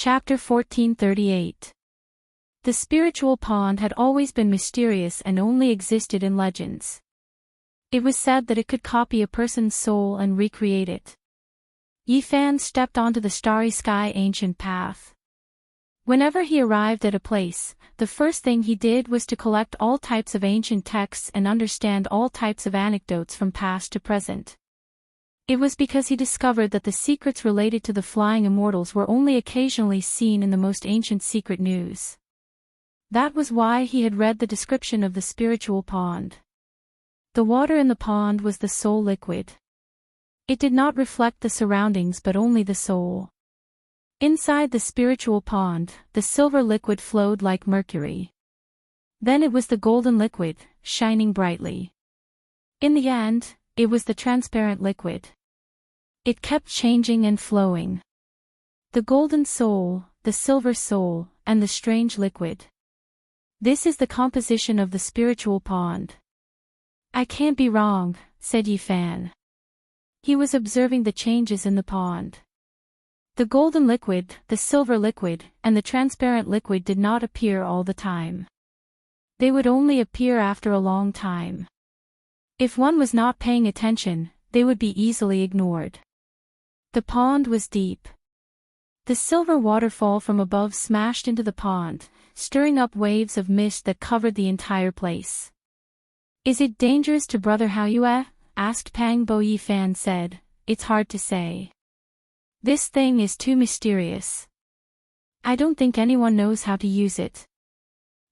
Chapter 1438. The spiritual pond had always been mysterious and only existed in legends. It was said that it could copy a person's soul and recreate it. Yifan stepped onto the starry sky ancient path. Whenever he arrived at a place, the first thing he did was to collect all types of ancient texts and understand all types of anecdotes from past to present. It was because he discovered that the secrets related to the flying immortals were only occasionally seen in the most ancient secret news. That was why he had read the description of the spiritual pond. The water in the pond was the soul liquid. It did not reflect the surroundings but only the soul. Inside the spiritual pond, the silver liquid flowed like mercury. Then it was the golden liquid, shining brightly. In the end, it was the transparent liquid. It kept changing and flowing. The golden soul, the silver soul, and the strange liquid. This is the composition of the spiritual pond. I can't be wrong, said Yifan. He was observing the changes in the pond. The golden liquid, the silver liquid, and the transparent liquid did not appear all the time. They would only appear after a long time. If one was not paying attention, they would be easily ignored. The pond was deep. The silver waterfall from above smashed into the pond, stirring up waves of mist that covered the entire place. Is it dangerous to Brother Haoyue? Asked Pang Bo. Yifan said, it's hard to say. This thing is too mysterious. I don't think anyone knows how to use it.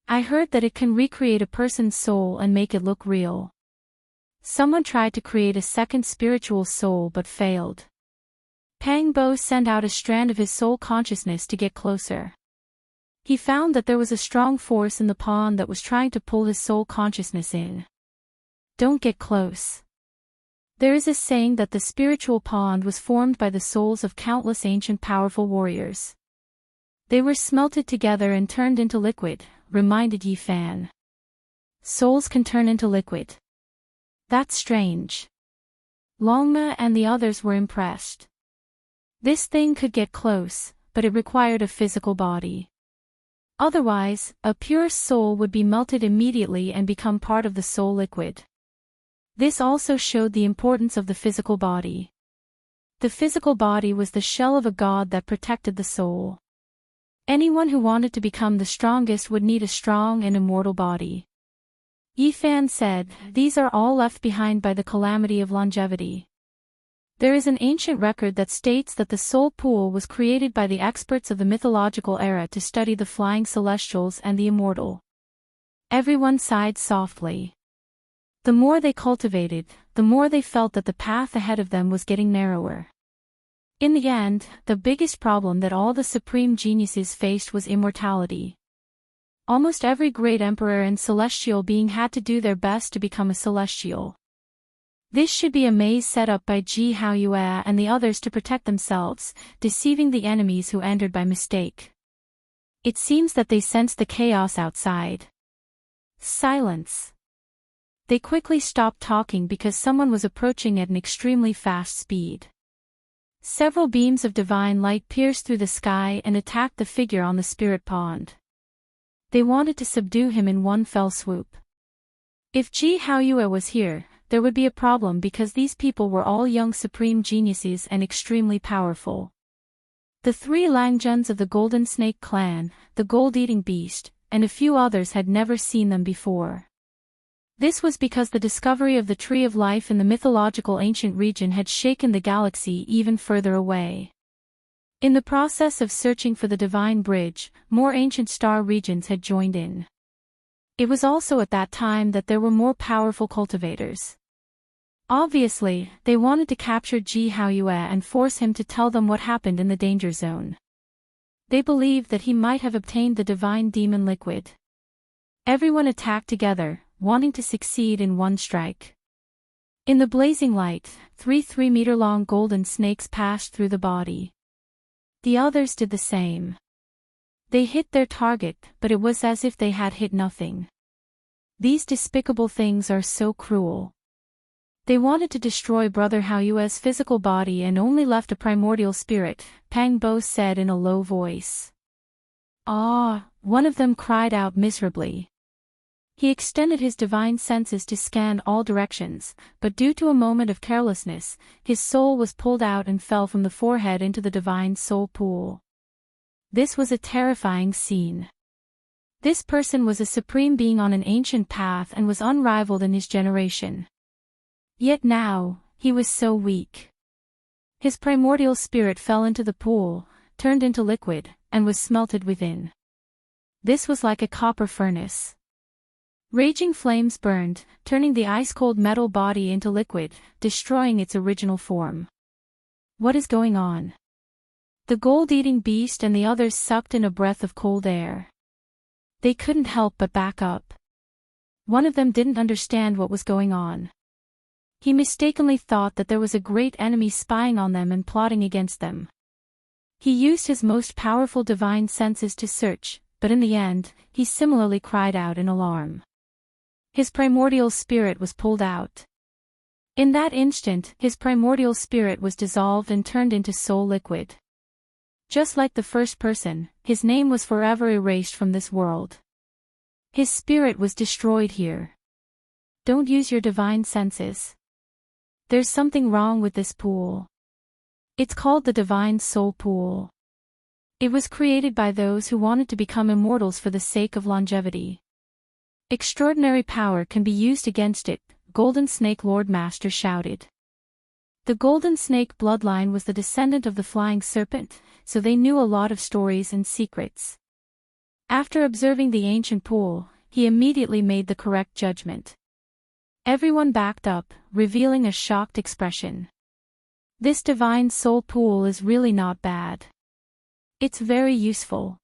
I heard that it can recreate a person's soul and make it look real. Someone tried to create a second spiritual soul but failed. Pang Bo sent out a strand of his soul consciousness to get closer. He found that there was a strong force in the pond that was trying to pull his soul consciousness in. Don't get close. There is a saying that the spiritual pond was formed by the souls of countless ancient powerful warriors. They were smelted together and turned into liquid, reminded Yifan. Souls can turn into liquid. That's strange. Longma and the others were impressed. This thing could get close, but it required a physical body. Otherwise, a pure soul would be melted immediately and become part of the soul liquid. This also showed the importance of the physical body. The physical body was the shell of a god that protected the soul. Anyone who wanted to become the strongest would need a strong and immortal body. Yifan said, these are all left behind by the calamity of longevity. There is an ancient record that states that the soul pool was created by the experts of the mythological era to study the flying celestials and the immortal. Everyone sighed softly. The more they cultivated, the more they felt that the path ahead of them was getting narrower. In the end, the biggest problem that all the supreme geniuses faced was immortality. Almost every great emperor and celestial being had to do their best to become a celestial. This should be a maze set up by Ji Haoyue and the others to protect themselves, deceiving the enemies who entered by mistake. It seems that they sensed the chaos outside. Silence. They quickly stopped talking because someone was approaching at an extremely fast speed. Several beams of divine light pierced through the sky and attacked the figure on the spirit pond. They wanted to subdue him in one fell swoop. If Ji Haoyue was here, there would be a problem because these people were all young supreme geniuses and extremely powerful. The three Langjuns of the Golden Snake clan, the gold-eating beast, and a few others had never seen them before. This was because the discovery of the Tree of Life in the mythological ancient region had shaken the galaxy even further away. In the process of searching for the Divine Bridge, more ancient star regions had joined in. It was also at that time that there were more powerful cultivators. Obviously, they wanted to capture Ji Haoyue and force him to tell them what happened in the danger zone. They believed that he might have obtained the divine demon liquid. Everyone attacked together, wanting to succeed in one strike. In the blazing light, 3-meter-long golden snakes passed through the body. The others did the same. They hit their target, but it was as if they had hit nothing. These despicable things are so cruel. They wanted to destroy Brother Haoyue's physical body and only left a primordial spirit, Pang Bo said in a low voice. Ah, one of them cried out miserably. He extended his divine senses to scan all directions, but due to a moment of carelessness, his soul was pulled out and fell from the forehead into the divine soul pool. This was a terrifying scene. This person was a supreme being on an ancient path and was unrivaled in his generation. Yet now, he was so weak. His primordial spirit fell into the pool, turned into liquid, and was smelted within. This was like a copper furnace. Raging flames burned, turning the ice-cold metal body into liquid, destroying its original form. What is going on? The gold-eating beast and the others sucked in a breath of cold air. They couldn't help but back up. One of them didn't understand what was going on. He mistakenly thought that there was a great enemy spying on them and plotting against them. He used his most powerful divine senses to search, but in the end, he similarly cried out in alarm. His primordial spirit was pulled out. In that instant, his primordial spirit was dissolved and turned into soul liquid. Just like the first person, his name was forever erased from this world. His spirit was destroyed here. Don't use your divine senses. There's something wrong with this pool. It's called the Divine Soul Pool. It was created by those who wanted to become immortals for the sake of longevity. Extraordinary power can be used against it, Golden Snake Lord Master shouted. The Golden Snake bloodline was the descendant of the Flying Serpent, so they knew a lot of stories and secrets. After observing the ancient pool, he immediately made the correct judgment. Everyone backed up, revealing a shocked expression. This divine soul pool is really not bad. It's very useful.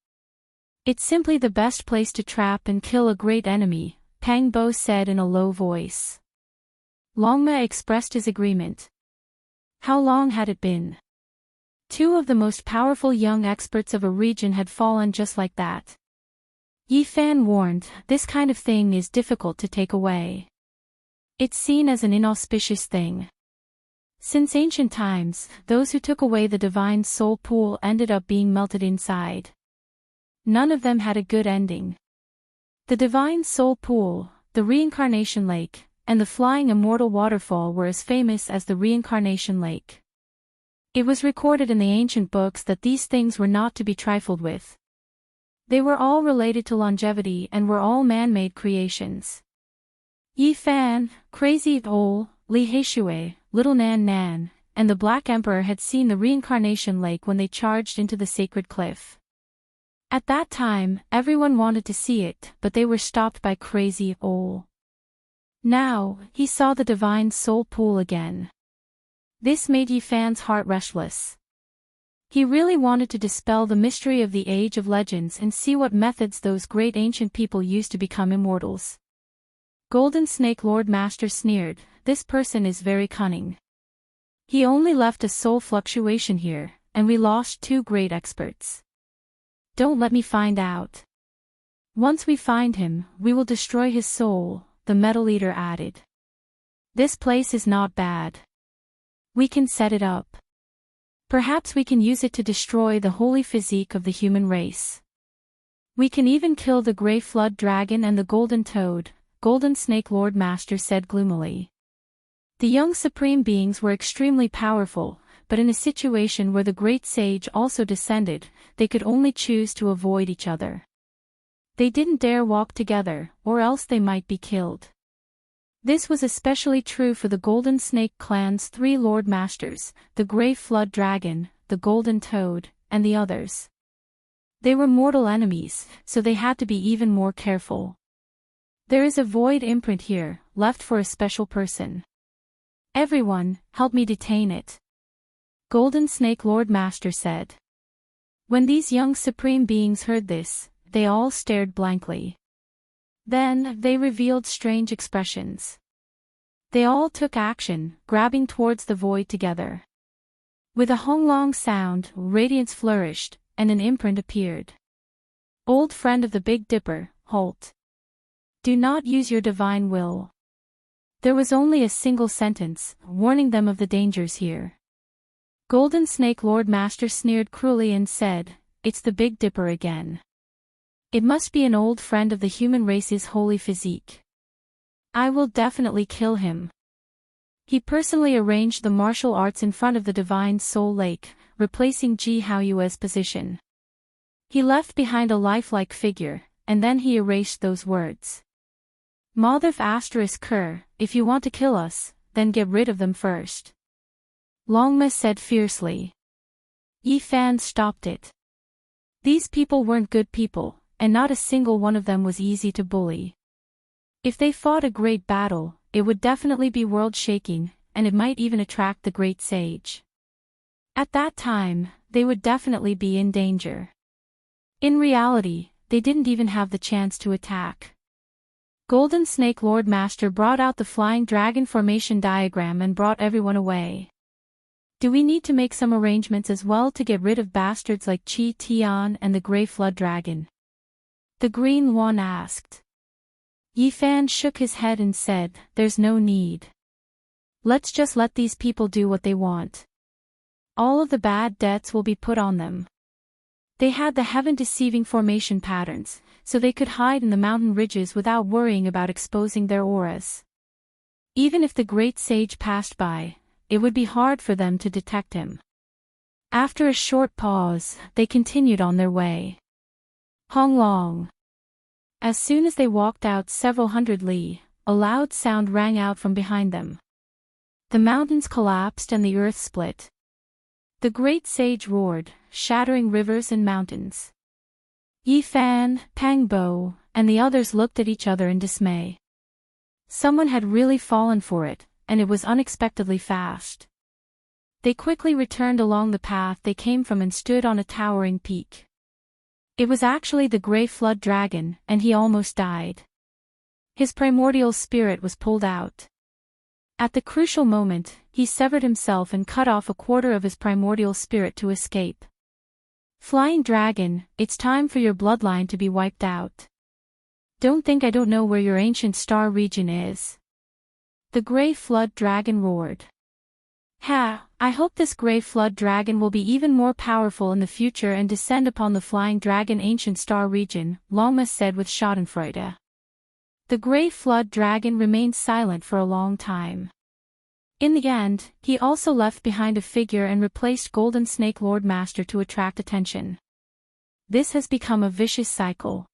It's simply the best place to trap and kill a great enemy, Pang Bo said in a low voice. Longma expressed his agreement. How long had it been? Two of the most powerful young experts of a region had fallen just like that. Yi Fan warned, this kind of thing is difficult to take away. It's seen as an inauspicious thing. Since ancient times, those who took away the divine soul pool ended up being melted inside. None of them had a good ending. The divine soul pool, the reincarnation lake, and the flying immortal waterfall were as famous as the reincarnation lake. It was recorded in the ancient books that these things were not to be trifled with. They were all related to longevity and were all man-made creations. Yi Fan, Crazy Ol, Li Heishui, Little Nan Nan, and the Black Emperor had seen the reincarnation lake when they charged into the sacred cliff. At that time, everyone wanted to see it, but they were stopped by Crazy Ol. Now, he saw the divine soul pool again. This made Yi Fan's heart restless. He really wanted to dispel the mystery of the Age of Legends and see what methods those great ancient people used to become immortals. Golden Snake Lord Master sneered, this person is very cunning. He only left a soul fluctuation here, and we lost two great experts. Don't let me find out. Once we find him, we will destroy his soul, the Metal Eater added. This place is not bad. We can set it up. Perhaps we can use it to destroy the holy physique of the human race. We can even kill the Grey Flood Dragon and the Golden Toad, Golden Snake Lord Master said gloomily. The young supreme beings were extremely powerful, but in a situation where the great sage also descended, they could only choose to avoid each other. They didn't dare walk together, or else they might be killed. This was especially true for the Golden Snake clan's three Lord Masters, the Grey Flood Dragon, the Golden Toad, and the others. They were mortal enemies, so they had to be even more careful. There is a void imprint here, left for a special person. Everyone, help me detain it. Golden Snake Lord Master said. When these young supreme beings heard this, they all stared blankly. Then, they revealed strange expressions. They all took action, grabbing towards the void together. With a honglong sound, radiance flourished, and an imprint appeared. Old friend of the Big Dipper, halt. Do not use your divine will. There was only a single sentence, warning them of the dangers here. Golden Snake Lord Master sneered cruelly and said, "It's the Big Dipper again. It must be an old friend of the human race's holy physique. I will definitely kill him." He personally arranged the martial arts in front of the Divine Soul Lake, replacing Ji Haoyue's position. He left behind a lifelike figure, and then he erased those words. Mothif *Ker, if you want to kill us, then get rid of them first. Longma said fiercely. Yi Fan stopped it. These people weren't good people, and not a single one of them was easy to bully. If they fought a great battle, it would definitely be world-shaking, and it might even attract the great sage. At that time, they would definitely be in danger. In reality, they didn't even have the chance to attack. Golden Snake Lord Master brought out the Flying Dragon formation diagram and brought everyone away. Do we need to make some arrangements as well to get rid of bastards like Qi Tian and the Grey Flood Dragon? The Green One asked. Yi Fan shook his head and said, "There's no need. Let's just let these people do what they want. All of the bad debts will be put on them." They had the heaven-deceiving formation patterns, so they could hide in the mountain ridges without worrying about exposing their auras. Even if the great sage passed by, it would be hard for them to detect him. After a short pause, they continued on their way. Hong Long. As soon as they walked out several hundred li, a loud sound rang out from behind them. The mountains collapsed and the earth split. The great sage roared, shattering rivers and mountains. Yi Fan, Pang Bo, and the others looked at each other in dismay. Someone had really fallen for it, and it was unexpectedly fast. They quickly returned along the path they came from and stood on a towering peak. It was actually the Grey Flood Dragon, and he almost died. His primordial spirit was pulled out. At the crucial moment, he severed himself and cut off a quarter of his primordial spirit to escape. Flying Dragon, it's time for your bloodline to be wiped out. Don't think I don't know where your ancient star region is. The Grey Flood Dragon roared. Ha, I hope this Grey Flood Dragon will be even more powerful in the future and descend upon the Flying Dragon ancient star region, Longma said with schadenfreude. The Grey Flood Dragon remained silent for a long time. In the end, he also left behind a figure and replaced Golden Snake Lord Master to attract attention. This has become a vicious cycle.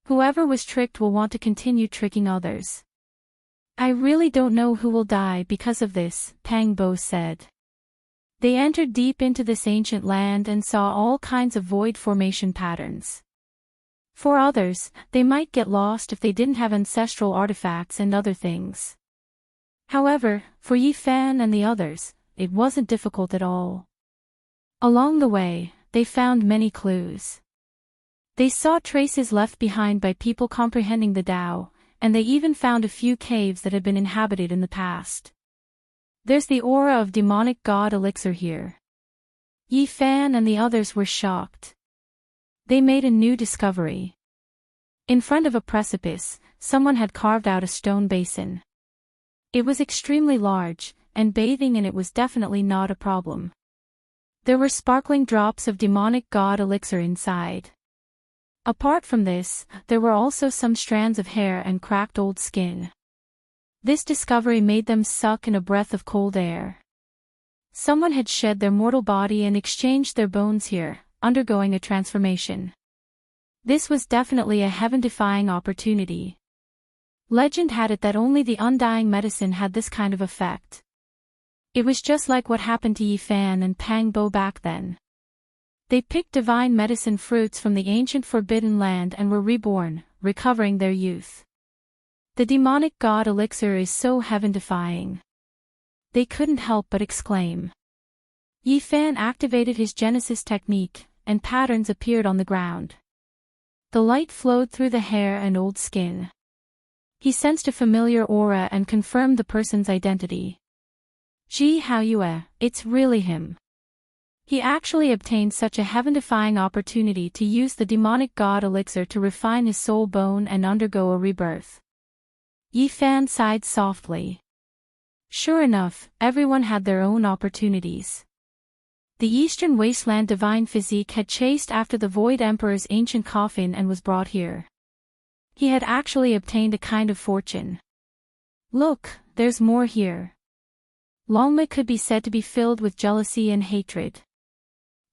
Whoever was tricked will want to continue tricking others. I really don't know who will die because of this, Pang Bo said. They entered deep into this ancient land and saw all kinds of void formation patterns. For others, they might get lost if they didn't have ancestral artifacts and other things. However, for Yi Fan and the others, it wasn't difficult at all. Along the way, they found many clues. They saw traces left behind by people comprehending the Tao, and they even found a few caves that had been inhabited in the past. There's the aura of demonic god elixir here. Yi Fan and the others were shocked. They made a new discovery. In front of a precipice, someone had carved out a stone basin. It was extremely large, and bathing in it was definitely not a problem. There were sparkling drops of demonic god elixir inside. Apart from this, there were also some strands of hair and cracked old skin. This discovery made them suck in a breath of cold air. Someone had shed their mortal body and exchanged their bones here, undergoing a transformation. This was definitely a heaven-defying opportunity. Legend had it that only the undying medicine had this kind of effect. It was just like what happened to Yi Fan and Pang Bo back then. They picked divine medicine fruits from the ancient forbidden land and were reborn, recovering their youth. The demonic god elixir is so heaven-defying. They couldn't help but exclaim. Yi Fan activated his Genesis technique, and patterns appeared on the ground. The light flowed through the hair and old skin. He sensed a familiar aura and confirmed the person's identity. Ji Haoyue, it's really him. He actually obtained such a heaven-defying opportunity to use the demonic god elixir to refine his soul bone and undergo a rebirth. Yi Fan sighed softly. Sure enough, everyone had their own opportunities. The Eastern Wasteland divine physique had chased after the Void Emperor's ancient coffin and was brought here. He had actually obtained a kind of fortune. Look, there's more here. Longma could be said to be filled with jealousy and hatred.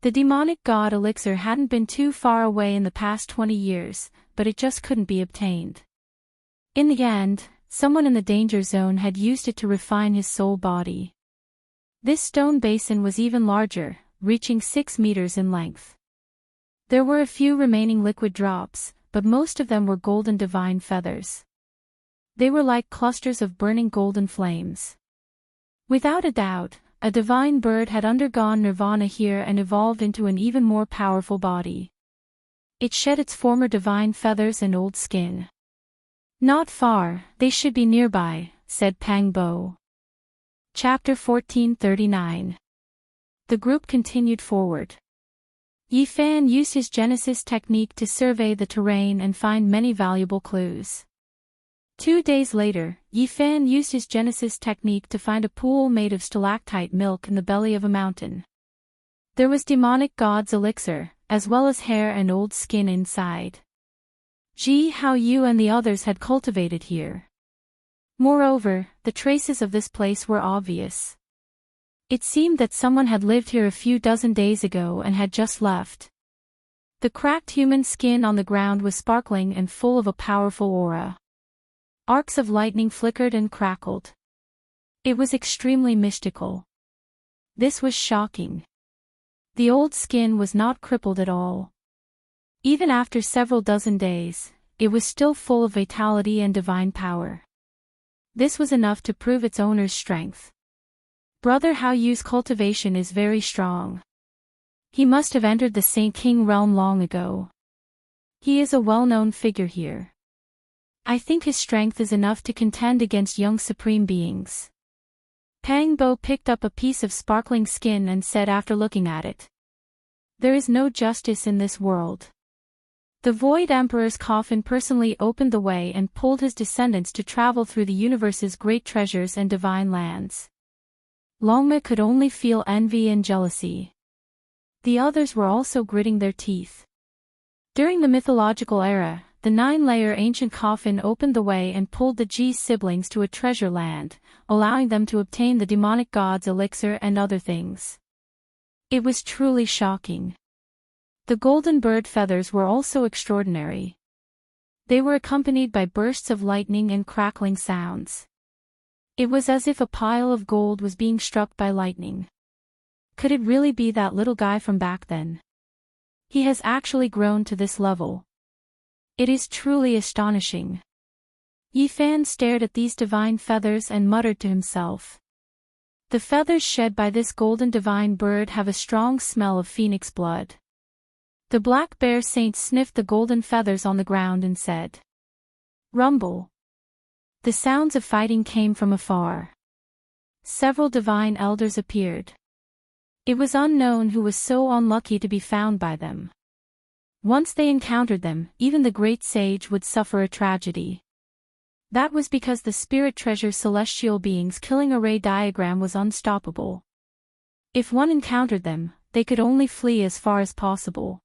The demonic god elixir hadn't been too far away in the past 20 years, but it just couldn't be obtained. In the end, someone in the danger zone had used it to refine his soul body. This stone basin was even larger, reaching 6 meters in length. There were a few remaining liquid drops, but most of them were golden divine feathers. They were like clusters of burning golden flames. Without a doubt, a divine bird had undergone nirvana here and evolved into an even more powerful body. It shed its former divine feathers and old skin. Not far, they should be nearby, said Pang Bo. Chapter 1439. The group continued forward. Yi Fan used his Genesis technique to survey the terrain and find many valuable clues. 2 days later, Yi Fan used his Genesis technique to find a pool made of stalactite milk in the belly of a mountain. There was demonic god's elixir, as well as hair and old skin inside. Ji Hao Yu and the others had cultivated here. Moreover, the traces of this place were obvious. It seemed that someone had lived here a few dozen days ago and had just left. The cracked human skin on the ground was sparkling and full of a powerful aura. Arcs of lightning flickered and crackled. It was extremely mystical. This was shocking. The old skin was not crippled at all. Even after several dozen days, it was still full of vitality and divine power. This was enough to prove its owner's strength. Brother Hao Yu's cultivation is very strong. He must have entered the Saint King realm long ago. He is a well-known figure here. I think his strength is enough to contend against young supreme beings. Pang Bo picked up a piece of sparkling skin and said after looking at it. There is no justice in this world. The Void Emperor's coffin personally opened the way and pulled his descendants to travel through the universe's great treasures and divine lands. Longma could only feel envy and jealousy. The others were also gritting their teeth. During the mythological era, the 9-layer ancient coffin opened the way and pulled the Ji siblings to a treasure land, allowing them to obtain the demonic god's elixir and other things. It was truly shocking. The golden bird feathers were also extraordinary. They were accompanied by bursts of lightning and crackling sounds. It was as if a pile of gold was being struck by lightning. Could it really be that little guy from back then? He has actually grown to this level. It is truly astonishing. Yi Fan stared at these divine feathers and muttered to himself. The feathers shed by this golden divine bird have a strong smell of phoenix blood. The black bear saint sniffed the golden feathers on the ground and said, "Rumble." The sounds of fighting came from afar. Several divine elders appeared. It was unknown who was so unlucky to be found by them. Once they encountered them, even the great sage would suffer a tragedy. That was because the spirit treasure celestial beings killing array diagram was unstoppable. If one encountered them, they could only flee as far as possible.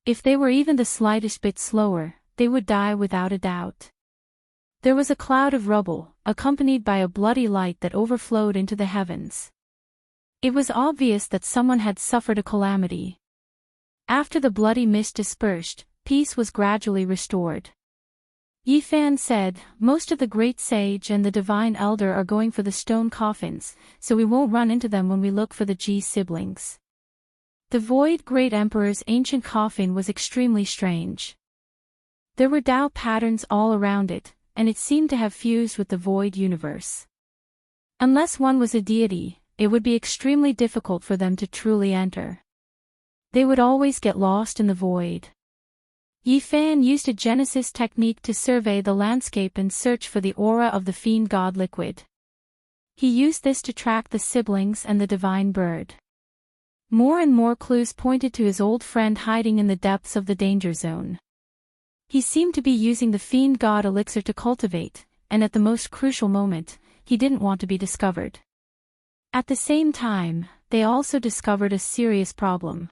If they were even the slightest bit slower, they would die without a doubt. There was a cloud of rubble, accompanied by a bloody light that overflowed into the heavens. It was obvious that someone had suffered a calamity. After the bloody mist dispersed, peace was gradually restored. Yi Fan said, "Most of the great sage and the divine elder are going for the stone coffins, so we won't run into them when we look for the Ji siblings." The Void Great Emperor's ancient coffin was extremely strange. There were Tao patterns all around it, and it seemed to have fused with the Void universe. Unless one was a deity, it would be extremely difficult for them to truly enter. They would always get lost in the void. Yi Fan used a Genesis technique to survey the landscape and search for the aura of the fiend god liquid. He used this to track the siblings and the divine bird. More and more clues pointed to his old friend hiding in the depths of the danger zone. He seemed to be using the fiend god elixir to cultivate, and at the most crucial moment, he didn't want to be discovered. At the same time, they also discovered a serious problem.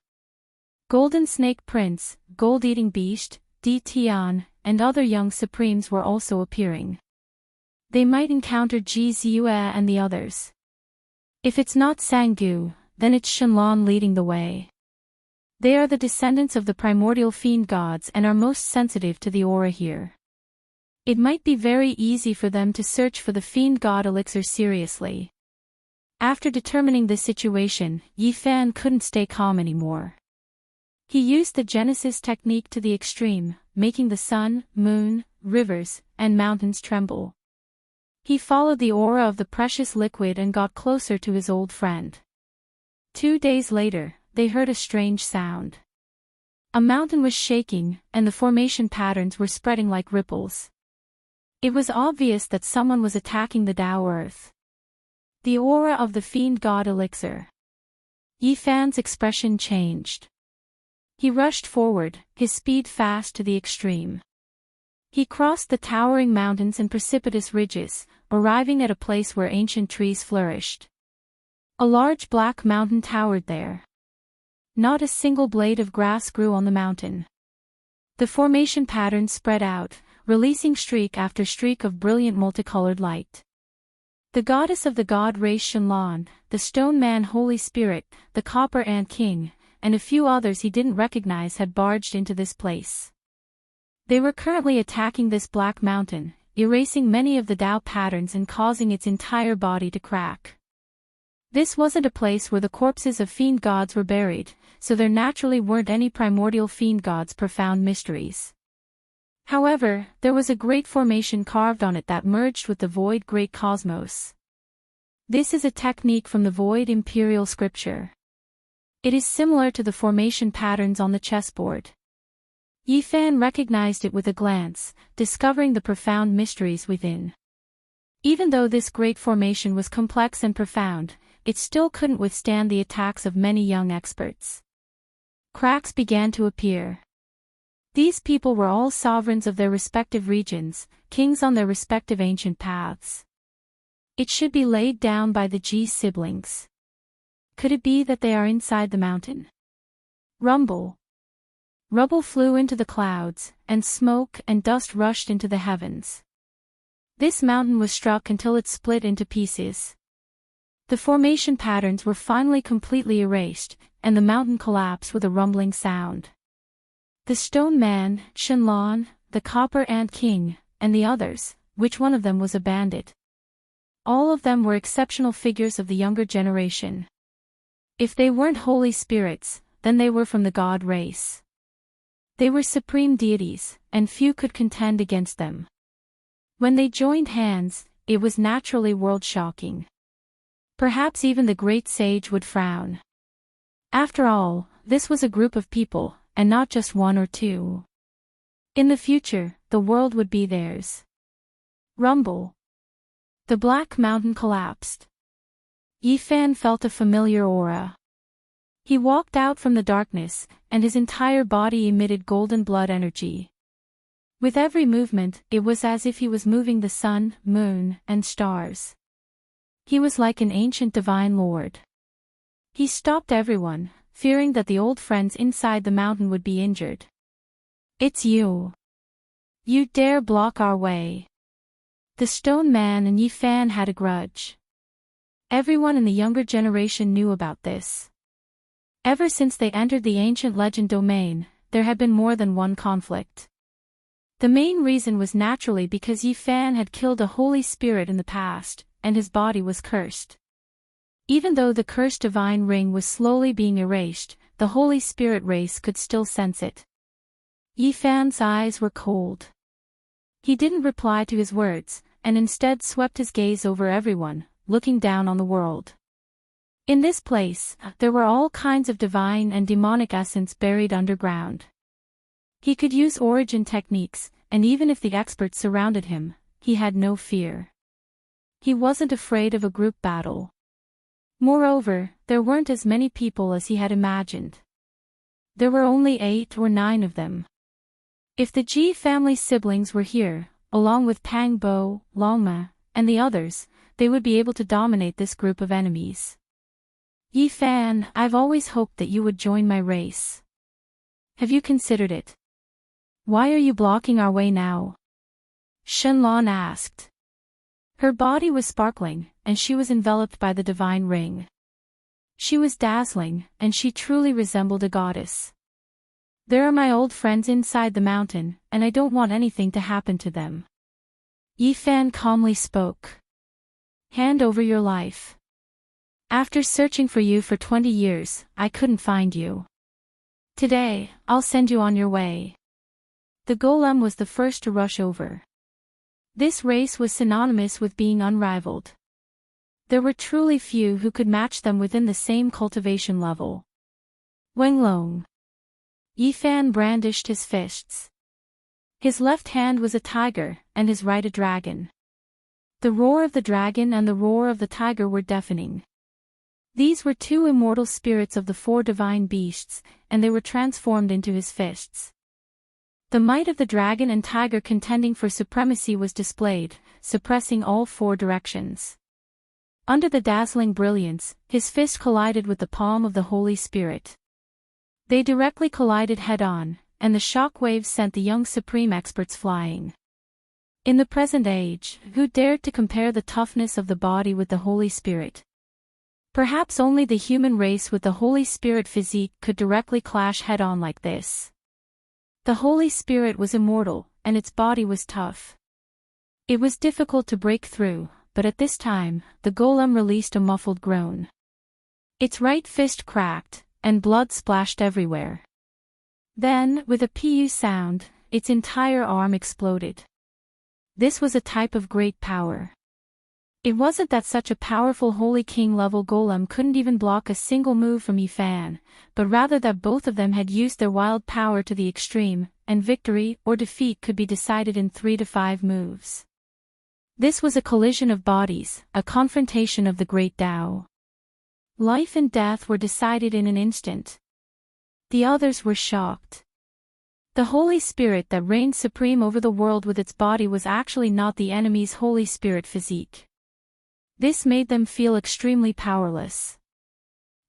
Golden Snake Prince, Gold-Eating Beast, Di Tian, and other young supremes were also appearing. They might encounter Ji Ziyue and the others. If it's not Sanggu, then it's Shenlong leading the way. They are the descendants of the primordial fiend gods and are most sensitive to the aura here. It might be very easy for them to search for the fiend god elixir seriously. After determining this situation, Yi Fan couldn't stay calm anymore. He used the Genesis technique to the extreme, making the sun, moon, rivers, and mountains tremble. He followed the aura of the precious liquid and got closer to his old friend. 2 days later, they heard a strange sound. A mountain was shaking, and the formation patterns were spreading like ripples. It was obvious that someone was attacking the Tao Earth. The aura of the fiend god elixir. Yi Fan's expression changed. He rushed forward, his speed fast to the extreme. He crossed the towering mountains and precipitous ridges, arriving at a place where ancient trees flourished. A large black mountain towered there. Not a single blade of grass grew on the mountain. The formation pattern spread out, releasing streak after streak of brilliant multicolored light. The goddess of the god race Shenlong, the stone man Holy Spirit, the copper ant king, and a few others he didn't recognize had barged into this place. They were currently attacking this black mountain, erasing many of the Tao patterns and causing its entire body to crack. This wasn't a place where the corpses of fiend gods were buried, so there naturally weren't any primordial fiend gods' profound mysteries. However, there was a great formation carved on it that merged with the void great cosmos. This is a technique from the void imperial scripture. It is similar to the formation patterns on the chessboard. Yi Fan recognized it with a glance, discovering the profound mysteries within. Even though this great formation was complex and profound, it still couldn't withstand the attacks of many young experts. Cracks began to appear. These people were all sovereigns of their respective regions, kings on their respective ancient paths. It should be laid down by the Ji siblings. Could it be that they are inside the mountain? Rumble. Rubble flew into the clouds, and smoke and dust rushed into the heavens. This mountain was struck until it split into pieces. The formation patterns were finally completely erased, and the mountain collapsed with a rumbling sound. The stone man, Shenlong, the copper ant king, and the others, which one of them was a bandit? All of them were exceptional figures of the younger generation. If they weren't holy spirits, then they were from the god race. They were supreme deities, and few could contend against them. When they joined hands, it was naturally world-shocking. Perhaps even the great sage would frown. After all, this was a group of people, and not just one or two. In the future, the world would be theirs. Rumble. The black mountain collapsed. Yi Fan felt a familiar aura. He walked out from the darkness, and his entire body emitted golden blood energy. With every movement, it was as if he was moving the sun, moon, and stars. He was like an ancient divine lord. He stopped everyone, fearing that the old friends inside the mountain would be injured. "It's you. You dare block our way." The stone man and Yi Fan had a grudge. Everyone in the younger generation knew about this. Ever since they entered the ancient legend domain, there had been more than one conflict. The main reason was naturally because Yi Fan had killed a holy spirit in the past, and his body was cursed. Even though the cursed divine ring was slowly being erased, the holy spirit race could still sense it. Yi Fan's eyes were cold. He didn't reply to his words, and instead swept his gaze over everyone, looking down on the world. In this place, there were all kinds of divine and demonic essence buried underground. He could use origin techniques, and even if the experts surrounded him, he had no fear. He wasn't afraid of a group battle. Moreover, there weren't as many people as he had imagined. There were only 8 or 9 of them. If the Ji family siblings were here, along with Pangbo, Longma, and the others, they would be able to dominate this group of enemies. Yifan, I've always hoped that you would join my race. Have you considered it? Why are you blocking our way now? Shenlong asked. Her body was sparkling, and she was enveloped by the divine ring. She was dazzling, and she truly resembled a goddess. There are my old friends inside the mountain, and I don't want anything to happen to them. Yifan calmly spoke. Hand over your life. After searching for you for 20 years, I couldn't find you. Today, I'll send you on your way. The golem was the first to rush over. This race was synonymous with being unrivaled. There were truly few who could match them within the same cultivation level. Wenglong. Yifan brandished his fists. His left hand was a tiger, and his right a dragon. The roar of the dragon and the roar of the tiger were deafening. These were two immortal spirits of the four divine beasts, and they were transformed into his fists. The might of the dragon and tiger contending for supremacy was displayed, suppressing all four directions. Under the dazzling brilliance, his fist collided with the palm of the Holy Spirit. They directly collided head-on, and the shock waves sent the young supreme experts flying. In the present age, who dared to compare the toughness of the body with the Holy Spirit? Perhaps only the human race with the Holy Spirit physique could directly clash head-on like this. The Holy Spirit was immortal, and its body was tough. It was difficult to break through, but at this time, the golem released a muffled groan. Its right fist cracked, and blood splashed everywhere. Then, with a pu sound, its entire arm exploded. This was a type of great power. It wasn't that such a powerful Holy King-level golem couldn't even block a single move from Yifan, but rather that both of them had used their wild power to the extreme, and victory or defeat could be decided in 3 to 5 moves. This was a collision of bodies, a confrontation of the great Tao. Life and death were decided in an instant. The others were shocked. The Holy Spirit that reigned supreme over the world with its body was actually not the enemy's Holy Spirit physique. This made them feel extremely powerless.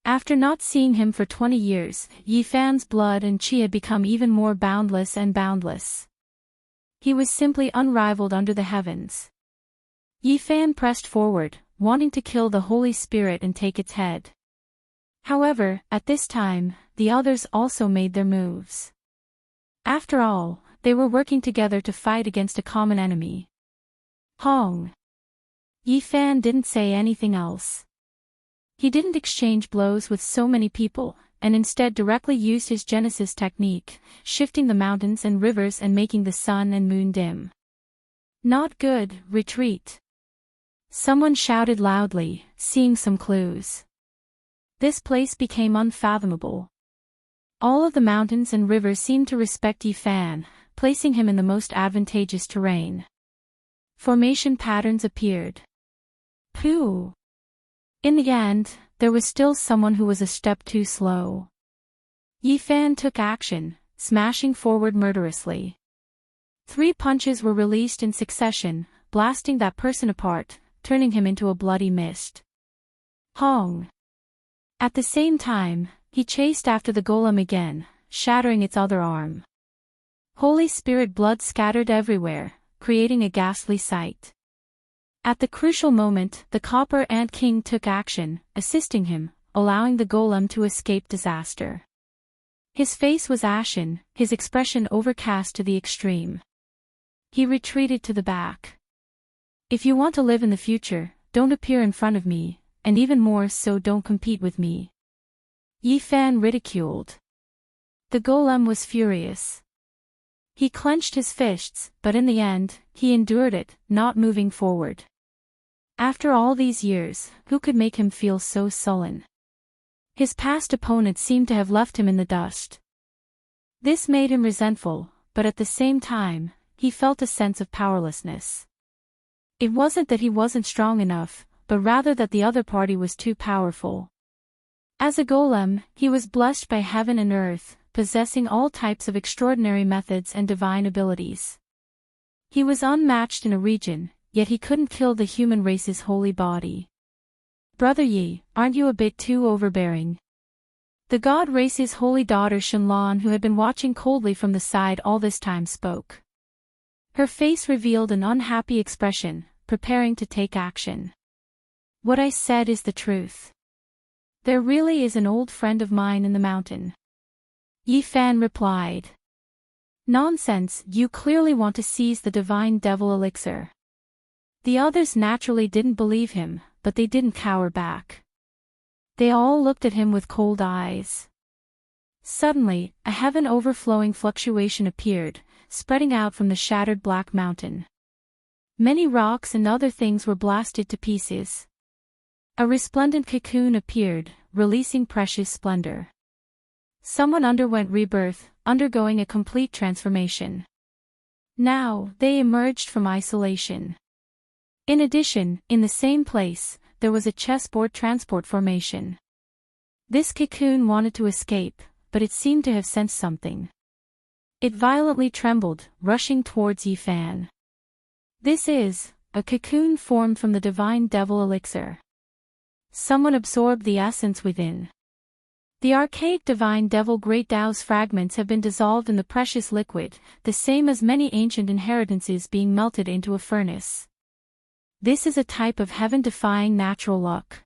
After not seeing him for 20 years, Yifan's blood and qi had become even more boundless and boundless. He was simply unrivaled under the heavens. Yifan pressed forward, wanting to kill the Holy Spirit and take its head. However, at this time, the others also made their moves. After all, they were working together to fight against a common enemy. Hong. Yifan didn't say anything else. He didn't exchange blows with so many people, and instead directly used his Genesis technique, shifting the mountains and rivers and making the sun and moon dim. Not good, retreat. Someone shouted loudly, seeing some clues. This place became unfathomable. All of the mountains and rivers seemed to respect Yifan, placing him in the most advantageous terrain. Formation patterns appeared. Pooh! In the end, there was still someone who was a step too slow. Yifan took action, smashing forward murderously. 3 punches were released in succession, blasting that person apart, turning him into a bloody mist. Hong! At the same time, he chased after the golem again, shattering its other arm. Holy Spirit blood scattered everywhere, creating a ghastly sight. At the crucial moment, the Copper Ant King took action, assisting him, allowing the golem to escape disaster. His face was ashen, his expression overcast to the extreme. He retreated to the back. If you want to live in the future, don't appear in front of me, and even more so don't compete with me. Yifan ridiculed. The golem was furious. He clenched his fists, but in the end, he endured it, not moving forward. After all these years, who could make him feel so sullen? His past opponent seemed to have left him in the dust. This made him resentful, but at the same time, he felt a sense of powerlessness. It wasn't that he wasn't strong enough, but rather that the other party was too powerful. As a golem, he was blessed by heaven and earth, possessing all types of extraordinary methods and divine abilities. He was unmatched in a region, yet he couldn't kill the human race's holy body. Brother Yi, aren't you a bit too overbearing? The god race's holy daughter Shenlong, who had been watching coldly from the side all this time, spoke. Her face revealed an unhappy expression, preparing to take action. What I said is the truth. There really is an old friend of mine in the mountain. Yi Fan replied. Nonsense, you clearly want to seize the divine devil elixir. The others naturally didn't believe him, but they didn't cower back. They all looked at him with cold eyes. Suddenly, a heaven-overflowing fluctuation appeared, spreading out from the shattered black mountain. Many rocks and other things were blasted to pieces. A resplendent cocoon appeared, releasing precious splendor. Someone underwent rebirth, undergoing a complete transformation. Now, they emerged from isolation. In addition, in the same place, there was a chessboard transport formation. This cocoon wanted to escape, but it seemed to have sensed something. It violently trembled, rushing towards Yi Fan. This is a cocoon formed from the divine devil elixir. Someone absorbed the essence within. The archaic divine devil Great Tao's fragments have been dissolved in the precious liquid, the same as many ancient inheritances being melted into a furnace. This is a type of heaven-defying natural luck.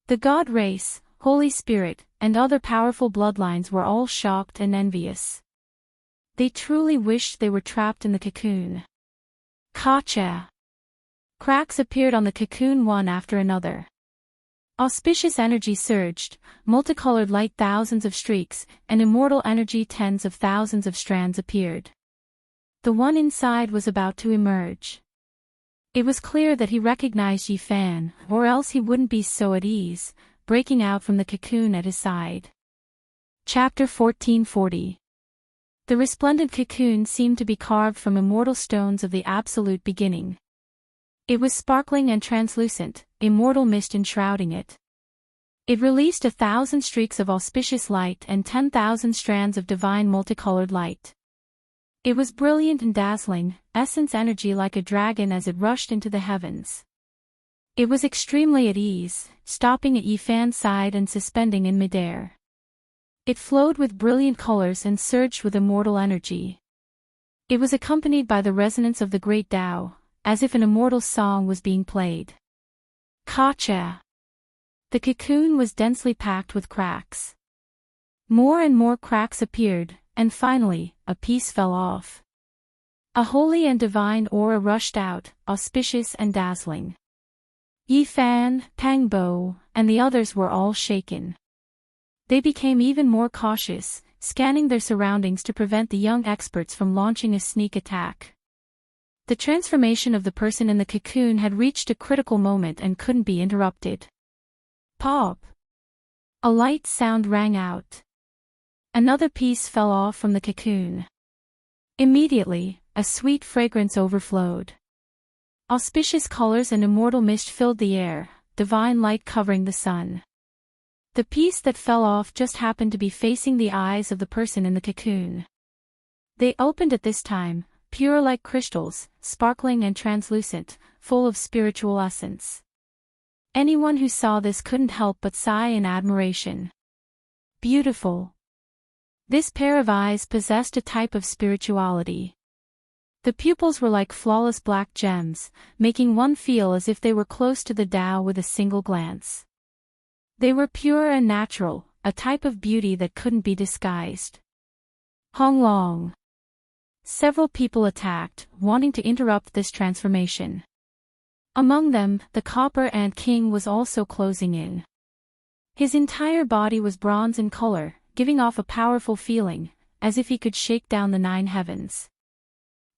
The god race, Holy Spirit, and other powerful bloodlines were all shocked and envious. They truly wished they were trapped in the cocoon. Gotcha! Cracks appeared on the cocoon one after another. Auspicious energy surged, multicolored light thousands of streaks, and immortal energy tens of thousands of strands appeared. The one inside was about to emerge. It was clear that he recognized Yi Fan, or else he wouldn't be so at ease, breaking out from the cocoon at his side. Chapter 1440. The resplendent cocoon seemed to be carved from immortal stones of the absolute beginning. It was sparkling and translucent, immortal mist enshrouding it. It released 1,000 streaks of auspicious light and 10,000 strands of divine multicolored light. It was brilliant and dazzling, essence energy like a dragon as it rushed into the heavens. It was extremely at ease, stopping at Yi Fan's side and suspending in midair. It flowed with brilliant colors and surged with immortal energy. It was accompanied by the resonance of the great Tao, as if an immortal song was being played. Gotcha! The cocoon was densely packed with cracks. More and more cracks appeared, and finally, a piece fell off. A holy and divine aura rushed out, auspicious and dazzling. Yi Fan, Pang Bo, and the others were all shaken. They became even more cautious, scanning their surroundings to prevent the young experts from launching a sneak attack. The transformation of the person in the cocoon had reached a critical moment and couldn't be interrupted. Pop! A light sound rang out. Another piece fell off from the cocoon. Immediately, a sweet fragrance overflowed. Auspicious colors and immortal mist filled the air, divine light covering the sun. The piece that fell off just happened to be facing the eyes of the person in the cocoon. They opened at this time, pure like crystals, sparkling and translucent, full of spiritual essence. Anyone who saw this couldn't help but sigh in admiration. Beautiful. This pair of eyes possessed a type of spirituality. The pupils were like flawless black gems, making one feel as if they were close to the Tao with a single glance. They were pure and natural, a type of beauty that couldn't be disguised. Hong Long. Several people attacked, wanting to interrupt this transformation. Among them, the Copper Ant King was also closing in. His entire body was bronze in color, giving off a powerful feeling, as if he could shake down the 9 heavens.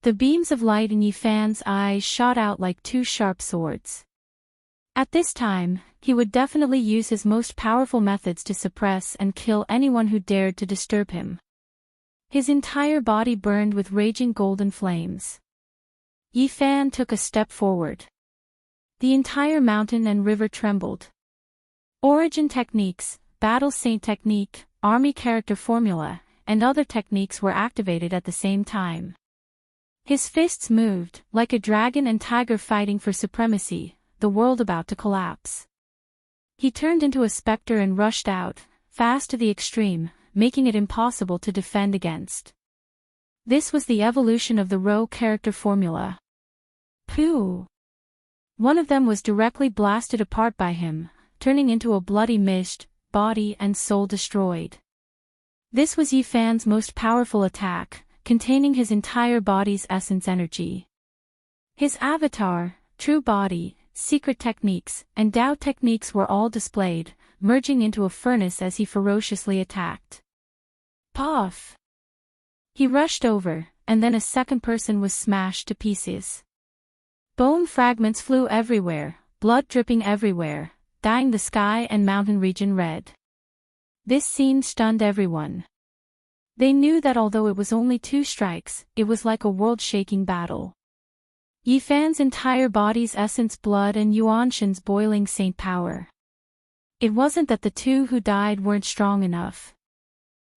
The beams of light in Yi Fan's eyes shot out like 2 sharp swords. At this time, he would definitely use his most powerful methods to suppress and kill anyone who dared to disturb him. His entire body burned with raging golden flames. Yi Fan took a step forward. The entire mountain and river trembled. Origin techniques, battle saint technique, army character formula, and other techniques were activated at the same time. His fists moved, like a dragon and tiger fighting for supremacy, the world about to collapse. He turned into a specter and rushed out, fast to the extreme, making it impossible to defend against. This was the evolution of the Ro character formula. Pooh! One of them was directly blasted apart by him, turning into a bloody mist, body and soul destroyed. This was Yifan's most powerful attack, containing his entire body's essence energy. His avatar, true body, secret techniques, and Tao techniques were all displayed, merging into a furnace as he ferociously attacked. Puff! He rushed over, and then a second person was smashed to pieces. Bone fragments flew everywhere, blood dripping everywhere, dyeing the sky and mountain region red. This scene stunned everyone. They knew that although it was only 2 strikes, it was like a world-shaking battle. Yifan's entire body's essence blood and Yuanshan's boiling saint power. It wasn't that the 2 who died weren't strong enough.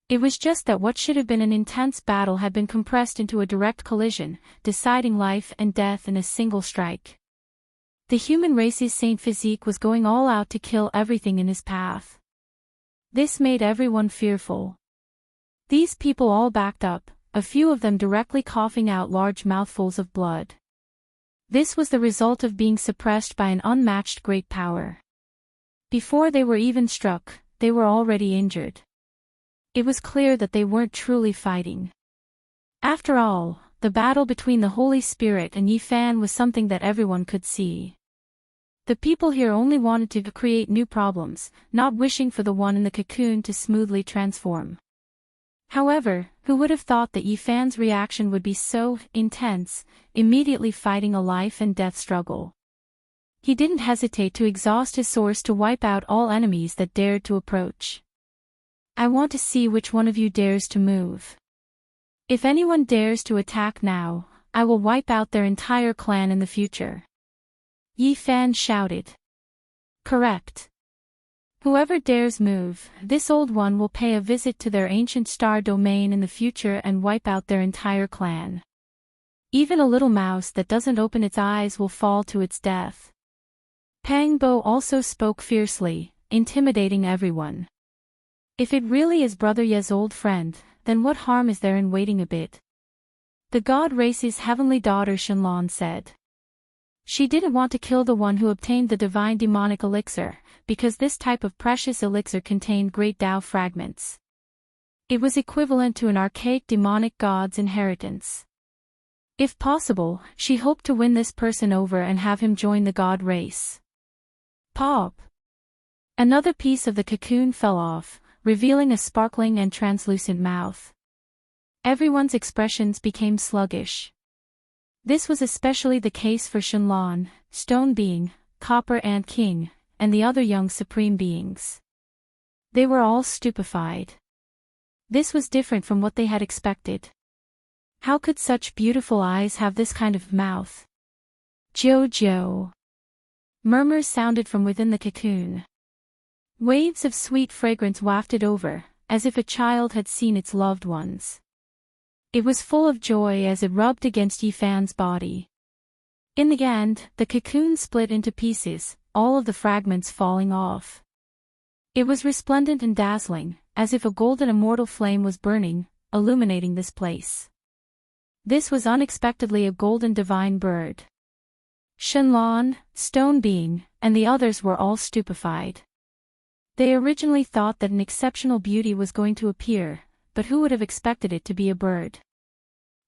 It was just that what should have been an intense battle had been compressed into a direct collision, deciding life and death in a single strike. The human race's saint physique was going all out to kill everything in his path. This made everyone fearful. These people all backed up, a few of them directly coughing out large mouthfuls of blood. This was the result of being suppressed by an unmatched great power. Before they were even struck, they were already injured. It was clear that they weren't truly fighting. After all, the battle between the Holy Spirit and Yifan was something that everyone could see. The people here only wanted to create new problems, not wishing for the one in the cocoon to smoothly transform. However, who would have thought that Yifan's reaction would be so intense, immediately fighting a life and death struggle? He didn't hesitate to exhaust his source to wipe out all enemies that dared to approach. I want to see which one of you dares to move. If anyone dares to attack now, I will wipe out their entire clan in the future. Yifan shouted. Correct. Whoever dares move, this old one will pay a visit to their ancient star domain in the future and wipe out their entire clan. Even a little mouse that doesn't open its eyes will fall to its death. Pang Bo also spoke fiercely, intimidating everyone. If it really is Brother Ye's old friend, then what harm is there in waiting a bit? The god race's heavenly daughter Shenlong said. She didn't want to kill the one who obtained the divine demonic elixir, because this type of precious elixir contained great Tao fragments. It was equivalent to an archaic demonic god's inheritance. If possible, she hoped to win this person over and have him join the god race. Pop! Another piece of the cocoon fell off, revealing a sparkling and translucent mouth. Everyone's expressions became sluggish. This was especially the case for Shenlong, Stone Being, Copper Ant King, and the other young supreme beings. They were all stupefied. This was different from what they had expected. How could such beautiful eyes have this kind of mouth? Jojo! Murmurs sounded from within the cocoon. Waves of sweet fragrance wafted over, as if a child had seen its loved ones. It was full of joy as it rubbed against Yifan's body. In the end, the cocoon split into pieces, all of the fragments falling off. It was resplendent and dazzling, as if a golden immortal flame was burning, illuminating this place. This was unexpectedly a golden divine bird. Shenlong, Stone Being, and the others were all stupefied. They originally thought that an exceptional beauty was going to appear, but who would have expected it to be a bird?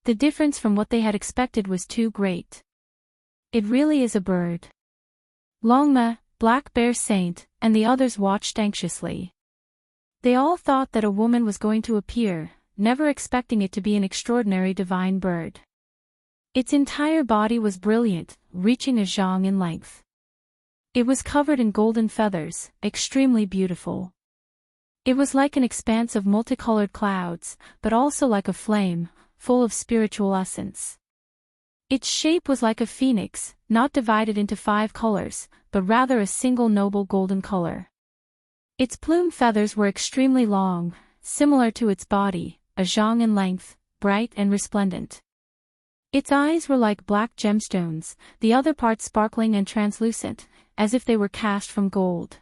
The difference from what they had expected was too great. It really is a bird. Longma, Black Bear Saint, and the others watched anxiously. They all thought that a woman was going to appear, never expecting it to be an extraordinary divine bird. Its entire body was brilliant, reaching a zhang in length. It was covered in golden feathers, extremely beautiful. It was like an expanse of multicolored clouds, but also like a flame, full of spiritual essence. Its shape was like a phoenix, not divided into 5 colors, but rather a single noble golden color. Its plume feathers were extremely long, similar to its body, a zhang in length, bright and resplendent. Its eyes were like black gemstones, the other part sparkling and translucent, as if they were cast from gold.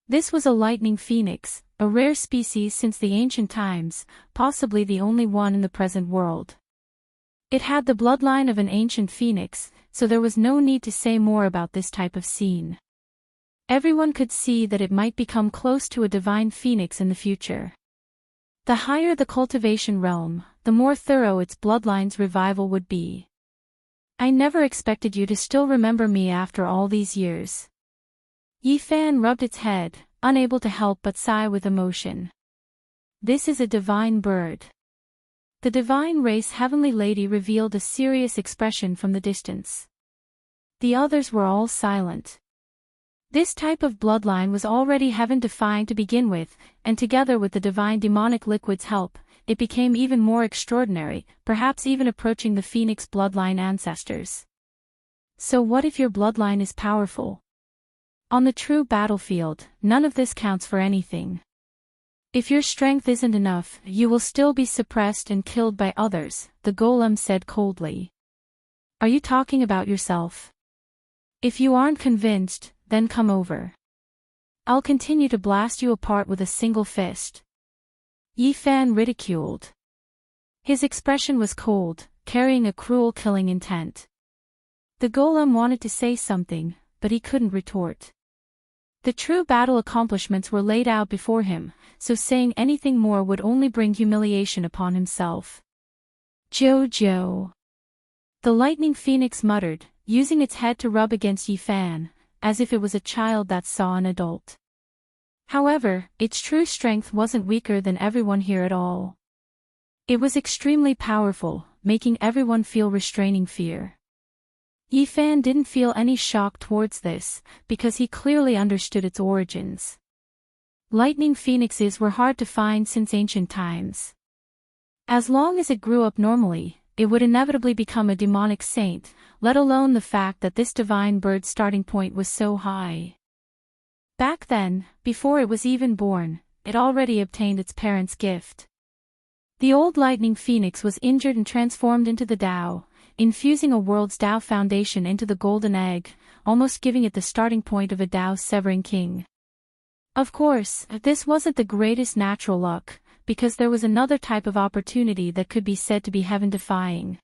This was a lightning phoenix, a rare species since the ancient times, possibly the only one in the present world. It had the bloodline of an ancient phoenix, so there was no need to say more about this type of scene. Everyone could see that it might become close to a divine phoenix in the future. The higher the cultivation realm, the more thorough its bloodline's revival would be. I never expected you to still remember me after all these years. Yifan rubbed its head, unable to help but sigh with emotion. This is a divine bird. The divine race heavenly lady revealed a serious expression from the distance. The others were all silent. This type of bloodline was already heaven-defying to begin with, and together with the divine demonic liquid's help, it became even more extraordinary, perhaps even approaching the phoenix bloodline ancestors. So what if your bloodline is powerful? On the true battlefield, none of this counts for anything. If your strength isn't enough, you will still be suppressed and killed by others, the golem said coldly. Are you talking about yourself? If you aren't convinced, then come over. I'll continue to blast you apart with a single fist. Yifan ridiculed. His expression was cold, carrying a cruel killing intent. The golem wanted to say something, but he couldn't retort. The true battle accomplishments were laid out before him, so saying anything more would only bring humiliation upon himself. Jojo. The lightning phoenix muttered, using its head to rub against Yifan, as if it was a child that saw an adult. However, its true strength wasn't weaker than everyone here at all. It was extremely powerful, making everyone feel restraining fear. Yifan didn't feel any shock towards this, because he clearly understood its origins. Lightning phoenixes were hard to find since ancient times. As long as it grew up normally, it would inevitably become a demonic saint, let alone the fact that this divine bird's starting point was so high. Back then, before it was even born, it already obtained its parents' gift. The old lightning phoenix was injured and transformed into the Tao, infusing a world's Tao foundation into the golden egg, almost giving it the starting point of a Tao-severing king. Of course, this wasn't the greatest natural luck, because there was another type of opportunity that could be said to be heaven-defying.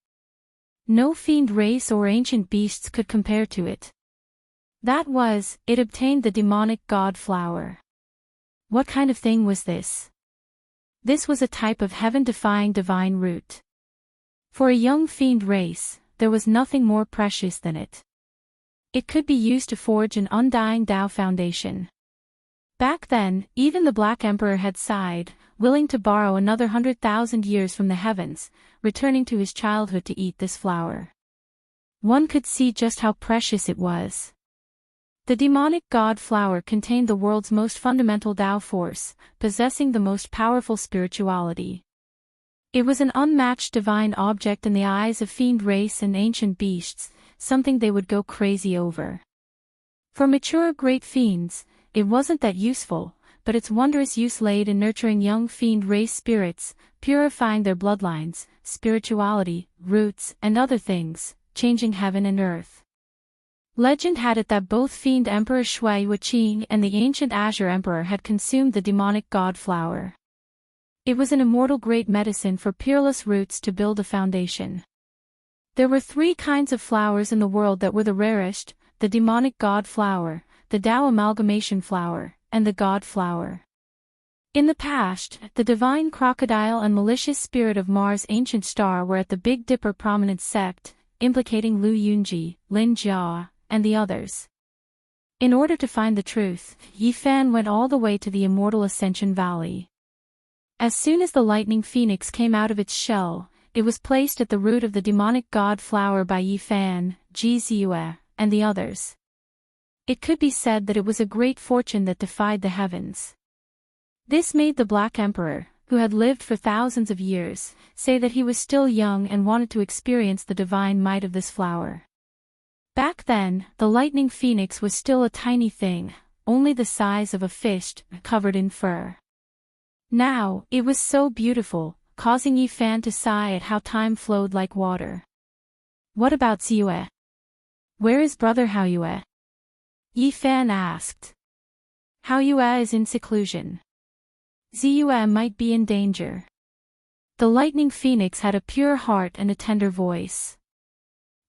No fiend race or ancient beasts could compare to it. That was, it obtained the demonic god flower. What kind of thing was this? This was a type of heaven-defying divine root. For a young fiend race, there was nothing more precious than it. It could be used to forge an undying Tao foundation. Back then, even the Black Emperor had sighed, willing to borrow another 100,000 years from the heavens, returning to his childhood to eat this flower. One could see just how precious it was. The demonic god flower contained the world's most fundamental Tao force, possessing the most powerful spirituality. It was an unmatched divine object in the eyes of fiend race and ancient beasts, something they would go crazy over. For mature great fiends, it wasn't that useful, but its wondrous use laid in nurturing young fiend race spirits, purifying their bloodlines, spirituality, roots, and other things, changing heaven and earth. Legend had it that both fiend Emperor Shui Wuqing and the ancient Azure Emperor had consumed the demonic god flower. It was an immortal great medicine for peerless roots to build a foundation. There were 3 kinds of flowers in the world that were the rarest: the demonic god flower, the Tao amalgamation flower, and the god flower. In the past, the divine crocodile and malicious spirit of Mars' ancient star were at the Big Dipper prominent sect, implicating Lu Yunji, Lin Jia, and the others. In order to find the truth, Yifan went all the way to the immortal Ascension Valley. As soon as the lightning phoenix came out of its shell, it was placed at the root of the demonic god flower by Yifan, Ji Ziyue, and the others. It could be said that it was a great fortune that defied the heavens. This made the Black Emperor, who had lived for thousands of years, say that he was still young and wanted to experience the divine might of this flower. Back then, the lightning phoenix was still a tiny thing, only the size of a fist, covered in fur. Now, it was so beautiful, causing Yifan to sigh at how time flowed like water. What about Ziyue? Where is brother Haoyue? Yi Fan asked. Haoyue is in seclusion. Ziyue might be in danger. The lightning phoenix had a pure heart and a tender voice.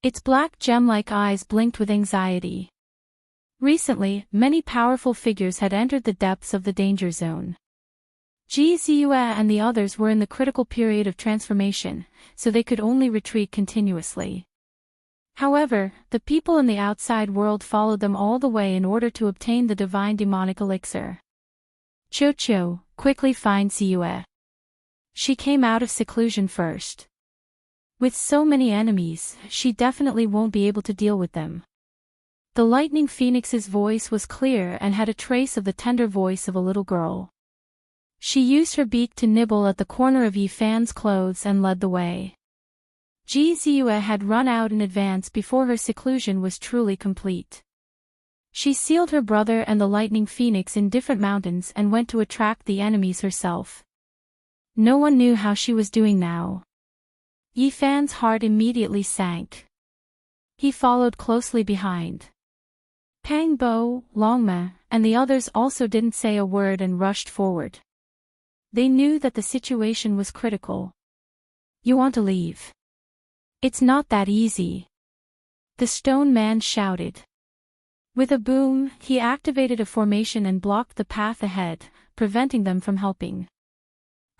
Its black gem-like eyes blinked with anxiety. Recently, many powerful figures had entered the depths of the danger zone. Ziyue and the others were in the critical period of transformation, so they could only retreat continuously. However, the people in the outside world followed them all the way in order to obtain the divine demonic elixir. Cho, quickly find Ziyue. She came out of seclusion first. With so many enemies, she definitely won't be able to deal with them. The lightning phoenix's voice was clear and had a trace of the tender voice of a little girl. She used her beak to nibble at the corner of Yi Fan's clothes and led the way. Ziyue had run out in advance before her seclusion was truly complete. She sealed her brother and the lightning phoenix in different mountains and went to attract the enemies herself. No one knew how she was doing now. Yi Fan's heart immediately sank. He followed closely behind. Pang Bo, Longma, and the others also didn't say a word and rushed forward. They knew that the situation was critical. You want to leave? It's not that easy. The stone man shouted. With a boom, he activated a formation and blocked the path ahead, preventing them from helping.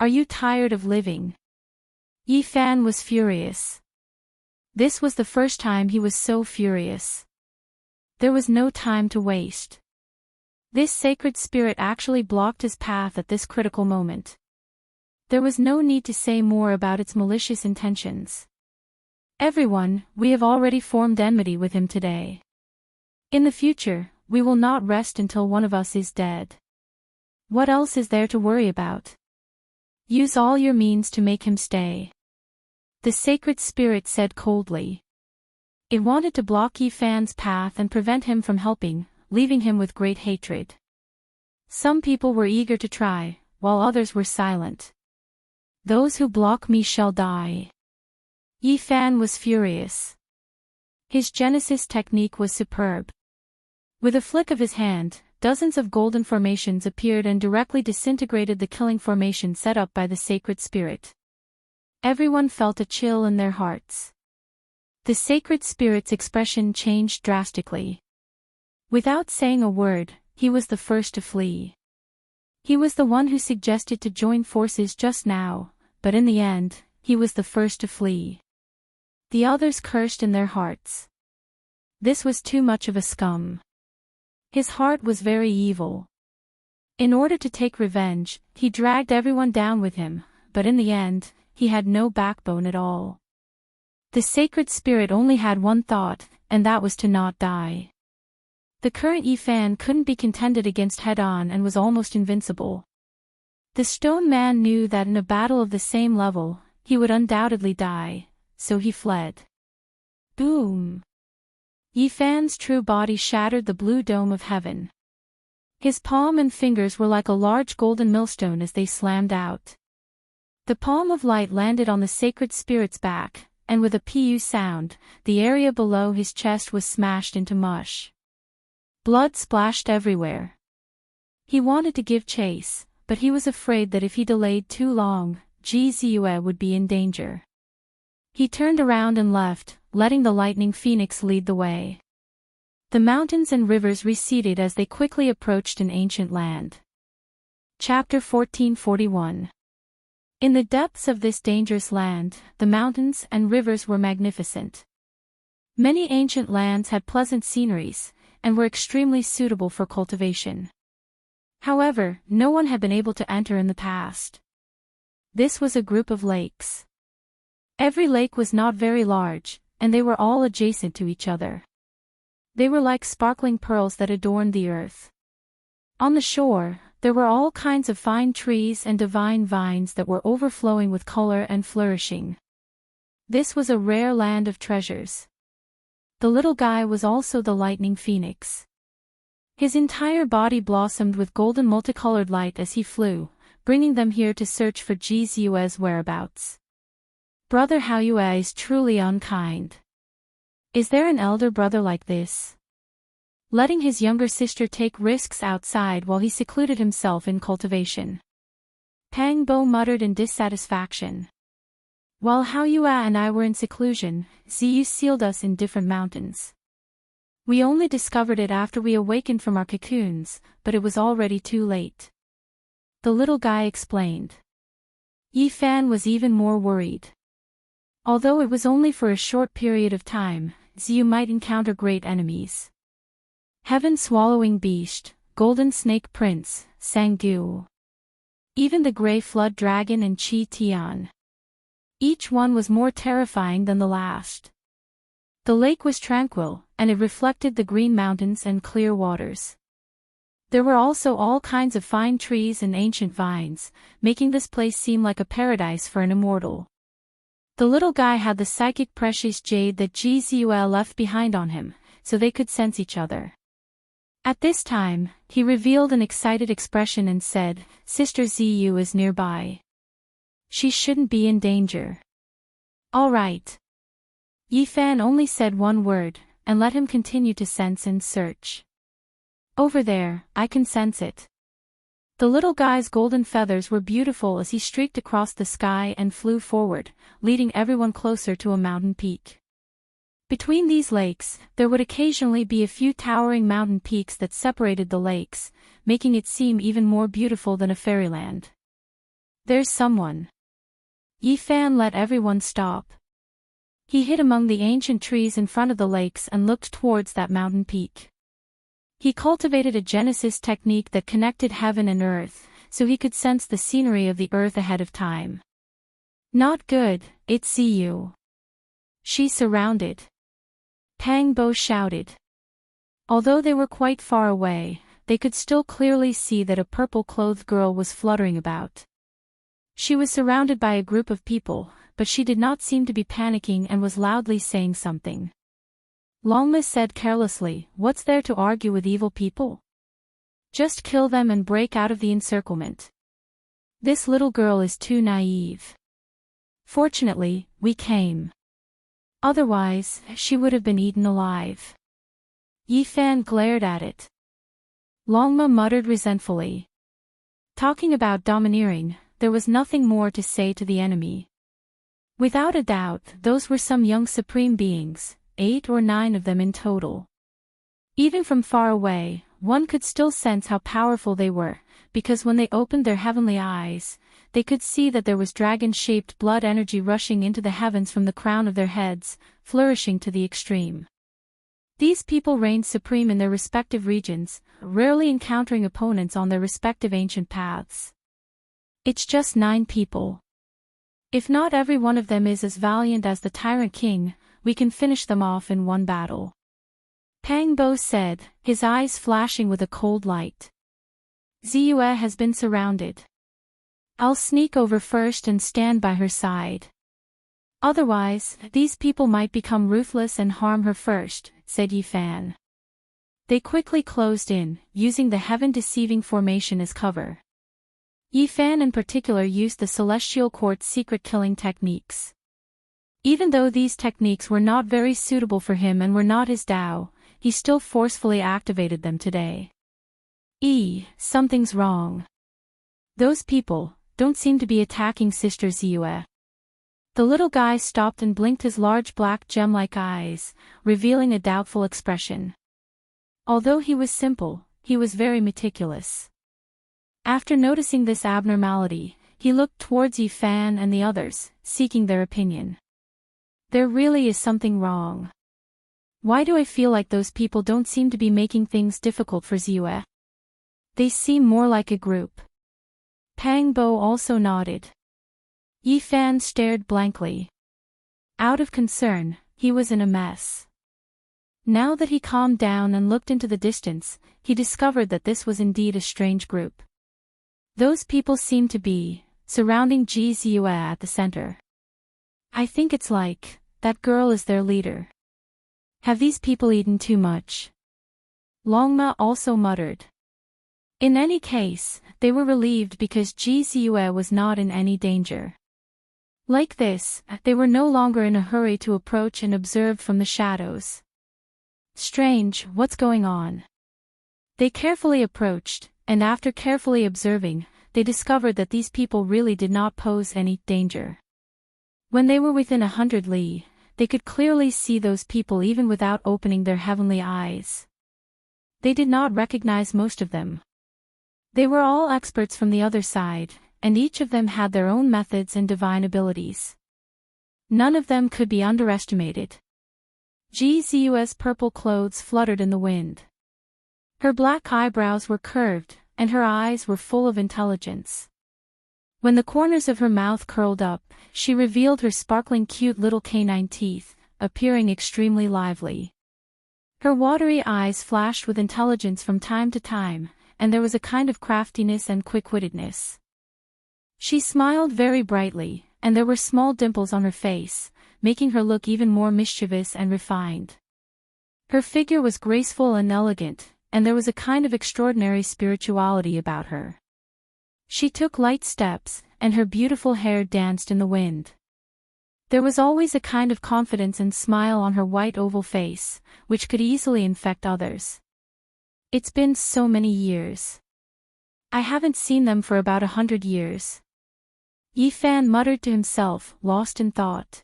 Are you tired of living? Yi Fan was furious. This was the first time he was so furious. There was no time to waste. This sacred spirit actually blocked his path at this critical moment. There was no need to say more about its malicious intentions. Everyone, we have already formed enmity with him today. In the future, we will not rest until one of us is dead. What else is there to worry about? Use all your means to make him stay. The sacred spirit said coldly. It wanted to block Yi Fan's path and prevent him from helping, leaving him with great hatred. Some people were eager to try, while others were silent. Those who block me shall die. Yi Fan was furious. His Genesis technique was superb. With a flick of his hand, dozens of golden formations appeared and directly disintegrated the killing formation set up by the sacred spirit. Everyone felt a chill in their hearts. The sacred spirit's expression changed drastically. Without saying a word, he was the first to flee. He was the one who suggested to join forces just now, but in the end, he was the first to flee. The others cursed in their hearts. This was too much of a scum. His heart was very evil. In order to take revenge, he dragged everyone down with him, but in the end, he had no backbone at all. The sacred spirit only had one thought, and that was to not die. The current Yi Fan couldn't be contended against head-on and was almost invincible. The stone man knew that in a battle of the same level, he would undoubtedly die, so he fled. Boom! Yi Fan's true body shattered the blue dome of heaven. His palm and fingers were like a large golden millstone as they slammed out. The palm of light landed on the sacred spirit's back, and with a pu sound, the area below his chest was smashed into mush. Blood splashed everywhere. He wanted to give chase, but he was afraid that if he delayed too long, Ziyue would be in danger. He turned around and left, letting the lightning phoenix lead the way. The mountains and rivers receded as they quickly approached an ancient land. Chapter 1441. In the depths of this dangerous land, the mountains and rivers were magnificent. Many ancient lands had pleasant sceneries, and were extremely suitable for cultivation. However, no one had been able to enter in the past. This was a group of lakes. Every lake was not very large, and they were all adjacent to each other. They were like sparkling pearls that adorned the earth. On the shore, there were all kinds of fine trees and divine vines that were overflowing with color and flourishing. This was a rare land of treasures. The little guy was also the lightning phoenix. His entire body blossomed with golden multicolored light as he flew, bringing them here to search for Ziyue's whereabouts. Brother Haoyue is truly unkind. Is there an elder brother like this? Letting his younger sister take risks outside while he secluded himself in cultivation. Pang Bo muttered in dissatisfaction. While Hao Yue and I were in seclusion, Ziyu sealed us in different mountains. We only discovered it after we awakened from our cocoons, but it was already too late. The little guy explained. Yi Fan was even more worried. Although it was only for a short period of time, Ziyu might encounter great enemies. Heaven-swallowing beast, golden snake prince, Sanggu. Even the gray flood dragon and Chi Tian. Each one was more terrifying than the last. The lake was tranquil, and it reflected the green mountains and clear waters. There were also all kinds of fine trees and ancient vines, making this place seem like a paradise for an immortal. The little guy had the psychic precious jade that Ji Ziyue left behind on him, so they could sense each other. At this time, he revealed an excited expression and said, "Sister Ziyu is nearby. She shouldn't be in danger." All right. Yi Fan only said one word, and let him continue to sense and search. Over there, I can sense it. The little guy's golden feathers were beautiful as he streaked across the sky and flew forward, leading everyone closer to a mountain peak. Between these lakes, there would occasionally be a few towering mountain peaks that separated the lakes, making it seem even more beautiful than a fairyland. There's someone. Yi Fan let everyone stop. He hid among the ancient trees in front of the lakes and looked towards that mountain peak. He cultivated a Genesis technique that connected heaven and earth, so he could sense the scenery of the earth ahead of time. Not good, it's Ziyu. She's surrounded. Pang Bo shouted. Although they were quite far away, they could still clearly see that a purple-clothed girl was fluttering about. She was surrounded by a group of people, but she did not seem to be panicking and was loudly saying something. Longma said carelessly, "What's there to argue with evil people? Just kill them and break out of the encirclement. This little girl is too naive. Fortunately, we came. Otherwise, she would have been eaten alive." Yi Fan glared at it. Longma muttered resentfully. Talking about domineering, there was nothing more to say to the enemy. Without a doubt, those were some young supreme beings, 8 or 9 of them in total. Even from far away, one could still sense how powerful they were, because when they opened their heavenly eyes, they could see that there was dragon-shaped blood energy rushing into the heavens from the crown of their heads, flourishing to the extreme. These people reigned supreme in their respective regions, rarely encountering opponents on their respective ancient paths. It's just 9 people. If not every one of them is as valiant as the Tyrant King, we can finish them off in one battle. Pang Bo said, his eyes flashing with a cold light. Ziyue has been surrounded. I'll sneak over first and stand by her side. Otherwise, these people might become ruthless and harm her first, said Yi Fan. They quickly closed in, using the heaven-deceiving formation as cover. Yi Fan in particular used the Celestial Court's secret killing techniques. Even though these techniques were not very suitable for him and were not his Dao, he still forcefully activated them today. Something's wrong. Those people don't seem to be attacking Sister Ziyue. The little guy stopped and blinked his large black gem-like eyes, revealing a doubtful expression. Although he was simple, he was very meticulous. After noticing this abnormality, he looked towards Yi Fan and the others, seeking their opinion. There really is something wrong. Why do I feel like those people don't seem to be making things difficult for Ziyue? They seem more like a group. Pang Bo also nodded. Yi Fan stared blankly. Out of concern, he was in a mess. Now that he calmed down and looked into the distance, he discovered that this was indeed a strange group. Those people seemed to be surrounding Ji Ziyue at the center. I think it's like that girl is their leader. Have these people eaten too much? Longma also muttered. In any case, they were relieved because Ji Ziyue was not in any danger. Like this, they were no longer in a hurry to approach and observe from the shadows. Strange, what's going on? They carefully approached, and after carefully observing, they discovered that these people really did not pose any danger. When they were within 100 li, they could clearly see those people even without opening their heavenly eyes. They did not recognize most of them. They were all experts from the other side, and each of them had their own methods and divine abilities. None of them could be underestimated. Gzu's purple clothes fluttered in the wind. Her black eyebrows were curved, and her eyes were full of intelligence. When the corners of her mouth curled up, she revealed her sparkling cute little canine teeth, appearing extremely lively. Her watery eyes flashed with intelligence from time to time, and there was a kind of craftiness and quick-wittedness. She smiled very brightly, and there were small dimples on her face, making her look even more mischievous and refined. Her figure was graceful and elegant, and there was a kind of extraordinary spirituality about her. She took light steps, and her beautiful hair danced in the wind. There was always a kind of confidence and smile on her white oval face, which could easily infect others. It's been so many years. I haven't seen them for about 100 years. Yi Fan muttered to himself, lost in thought.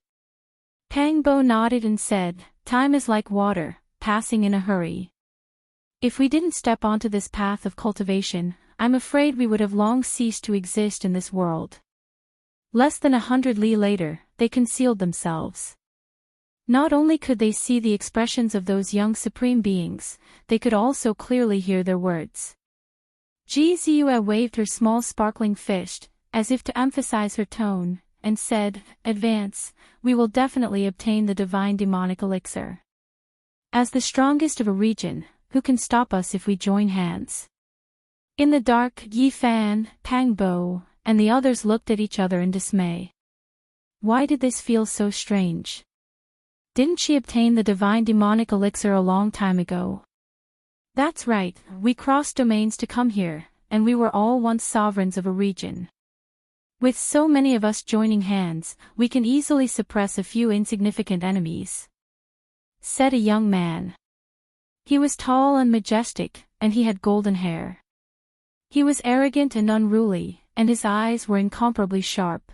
Pang Bo nodded and said, "Time is like water, passing in a hurry. If we didn't step onto this path of cultivation, I'm afraid we would have long ceased to exist in this world." Less than 100 li later, they concealed themselves. Not only could they see the expressions of those young supreme beings, they could also clearly hear their words. Gzue waved her small sparkling fist, as if to emphasize her tone, and said, "Advance, we will definitely obtain the divine demonic elixir. As the strongest of a region, who can stop us if we join hands?" In the dark, Yi Fan, Pang Bo, and the others looked at each other in dismay. Why did this feel so strange? Didn't she obtain the divine demonic elixir a long time ago? That's right, we crossed domains to come here, and we were all once sovereigns of a region. With so many of us joining hands, we can easily suppress a few insignificant enemies," said a young man. He was tall and majestic, and he had golden hair. He was arrogant and unruly, and his eyes were incomparably sharp.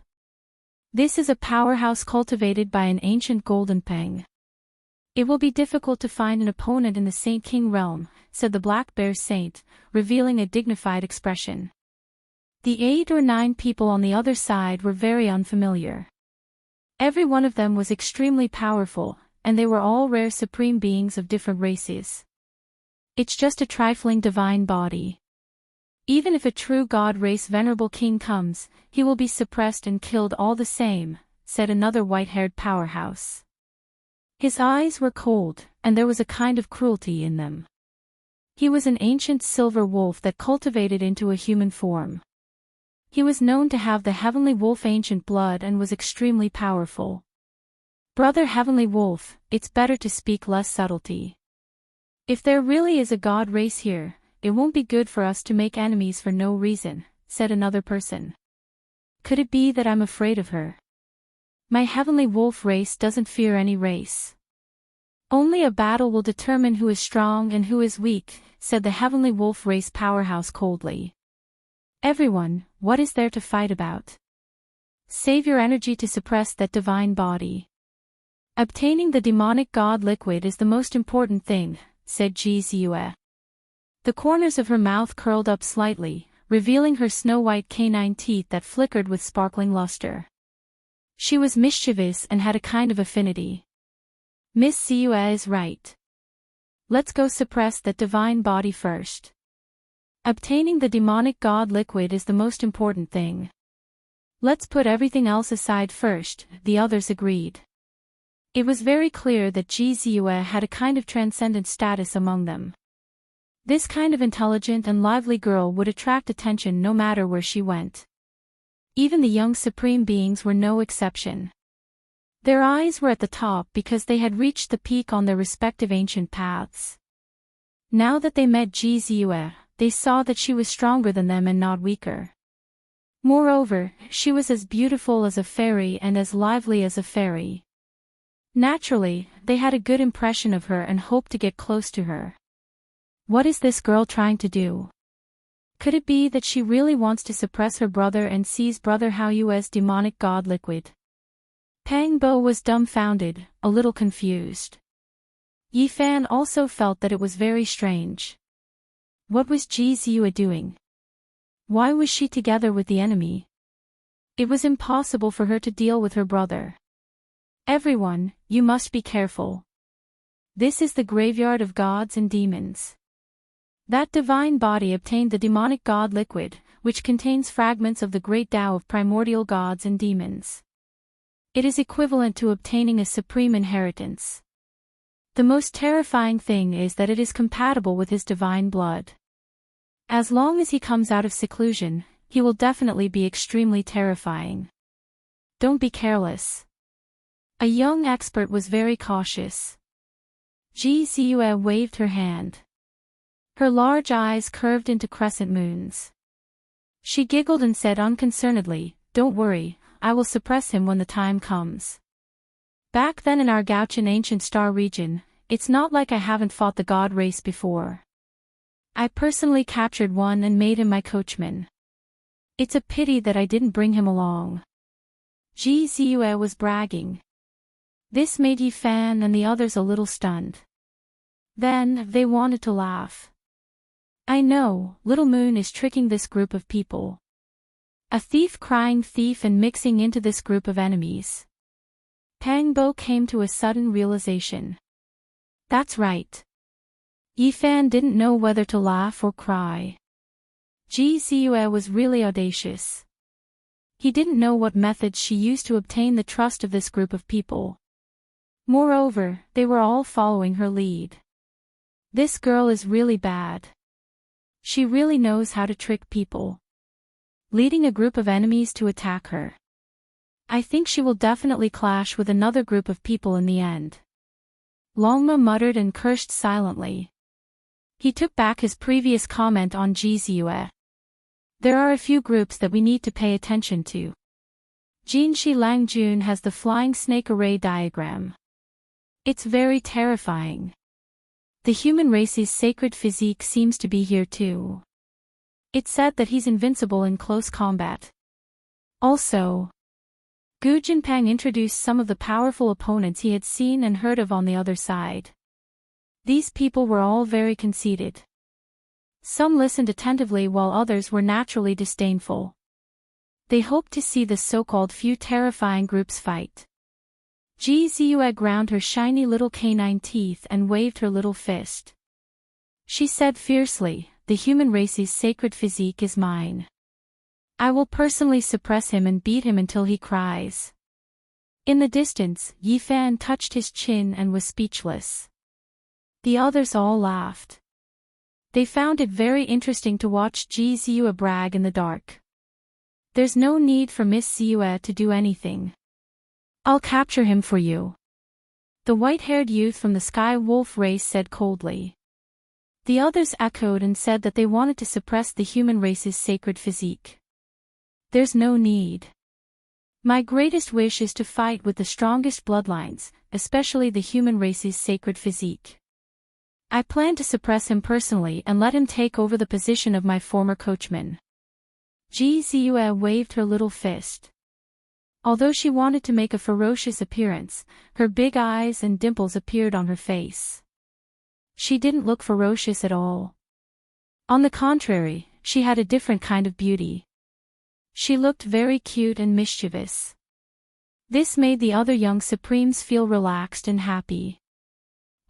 "This is a powerhouse cultivated by an ancient golden peng. It will be difficult to find an opponent in the Saint King realm," said the Black Bear Saint, revealing a dignified expression. The 8 or 9 people on the other side were very unfamiliar. Every one of them was extremely powerful, and they were all rare supreme beings of different races. "It's just a trifling divine body. Even if a true god race venerable king comes, he will be suppressed and killed all the same," said another white-haired powerhouse. His eyes were cold, and there was a kind of cruelty in them. He was an ancient silver wolf that cultivated into a human form. He was known to have the Heavenly Wolf ancient blood and was extremely powerful. "Brother Heavenly Wolf, it's better to speak less subtlety. If there really is a god race here, it won't be good for us to make enemies for no reason," said another person. "Could it be that I'm afraid of her? My Heavenly Wolf race doesn't fear any race. Only a battle will determine who is strong and who is weak," said the Heavenly Wolf race powerhouse coldly. "Everyone, what is there to fight about? Save your energy to suppress that divine body. Obtaining the demonic god liquid is the most important thing," said Gzue. The corners of her mouth curled up slightly, revealing her snow-white canine teeth that flickered with sparkling luster. She was mischievous and had a kind of affinity. "Miss Zue is right. Let's go suppress that divine body first. Obtaining the demonic god liquid is the most important thing. Let's put everything else aside first," the others agreed. It was very clear that Gzue had a kind of transcendent status among them. This kind of intelligent and lively girl would attract attention no matter where she went. Even the young supreme beings were no exception. Their eyes were at the top because they had reached the peak on their respective ancient paths. Now that they met Gzue, they saw that she was stronger than them and not weaker. Moreover, she was as beautiful as a fairy and as lively as a fairy. Naturally, they had a good impression of her and hoped to get close to her. What is this girl trying to do? Could it be that she really wants to suppress her brother and sees Brother Haoyue's demonic god liquid? Pang Bo was dumbfounded, a little confused. Yi Fan also felt that it was very strange. What was Ji Ziyue doing? Why was she together with the enemy? It was impossible for her to deal with her brother. Everyone, you must be careful. This is the graveyard of gods and demons. That divine body obtained the demonic god liquid, which contains fragments of the great Tao of primordial gods and demons. It is equivalent to obtaining a supreme inheritance. The most terrifying thing is that it is compatible with his divine blood. As long as he comes out of seclusion, he will definitely be extremely terrifying. Don't be careless. A young expert was very cautious. Ji Ziyue waved her hand. Her large eyes curved into crescent moons. She giggled and said unconcernedly, "Don't worry, I will suppress him when the time comes. Back then in our Gauchan ancient star region, it's not like I haven't fought the god race before. I personally captured one and made him my coachman. It's a pity that I didn't bring him along." Ji Ziyue was bragging. This made Yi Fan and the others a little stunned. Then, they wanted to laugh. I know, Little Moon is tricking this group of people. A thief crying thief and mixing into this group of enemies. Pang Bo came to a sudden realization. That's right. Yi Fan didn't know whether to laugh or cry. Ji Ziyue was really audacious. He didn't know what methods she used to obtain the trust of this group of people. Moreover, they were all following her lead. This girl is really bad. She really knows how to trick people. Leading a group of enemies to attack her. I think she will definitely clash with another group of people in the end. Longma muttered and cursed silently. He took back his previous comment on Ji Ziyue. There are a few groups that we need to pay attention to. Jinshi Langjun has the flying snake array diagram. It's very terrifying. The human race's sacred physique seems to be here too. It's said that he's invincible in close combat. Also, Gu Jinpeng introduced some of the powerful opponents he had seen and heard of on the other side. These people were all very conceited. Some listened attentively while others were naturally disdainful. They hoped to see the so-called few terrifying groups fight. Ji Ziyue ground her shiny little canine teeth and waved her little fist. She said fiercely, "The human race's sacred physique is mine. I will personally suppress him and beat him until he cries." In the distance, Yi Fan touched his chin and was speechless. The others all laughed. They found it very interesting to watch Ji Ziyue brag in the dark. There's no need for Miss Ziyue to do anything. I'll capture him for you. The white-haired youth from the Sky Wolf race said coldly. The others echoed and said that they wanted to suppress the human race's sacred physique. There's no need. My greatest wish is to fight with the strongest bloodlines, especially the human race's sacred physique. I plan to suppress him personally and let him take over the position of my former coachman. Ji Ziyue waved her little fist. Although she wanted to make a ferocious appearance, her big eyes and dimples appeared on her face. She didn't look ferocious at all. On the contrary, she had a different kind of beauty. She looked very cute and mischievous. This made the other young supremes feel relaxed and happy.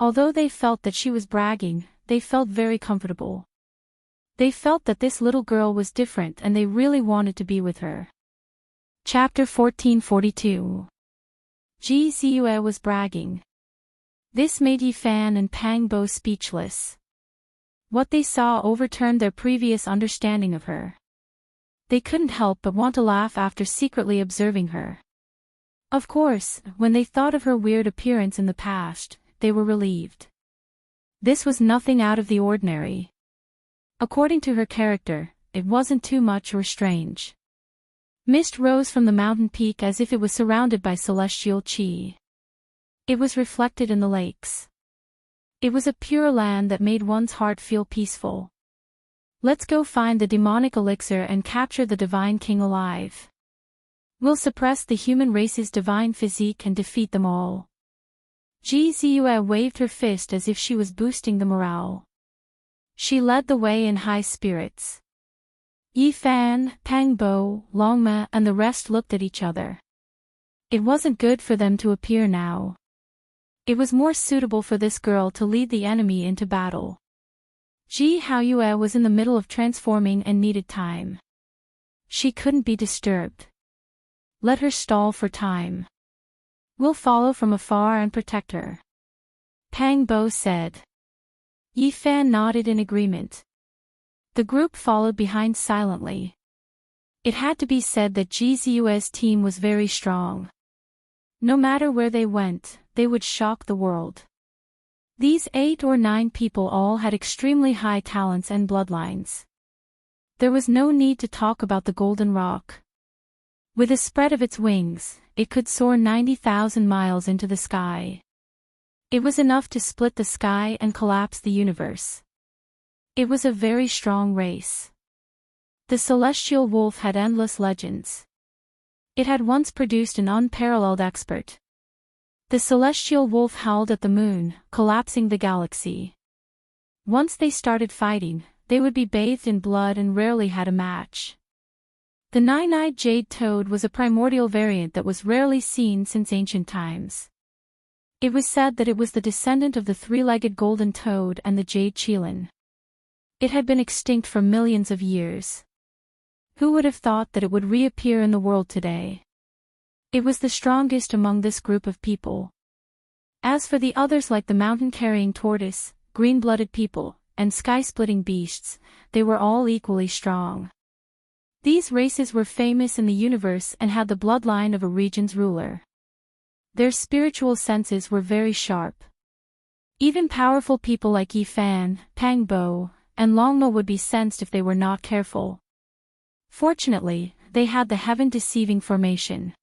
Although they felt that she was bragging, they felt very comfortable. They felt that this little girl was different and they really wanted to be with her. Chapter 1442. Ji Ziyue was bragging. This made Yi Fan and Pang Bo speechless. What they saw overturned their previous understanding of her. They couldn't help but want to laugh after secretly observing her. Of course, when they thought of her weird appearance in the past, they were relieved. This was nothing out of the ordinary. According to her character, it wasn't too much or strange. Mist rose from the mountain peak as if it was surrounded by celestial chi. It was reflected in the lakes. It was a pure land that made one's heart feel peaceful. Let's go find the demonic elixir and capture the divine king alive. We'll suppress the human race's divine physique and defeat them all. Ji Ziyue waved her fist as if she was boosting the morale. She led the way in high spirits. Yi Fan, Pang Bo, Longma and the rest looked at each other. It wasn't good for them to appear now. It was more suitable for this girl to lead the enemy into battle. Ji Haoyue was in the middle of transforming and needed time. She couldn't be disturbed. Let her stall for time. We'll follow from afar and protect her. Pang Bo said. Yi Fan nodded in agreement. The group followed behind silently. It had to be said that Ji Ziyue's team was very strong. No matter where they went, they would shock the world. These 8 or 9 people all had extremely high talents and bloodlines. There was no need to talk about the Golden Rock. With a spread of its wings, it could soar 90,000 miles into the sky. It was enough to split the sky and collapse the universe. It was a very strong race. The celestial wolf had endless legends. It had once produced an unparalleled expert. The celestial wolf howled at the moon, collapsing the galaxy. Once they started fighting, they would be bathed in blood and rarely had a match. The nine-eyed jade toad was a primordial variant that was rarely seen since ancient times. It was said that it was the descendant of the three-legged golden toad and the jade qilin. It had been extinct for millions of years. Who would have thought that it would reappear in the world today? It was the strongest among this group of people. As for the others like the mountain-carrying tortoise, green-blooded people, and sky-splitting beasts, they were all equally strong. These races were famous in the universe and had the bloodline of a region's ruler. Their spiritual senses were very sharp. Even powerful people like Yi Fan, Pang Bo, and Longma would be sensed if they were not careful. Fortunately, they had the heaven-deceiving formation.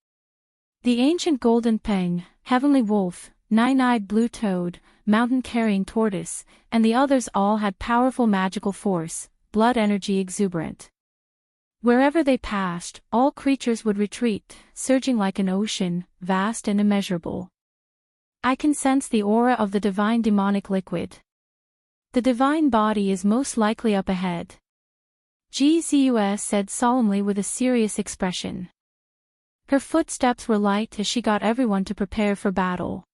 The ancient golden peng, heavenly wolf, nine-eyed blue toad, mountain-carrying tortoise, and the others all had powerful magical force, blood energy exuberant. Wherever they passed, all creatures would retreat, surging like an ocean, vast and immeasurable. I can sense the aura of the divine demonic liquid. The divine body is most likely up ahead. Ji Ziyue said solemnly with a serious expression. Her footsteps were light as she got everyone to prepare for battle.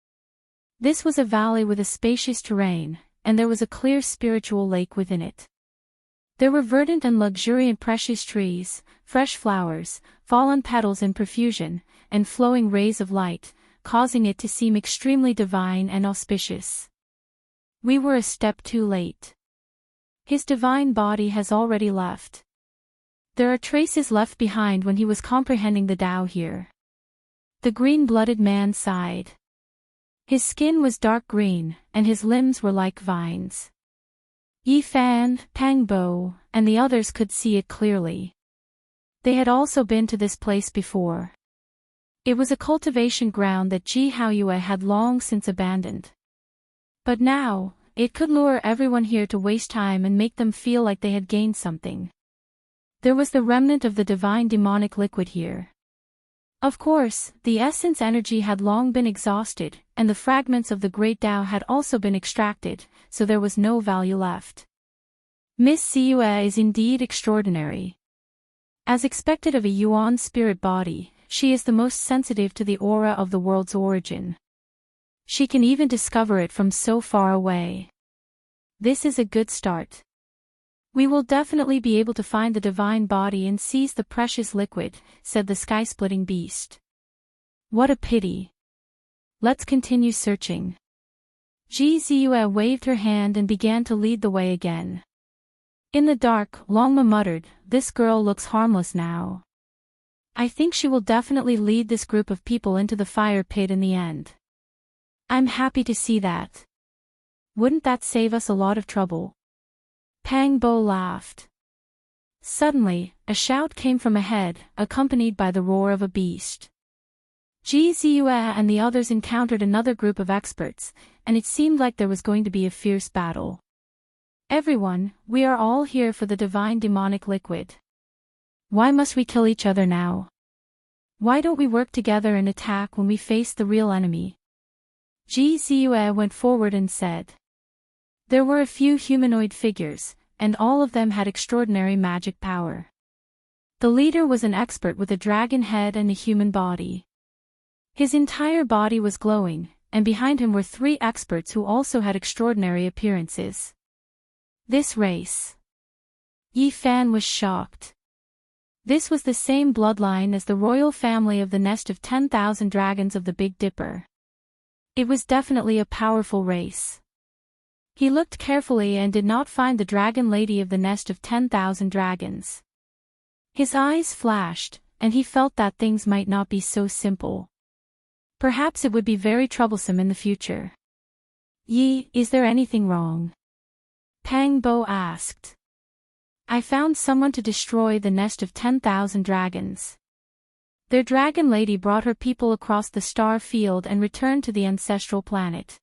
This was a valley with a spacious terrain, and there was a clear spiritual lake within it. There were verdant and luxuriant precious trees, fresh flowers, fallen petals in profusion, and flowing rays of light, causing it to seem extremely divine and auspicious. We were a step too late. His divine body has already left. There are traces left behind when he was comprehending the Tao here. The green-blooded man sighed. His skin was dark green, and his limbs were like vines. Yi Fan, Pang Bo, and the others could see it clearly. They had also been to this place before. It was a cultivation ground that Ji Haoyue had long since abandoned. But now, it could lure everyone here to waste time and make them feel like they had gained something. There was the remnant of the divine demonic liquid here. Of course, the essence energy had long been exhausted, and the fragments of the great Tao had also been extracted, so there was no value left. Miss Ziyue is indeed extraordinary. As expected of a Yuan spirit body, she is the most sensitive to the aura of the world's origin. She can even discover it from so far away. This is a good start. We will definitely be able to find the divine body and seize the precious liquid, said the sky-splitting beast. What a pity. Let's continue searching. Ji Ziyue waved her hand and began to lead the way again. In the dark, Longma muttered, "This girl looks harmless now. I think she will definitely lead this group of people into the fire pit in the end. I'm happy to see that. Wouldn't that save us a lot of trouble?" Pang Bo laughed. Suddenly, a shout came from ahead, accompanied by the roar of a beast. Ji Ziyue and the others encountered another group of experts, and it seemed like there was going to be a fierce battle. Everyone, we are all here for the divine demonic liquid. Why must we kill each other now? Why don't we work together and attack when we face the real enemy? Ji Ziyue went forward and said. There were a few humanoid figures, and all of them had extraordinary magic power. The leader was an expert with a dragon head and a human body. His entire body was glowing, and behind him were 3 experts who also had extraordinary appearances. This race. Yi Fan was shocked. This was the same bloodline as the royal family of the Nest of 10,000 Dragons of the Big Dipper. It was definitely a powerful race. He looked carefully and did not find the dragon lady of the Nest of 10,000 Dragons. His eyes flashed, and he felt that things might not be so simple. Perhaps it would be very troublesome in the future. Yi, is there anything wrong? Pang Bo asked. I found someone to destroy the Nest of 10,000 Dragons. Their dragon lady brought her people across the star field and returned to the ancestral planet.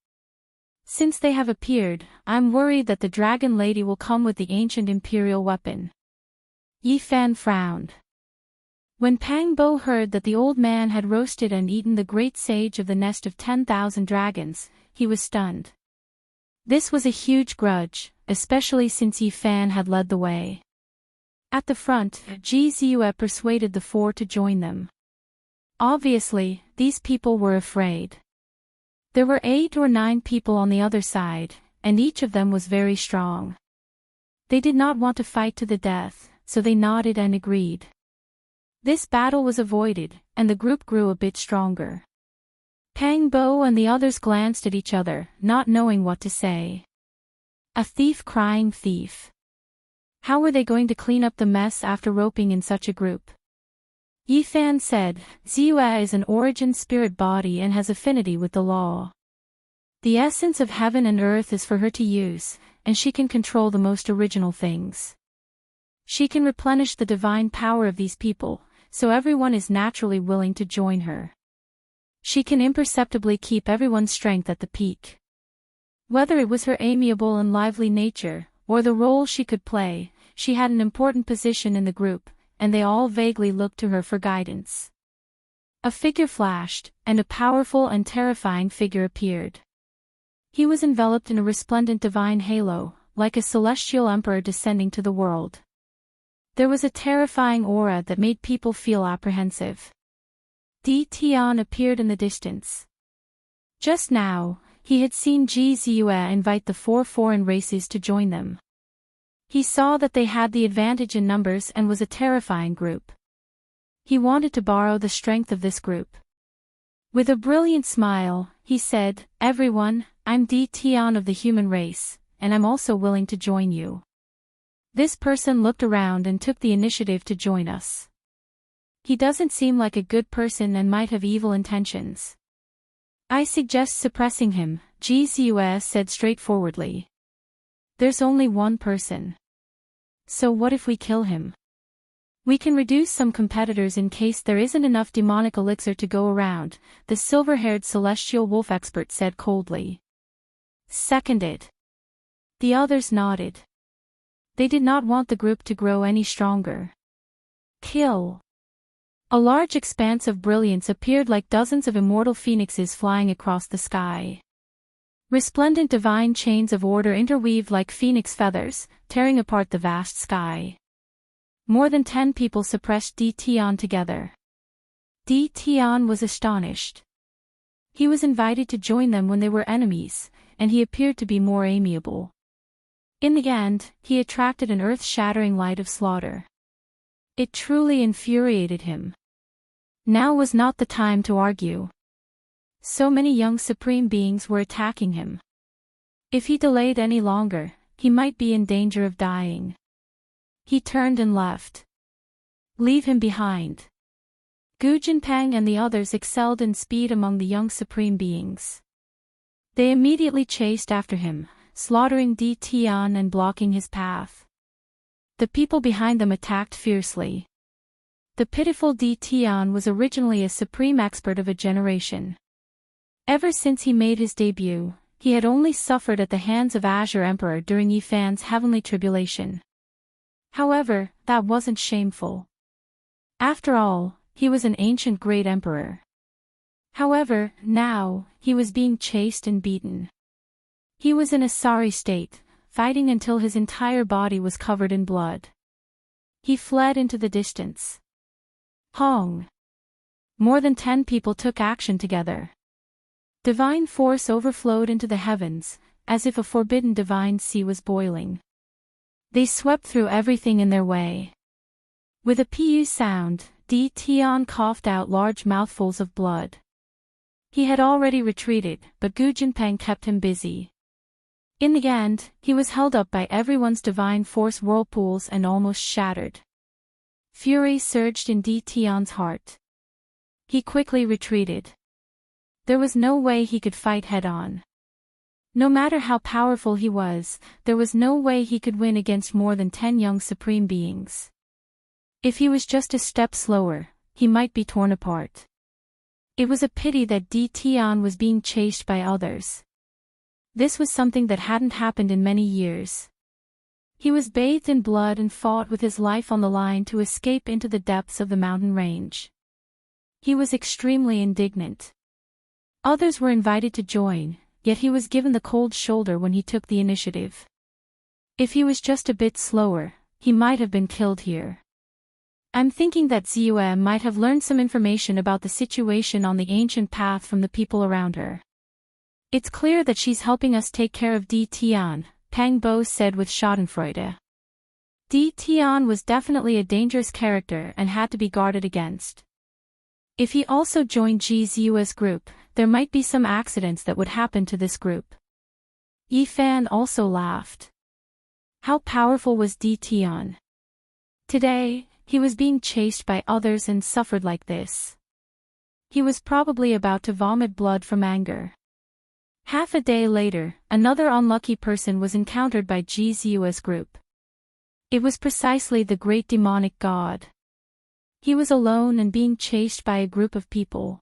Since they have appeared, I'm worried that the dragon lady will come with the ancient imperial weapon. Yi Fan frowned. When Pang Bo heard that the old man had roasted and eaten the great sage of the Nest of 10,000 Dragons, he was stunned. This was a huge grudge, especially since Yi Fan had led the way. At the front, Ji Ziyue persuaded the 4 to join them. Obviously, these people were afraid. There were 8 or 9 people on the other side, and each of them was very strong. They did not want to fight to the death, so they nodded and agreed. This battle was avoided, and the group grew a bit stronger. Pang Bo and the others glanced at each other, not knowing what to say. A thief crying thief. How were they going to clean up the mess after roping in such a group? Yi Fan said, Ziyue is an origin spirit body and has affinity with the law. The essence of heaven and earth is for her to use, and she can control the most original things. She can replenish the divine power of these people, so everyone is naturally willing to join her. She can imperceptibly keep everyone's strength at the peak. Whether it was her amiable and lively nature, or the role she could play, she had an important position in the group, and they all vaguely looked to her for guidance. A figure flashed, and a powerful and terrifying figure appeared. He was enveloped in a resplendent divine halo, like a celestial emperor descending to the world. There was a terrifying aura that made people feel apprehensive. Di Tian appeared in the distance. Just now, he had seen Ji Ziyue invite the 4 foreign races to join them. He saw that they had the advantage in numbers and was a terrifying group. He wanted to borrow the strength of this group. With a brilliant smile, he said, Everyone, I'm Di Tian of the human race, and I'm also willing to join you. This person looked around and took the initiative to join us. He doesn't seem like a good person and might have evil intentions. I suggest suppressing him, Ji Ziyue said straightforwardly. There's only one person. So what if we kill him? We can reduce some competitors in case there isn't enough demonic elixir to go around, the silver-haired celestial wolf expert said coldly. Seconded. The others nodded. They did not want the group to grow any stronger. Kill. A large expanse of brilliance appeared like dozens of immortal phoenixes flying across the sky. Resplendent divine chains of order interweaved like phoenix feathers, tearing apart the vast sky. More than 10 people suppressed Di Tian together. Di Tian was astonished. He was invited to join them when they were enemies, and he appeared to be more amiable. In the end, he attracted an earth-shattering light of slaughter. It truly infuriated him. Now was not the time to argue. So many young supreme beings were attacking him. If he delayed any longer, he might be in danger of dying. He turned and left. Leave him behind. Gu Jinpeng and the others excelled in speed among the young supreme beings. They immediately chased after him, slaughtering Di Tian and blocking his path. The people behind them attacked fiercely. The pitiful Di Tian was originally a supreme expert of a generation. Ever since he made his debut, he had only suffered at the hands of Azure Emperor during Yifan's heavenly tribulation. However, that wasn't shameful. After all, he was an ancient great emperor. However, now, he was being chased and beaten. He was in a sorry state, fighting until his entire body was covered in blood. He fled into the distance. Hong. More than 10 people took action together. Divine force overflowed into the heavens, as if a forbidden divine sea was boiling. They swept through everything in their way. With a pu sound, Di Tian coughed out large mouthfuls of blood. He had already retreated, but Gu Jinpeng kept him busy. In the end, he was held up by everyone's divine force whirlpools and almost shattered. Fury surged in Di Tian's heart. He quickly retreated. There was no way he could fight head-on. No matter how powerful he was, there was no way he could win against more than 10 young supreme beings. If he was just a step slower, he might be torn apart. It was a pity that Di Tian was being chased by others. This was something that hadn't happened in many years. He was bathed in blood and fought with his life on the line to escape into the depths of the mountain range. He was extremely indignant. Others were invited to join, yet he was given the cold shoulder when he took the initiative. If he was just a bit slower, he might have been killed here. I'm thinking that Ziyue might have learned some information about the situation on the ancient path from the people around her. It's clear that she's helping us take care of Di Tian, Pang Bo said with schadenfreude. Di Tian was definitely a dangerous character and had to be guarded against. If he also joined Ji Ziyue's group, there might be some accidents that would happen to this group. Yifan also laughed. How powerful was Di Tian? Today, he was being chased by others and suffered like this. He was probably about to vomit blood from anger. Half a day later, another unlucky person was encountered by Ji Ziyue's group. It was precisely the great demonic god. He was alone and being chased by a group of people.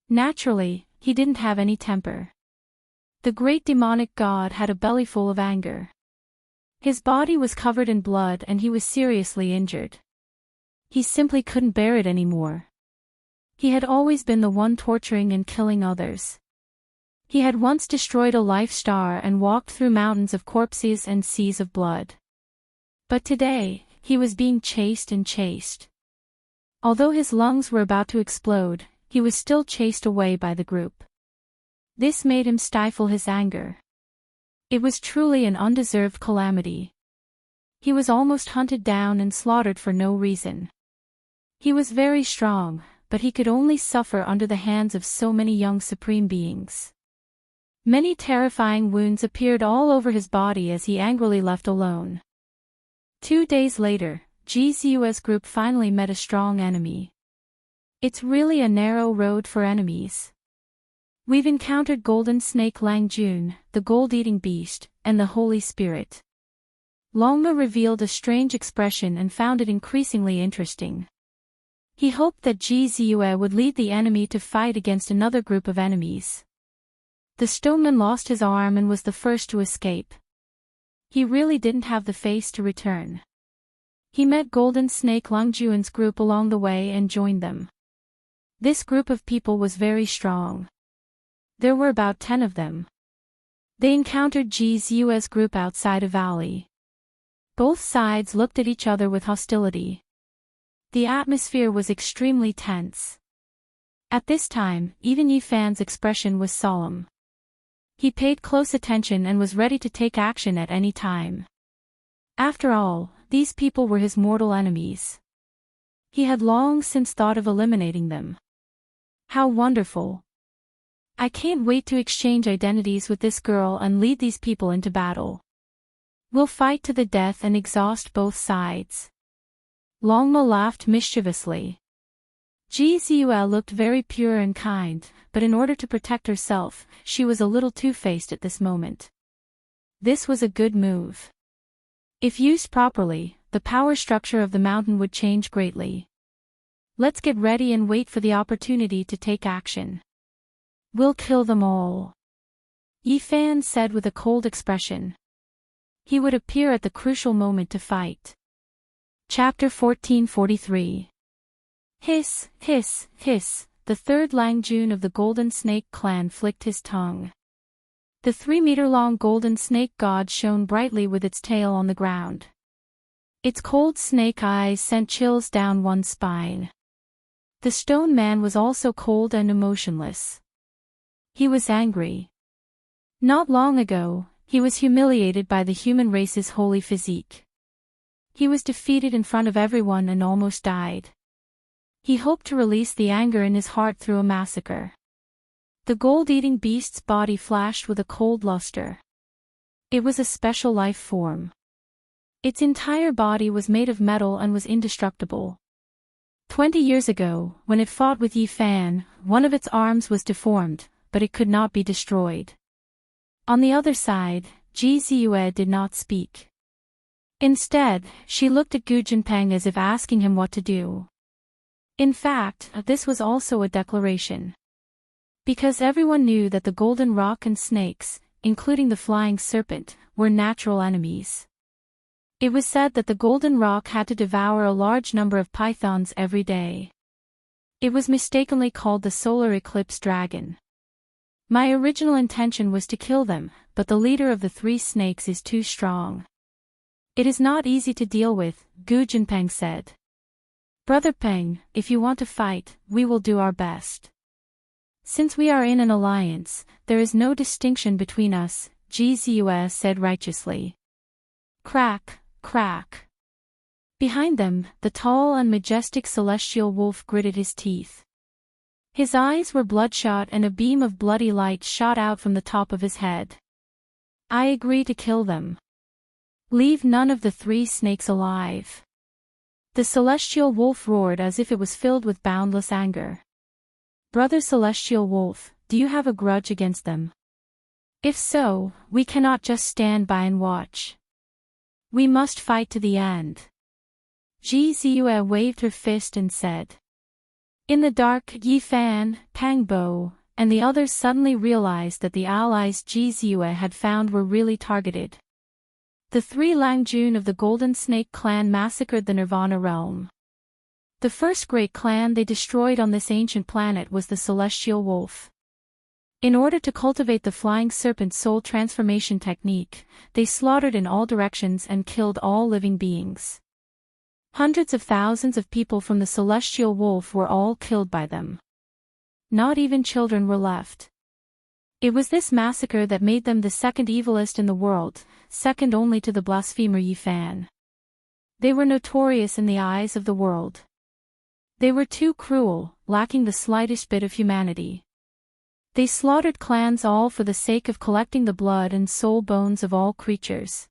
Naturally, he didn't have any temper. The great demonic god had a belly full of anger. His body was covered in blood and he was seriously injured. He simply couldn't bear it anymore. He had always been the one torturing and killing others. He had once destroyed a life star and walked through mountains of corpses and seas of blood. But today, he was being chased and chased. Although his lungs were about to explode, he was still chased away by the group. This made him stifle his anger. It was truly an undeserved calamity. He was almost hunted down and slaughtered for no reason. He was very strong, but he could only suffer under the hands of so many young supreme beings. Many terrifying wounds appeared all over his body as he angrily left alone. 2 days later, Ji Ziyue's group finally met a strong enemy. It's really a narrow road for enemies. We've encountered Golden Snake Lang Jun, the gold-eating beast, and the Holy Spirit. Longma revealed a strange expression and found it increasingly interesting. He hoped that Ji Ziyue would lead the enemy to fight against another group of enemies. The stoneman lost his arm and was the first to escape. He really didn't have the face to return. He met Golden Snake Lang Jun's group along the way and joined them. This group of people was very strong. There were about 10 of them. They encountered Ji Ziyue's group outside a valley. Both sides looked at each other with hostility. The atmosphere was extremely tense. At this time, even Yifan's expression was solemn. He paid close attention and was ready to take action at any time. After all, these people were his mortal enemies. He had long since thought of eliminating them. How wonderful! I can't wait to exchange identities with this girl and lead these people into battle. We'll fight to the death and exhaust both sides. Longma laughed mischievously. Ji Ziyue looked very pure and kind, but in order to protect herself, she was a little two-faced at this moment. This was a good move. If used properly, the power structure of the mountain would change greatly. Let's get ready and wait for the opportunity to take action. We'll kill them all, Yifan said with a cold expression. He would appear at the crucial moment to fight. Chapter 1443. Hiss, hiss, hiss, the third Langjun of the Golden Snake clan flicked his tongue. The 3-meter-long golden snake god shone brightly with its tail on the ground. Its cold snake eyes sent chills down one's spine. The stone man was also cold and emotionless. He was angry. Not long ago, he was humiliated by the human race's holy physique. He was defeated in front of everyone and almost died. He hoped to release the anger in his heart through a massacre. The gold-eating beast's body flashed with a cold luster. It was a special life form. Its entire body was made of metal and was indestructible. 20 years ago, when it fought with Yifan, one of its arms was deformed, but it could not be destroyed. On the other side, Ji Ziyue did not speak. Instead, she looked at Gu Jinpeng as if asking him what to do. In fact, this was also a declaration. Because everyone knew that the golden rock and snakes, including the flying serpent, were natural enemies. It was said that the golden rock had to devour a large number of pythons every day. It was mistakenly called the solar eclipse dragon. My original intention was to kill them, but the leader of the 3 snakes is too strong. It is not easy to deal with, Gu Jinpeng said. Brother Peng, if you want to fight, we will do our best. Since we are in an alliance, there is no distinction between us, Ji Ziyue said righteously. Crack, crack. Behind them, the tall and majestic celestial wolf gritted his teeth. His eyes were bloodshot and a beam of bloody light shot out from the top of his head. I agree to kill them. Leave none of the 3 snakes alive. The celestial wolf roared as if it was filled with boundless anger. Brother Celestial Wolf, do you have a grudge against them? If so, we cannot just stand by and watch. We must fight to the end. Ji Ziyue waved her fist and said. In the dark, Yifan, Pang Bo, and the others suddenly realized that the allies Ji Ziyue had found were really targeted. The 3 Langjun of the Golden Snake clan massacred the Nirvana realm. The first great clan they destroyed on this ancient planet was the Celestial Wolf. In order to cultivate the flying serpent soul transformation technique, they slaughtered in all directions and killed all living beings. Hundreds of thousands of people from the Celestial Wolf were all killed by them. Not even children were left. It was this massacre that made them the second evilest in the world, second only to the blasphemer Yifan. They were notorious in the eyes of the world. They were too cruel, lacking the slightest bit of humanity. They slaughtered clans all for the sake of collecting the blood and soul bones of all creatures.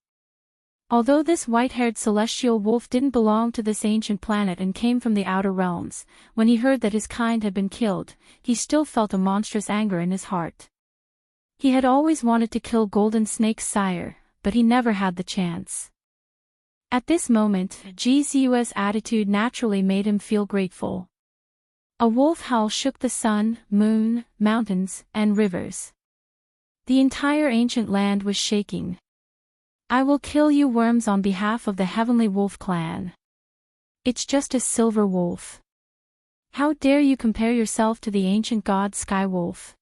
Although this white-haired celestial wolf didn't belong to this ancient planet and came from the outer realms, when he heard that his kind had been killed, he still felt a monstrous anger in his heart. He had always wanted to kill Golden Snake's sire, but he never had the chance. At this moment, Ji Ziyue's attitude naturally made him feel grateful. A wolf howl shook the sun, moon, mountains, and rivers. The entire ancient land was shaking. I will kill you worms on behalf of the Heavenly Wolf clan. It's just a silver wolf. How dare you compare yourself to the ancient god Sky Wolf?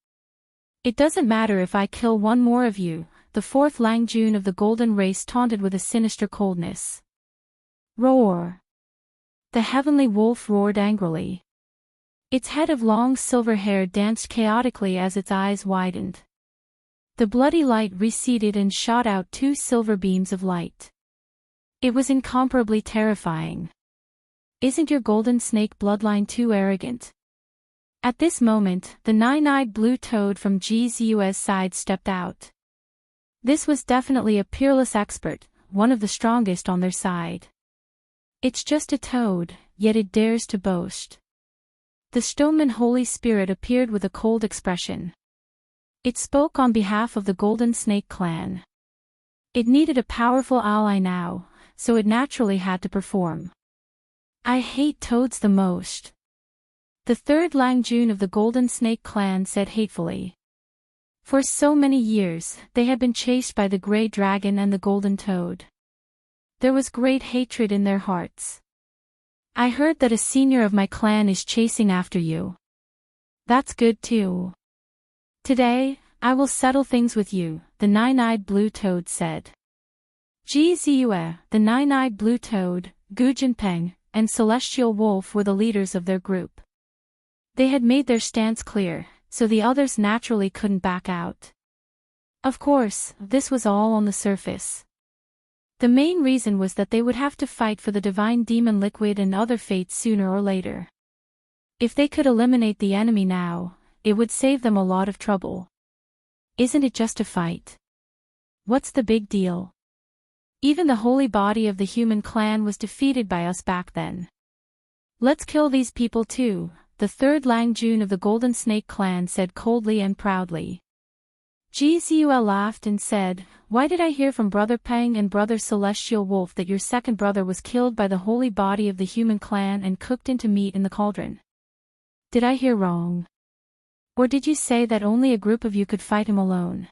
It doesn't matter if I kill one more of you, the 4th Langjun of the Golden Race taunted with a sinister coldness. Roar! The Heavenly Wolf roared angrily. Its head of long silver hair danced chaotically as its eyes widened. The bloody light receded and shot out 2 silver beams of light. It was incomparably terrifying. Isn't your golden snake bloodline too arrogant? At this moment, the 9-eyed blue toad from Ji Ziyue's side stepped out. This was definitely a peerless expert, one of the strongest on their side. It's just a toad, yet it dares to boast. The stoneman Holy Spirit appeared with a cold expression. It spoke on behalf of the Golden Snake clan. It needed a powerful ally now, so it naturally had to perform. I hate toads the most. The third Langjun of the Golden Snake clan said hatefully. For so many years, they had been chased by the Grey Dragon and the Golden Toad. There was great hatred in their hearts. I heard that a senior of my clan is chasing after you. That's good too. Today, I will settle things with you, the Nine-Eyed Blue Toad said. Ji Ziyue, the Nine-Eyed Blue Toad, Gu Jinpeng, and Celestial Wolf were the leaders of their group. They had made their stance clear, so the others naturally couldn't back out. Of course, this was all on the surface. The main reason was that they would have to fight for the divine demon liquid and other fates sooner or later. If they could eliminate the enemy now, it would save them a lot of trouble. Isn't it just a fight? What's the big deal? Even the holy body of the human clan was defeated by us back then. Let's kill these people too, the third Langjun of the Golden Snake clan said coldly and proudly. Ji Ziyue laughed and said, "Why did I hear from Brother Peng and Brother Celestial Wolf that your second brother was killed by the holy body of the human clan and cooked into meat in the cauldron? Did I hear wrong? Or did you say that only a group of you could fight him alone?"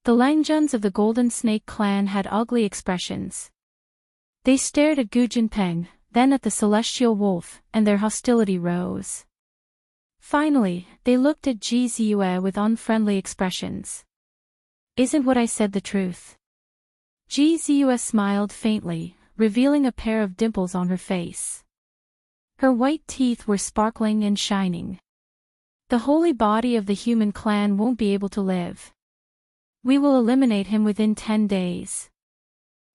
The Langjuns of the Golden Snake clan had ugly expressions. They stared at Gu Jinpeng, then at the Celestial Wolf, and their hostility rose. Finally, they looked at Ji Ziyue with unfriendly expressions. "Isn't what I said the truth?" Ji Ziyue smiled faintly, revealing a pair of dimples on her face. Her white teeth were sparkling and shining. "The holy body of the human clan won't be able to live. We will eliminate him within 10 days.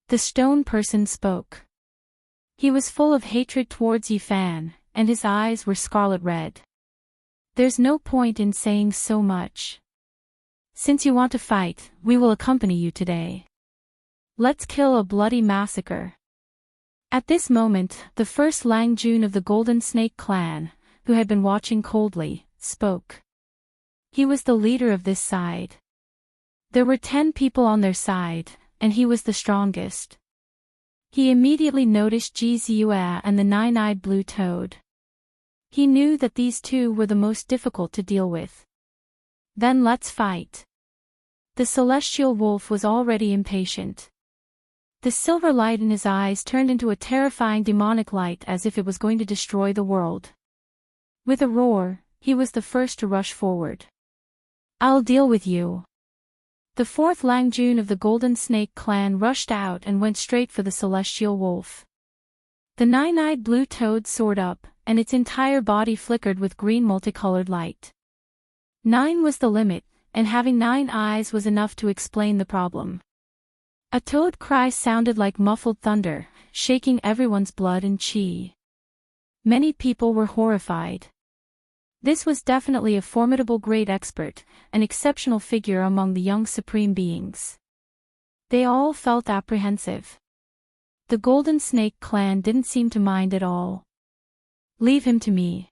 The stone person spoke. He was full of hatred towards Yifan, and his eyes were scarlet red. "There's no point in saying so much. Since you want to fight, we will accompany you today. Let's kill a bloody massacre." At this moment, the first Langjun of the Golden Snake clan, who had been watching coldly, spoke. He was the leader of this side. There were 10 people on their side, and he was the strongest. He immediately noticed Ji Ziyue and the Nine-Eyed Blue Toad. He knew that these two were the most difficult to deal with. "Then let's fight." The Celestial Wolf was already impatient. The silver light in his eyes turned into a terrifying demonic light as if it was going to destroy the world. With a roar, he was the first to rush forward. "I'll deal with you." The fourth Langjun of the Golden Snake clan rushed out and went straight for the Celestial Wolf. The Nine-Eyed Blue Toad soared up, and its entire body flickered with green multicolored light. 9 was the limit, and having 9 eyes was enough to explain the problem. A toad cry sounded like muffled thunder, shaking everyone's blood and chi. Many people were horrified. This was definitely a formidable great expert, an exceptional figure among the young supreme beings. They all felt apprehensive. The Golden Snake clan didn't seem to mind at all. "Leave him to me.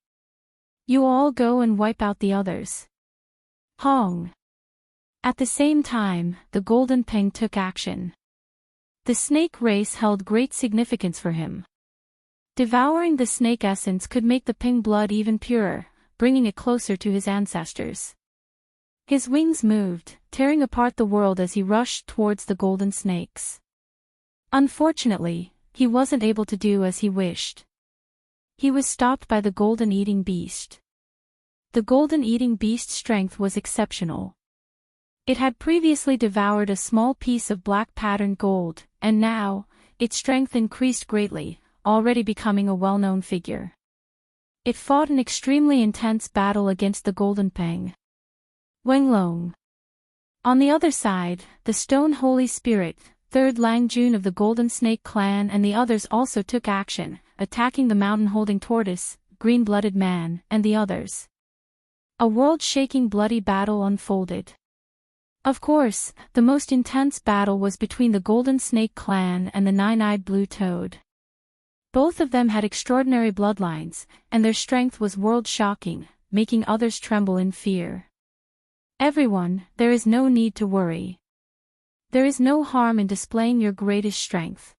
You all go and wipe out the others." Hong. At the same time, the Golden Peng took action. The snake race held great significance for him. Devouring the snake essence could make the Peng blood even purer, bringing it closer to his ancestors. His wings moved, tearing apart the world as he rushed towards the golden snakes. Unfortunately, he wasn't able to do as he wished. He was stopped by the golden eating beast. The golden eating beast's strength was exceptional. It had previously devoured a small piece of black patterned gold, and now, its strength increased greatly, already becoming a well-known figure. It fought an extremely intense battle against the Golden Peng. Wenglong. On the other side, the Stone Holy Spirit, third Langjun of the Golden Snake clan and the others also took action, attacking the mountain-holding tortoise, green-blooded man, and the others. A world-shaking bloody battle unfolded. Of course, the most intense battle was between the Golden Snake clan and the Nine-Eyed Blue Toad. Both of them had extraordinary bloodlines, and their strength was world-shocking, making others tremble in fear. Everyone, there is no need to worry. There is no harm in displaying your greatest strength.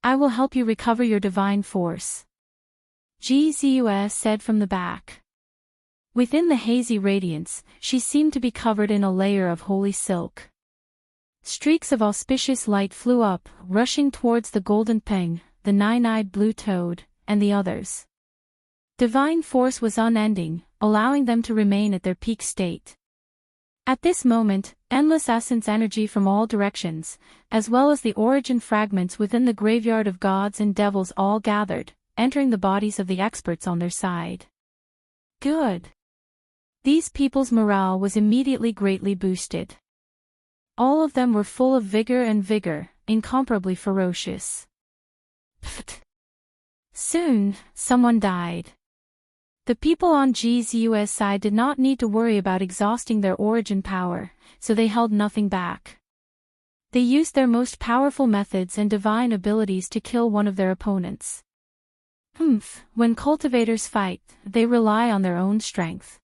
I will help you recover your divine force, GZUS said from the back. Within the hazy radiance, she seemed to be covered in a layer of holy silk. Streaks of auspicious light flew up, rushing towards the golden peng, the nine-eyed blue toad, and the others. Divine force was unending, allowing them to remain at their peak state. At this moment, endless essence energy from all directions, as well as the origin fragments within the graveyard of gods and devils all gathered, entering the bodies of the experts on their side. Good. These people's morale was immediately greatly boosted. All of them were full of vigor, incomparably ferocious. Pfft. Soon, someone died. The people on GZU's side did not need to worry about exhausting their origin power, so they held nothing back. They used their most powerful methods and divine abilities to kill one of their opponents. When cultivators fight, they rely on their own strength.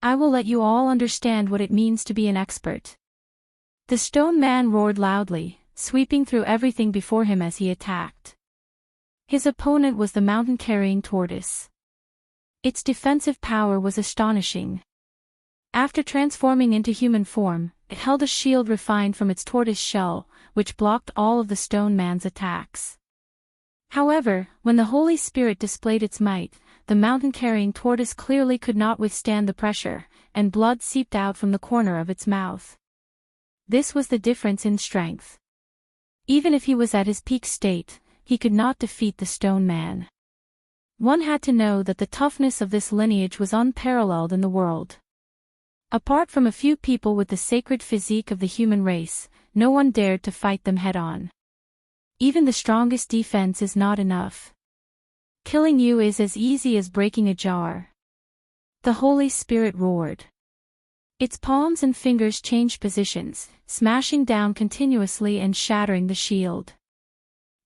I will let you all understand what it means to be an expert. The stone man roared loudly, sweeping through everything before him as he attacked. His opponent was the mountain-carrying tortoise. Its defensive power was astonishing. After transforming into human form, it held a shield refined from its tortoise shell, which blocked all of the stone man's attacks. However, when the Holy Spirit displayed its might, the mountain-carrying tortoise clearly could not withstand the pressure, and blood seeped out from the corner of its mouth. This was the difference in strength. Even if he was at his peak state, he could not defeat the stone man. One had to know that the toughness of this lineage was unparalleled in the world. Apart from a few people with the sacred physique of the human race, no one dared to fight them head-on. Even the strongest defense is not enough. Killing you is as easy as breaking a jar. The Holy Spirit roared. Its palms and fingers changed positions, smashing down continuously and shattering the shield.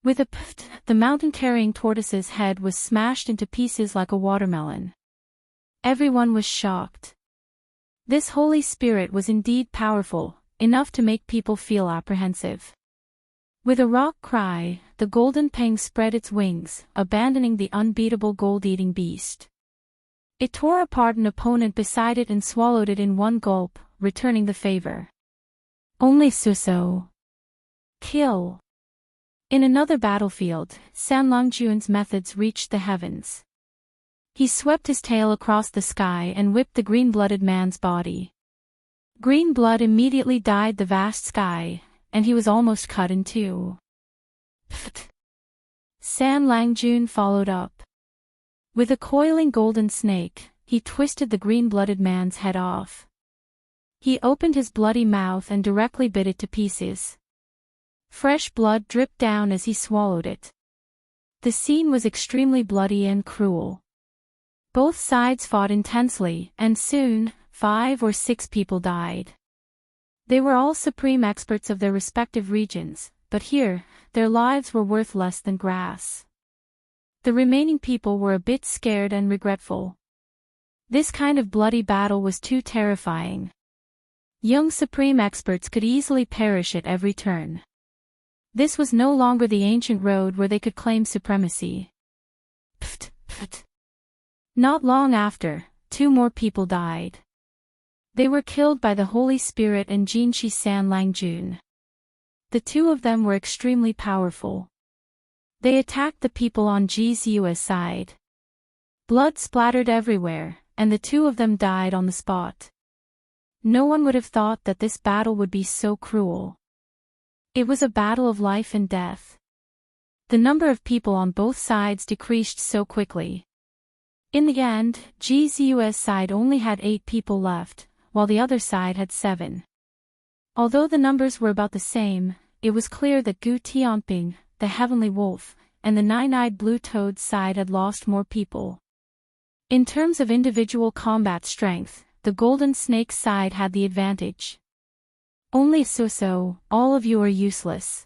With a pft, the mountain-carrying tortoise's head was smashed into pieces like a watermelon. Everyone was shocked. This Holy Spirit was indeed powerful, enough to make people feel apprehensive. With a rock cry, the golden peng spread its wings, abandoning the unbeatable gold-eating beast. It tore apart an opponent beside it and swallowed it in one gulp, returning the favor. Only so. Kill. In another battlefield, San Longjuan's methods reached the heavens. He swept his tail across the sky and whipped the green-blooded man's body. Green blood immediately dyed the vast sky, and he was almost cut in two. Pfft. San Langjun followed up. With a coiling golden snake, he twisted the green-blooded man's head off. He opened his bloody mouth and directly bit it to pieces. Fresh blood dripped down as he swallowed it. The scene was extremely bloody and cruel. Both sides fought intensely, and soon, 5 or 6 people died. They were all supreme experts of their respective regions, but here, their lives were worth less than grass. The remaining people were a bit scared and regretful. This kind of bloody battle was too terrifying. Young supreme experts could easily perish at every turn. This was no longer the ancient road where they could claim supremacy. Pfft, pfft. Not long after, 2 more people died. They were killed by the Holy Spirit and Jinshi San Langjun. The 2 of them were extremely powerful. They attacked the people on Jizua's side. Blood splattered everywhere, and the 2 of them died on the spot. No one would have thought that this battle would be so cruel. It was a battle of life and death. The number of people on both sides decreased so quickly. In the end, GZU's side only had 8 people left, while the other side had 7. Although the numbers were about the same, it was clear that Gu Tianping, the Heavenly Wolf, and the Nine-Eyed Blue Toad's side had lost more people. In terms of individual combat strength, the Golden Snake's side had the advantage. Only so, all of you are useless.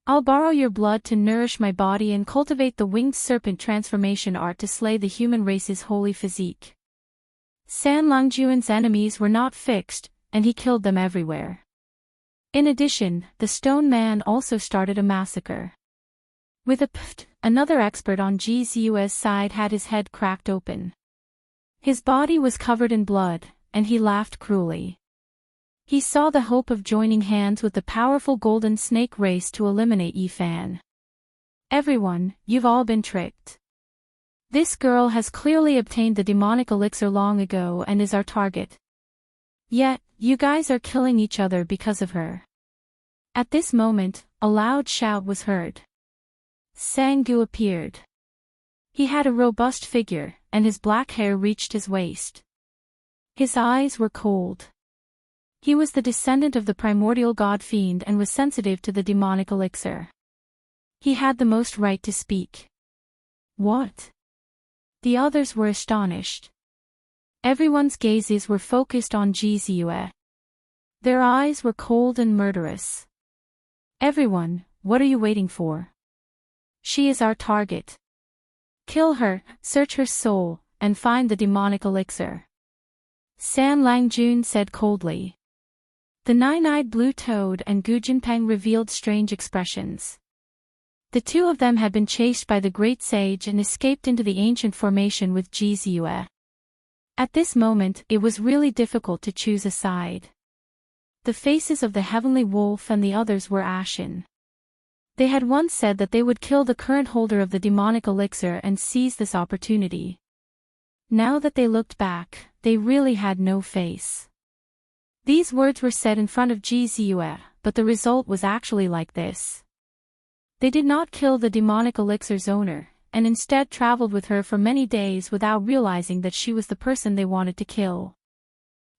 I'll borrow your blood to nourish my body and cultivate the winged serpent transformation art to slay the human race's holy physique. San Longjuan's enemies were not fixed, and he killed them everywhere. In addition, the stone man also started a massacre. With a pft, another expert on GZU's side had his head cracked open. His body was covered in blood, and he laughed cruelly. He saw the hope of joining hands with the powerful golden snake race to eliminate Yifan. Everyone, you've all been tricked. This girl has clearly obtained the demonic elixir long ago and is our target. Yet, you guys are killing each other because of her. At this moment, a loud shout was heard. Sangu appeared. He had a robust figure, and his black hair reached his waist. His eyes were cold. He was the descendant of the primordial god fiend and was sensitive to the demonic elixir. He had the most right to speak. What? The others were astonished. Everyone's gazes were focused on Jizue. Their eyes were cold and murderous. Everyone, what are you waiting for? She is our target. Kill her, search her soul, and find the demonic elixir. San Langjun said coldly. The nine-eyed blue toad and Gu Jinpeng revealed strange expressions. The two of them had been chased by the great sage and escaped into the ancient formation with Jizue. At this moment, it was really difficult to choose a side. The faces of the heavenly wolf and the others were ashen. They had once said that they would kill the current holder of the demonic elixir and seize this opportunity. Now that they looked back, they really had no face. These words were said in front of Jizue, but the result was actually like this. They did not kill the demonic elixir's owner, and instead traveled with her for many days without realizing that she was the person they wanted to kill.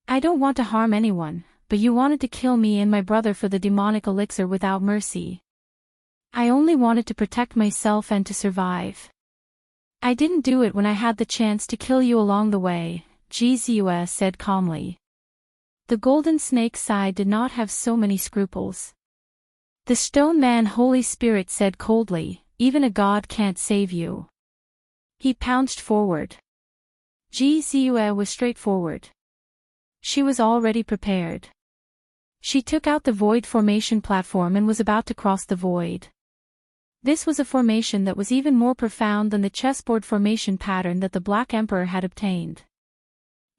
I don't want to harm anyone, but you wanted to kill me and my brother for the demonic elixir without mercy. I only wanted to protect myself and to survive. I didn't do it when I had the chance to kill you along the way, Jizue said calmly. The golden snake side did not have so many scruples. The stone man Holy Spirit said coldly, even a god can't save you. He pounced forward. Jizue was straightforward. She was already prepared. She took out the void formation platform and was about to cross the void. This was a formation that was even more profound than the chessboard formation pattern that the Black Emperor had obtained.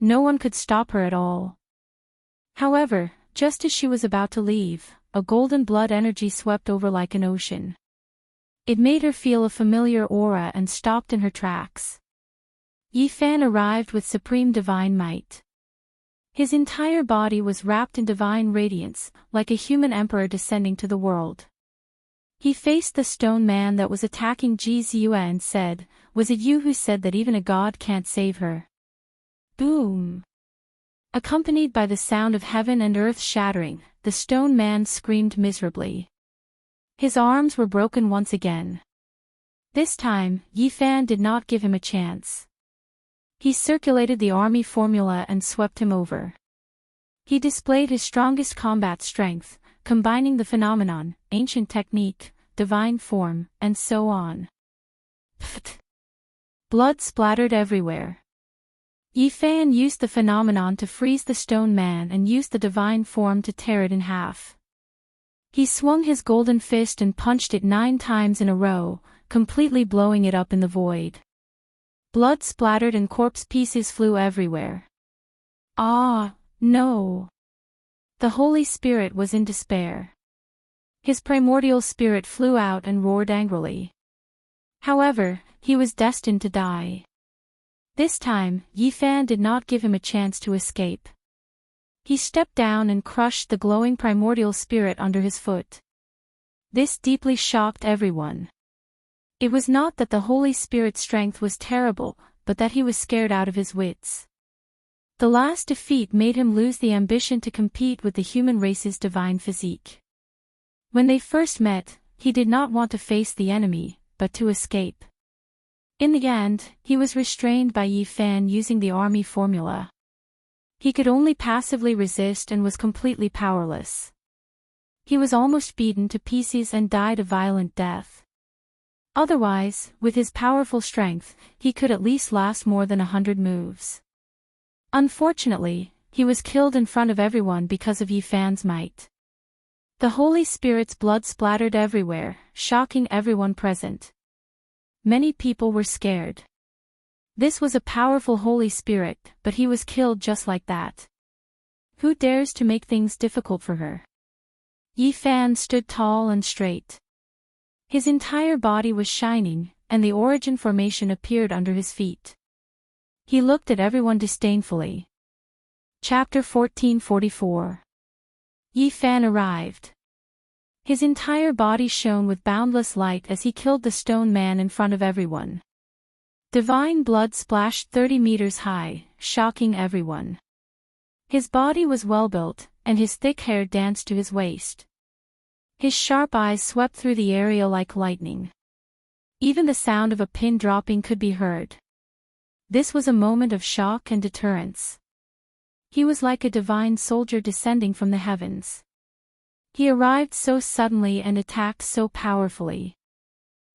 No one could stop her at all. However, just as she was about to leave, a golden blood energy swept over like an ocean. It made her feel a familiar aura and stopped in her tracks. Yifan arrived with supreme divine might. His entire body was wrapped in divine radiance, like a human emperor descending to the world. He faced the stone man that was attacking Jizue and said, "Was it you who said that even a god can't save her?" Boom! Accompanied by the sound of heaven and earth shattering, the stone man screamed miserably. His arms were broken once again. This time, Yifan did not give him a chance. He circulated the army formula and swept him over. He displayed his strongest combat strength, combining the phenomenon, ancient technique, divine form, and so on. Pfft! Blood splattered everywhere. Yifan used the phenomenon to freeze the stone man and used the divine form to tear it in half. He swung his golden fist and punched it 9 times in a row, completely blowing it up in the void. Blood splattered and corpse pieces flew everywhere. Ah, no! The Holy Spirit was in despair. His primordial spirit flew out and roared angrily. However, he was destined to die. This time, Yifan did not give him a chance to escape. He stepped down and crushed the glowing primordial spirit under his foot. This deeply shocked everyone. It was not that the Holy Spirit's strength was terrible, but that he was scared out of his wits. The last defeat made him lose the ambition to compete with the human race's divine physique. When they first met, he did not want to face the enemy, but to escape. In the end, he was restrained by Yifan using the army formula. He could only passively resist and was completely powerless. He was almost beaten to pieces and died a violent death. Otherwise, with his powerful strength, he could at least last more than 100 moves. Unfortunately, he was killed in front of everyone because of Yifan's might. The Holy Spirit's blood splattered everywhere, shocking everyone present. Many people were scared. This was a powerful Holy Spirit, but he was killed just like that. Who dares to make things difficult for her? Yi Fan stood tall and straight. His entire body was shining, and the origin formation appeared under his feet. He looked at everyone disdainfully. Chapter 1444. Yi Fan arrived. His entire body shone with boundless light as he killed the stone man in front of everyone. Divine blood splashed 30 meters high, shocking everyone. His body was well built, and his thick hair danced to his waist. His sharp eyes swept through the area like lightning. Even the sound of a pin dropping could be heard. This was a moment of shock and deterrence. He was like a divine soldier descending from the heavens. He arrived so suddenly and attacked so powerfully.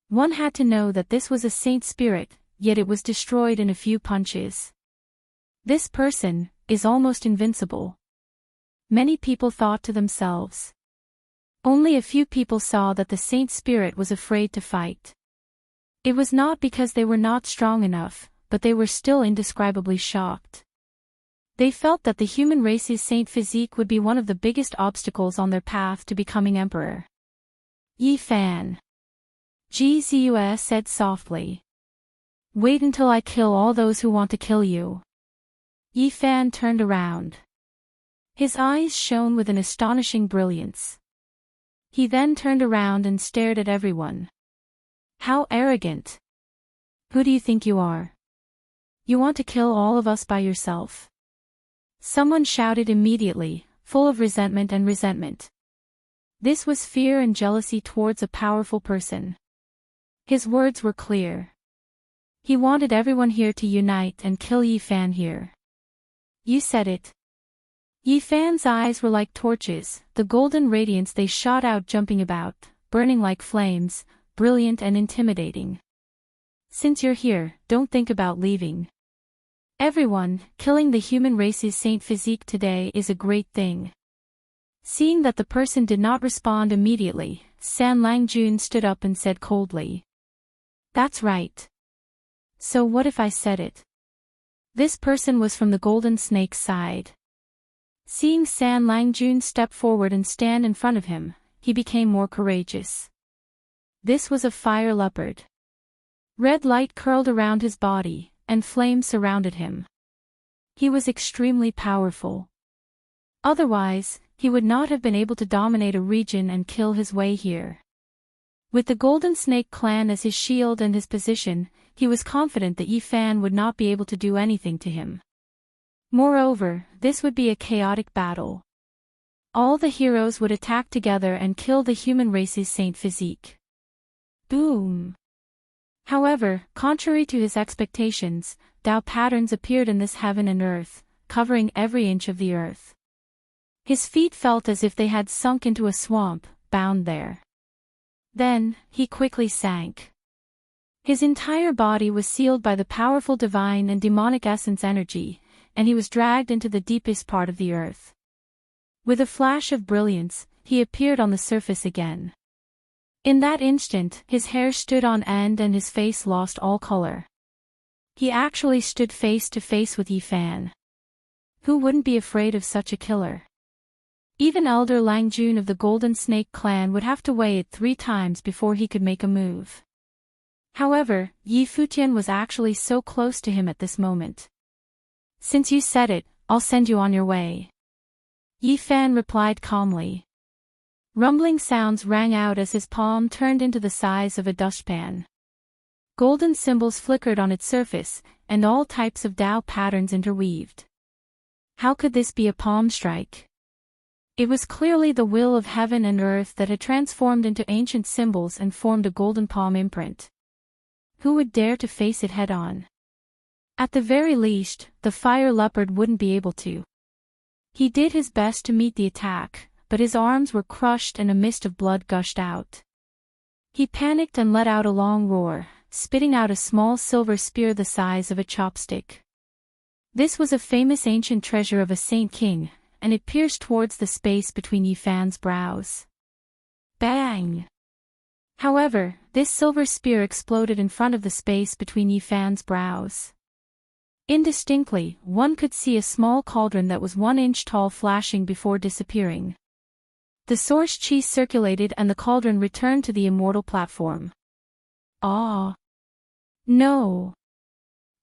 One had to know that this was a saint spirit, yet it was destroyed in a few punches. This person is almost invincible. Many people thought to themselves. Only a few people saw that the saint spirit was afraid to fight. It was not because they were not strong enough, but they were still indescribably shocked. They felt that the human race's saint physique would be one of the biggest obstacles on their path to becoming emperor. Yi Fan. GZUS said softly. Wait until I kill all those who want to kill you. Yi Fan turned around. His eyes shone with an astonishing brilliance. He then turned around and stared at everyone. How arrogant! Who do you think you are? You want to kill all of us by yourself? Someone shouted immediately, full of resentment and resentment. This was fear and jealousy towards a powerful person. His words were clear. He wanted everyone here to unite and kill Yi Fan here. You said it. Yi Fan's eyes were like torches, the golden radiance they shot out jumping about, burning like flames, brilliant and intimidating. Since you're here, don't think about leaving. Everyone, killing the human race's saint physique today is a great thing. Seeing that the person did not respond immediately, San Langjun stood up and said coldly. That's right. So what if I said it? This person was from the Golden Snake's side. Seeing San Langjun step forward and stand in front of him, he became more courageous. This was a fire leopard. Red light curled around his body, and flames surrounded him. He was extremely powerful. Otherwise, he would not have been able to dominate a region and kill his way here. With the Golden Snake clan as his shield and his position, he was confident that Yi Fan would not be able to do anything to him. Moreover, this would be a chaotic battle. All the heroes would attack together and kill the human race's saint physique. Boom! However, contrary to his expectations, Tao patterns appeared in this heaven and earth, covering every inch of the earth. His feet felt as if they had sunk into a swamp, bound there. Then, he quickly sank. His entire body was sealed by the powerful divine and demonic essence energy, and he was dragged into the deepest part of the earth. With a flash of brilliance, he appeared on the surface again. In that instant, his hair stood on end and his face lost all color. He actually stood face to face with Yi Fan. Who wouldn't be afraid of such a killer? Even Elder Langjun of the Golden Snake clan would have to weigh it 3 times before he could make a move. However, Yi Futian was actually so close to him at this moment. Since you said it, I'll send you on your way. Yi Fan replied calmly. Rumbling sounds rang out as his palm turned into the size of a dustpan. Golden symbols flickered on its surface, and all types of Tao patterns interweaved. How could this be a palm strike? It was clearly the will of heaven and earth that had transformed into ancient symbols and formed a golden palm imprint. Who would dare to face it head-on? At the very least, the fire leopard wouldn't be able to. He did his best to meet the attack, but his arms were crushed and a mist of blood gushed out. He panicked and let out a long roar, spitting out a small silver spear the size of a chopstick. This was a famous ancient treasure of a saint king, and it pierced towards the space between Yi Fan's brows. Bang! However, this silver spear exploded in front of the space between Yifan's brows. Indistinctly, one could see a small cauldron that was 1 inch tall flashing before disappearing. The source chi circulated and the cauldron returned to the immortal platform. Ah! No!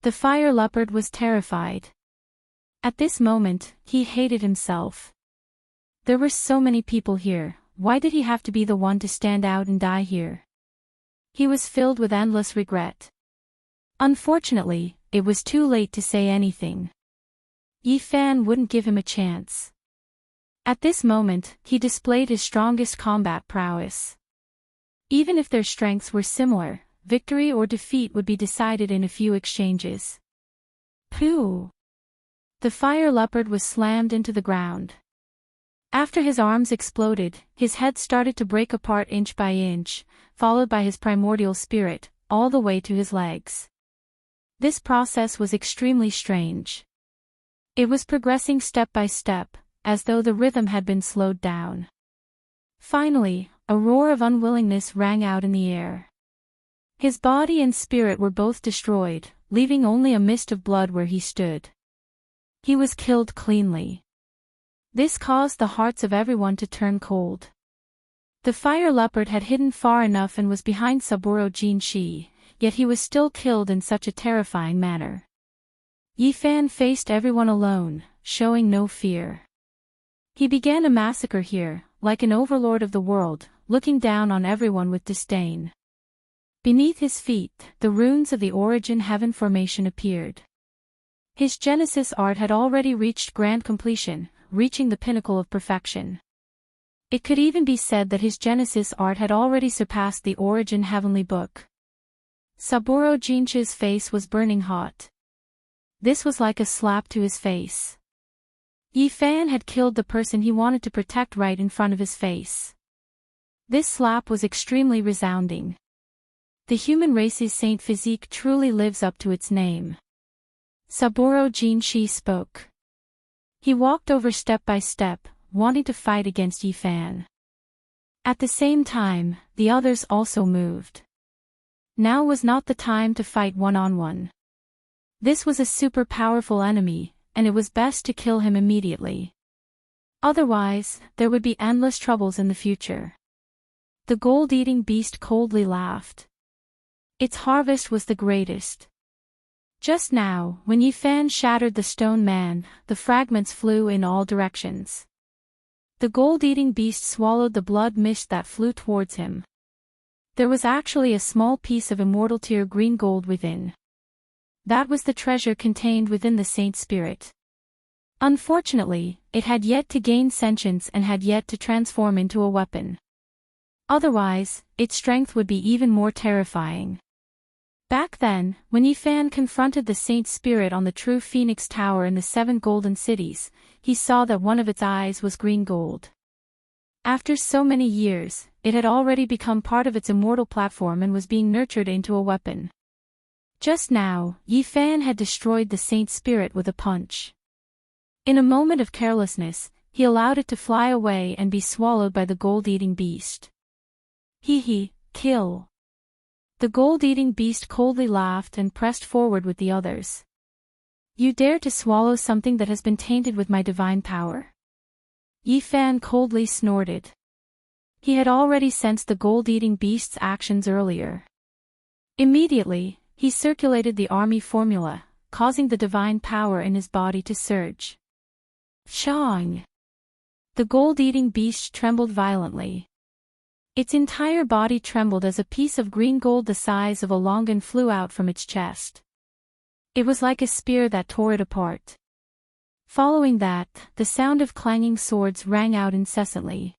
The fire leopard was terrified. At this moment, he hated himself. There were so many people here, why did he have to be the one to stand out and die here? He was filled with endless regret. Unfortunately, it was too late to say anything. Yifan wouldn't give him a chance. At this moment, he displayed his strongest combat prowess. Even if their strengths were similar, victory or defeat would be decided in a few exchanges. Pooh! The fire leopard was slammed into the ground. After his arms exploded, his head started to break apart inch by inch, followed by his primordial spirit, all the way to his legs. This process was extremely strange. It was progressing step by step, as though the rhythm had been slowed down. Finally, a roar of unwillingness rang out in the air. His body and spirit were both destroyed, leaving only a mist of blood where he stood. He was killed cleanly. This caused the hearts of everyone to turn cold. The fire leopard had hidden far enough and was behind Saburo Jinshi, yet he was still killed in such a terrifying manner. Yifan faced everyone alone, showing no fear. He began a massacre here, like an overlord of the world, looking down on everyone with disdain. Beneath his feet, the runes of the Origin Heaven formation appeared. His Genesis art had already reached grand completion, reaching the pinnacle of perfection. It could even be said that his Genesis art had already surpassed the Origin Heavenly Book. Saburo Jinshi's face was burning hot. This was like a slap to his face. Yifan had killed the person he wanted to protect right in front of his face. This slap was extremely resounding. The human race's saint physique truly lives up to its name. Saburo Jinshi spoke. He walked over step by step, wanting to fight against Yifan. At the same time, the others also moved. Now was not the time to fight one-on-one. This was a super powerful enemy, and it was best to kill him immediately. Otherwise, there would be endless troubles in the future. The gold-eating beast coldly laughed. Its harvest was the greatest. Just now, when Yifan shattered the stone man, the fragments flew in all directions. The gold-eating beast swallowed the blood mist that flew towards him. There was actually a small piece of immortal tier green gold within. That was the treasure contained within the saint spirit. Unfortunately, it had yet to gain sentience and had yet to transform into a weapon. Otherwise, its strength would be even more terrifying. Back then, when Yifan confronted the saint spirit on the true Phoenix Tower in the 7 golden cities, he saw that one of its eyes was green gold. After so many years, it had already become part of its immortal platform and was being nurtured into a weapon. Just now, Yifan had destroyed the saint spirit with a punch. In a moment of carelessness, he allowed it to fly away and be swallowed by the gold-eating beast. Kill. The gold-eating beast coldly laughed and pressed forward with the others. You dare to swallow something that has been tainted with my divine power? Yifan coldly snorted. He had already sensed the gold-eating beast's actions earlier. Immediately, he circulated the army formula, causing the divine power in his body to surge. Shang! The gold-eating beast trembled violently. Its entire body trembled as a piece of green gold the size of a longan flew out from its chest. It was like a spear that tore it apart. Following that, the sound of clanging swords rang out incessantly.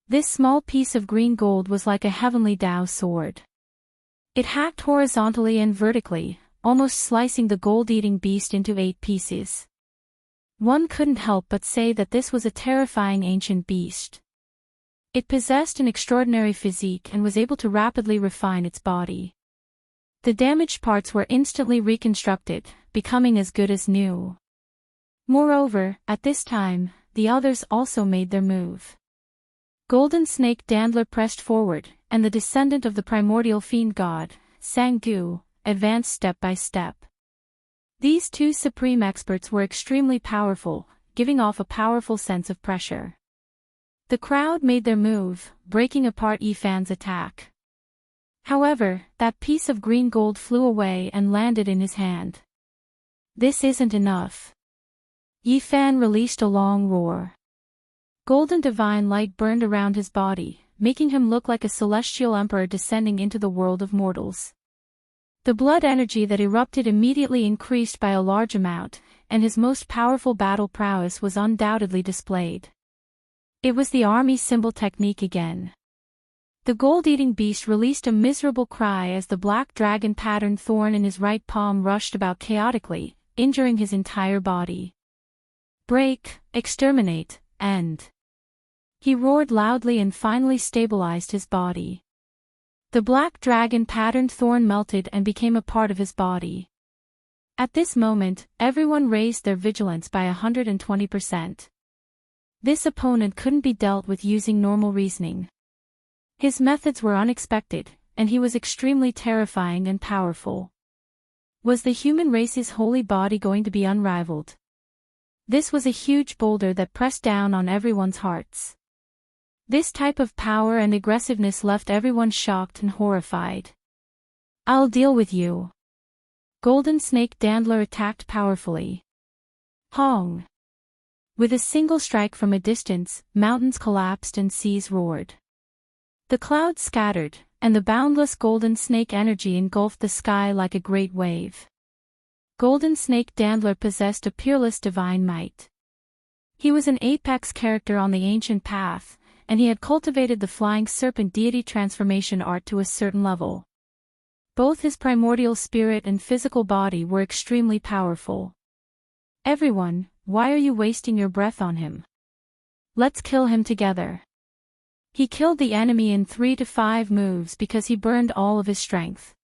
This small piece of green gold was like a heavenly Tao sword. It hacked horizontally and vertically, almost slicing the gold-eating beast into 8 pieces. One couldn't help but say that this was a terrifying ancient beast. It possessed an extraordinary physique and was able to rapidly refine its body. The damaged parts were instantly reconstructed, becoming as good as new. Moreover, at this time, the others also made their move. Golden Snake Dandler pressed forward, and the descendant of the primordial fiend god, Sang-gu, advanced step by step. These two supreme experts were extremely powerful, giving off a powerful sense of pressure. The crowd made their move, breaking apart Yifan's attack. However, that piece of green gold flew away and landed in his hand. This isn't enough. Yifan released a long roar. Golden divine light burned around his body, making him look like a celestial emperor descending into the world of mortals. The blood energy that erupted immediately increased by a large amount, and his most powerful battle prowess was undoubtedly displayed. It was the army symbol technique again. The gold-eating beast released a miserable cry as the black dragon patterned thorn in his right palm rushed about chaotically, injuring his entire body. Break, exterminate, end. He roared loudly and finally stabilized his body. The black dragon patterned thorn melted and became a part of his body. At this moment, everyone raised their vigilance by 120%. This opponent couldn't be dealt with using normal reasoning. His methods were unexpected, and he was extremely terrifying and powerful. Was the human race's holy body going to be unrivaled? This was a huge boulder that pressed down on everyone's hearts. This type of power and aggressiveness left everyone shocked and horrified. I'll deal with you. Golden Snake Dandler attacked powerfully. Hong! With a single strike from a distance, mountains collapsed and seas roared. The clouds scattered, and the boundless golden snake energy engulfed the sky like a great wave. Golden Snake Dandler possessed a peerless divine might. He was an apex character on the ancient path, and he had cultivated the flying serpent deity transformation art to a certain level. Both his primordial spirit and physical body were extremely powerful. Everyone, why are you wasting your breath on him? Let's kill him together. He killed the enemy in 3 to 5 moves because he burned all of his strength.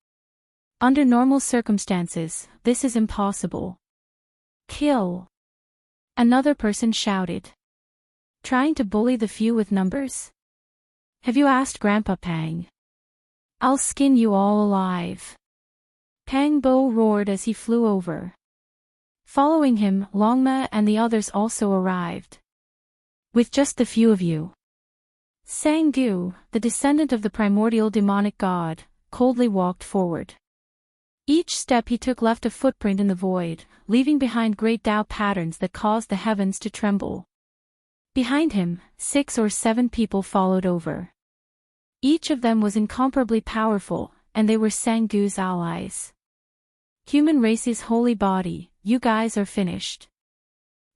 Under normal circumstances, this is impossible. Kill! Another person shouted. Trying to bully the few with numbers? Have you asked Grandpa Pang? I'll skin you all alive. Pang Bo roared as he flew over. Following him, Longma and the others also arrived. With just the few of you. Sang-gu, the descendant of the primordial demonic god, coldly walked forward. Each step he took left a footprint in the void, leaving behind great Tao patterns that caused the heavens to tremble. Behind him, 6 or 7 people followed over. Each of them was incomparably powerful, and they were Sang-gu's allies. Human race's holy body, you guys are finished.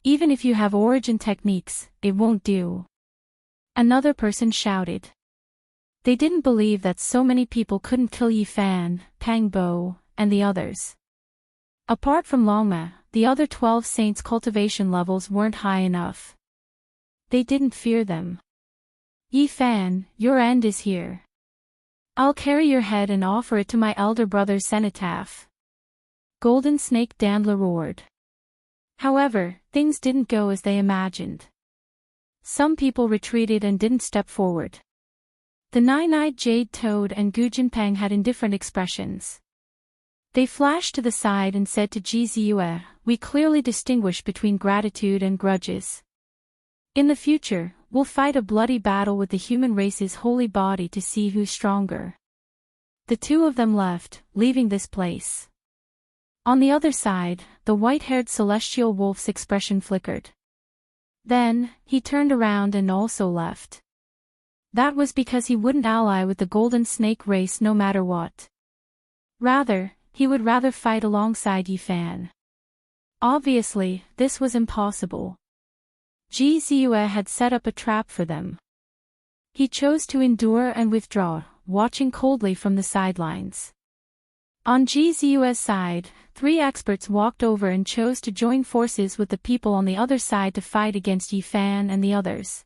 Even if you have origin techniques, it won't do. Another person shouted. They didn't believe that so many people couldn't kill Yifan, Pang Bo, and the others. Apart from Longma, the other 12 saints' cultivation levels weren't high enough. They didn't fear them. Yifan, your end is here. I'll carry your head and offer it to my elder brother's cenotaph. Golden Snake Dandler roared. However, things didn't go as they imagined. Some people retreated and didn't step forward. The Nine-Eyed Jade Toad and Gu Jinpeng had indifferent expressions. They flashed to the side and said to Ji Ziyue, we clearly distinguish between gratitude and grudges. In the future, we'll fight a bloody battle with the human race's holy body to see who's stronger. The two of them left, leaving this place. On the other side, the white-haired celestial wolf's expression flickered. Then, he turned around and also left. That was because he wouldn't ally with the golden snake race no matter what. Rather, he would rather fight alongside Yifan. Obviously, this was impossible. Ji Ziyue had set up a trap for them. He chose to endure and withdraw, watching coldly from the sidelines. On Ji Ziyue's side, 3 experts walked over and chose to join forces with the people on the other side to fight against Yifan and the others.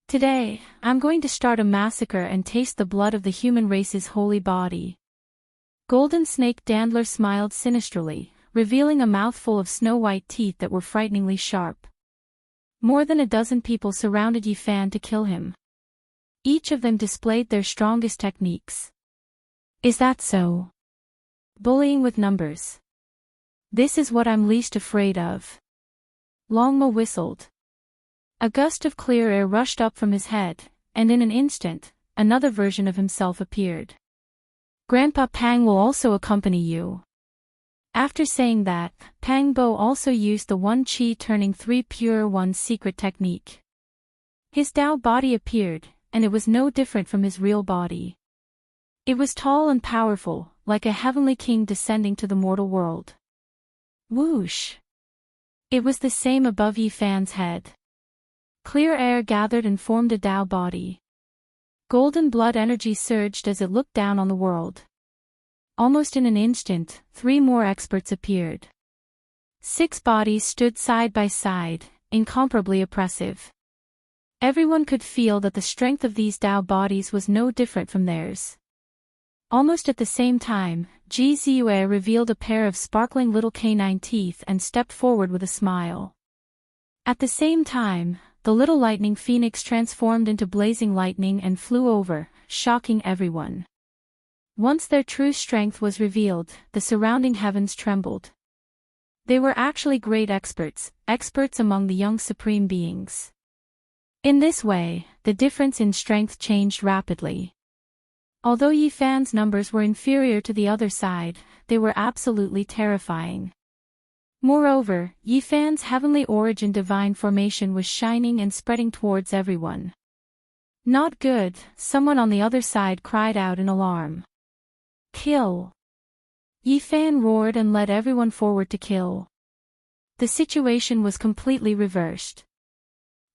Today, I'm going to start a massacre and taste the blood of the human race's holy body. Golden Snake Dandler smiled sinisterly, revealing a mouthful of snow-white teeth that were frighteningly sharp. More than a dozen people surrounded Yifan to kill him. Each of them displayed their strongest techniques. Is that so? Bullying with numbers. This is what I'm least afraid of. Longmo whistled. A gust of clear air rushed up from his head, and in an instant, another version of himself appeared. Grandpa Pang will also accompany you. After saying that, Pang Bo also used the 1 Chi turning 3 pure 1 secret technique. His Tao body appeared, and it was no different from his real body. It was tall and powerful, like a heavenly king descending to the mortal world. Whoosh! It was the same above Yi Fan's head. Clear air gathered and formed a Tao body. Golden blood energy surged as it looked down on the world. Almost in an instant, 3 more experts appeared. 6 bodies stood side by side, incomparably oppressive. Everyone could feel that the strength of these Tao bodies was no different from theirs. Almost at the same time, Ji Ziyue revealed a pair of sparkling little canine teeth and stepped forward with a smile. At the same time, the little lightning phoenix transformed into blazing lightning and flew over, shocking everyone. Once their true strength was revealed, the surrounding heavens trembled. They were actually great experts among the young supreme beings. In this way, the difference in strength changed rapidly. Although Yi Fan's numbers were inferior to the other side, they were absolutely terrifying. Moreover, Yi Fan's heavenly origin divine formation was shining and spreading towards everyone. Not good, someone on the other side cried out in alarm. Kill! Yi Fan roared and led everyone forward to kill. The situation was completely reversed.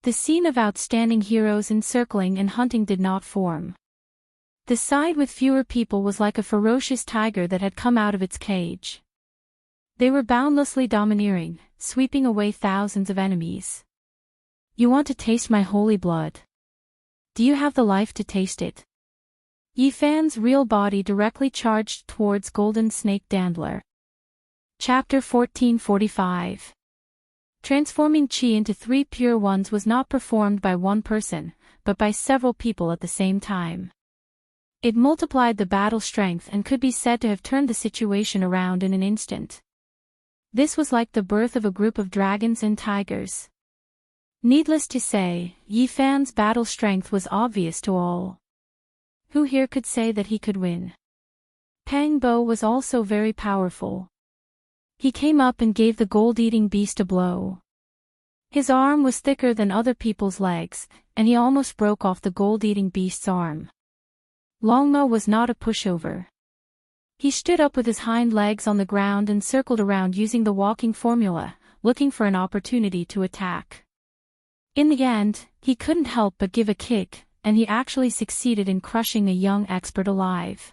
The scene of outstanding heroes encircling and hunting did not form. The side with fewer people was like a ferocious tiger that had come out of its cage. They were boundlessly domineering, sweeping away thousands of enemies. You want to taste my holy blood? Do you have the life to taste it? Yi Fan's real body directly charged towards Golden Snake Dandler. Chapter 1445. Transforming Qi into 3 pure ones was not performed by one person, but by several people at the same time. It multiplied the battle strength and could be said to have turned the situation around in an instant. This was like the birth of a group of dragons and tigers. Needless to say, Yi Fan's battle strength was obvious to all. Who here could say that he could win? Pang Bo was also very powerful. He came up and gave the gold-eating beast a blow. His arm was thicker than other people's legs, and he almost broke off the gold-eating beast's arm. Longmo was not a pushover. He stood up with his hind legs on the ground and circled around using the walking formula, looking for an opportunity to attack. In the end, he couldn't help but give a kick, and he actually succeeded in crushing a young expert alive.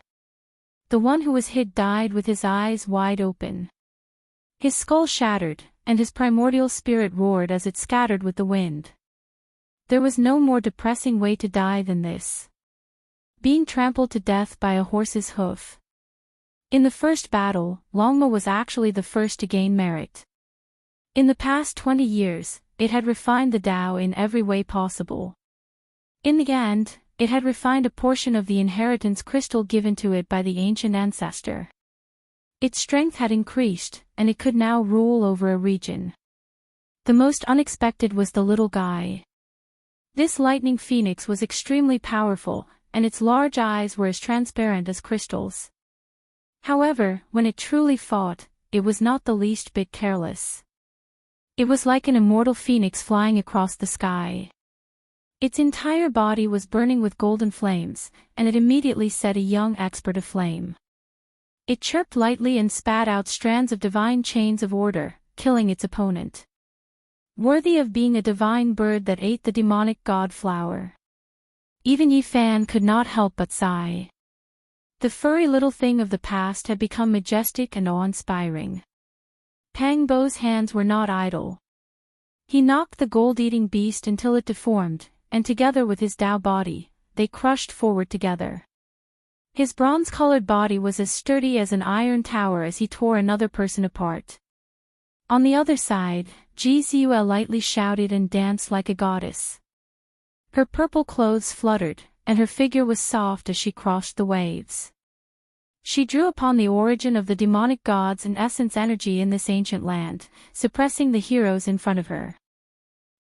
The one who was hit died with his eyes wide open. His skull shattered, and his primordial spirit roared as it scattered with the wind. There was no more depressing way to die than this. Being trampled to death by a horse's hoof. In the first battle, Longmo was actually the first to gain merit. In the past 20 years, it had refined the Tao in every way possible. In the end, it had refined a portion of the inheritance crystal given to it by the ancient ancestor. Its strength had increased, and it could now rule over a region. The most unexpected was the little guy. This lightning phoenix was extremely powerful, and its large eyes were as transparent as crystals. However, when it truly fought, it was not the least bit careless. It was like an immortal phoenix flying across the sky. Its entire body was burning with golden flames, and it immediately set a young expert aflame. It chirped lightly and spat out strands of divine chains of order, killing its opponent. Worthy of being a divine bird that ate the demonic god flower. Even Yi Fan could not help but sigh. The furry little thing of the past had become majestic and awe-inspiring. Pang Bo's hands were not idle. He knocked the gold-eating beast until it deformed, and together with his Tao body, they crushed forward together. His bronze-colored body was as sturdy as an iron tower as he tore another person apart. On the other side, Ji Ziyue lightly shouted and danced like a goddess. Her purple clothes fluttered, and her figure was soft as she crossed the waves. She drew upon the origin of the demonic gods and essence energy in this ancient land, suppressing the heroes in front of her.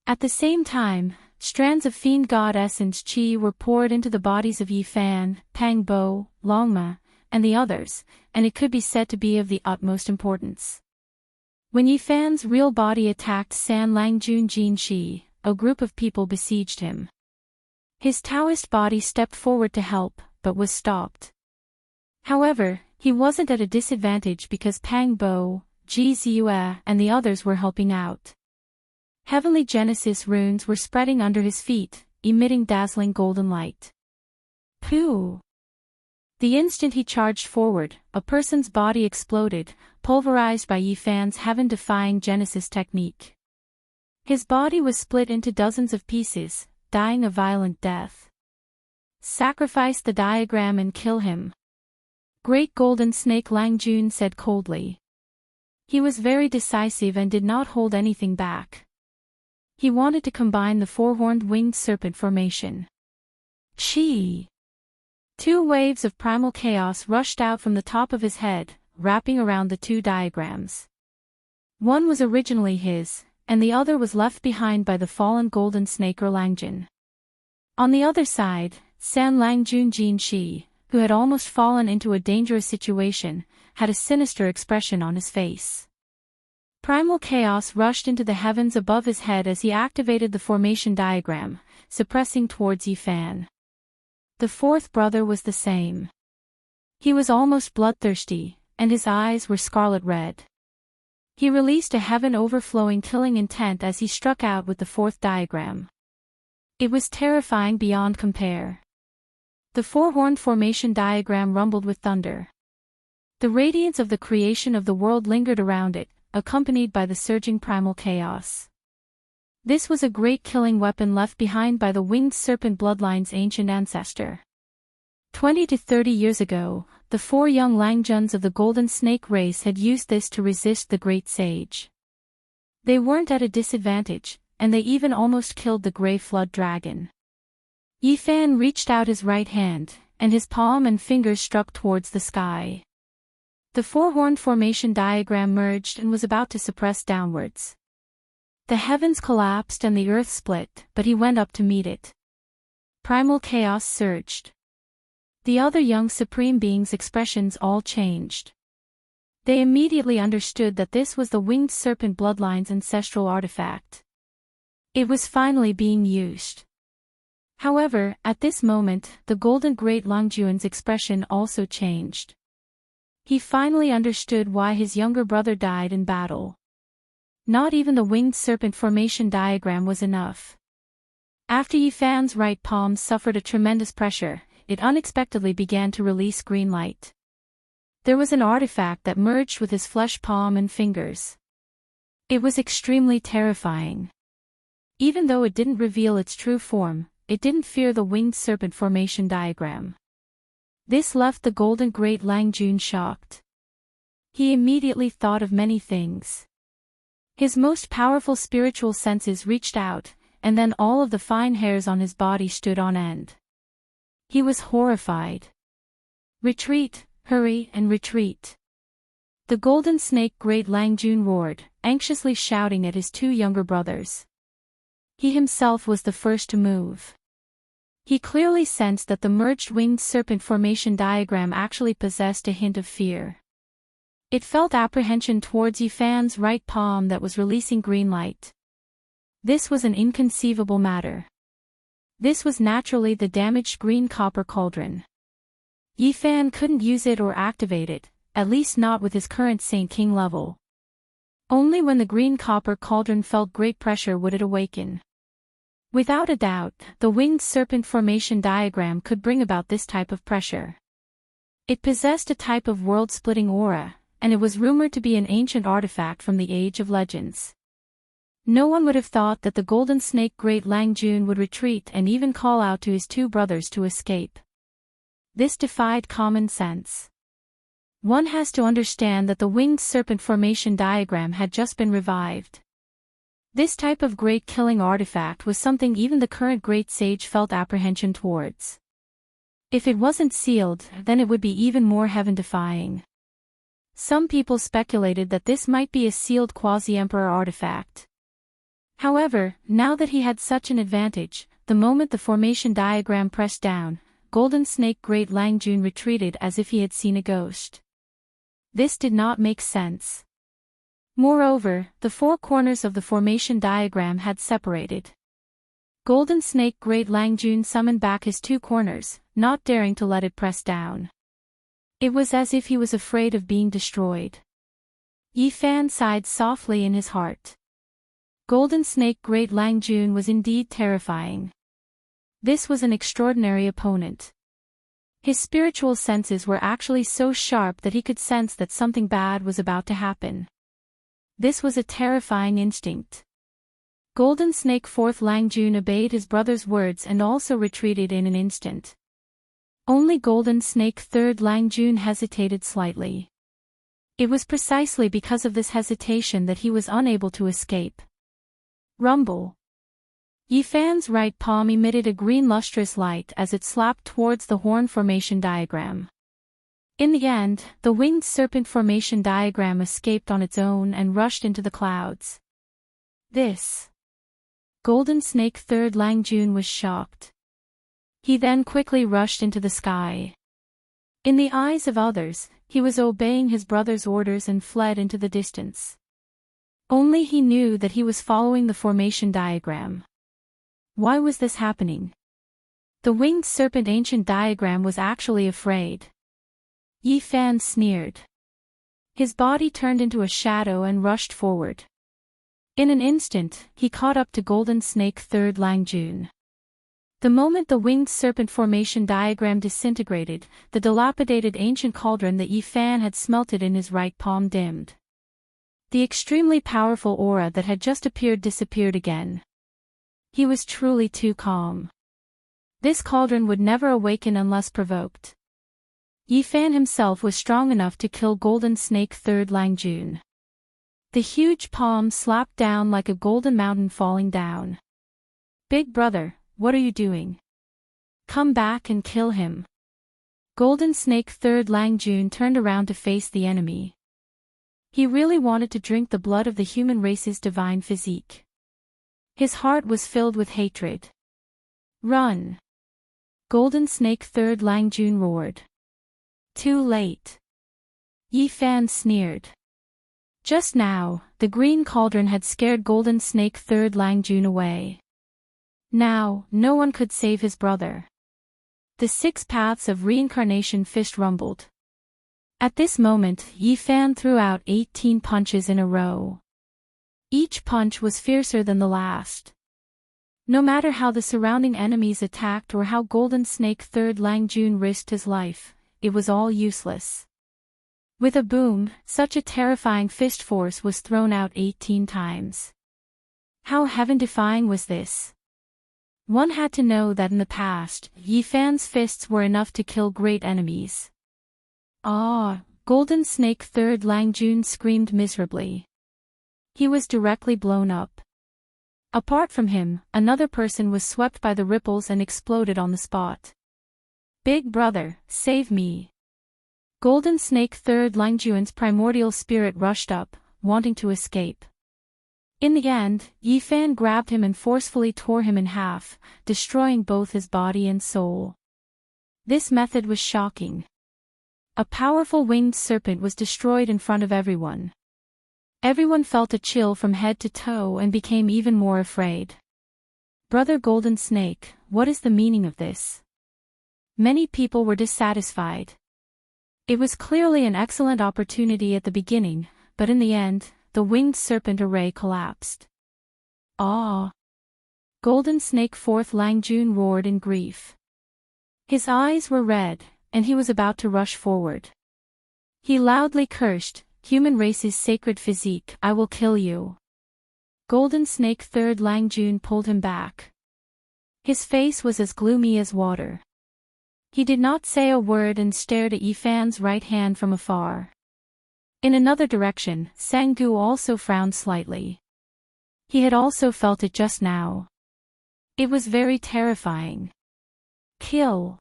At the same time, strands of fiend god essence chi were poured into the bodies of Yifan, Pangbo, Longma, and the others, and it could be said to be of the utmost importance. When Yifan's real body attacked San Langjun Jinshi, a group of people besieged him. His Taoist body stepped forward to help, but was stopped. However, he wasn't at a disadvantage because Pangbo, Ji Ziyue, and the others were helping out. Heavenly Genesis runes were spreading under his feet, emitting dazzling golden light. Pooh! The instant he charged forward, a person's body exploded, pulverized by Yifan's heaven-defying Genesis technique. His body was split into dozens of pieces, dying a violent death. Sacrifice the diagram and kill him. Great Golden Snake Langjun said coldly. He was very decisive and did not hold anything back. He wanted to combine the four-horned winged serpent formation. Chi! 2 waves of primal chaos rushed out from the top of his head, wrapping around the 2 diagrams. One was originally his, and the other was left behind by the fallen golden snake Erlangjun. On the other side, San Langjun Jinshi, who had almost fallen into a dangerous situation, had a sinister expression on his face. Primal chaos rushed into the heavens above his head as he activated the formation diagram, suppressing towards Yifan. The 4th brother was the same. He was almost bloodthirsty, and his eyes were scarlet red. He released a heaven-overflowing killing intent as he struck out with the 4th diagram. It was terrifying beyond compare. The 4-horned formation diagram rumbled with thunder. The radiance of the creation of the world lingered around it, accompanied by the surging primal chaos. This was a great killing weapon left behind by the winged serpent bloodline's ancient ancestor. 20 to 30 years ago, the 4 young Langjuns of the Golden Snake race had used this to resist the Great Sage. They weren't at a disadvantage, and they even almost killed the Grey Flood Dragon. Yifan reached out his right hand, and his palm and fingers struck towards the sky. The 4-horned formation diagram merged and was about to suppress downwards. The heavens collapsed and the earth split, but he went up to meet it. Primal chaos surged. The other young supreme beings' expressions all changed. They immediately understood that this was the winged serpent bloodline's ancestral artifact. It was finally being used. However, at this moment, the Golden Great Langjuan's expression also changed. He finally understood why his younger brother died in battle. Not even the winged serpent formation diagram was enough. After Yifan's right palm suffered a tremendous pressure, it unexpectedly began to release green light. There was an artifact that merged with his flesh palm and fingers. It was extremely terrifying. Even though it didn't reveal its true form, it didn't fear the winged serpent formation diagram. This left the Golden Great Langjun shocked. He immediately thought of many things. His most powerful spiritual senses reached out, and then all of the fine hairs on his body stood on end. He was horrified. Retreat, hurry and retreat. The Golden Snake Great Langjun roared, anxiously shouting at his 2 younger brothers. He himself was the first to move. He clearly sensed that the merged winged serpent formation diagram actually possessed a hint of fear. It felt apprehension towards Yifan's right palm that was releasing green light. This was an inconceivable matter. This was naturally the damaged green copper cauldron. Yifan couldn't use it or activate it, at least not with his current Saint King level. Only when the green copper cauldron felt great pressure would it awaken. Without a doubt, the winged serpent formation diagram could bring about this type of pressure. It possessed a type of world-splitting aura, and it was rumored to be an ancient artifact from the Age of Legends. No one would have thought that the Golden Snake Great Langjun would retreat and even call out to his 2 brothers to escape. This defied common sense. One has to understand that the winged serpent formation diagram had just been revived. This type of great killing artifact was something even the current great sage felt apprehension towards. If it wasn't sealed, then it would be even more heaven-defying. Some people speculated that this might be a sealed quasi-emperor artifact. However, now that he had such an advantage, the moment the formation diagram pressed down, Golden Snake Great Langjun retreated as if he had seen a ghost. This did not make sense. Moreover, the four corners of the formation diagram had separated. Golden Snake Great Langjun summoned back his two corners, not daring to let it press down. It was as if he was afraid of being destroyed. Yi Fan sighed softly in his heart. Golden Snake Great Langjun was indeed terrifying. This was an extraordinary opponent. His spiritual senses were actually so sharp that he could sense that something bad was about to happen. This was a terrifying instinct. Golden Snake Fourth Langjun obeyed his brother's words and also retreated in an instant. Only Golden Snake Third Langjun hesitated slightly. It was precisely because of this hesitation that he was unable to escape. Rumble. Yi Fan's right palm emitted a green lustrous light as it slapped towards the horn formation diagram. In the end, the winged serpent formation diagram escaped on its own and rushed into the clouds. This. Golden Snake Third Langjun was shocked. He then quickly rushed into the sky. In the eyes of others, he was obeying his brother's orders and fled into the distance. Only he knew that he was following the formation diagram. Why was this happening? The winged serpent ancient diagram was actually afraid. Yi Fan sneered. His body turned into a shadow and rushed forward. In an instant, he caught up to Golden Snake Third Langjun. The moment the winged serpent formation diagram disintegrated, the dilapidated ancient cauldron that Yi Fan had smelted in his right palm dimmed. The extremely powerful aura that had just appeared disappeared again. He was truly too calm. This cauldron would never awaken unless provoked. Yi Fan himself was strong enough to kill Golden Snake Third Langjun. The huge palm slapped down like a golden mountain falling down. Big brother, what are you doing? Come back and kill him. Golden Snake Third Langjun turned around to face the enemy. He really wanted to drink the blood of the human race's divine physique. His heart was filled with hatred. Run! Golden Snake Third Langjun roared. Too late. Yi Fan sneered. Just now, the green cauldron had scared Golden Snake Third Langjun away. Now, no one could save his brother. The 6 paths of reincarnation fist rumbled. At this moment, Yi Fan threw out 18 punches in a row. Each punch was fiercer than the last. No matter how the surrounding enemies attacked or how Golden Snake Third Langjun risked his life, it was all useless. With a boom, such a terrifying fist force was thrown out 18 times. How heaven-defying was this? One had to know that in the past, Yi Fan's fists were enough to kill great enemies. Ah! Golden Snake Third Langjun screamed miserably. He was directly blown up. Apart from him, another person was swept by the ripples and exploded on the spot. Big brother, save me! Golden Snake Third Langjun's primordial spirit rushed up, wanting to escape. In the end, Yi Fan grabbed him and forcefully tore him in half, destroying both his body and soul. This method was shocking. A powerful winged serpent was destroyed in front of everyone. Everyone felt a chill from head to toe and became even more afraid. Brother Golden Snake, what is the meaning of this? Many people were dissatisfied. It was clearly an excellent opportunity at the beginning, but in the end, the winged serpent array collapsed. Ah! Golden Snake Fourth Langjun roared in grief. His eyes were red, and he was about to rush forward. He loudly cursed, "Human race's sacred physique, I will kill you." Golden Snake Third Langjun pulled him back. His face was as gloomy as water. He did not say a word and stared at Yi Fan's right hand from afar. In another direction, Sang-gu also frowned slightly. He had also felt it just now. It was very terrifying. Kill!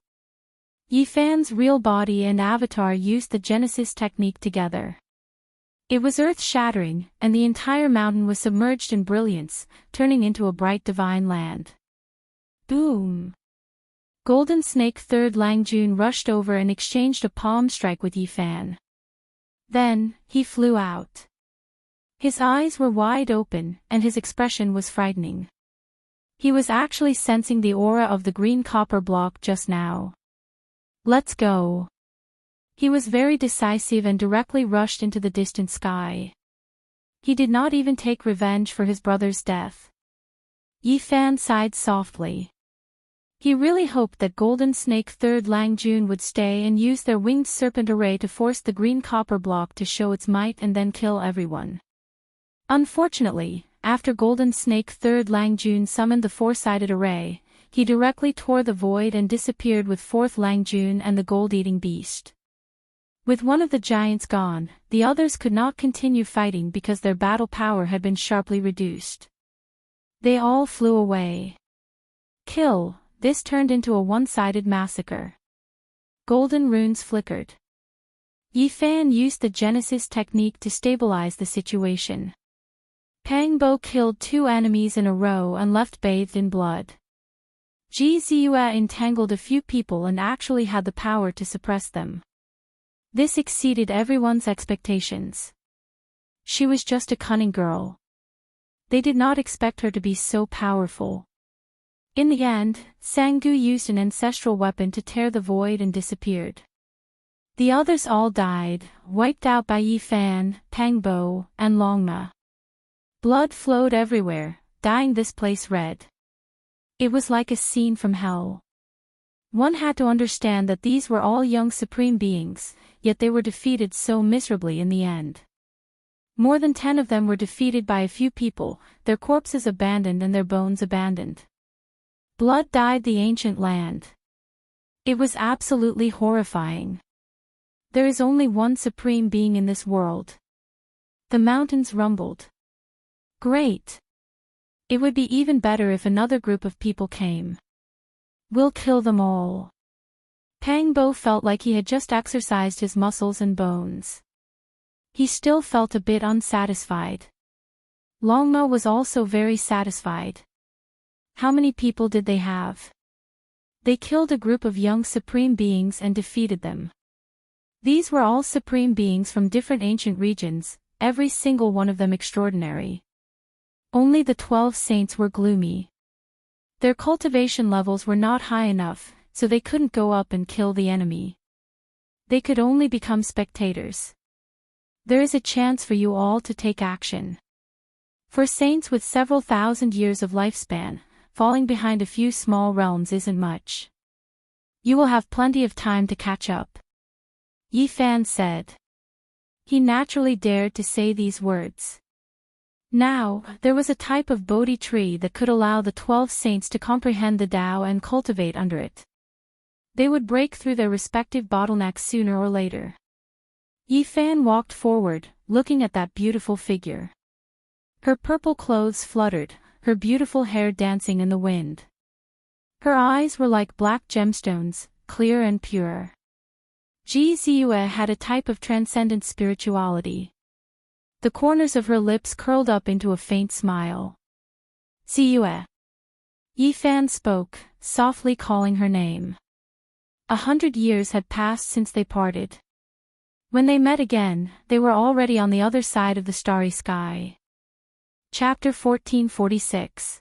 Yifan's real body and avatar used the Genesis technique together. It was earth-shattering, and the entire mountain was submerged in brilliance, turning into a bright divine land. Boom! Golden Snake Third Langjun rushed over and exchanged a palm strike with Yifan. Then, he flew out. His eyes were wide open, and his expression was frightening. He was actually sensing the aura of the green copper block just now. Let's go. He was very decisive and directly rushed into the distant sky. He did not even take revenge for his brother's death. Yifan sighed softly. He really hoped that Golden Snake Third Langjun would stay and use their winged serpent array to force the green copper block to show its might and then kill everyone. Unfortunately, after Golden Snake Third Langjun summoned the four-sided array, he directly tore the void and disappeared with Fourth Langjun and the gold-eating beast. With one of the giants gone, the others could not continue fighting because their battle power had been sharply reduced. They all flew away. Kill! This turned into a one-sided massacre. Golden runes flickered. Yifan used the Genesis technique to stabilize the situation. Pangbo killed 2 enemies in a row and left bathed in blood. Ji Ziyue entangled a few people and actually had the power to suppress them. This exceeded everyone's expectations. She was just a cunning girl. They did not expect her to be so powerful. In the end, Sanggu used an ancestral weapon to tear the void and disappeared. The others all died, wiped out by Yifan, Pangbo, and Longma. Blood flowed everywhere, dyeing this place red. It was like a scene from hell. One had to understand that these were all young supreme beings, yet they were defeated so miserably in the end. More than 10 of them were defeated by a few people, their corpses abandoned and their bones abandoned. Blood dyed the ancient land. It was absolutely horrifying. There is only one supreme being in this world. The mountains rumbled. Great! It would be even better if another group of people came. We'll kill them all. Pangbo felt like he had just exercised his muscles and bones. He still felt a bit unsatisfied. Longma was also very satisfied. How many people did they have? They killed a group of young supreme beings and defeated them. These were all supreme beings from different ancient regions, every single one of them extraordinary. Only the 12 saints were gloomy. Their cultivation levels were not high enough, so they couldn't go up and kill the enemy. They could only become spectators. There is a chance for you all to take action. For saints with several thousand years of lifespan, falling behind a few small realms isn't much. You will have plenty of time to catch up. Yifan said. He naturally dared to say these words. Now, there was a type of Bodhi tree that could allow the 12 saints to comprehend the Tao and cultivate under it. They would break through their respective bottlenecks sooner or later. Yifan walked forward, looking at that beautiful figure. Her purple clothes fluttered, her beautiful hair dancing in the wind. Her eyes were like black gemstones, clear and pure. Ji Ziyue had a type of transcendent spirituality. The corners of her lips curled up into a faint smile. Ziyue. Yifan spoke, softly calling her name. 100 years had passed since they parted. When they met again, they were already on the other side of the starry sky. Chapter 1446.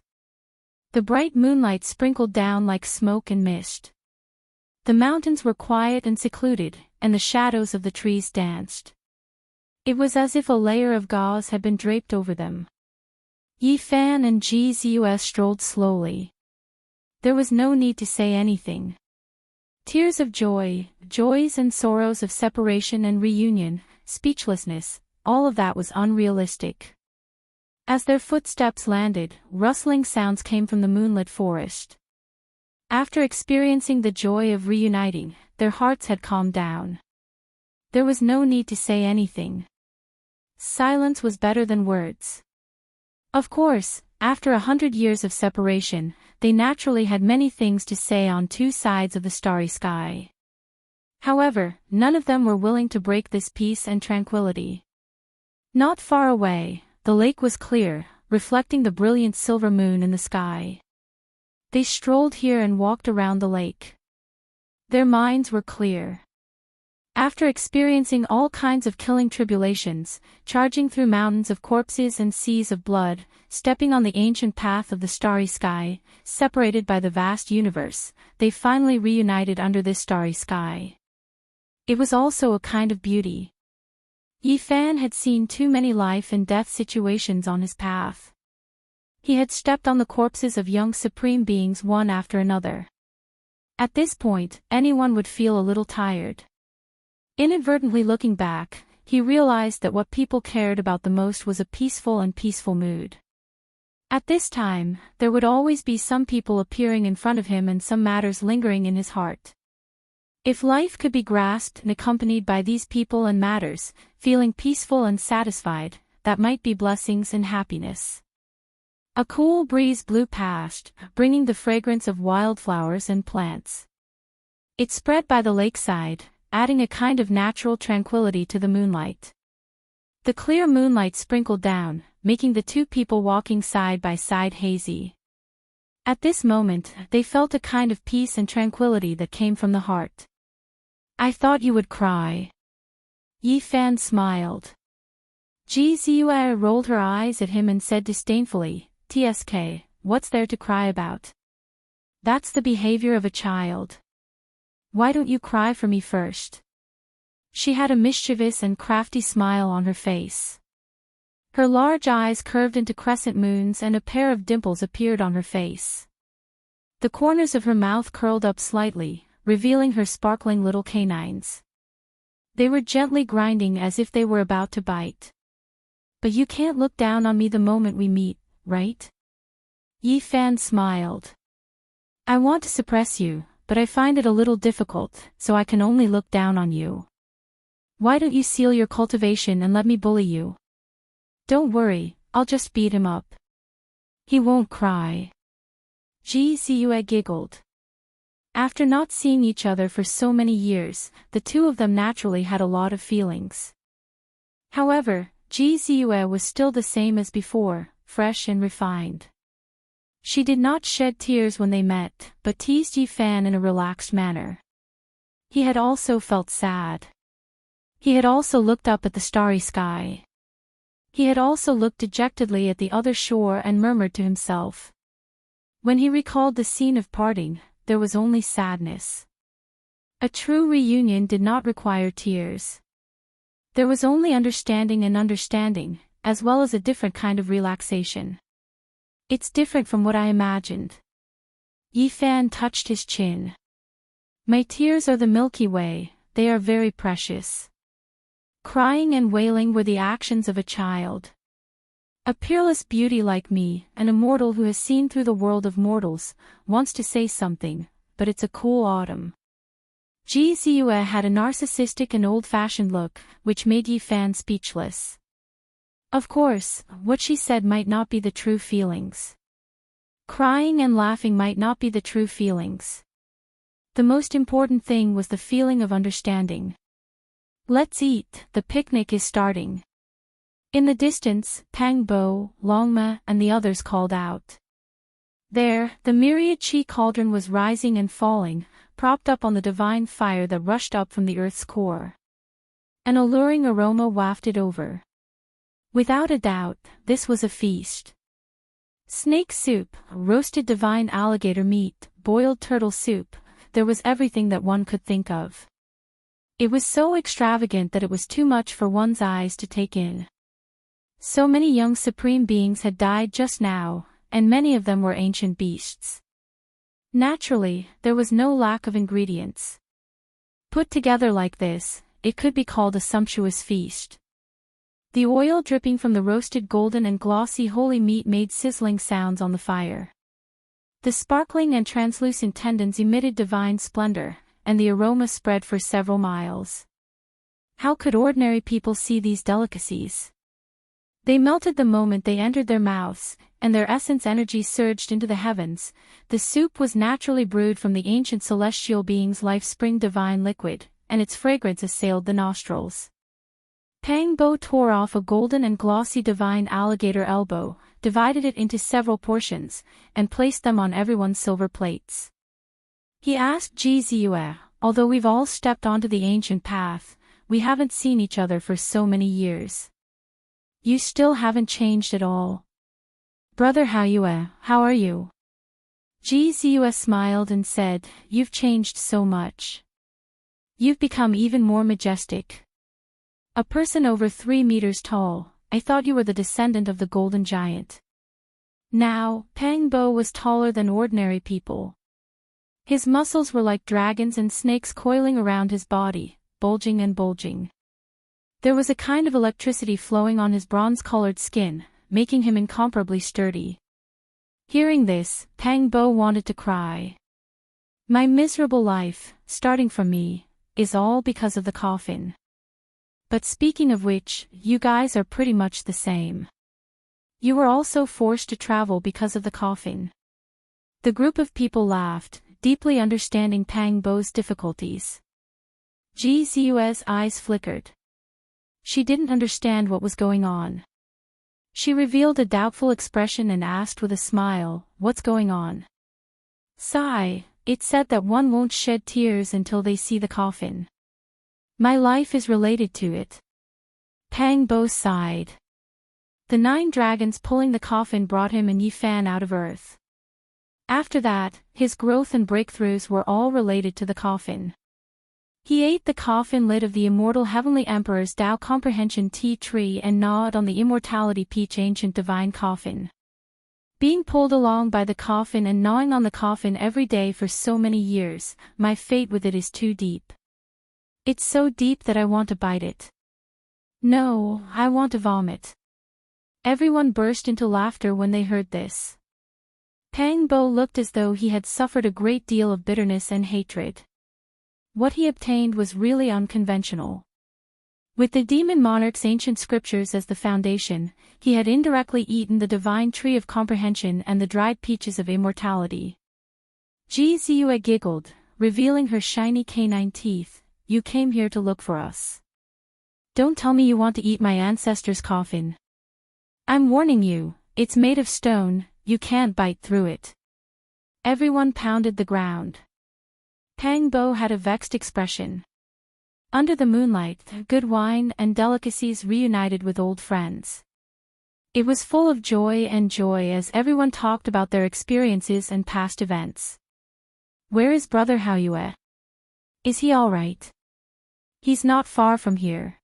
The bright moonlight sprinkled down like smoke and mist. The mountains were quiet and secluded, and the shadows of the trees danced. It was as if a layer of gauze had been draped over them. Yifan and Ji Ziyue strolled slowly. There was no need to say anything. Tears of joy, joys and sorrows of separation and reunion, speechlessness, all of that was unrealistic. As their footsteps landed, rustling sounds came from the moonlit forest. After experiencing the joy of reuniting, their hearts had calmed down. There was no need to say anything. Silence was better than words. Of course, after 100 years of separation, they naturally had many things to say on two sides of the starry sky. However, none of them were willing to break this peace and tranquility. Not far away, the lake was clear, reflecting the brilliant silver moon in the sky. They strolled here and walked around the lake. Their minds were clear. After experiencing all kinds of killing tribulations, charging through mountains of corpses and seas of blood, stepping on the ancient path of the starry sky, separated by the vast universe, they finally reunited under this starry sky. It was also a kind of beauty. Yi Fan had seen too many life and death situations on his path. He had stepped on the corpses of young supreme beings one after another. At this point, anyone would feel a little tired. Inadvertently looking back, he realized that what people cared about the most was a peaceful mood. At this time, there would always be some people appearing in front of him and some matters lingering in his heart. If life could be grasped and accompanied by these people and matters, feeling peaceful and satisfied, that might be blessings and happiness. A cool breeze blew past, bringing the fragrance of wildflowers and plants. It spread by the lakeside, adding a kind of natural tranquility to the moonlight. The clear moonlight sprinkled down, making the two people walking side by side hazy. At this moment, they felt a kind of peace and tranquility that came from the heart. "I thought you would cry." Yi Fan smiled. Ji Ziyue rolled her eyes at him and said disdainfully, "Tsk, what's there to cry about? That's the behavior of a child. Why don't you cry for me first?" She had a mischievous and crafty smile on her face. Her large eyes curved into crescent moons and a pair of dimples appeared on her face. The corners of her mouth curled up slightly, revealing her sparkling little canines. They were gently grinding as if they were about to bite. "But you can't look down on me the moment we meet, right?" Yi Fan smiled. "I want to suppress you, but I find it a little difficult, so I can only look down on you. Why don't you seal your cultivation and let me bully you? Don't worry, I'll just beat him up. He won't cry." Ji Ziyue giggled. After not seeing each other for so many years, the two of them naturally had a lot of feelings. However, Ji Ziyue was still the same as before, fresh and refined. She did not shed tears when they met, but teased Yi Fan in a relaxed manner. He had also felt sad. He had also looked up at the starry sky. He had also looked dejectedly at the other shore and murmured to himself. When he recalled the scene of parting, there was only sadness. A true reunion did not require tears. There was only understanding and understanding, as well as a different kind of relaxation. "It's different from what I imagined." Yi Fan touched his chin. "My tears are the Milky Way, they are very precious." Crying and wailing were the actions of a child. A peerless beauty like me, an immortal who has seen through the world of mortals, wants to say something, but it's a cool autumn. Ji Ziyue had a narcissistic and old-fashioned look, which made Yi Fan speechless. Of course, what she said might not be the true feelings. Crying and laughing might not be the true feelings. The most important thing was the feeling of understanding. "Let's eat, the picnic is starting." In the distance, Pang Bo, Longma, and the others called out. There, the myriad chi cauldron was rising and falling, propped up on the divine fire that rushed up from the earth's core. An alluring aroma wafted over. Without a doubt, this was a feast. Snake soup, roasted divine alligator meat, boiled turtle soup, there was everything that one could think of. It was so extravagant that it was too much for one's eyes to take in. So many young supreme beings had died just now, and many of them were ancient beasts. Naturally, there was no lack of ingredients. Put together like this, it could be called a sumptuous feast. The oil dripping from the roasted golden and glossy holy meat made sizzling sounds on the fire. The sparkling and translucent tendons emitted divine splendor, and the aroma spread for several miles. How could ordinary people see these delicacies? They melted the moment they entered their mouths, and their essence energy surged into the heavens. The soup was naturally brewed from the ancient celestial being's life spring divine liquid, and its fragrance assailed the nostrils. Pang Bo tore off a golden and glossy divine alligator elbow, divided it into several portions, and placed them on everyone's silver plates. He asked Ji Ziyue, although we've all stepped onto the ancient path, we haven't seen each other for so many years. You still haven't changed at all. Brother Haoyue, how are you? Ji Ziyue smiled and said, you've changed so much. You've become even more majestic. A person over 3 meters tall, I thought you were the descendant of the golden giant. Now, Pang Bo was taller than ordinary people. His muscles were like dragons and snakes coiling around his body, bulging and bulging. There was a kind of electricity flowing on his bronze-colored skin, making him incomparably sturdy. Hearing this, Pang Bo wanted to cry. My miserable life, starting from me, is all because of the coffin. But speaking of which, you guys are pretty much the same. You were also forced to travel because of the coffin. The group of people laughed, deeply understanding Pang Bo's difficulties. Ji Ziyue's eyes flickered. She didn't understand what was going on. She revealed a doubtful expression and asked with a smile, what's going on? Sigh, it said that one won't shed tears until they see the coffin. My life is related to it. Pang Bo sighed. The 9 dragons pulling the coffin brought him and Yifan out of earth. After that, his growth and breakthroughs were all related to the coffin. He ate the coffin lid of the immortal Heavenly Emperor's Tao Comprehension Tea Tree and gnawed on the Immortality Peach Ancient Divine Coffin. Being pulled along by the coffin and gnawing on the coffin every day for so many years, my fate with it is too deep. It's so deep that I want to bite it. No, I want to vomit. Everyone burst into laughter when they heard this. Pang Bo looked as though he had suffered a great deal of bitterness and hatred. What he obtained was really unconventional. With the demon monarch's ancient scriptures as the foundation, he had indirectly eaten the divine tree of comprehension and the dried peaches of immortality. Ji Ziyue giggled, revealing her shiny canine teeth. You came here to look for us. Don't tell me you want to eat my ancestor's coffin. I'm warning you, it's made of stone, you can't bite through it. Everyone pounded the ground. Pang Bo had a vexed expression. Under the moonlight, good wine and delicacies reunited with old friends. It was full of joy as everyone talked about their experiences and past events. Where is Brother Haoyue? Is he all right? He's not far from here.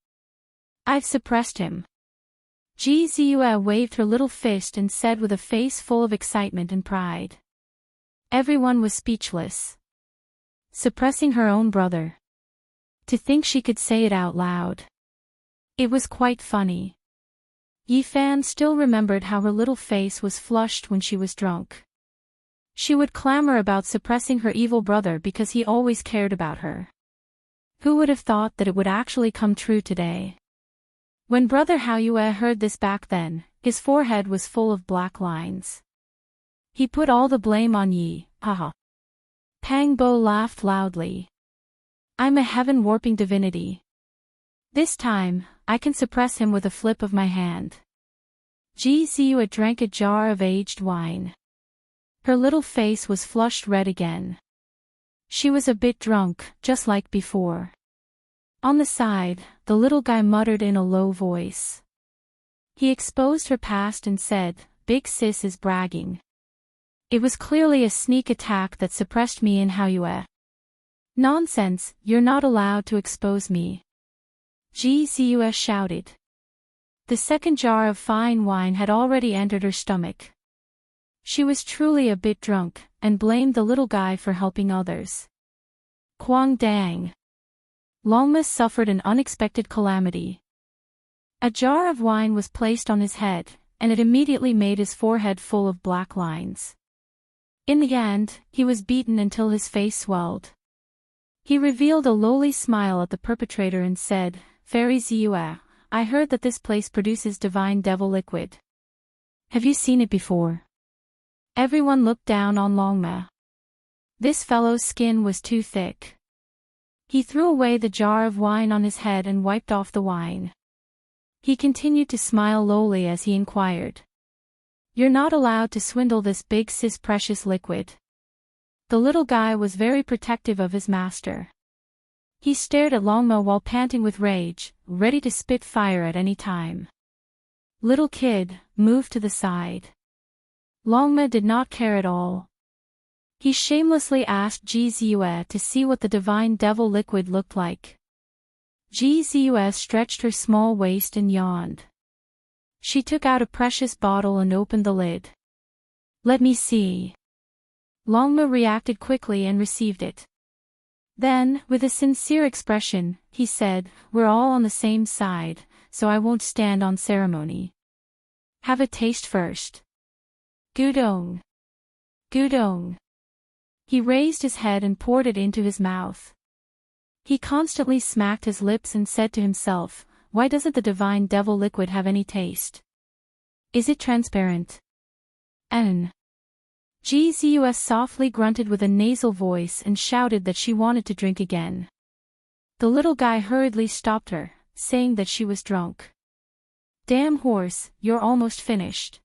I've suppressed him. Ji Ziyue waved her little fist and said with a face full of excitement and pride. Everyone was speechless. Suppressing her own brother. To think she could say it out loud. It was quite funny. Yifan still remembered how her little face was flushed when she was drunk. She would clamor about suppressing her evil brother because he always cared about her. Who would have thought that it would actually come true today? When Brother Haoyue heard this back then, his forehead was full of black lines. He put all the blame on Yi, haha. Pang Bo laughed loudly. I'm a heaven-warping divinity. This time, I can suppress him with a flip of my hand. Ji Ziyue drank a jar of aged wine. Her little face was flushed red again. She was a bit drunk, just like before. On the side, the little guy muttered in a low voice. He exposed her past and said, Big Sis is bragging. It was clearly a sneak attack that suppressed me in Haoyue. Nonsense, you're not allowed to expose me. Ji Ziyue shouted. The second jar of fine wine had already entered her stomach. She was truly a bit drunk, and blamed the little guy for helping others. Quang dang. Longma suffered an unexpected calamity. A jar of wine was placed on his head, and it immediately made his forehead full of black lines. In the end, he was beaten until his face swelled. He revealed a lowly smile at the perpetrator and said, Fairy Ziyue, I heard that this place produces divine devil liquid. Have you seen it before? Everyone looked down on Longma. This fellow's skin was too thick. He threw away the jar of wine on his head and wiped off the wine. He continued to smile lowly as he inquired. "You're not allowed to swindle this big sis precious liquid." The little guy was very protective of his master. He stared at Longma while panting with rage, ready to spit fire at any time. "Little kid, move to the side." Longma did not care at all. He shamelessly asked Jizue to see what the divine devil liquid looked like. Jizue stretched her small waist and yawned. She took out a precious bottle and opened the lid. "Let me see." Longma reacted quickly and received it. Then, with a sincere expression, he said, "We're all on the same side, so I won't stand on ceremony. Have a taste first." "Gudong. Gudong." He raised his head and poured it into his mouth. He constantly smacked his lips and said to himself, "Why doesn't the divine devil liquid have any taste? Is it transparent?" N. Gzus softly grunted with a nasal voice and shouted that she wanted to drink again. The little guy hurriedly stopped her, saying that she was drunk. "Damn horse, you're almost finished."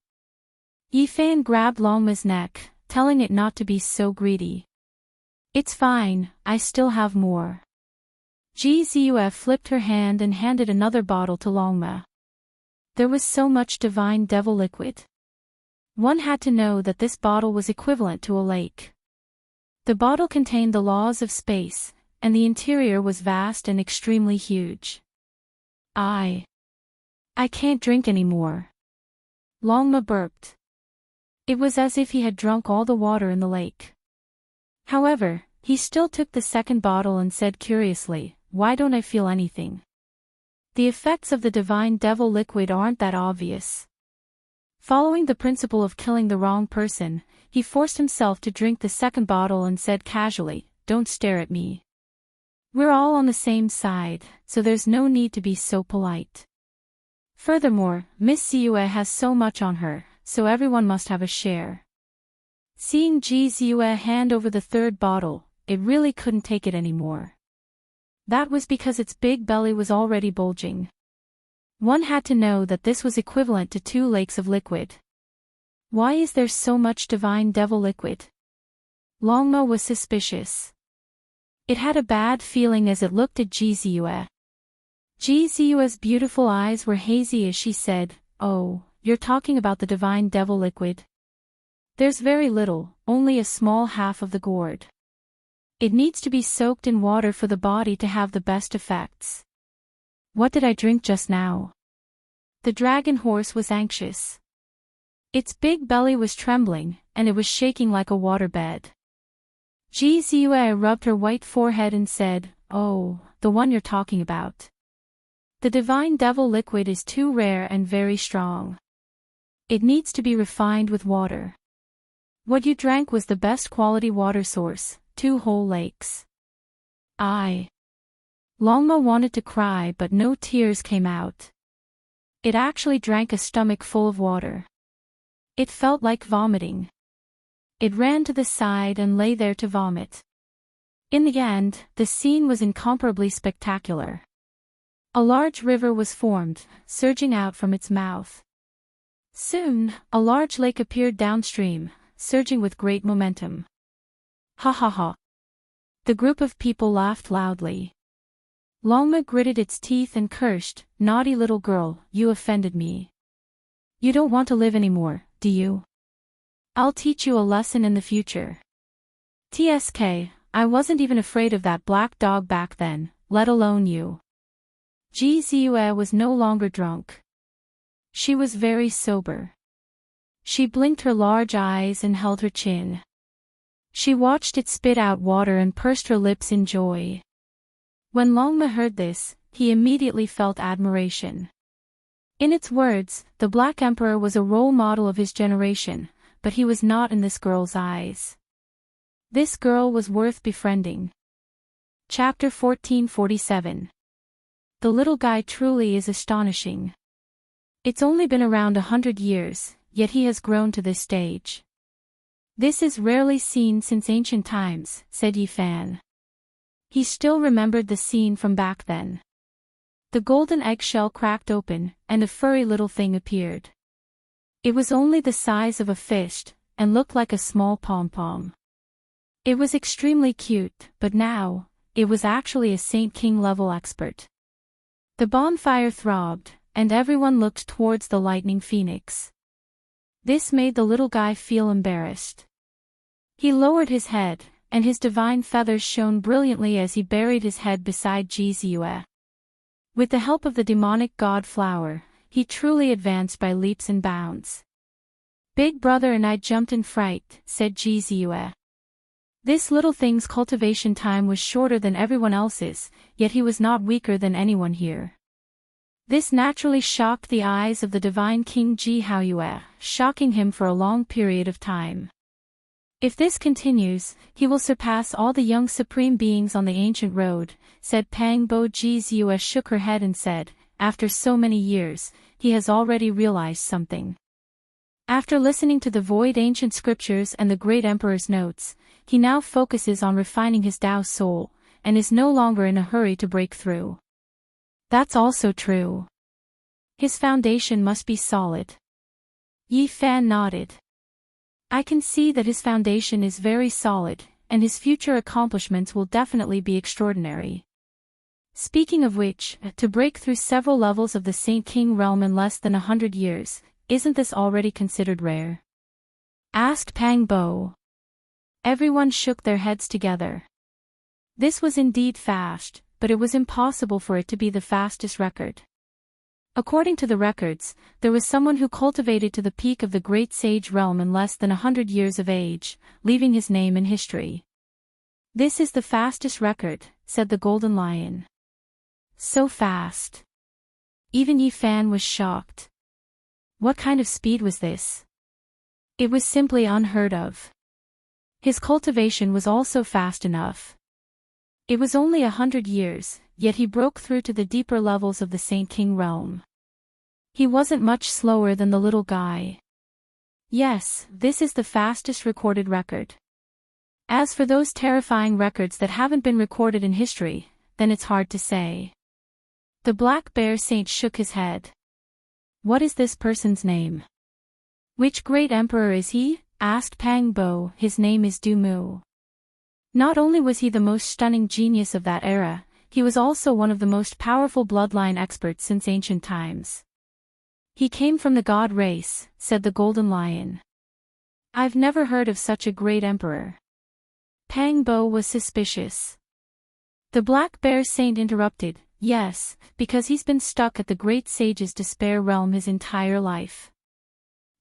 Yifan grabbed Longma's neck, telling it not to be so greedy. "It's fine, I still have more." Gzuf flipped her hand and handed another bottle to Longma. There was so much divine devil liquid. One had to know that this bottle was equivalent to a lake. The bottle contained the laws of space, and the interior was vast and extremely huge. I can't drink anymore." Longma burped. It was as if he had drunk all the water in the lake. However, he still took the second bottle and said curiously, "Why don't I feel anything? The effects of the divine devil liquid aren't that obvious." Following the principle of killing the wrong person, he forced himself to drink the second bottle and said casually, "Don't stare at me. We're all on the same side, so there's no need to be so polite. Furthermore, Miss Zue has so much on her, so everyone must have a share." Seeing Jizue hand over the third bottle, it really couldn't take it anymore. That was because its big belly was already bulging. One had to know that this was equivalent to 2 lakes of liquid. Why is there so much divine devil liquid? Longma was suspicious. It had a bad feeling as it looked at Jizue. Jizue's beautiful eyes were hazy as she said, "Oh, you're talking about the divine devil liquid? There's very little, only a small half of the gourd. It needs to be soaked in water for the body to have the best effects." "What did I drink just now?" The dragon horse was anxious. Its big belly was trembling, and it was shaking like a waterbed. Jizue rubbed her white forehead and said, "Oh, the one you're talking about. The divine devil liquid is too rare and very strong. It needs to be refined with water. What you drank was the best quality water source, 2 whole lakes." Longma wanted to cry but no tears came out. It actually drank a stomach full of water. It felt like vomiting. It ran to the side and lay there to vomit. In the end, the scene was incomparably spectacular. A large river was formed, surging out from its mouth. Soon, a large lake appeared downstream, surging with great momentum. "Ha ha ha." The group of people laughed loudly. Longma gritted its teeth and cursed, "Naughty little girl, you offended me. You don't want to live anymore, do you? I'll teach you a lesson in the future. TSK, I wasn't even afraid of that black dog back then, let alone you." Jizue was no longer drunk. She was very sober. She blinked her large eyes and held her chin. She watched it spit out water and pursed her lips in joy. When Longma heard this, he immediately felt admiration. In its words, the Black Emperor was a role model of his generation, but he was not in this girl's eyes. This girl was worth befriending. Chapter 1447. The little guy truly is astonishing. It's only been around 100 years, yet he has grown to this stage. This is rarely seen since ancient times, said Yifan. He still remembered the scene from back then. The golden eggshell cracked open, and a furry little thing appeared. It was only the size of a fist, and looked like a small pom-pom. It was extremely cute, but now, it was actually a Saint King level expert. The bonfire throbbed, and everyone looked towards the lightning phoenix. This made the little guy feel embarrassed. He lowered his head, and his divine feathers shone brilliantly as he buried his head beside Jizue. With the help of the demonic god flower, he truly advanced by leaps and bounds. "Big brother and I jumped in fright," said Jizue. This little thing's cultivation time was shorter than everyone else's, yet he was not weaker than anyone here. This naturally shocked the eyes of the divine king Jihaoyue, shocking him for a long period of time. "If this continues, he will surpass all the young supreme beings on the ancient road," said Pang Bo. Jizue shook her head and said, "After so many years, he has already realized something. After listening to the void ancient scriptures and the great emperor's notes, he now focuses on refining his Tao soul, and is no longer in a hurry to break through." "That's also true. His foundation must be solid." Yi Fan nodded. "I can see that his foundation is very solid, and his future accomplishments will definitely be extraordinary. Speaking of which, to break through several levels of the Saint King realm in less than 100 years, isn't this already considered rare?" asked Pang Bo. Everyone shook their heads together. This was indeed fast, but it was impossible for it to be the fastest record. According to the records, there was someone who cultivated to the peak of the great sage realm in less than 100 years of age, leaving his name in history. "This is the fastest record," said the Golden Lion. "So fast." Even Yi Fan was shocked. What kind of speed was this? It was simply unheard of. His cultivation was also fast enough. It was only 100 years, yet he broke through to the deeper levels of the Saint King realm. He wasn't much slower than the little guy. Yes, this is the fastest recorded record. As for those terrifying records that haven't been recorded in history, then it's hard to say. The Black Bear Saint shook his head. "What is this person's name?" "Which great emperor is he?" asked Pang Bo. "His name is Du Mu. Not only was he the most stunning genius of that era, he was also one of the most powerful bloodline experts since ancient times." "He came from the god race," said the Golden Lion. "I've never heard of such a great emperor." Pang Bo was suspicious. The Black Bear Saint interrupted, "Yes, because he's been stuck at the great sage's despair realm his entire life."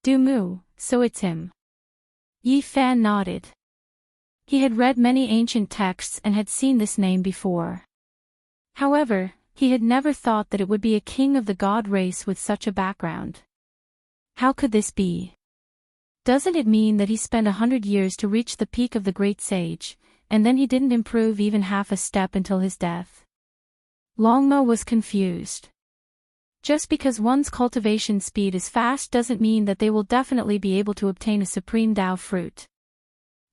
"Du Mu, so it's him." Yi Fan nodded. He had read many ancient texts and had seen this name before. However, he had never thought that it would be a king of the god race with such a background. How could this be? Doesn't it mean that he spent 100 years to reach the peak of the great sage, and then he didn't improve even half a step until his death? Longmo was confused. Just because one's cultivation speed is fast doesn't mean that they will definitely be able to obtain a supreme Tao fruit.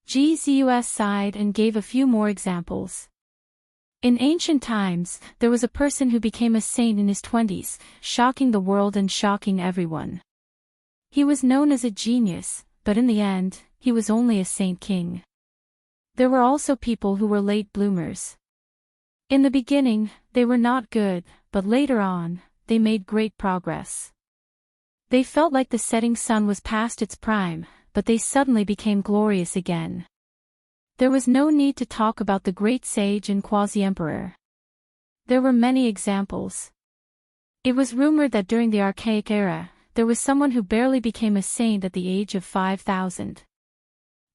GZUS sighed and gave a few more examples. In ancient times, there was a person who became a saint in his 20s, shocking the world and shocking everyone. He was known as a genius, but in the end, he was only a Saint King. There were also people who were late bloomers. In the beginning, they were not good, but later on, they made great progress. They felt like the setting sun was past its prime, but they suddenly became glorious again. There was no need to talk about the great sage and quasi-emperor. There were many examples. It was rumored that during the archaic era, there was someone who barely became a saint at the age of 5,000.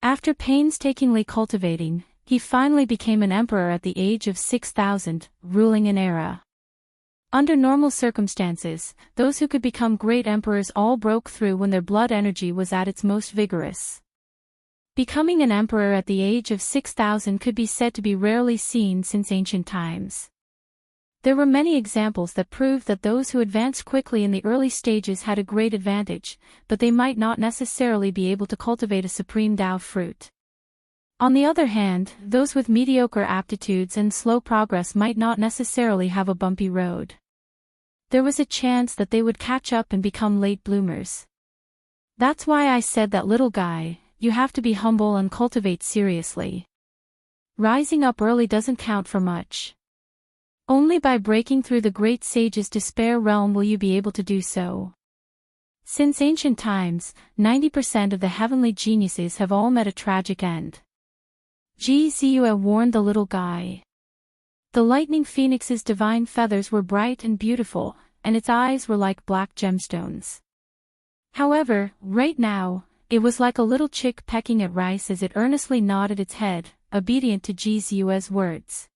After painstakingly cultivating, he finally became an emperor at the age of 6,000, ruling an era. Under normal circumstances, those who could become great emperors all broke through when their blood energy was at its most vigorous. Becoming an emperor at the age of 6,000 could be said to be rarely seen since ancient times. There were many examples that proved that those who advanced quickly in the early stages had a great advantage, but they might not necessarily be able to cultivate a supreme Tao fruit. On the other hand, those with mediocre aptitudes and slow progress might not necessarily have a bumpy road. There was a chance that they would catch up and become late bloomers. That's why I said that, little guy, you have to be humble and cultivate seriously. Rising up early doesn't count for much. Only by breaking through the great sage's despair realm will you be able to do so. Since ancient times, 90% of the heavenly geniuses have all met a tragic end. Zhou warned the little guy. The lightning phoenix's divine feathers were bright and beautiful, and its eyes were like black gemstones. However, right now, it was like a little chick pecking at rice as it earnestly nodded its head, obedient to Zhu's words.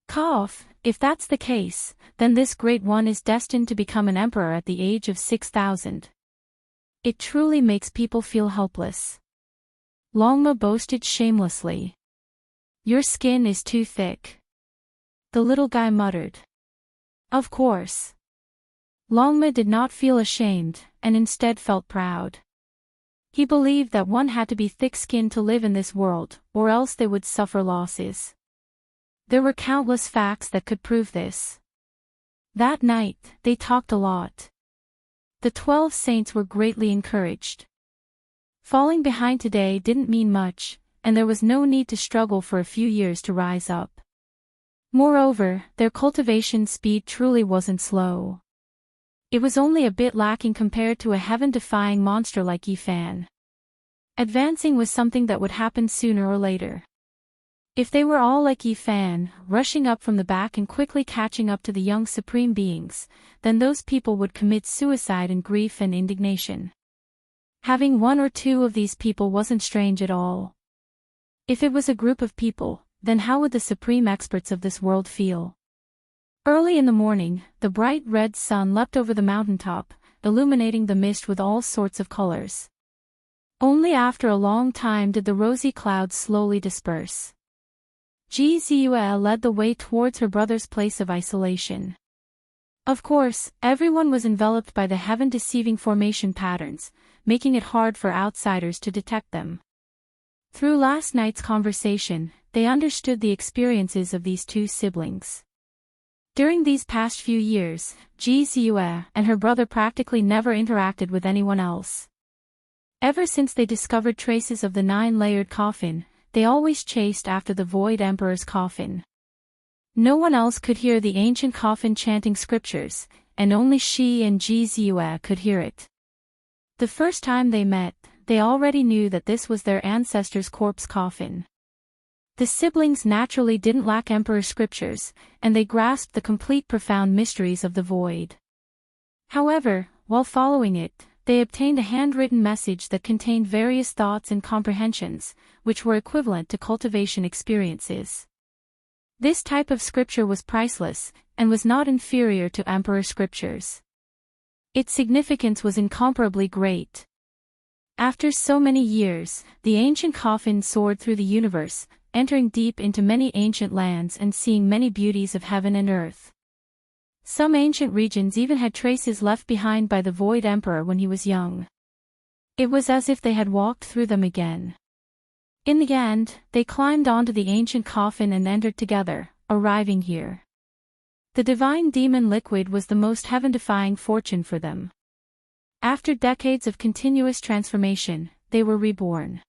Cough, if that's the case, then this great one is destined to become an emperor at the age of 6,000. It truly makes people feel helpless. Longma boasted shamelessly. Your skin is too thick. The little guy muttered. Of course. Longma did not feel ashamed, and instead felt proud. He believed that one had to be thick-skinned to live in this world, or else they would suffer losses. There were countless facts that could prove this. That night, they talked a lot. The 12 saints were greatly encouraged. Falling behind today didn't mean much, and there was no need to struggle for a few years to rise up. Moreover, their cultivation speed truly wasn't slow. It was only a bit lacking compared to a heaven-defying monster like Yifan. Advancing was something that would happen sooner or later. If they were all like Yifan, rushing up from the back and quickly catching up to the young supreme beings, then those people would commit suicide in grief and indignation. Having one or two of these people wasn't strange at all. If it was a group of people, then how would the supreme experts of this world feel? Early in the morning, the bright red sun leapt over the mountaintop, illuminating the mist with all sorts of colors. Only after a long time did the rosy clouds slowly disperse. Zhou led the way towards her brother's place of isolation. Of course, everyone was enveloped by the heaven-deceiving formation patterns, making it hard for outsiders to detect them. Through last night's conversation, they understood the experiences of these two siblings. During these past few years, Zhou and her brother practically never interacted with anyone else. Ever since they discovered traces of the 9-layered coffin, they always chased after the Void Emperor's coffin. No one else could hear the ancient coffin chanting scriptures, and only she and Zhou could hear it. The first time they met, they already knew that this was their ancestor's corpse coffin. The siblings naturally didn't lack emperor scriptures, and they grasped the complete profound mysteries of the void. However, while following it, they obtained a handwritten message that contained various thoughts and comprehensions, which were equivalent to cultivation experiences. This type of scripture was priceless, and was not inferior to emperor scriptures. Its significance was incomparably great. After so many years, the ancient coffin soared through the universe, entering deep into many ancient lands and seeing many beauties of heaven and earth. Some ancient regions even had traces left behind by the Void Emperor when he was young. It was as if they had walked through them again. In the end, they climbed onto the ancient coffin and entered together, arriving here. The divine demon liquid was the most heaven-defying fortune for them. After decades of continuous transformation, they were reborn.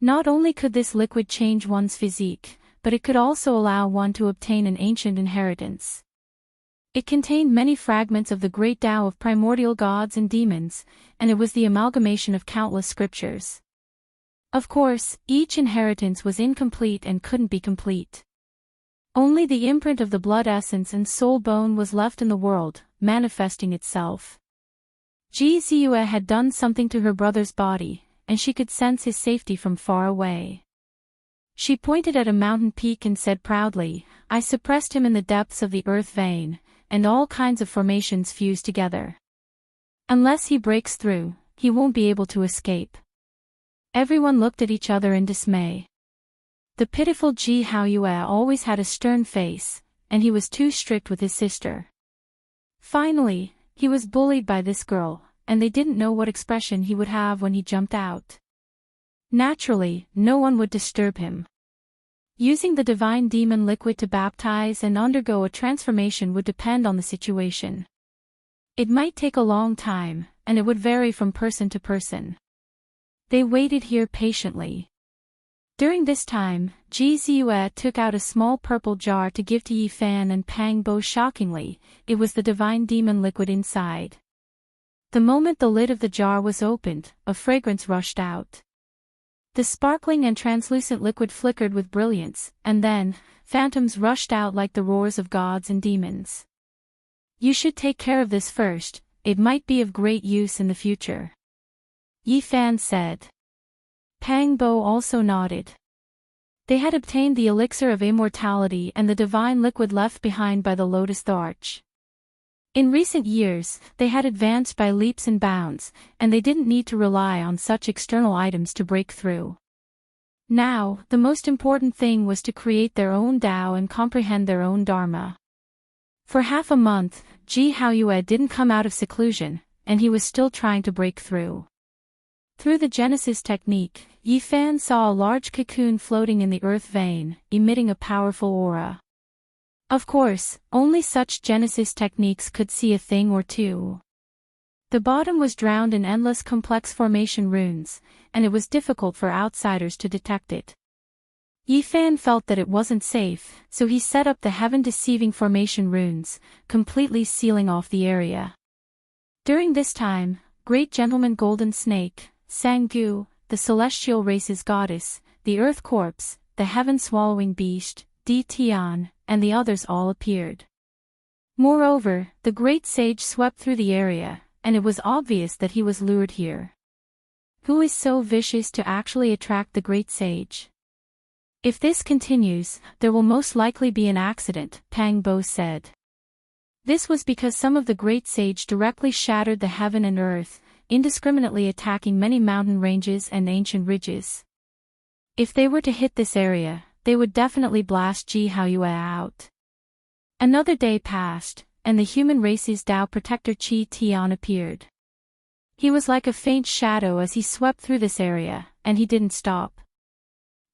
Not only could this liquid change one's physique, but it could also allow one to obtain an ancient inheritance. It contained many fragments of the great Tao of primordial gods and demons, and it was the amalgamation of countless scriptures. Of course, each inheritance was incomplete and couldn't be complete. Only the imprint of the blood essence and soul bone was left in the world, manifesting itself. Zhou had done something to her brother's body, and she could sense his safety from far away. She pointed at a mountain peak and said proudly, "I suppressed him in the depths of the earth vein, and all kinds of formations fuse together. Unless he breaks through, he won't be able to escape." Everyone looked at each other in dismay. The pitiful Zhou always had a stern face, and he was too strict with his sister. Finally, he was bullied by this girl, and they didn't know what expression he would have when he jumped out. Naturally, no one would disturb him. Using the divine demon liquid to baptize and undergo a transformation would depend on the situation. It might take a long time, and it would vary from person to person. They waited here patiently. During this time, Ji Ziyue took out a small purple jar to give to Yi Fan and Pang Bo. Shockingly, it was the divine demon liquid inside. The moment the lid of the jar was opened, a fragrance rushed out. The sparkling and translucent liquid flickered with brilliance, and then, phantoms rushed out like the roars of gods and demons. You should take care of this first, it might be of great use in the future. Yi Fan said. Pang Bo also nodded. They had obtained the elixir of immortality and the divine liquid left behind by the Lotus Arch. In recent years, they had advanced by leaps and bounds, and they didn't need to rely on such external items to break through. Now, the most important thing was to create their own Tao and comprehend their own Dharma. For half a month, Ji Haoyue didn't come out of seclusion, and he was still trying to break through. Through the Genesis technique, Yi Fan saw a large cocoon floating in the earth vein, emitting a powerful aura. Of course, only such Genesis techniques could see a thing or two. The bottom was drowned in endless complex formation runes, and it was difficult for outsiders to detect it. Yi Fan felt that it wasn't safe, so he set up the heaven-deceiving formation runes, completely sealing off the area. During this time, Great Gentleman Golden Snake, Sanggu, the celestial race's goddess, the earth corpse, the heaven-swallowing beast, Di Tian, and the others all appeared. Moreover, the great sage swept through the area, and it was obvious that he was lured here. Who is so vicious to actually attract the great sage? If this continues, there will most likely be an accident, Pang Bo said. This was because some of the great sage directly shattered the heaven and earth, indiscriminately attacking many mountain ranges and ancient ridges. If they were to hit this area, they would definitely blast Ji Haoyue out. Another day passed, and the human race's Tao protector Qi Tian appeared. He was like a faint shadow as he swept through this area, and he didn't stop.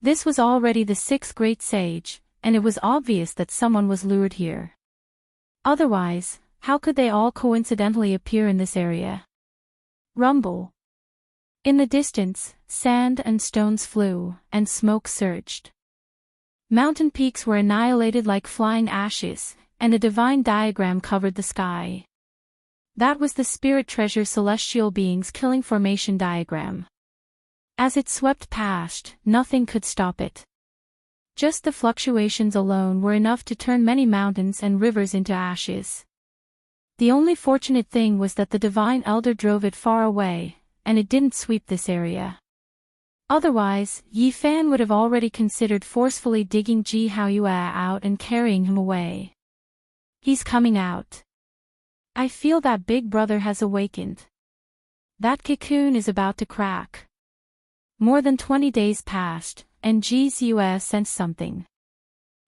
This was already the sixth great sage, and it was obvious that someone was lured here. Otherwise, how could they all coincidentally appear in this area? Rumble. In the distance, sand and stones flew, and smoke surged. Mountain peaks were annihilated like flying ashes, and a divine diagram covered the sky. That was the spirit treasure celestial beings killing formation diagram. As it swept past, nothing could stop it. Just the fluctuations alone were enough to turn many mountains and rivers into ashes. The only fortunate thing was that the divine elder drove it far away, and it didn't sweep this area. Otherwise, Yi Fan would have already considered forcefully digging Ji Haoyue out and carrying him away. He's coming out. I feel that Big Brother has awakened. That cocoon is about to crack. More than 20 days passed, and Ji Ziyue sensed something.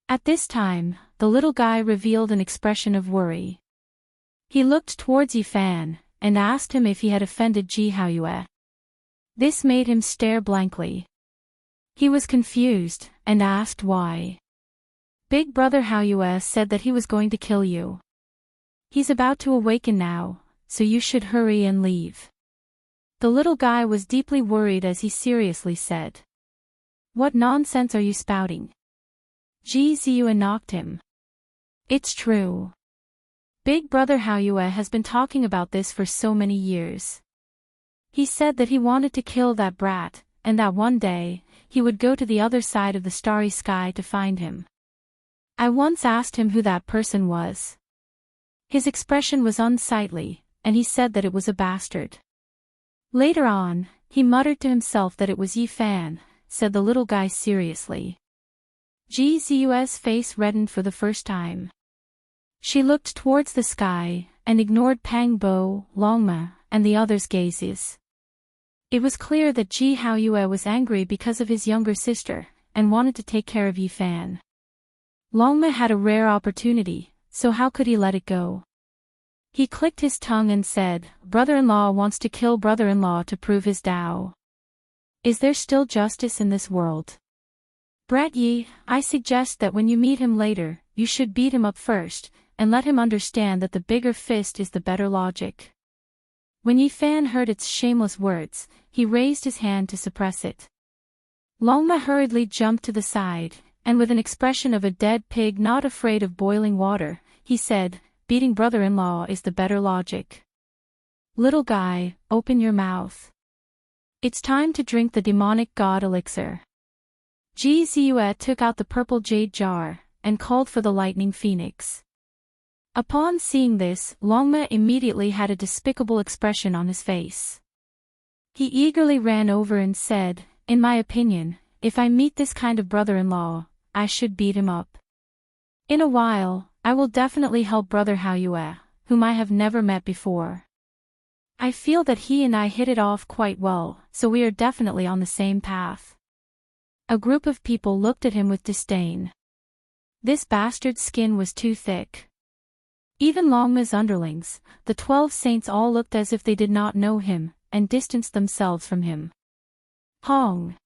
At this time, the little guy revealed an expression of worry. He looked towards Yi Fan, and asked him if he had offended Ji Haoyue. This made him stare blankly. He was confused, and asked why. Big Brother Haoyue said that he was going to kill you. He's about to awaken now, so you should hurry and leave. The little guy was deeply worried as he seriously said. What nonsense are you spouting? Ji Ziyue knocked him. It's true. Big Brother Haoyue has been talking about this for so many years. He said that he wanted to kill that brat, and that one day, he would go to the other side of the starry sky to find him. I once asked him who that person was. His expression was unsightly, and he said that it was a bastard. Later on, he muttered to himself that it was Yi Fan, said the little guy seriously. Ji Ziyue's face reddened for the first time. She looked towards the sky, and ignored Pang Bo, Longma, and the others' gazes. It was clear that Ji Haoyue was angry because of his younger sister, and wanted to take care of Yi Fan. Longma had a rare opportunity, so how could he let it go? He clicked his tongue and said, brother-in-law wants to kill brother-in-law to prove his Tao. Is there still justice in this world? Brat Yi, I suggest that when you meet him later, you should beat him up first, and let him understand that the bigger fist is the better logic. When Yi Fan heard its shameless words, he raised his hand to suppress it. Longma hurriedly jumped to the side, and with an expression of a dead pig not afraid of boiling water, he said, beating brother-in-law is the better logic. Little guy, open your mouth. It's time to drink the demonic god elixir. Ji Ziyue took out the purple jade jar, and called for the lightning phoenix. Upon seeing this, Longma immediately had a despicable expression on his face. He eagerly ran over and said, in my opinion, if I meet this kind of brother-in-law, I should beat him up. In a while, I will definitely help brother Haoyue, whom I have never met before. I feel that he and I hit it off quite well, so we are definitely on the same path. A group of people looked at him with disdain. This bastard's skin was too thick. Even Longma's underlings, the 12 saints all looked as if they did not know him, and distanced themselves from him. Hong!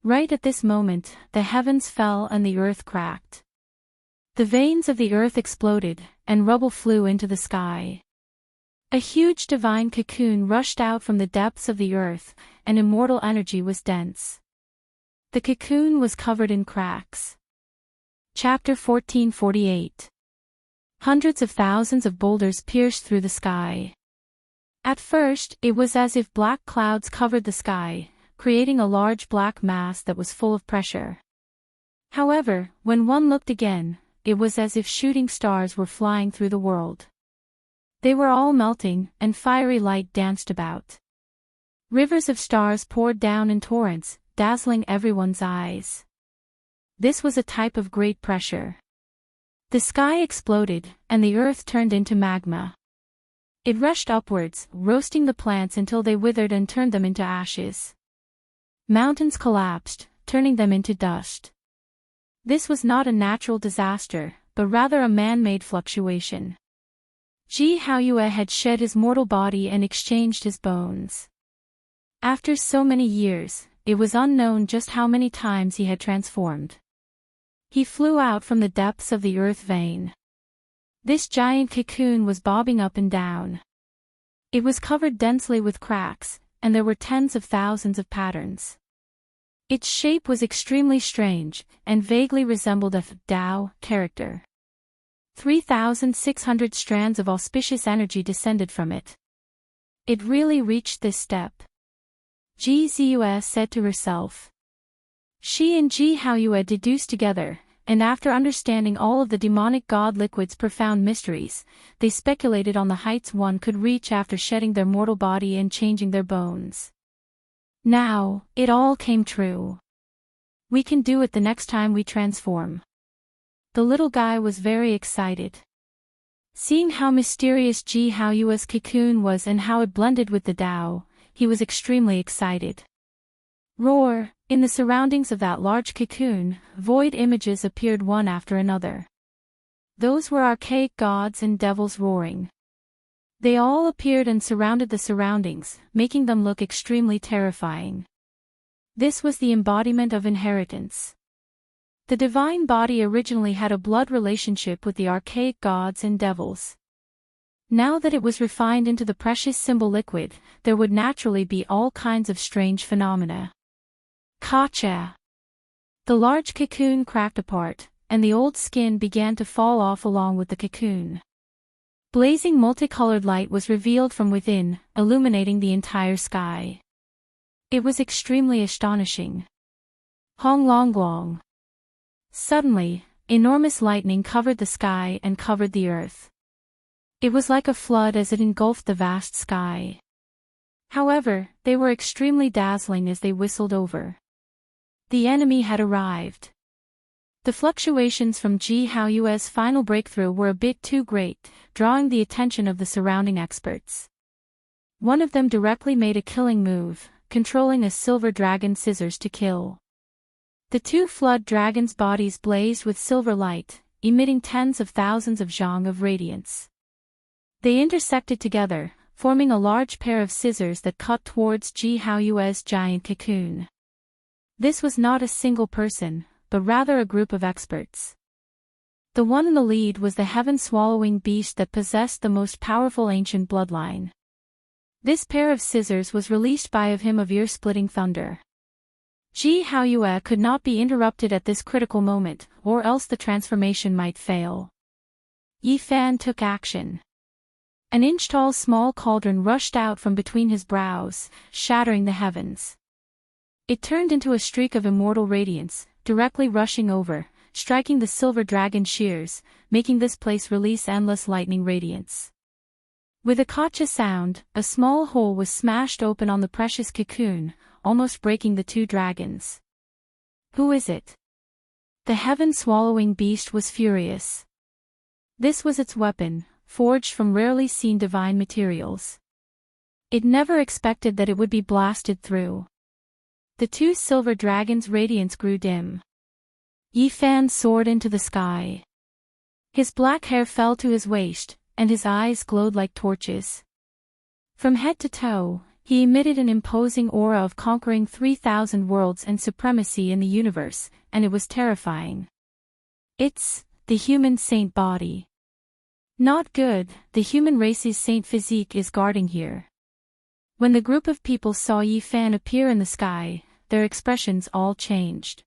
Right at this moment, the heavens fell and the earth cracked. The veins of the earth exploded, and rubble flew into the sky. A huge divine cocoon rushed out from the depths of the earth, and immortal energy was dense. The cocoon was covered in cracks. Chapter 1448. Hundreds of thousands of boulders pierced through the sky. At first, it was as if black clouds covered the sky, creating a large black mass that was full of pressure. However, when one looked again, it was as if shooting stars were flying through the world. They were all melting, and fiery light danced about. Rivers of stars poured down in torrents, dazzling everyone's eyes. This was a type of great pressure. The sky exploded, and the earth turned into magma. It rushed upwards, roasting the plants until they withered and turned them into ashes. Mountains collapsed, turning them into dust. This was not a natural disaster, but rather a man-made fluctuation. Ji Haoyue had shed his mortal body and exchanged his bones. After so many years, it was unknown just how many times he had transformed. He flew out from the depths of the earth vein. This giant cocoon was bobbing up and down. It was covered densely with cracks, and there were tens of thousands of patterns. Its shape was extremely strange, and vaguely resembled a Dao character. 3,600 strands of auspicious energy descended from it. It really reached this step. Ji Ziyue said to herself. She and Ji Haoyue deduced together, and after understanding all of the demonic god liquid's profound mysteries, they speculated on the heights one could reach after shedding their mortal body and changing their bones. Now, it all came true. We can do it the next time we transform. The little guy was very excited. Seeing how mysterious Ji Haoyue's cocoon was and how it blended with the Dao, he was extremely excited. Roar! In the surroundings of that large cocoon, void images appeared one after another. Those were archaic gods and devils roaring. They all appeared and surrounded the surroundings, making them look extremely terrifying. This was the embodiment of inheritance. The divine body originally had a blood relationship with the archaic gods and devils. Now that it was refined into the precious symbol liquid, there would naturally be all kinds of strange phenomena. Kacha! The large cocoon cracked apart, and the old skin began to fall off along with the cocoon. Blazing multicolored light was revealed from within, illuminating the entire sky. It was extremely astonishing. Hong Long Long. Suddenly, enormous lightning covered the sky and covered the earth. It was like a flood as it engulfed the vast sky. However, they were extremely dazzling as they whistled over. The enemy had arrived. The fluctuations from Ji Haoyue's final breakthrough were a bit too great, drawing the attention of the surrounding experts. One of them directly made a killing move, controlling a silver dragon scissors to kill. The two flood dragons' bodies blazed with silver light, emitting tens of thousands of zhang of radiance. They intersected together, forming a large pair of scissors that cut towards Ji Haoyue's giant cocoon. This was not a single person, but rather a group of experts. The one in the lead was the heaven-swallowing beast that possessed the most powerful ancient bloodline. This pair of scissors was released by him of ear-splitting thunder. Ji Haoyue could not be interrupted at this critical moment, or else the transformation might fail. Yi Fan took action. An inch-tall small cauldron rushed out from between his brows, shattering the heavens. It turned into a streak of immortal radiance, directly rushing over, striking the silver dragon shears, making this place release endless lightning radiance. With a gotcha sound, a small hole was smashed open on the precious cocoon, almost breaking the two dragons. Who is it? The heaven-swallowing beast was furious. This was its weapon, forged from rarely seen divine materials. It never expected that it would be blasted through. The two silver dragons' radiance grew dim. Yi Fan soared into the sky. His black hair fell to his waist, and his eyes glowed like torches. From head to toe, he emitted an imposing aura of conquering 3,000 worlds and supremacy in the universe, and it was terrifying. It's the human saint body. Not good, the human race's saint physique is guarding here. When the group of people saw Yi Fan appear in the sky, their expressions all changed.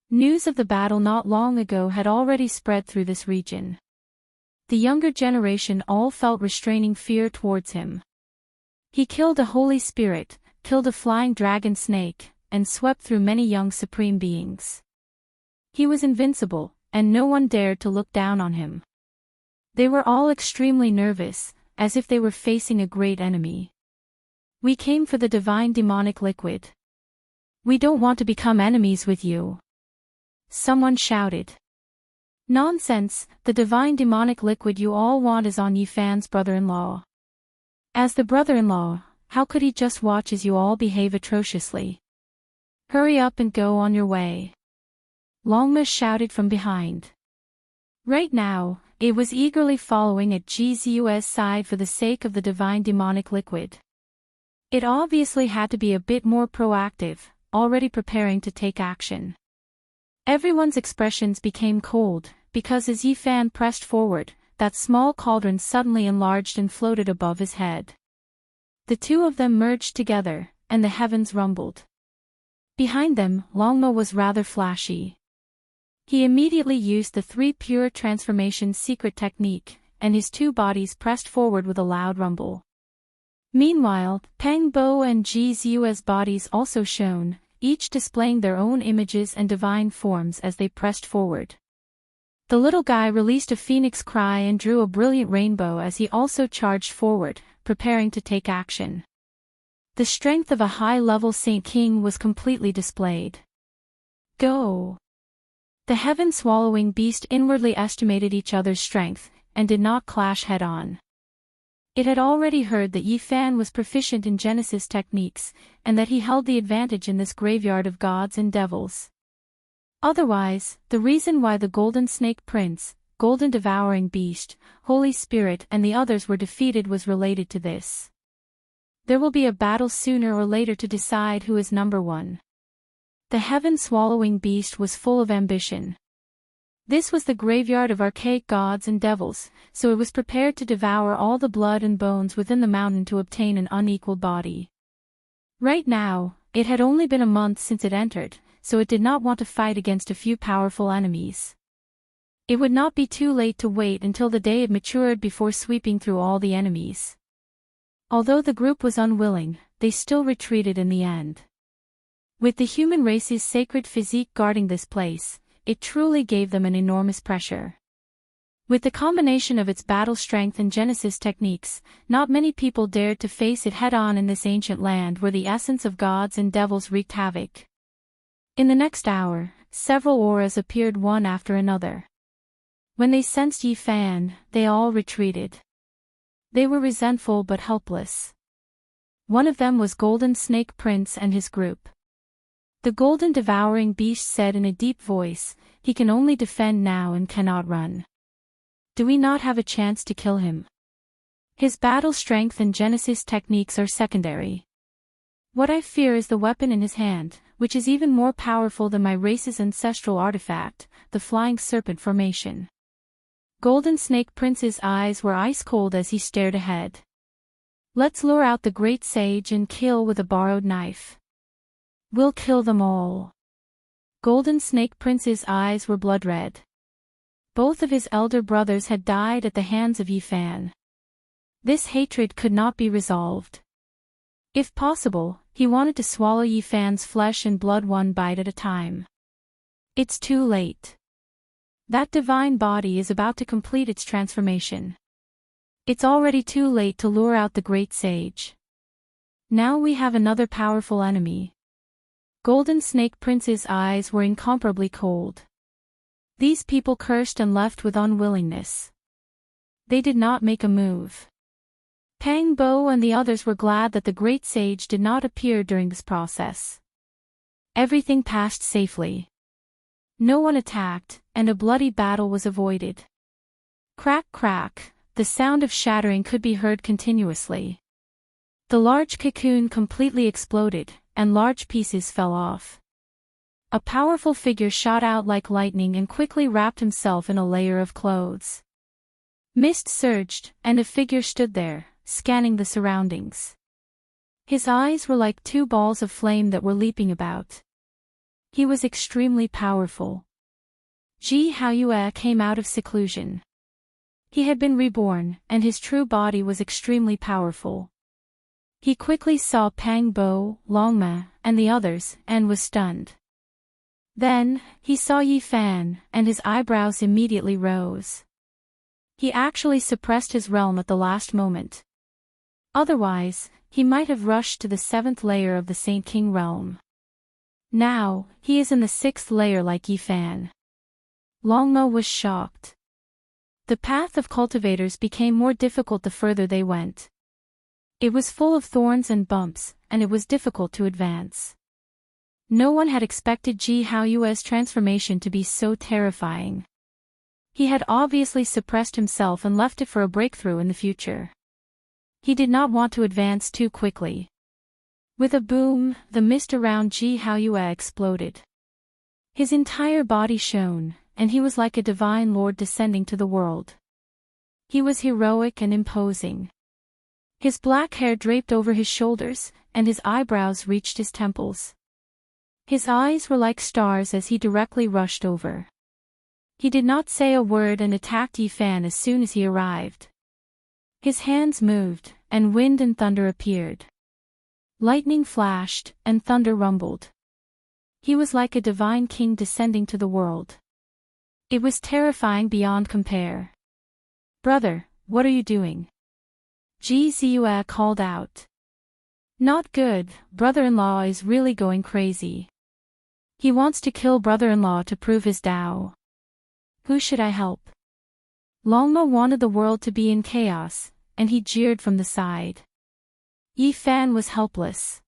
News of the battle not long ago had already spread through this region. The younger generation all felt restraining fear towards him. He killed a holy spirit, killed a flying dragon snake, and swept through many young supreme beings. He was invincible, and no one dared to look down on him. They were all extremely nervous, as if they were facing a great enemy. We came for the divine demonic liquid. We don't want to become enemies with you. Someone shouted. Nonsense, the divine demonic liquid you all want is on Yi Fan's brother-in-law. As the brother-in-law, how could he just watch as you all behave atrociously? Hurry up and go on your way. Longma shouted from behind. Right now, it was eagerly following at Ji Ziyue's side for the sake of the divine demonic liquid. It obviously had to be a bit more proactive, already preparing to take action. Everyone's expressions became cold, because as Yi Fan pressed forward, that small cauldron suddenly enlarged and floated above his head. The two of them merged together, and the heavens rumbled. Behind them, Longma was rather flashy. He immediately used the three pure transformation secret technique, and his two bodies pressed forward with a loud rumble. Meanwhile, Peng Bo and Ji Ziyue's bodies also shone, each displaying their own images and divine forms as they pressed forward. The little guy released a phoenix cry and drew a brilliant rainbow as he also charged forward, preparing to take action. The strength of a high-level Saint King was completely displayed. Go! The heaven-swallowing beast inwardly estimated each other's strength, and did not clash head-on. It had already heard that Yi Fan was proficient in Genesis techniques, and that he held the advantage in this graveyard of gods and devils. Otherwise, the reason why the Golden Snake Prince, Golden Devouring Beast, Holy Spirit and the others were defeated was related to this. There will be a battle sooner or later to decide who is number one. The heaven-swallowing beast was full of ambition. This was the graveyard of archaic gods and devils, so it was prepared to devour all the blood and bones within the mountain to obtain an unequaled body. Right now, it had only been a month since it entered, so it did not want to fight against a few powerful enemies. It would not be too late to wait until the day it matured before sweeping through all the enemies. Although the group was unwilling, they still retreated in the end. With the human race's sacred physique guarding this place, it truly gave them an enormous pressure. With the combination of its battle strength and Genesis techniques, not many people dared to face it head-on in this ancient land where the essence of gods and devils wreaked havoc. In the next hour, several auras appeared one after another. When they sensed Yi Fan, they all retreated. They were resentful but helpless. One of them was Golden Snake Prince and his group. The Golden Devouring Beast said in a deep voice, "He can only defend now and cannot run. Do we not have a chance to kill him?" His battle strength and Genesis techniques are secondary. What I fear is the weapon in his hand, which is even more powerful than my race's ancestral artifact, the flying serpent formation. Golden Snake Prince's eyes were ice cold as he stared ahead. Let's lure out the great sage and kill with a borrowed knife. We'll kill them all. Golden Snake Prince's eyes were blood red. Both of his elder brothers had died at the hands of Yifan. This hatred could not be resolved. If possible, he wanted to swallow Yifan's flesh and blood one bite at a time. It's too late. That divine body is about to complete its transformation. It's already too late to lure out the great sage. Now we have another powerful enemy. Golden Snake Prince's eyes were incomparably cold. These people cursed and left with unwillingness. They did not make a move. Pang Bo and the others were glad that the great sage did not appear during this process. Everything passed safely. No one attacked, and a bloody battle was avoided. Crack crack, the sound of shattering could be heard continuously. The large cocoon completely exploded, and large pieces fell off. A powerful figure shot out like lightning and quickly wrapped himself in a layer of clothes. Mist surged, and a figure stood there, scanning the surroundings. His eyes were like two balls of flame that were leaping about. He was extremely powerful. Ji Haoyue came out of seclusion. He had been reborn, and his true body was extremely powerful. He quickly saw Pang Bo, Longma, and the others, and was stunned. Then, he saw Yifan, and his eyebrows immediately rose. He actually suppressed his realm at the last moment. Otherwise, he might have rushed to the 7th layer of the Saint King realm. Now, he is in the 6th layer like Yifan. Longma was shocked. The path of cultivators became more difficult the further they went. It was full of thorns and bumps, and it was difficult to advance. No one had expected Ji Haoyue's transformation to be so terrifying. He had obviously suppressed himself and left it for a breakthrough in the future. He did not want to advance too quickly. With a boom, the mist around Ji Haoyue exploded. His entire body shone, and he was like a divine lord descending to the world. He was heroic and imposing. His black hair draped over his shoulders, and his eyebrows reached his temples. His eyes were like stars as he directly rushed over. He did not say a word and attacked Yifan as soon as he arrived. His hands moved, and wind and thunder appeared. Lightning flashed, and thunder rumbled. He was like a divine king descending to the world. It was terrifying beyond compare. "Brother, what are you doing?" Ji Ziyue called out. "Not good, brother-in-law is really going crazy. He wants to kill brother-in-law to prove his Tao. Who should I help?" Longma wanted the world to be in chaos, and he jeered from the side. Yifan was helpless.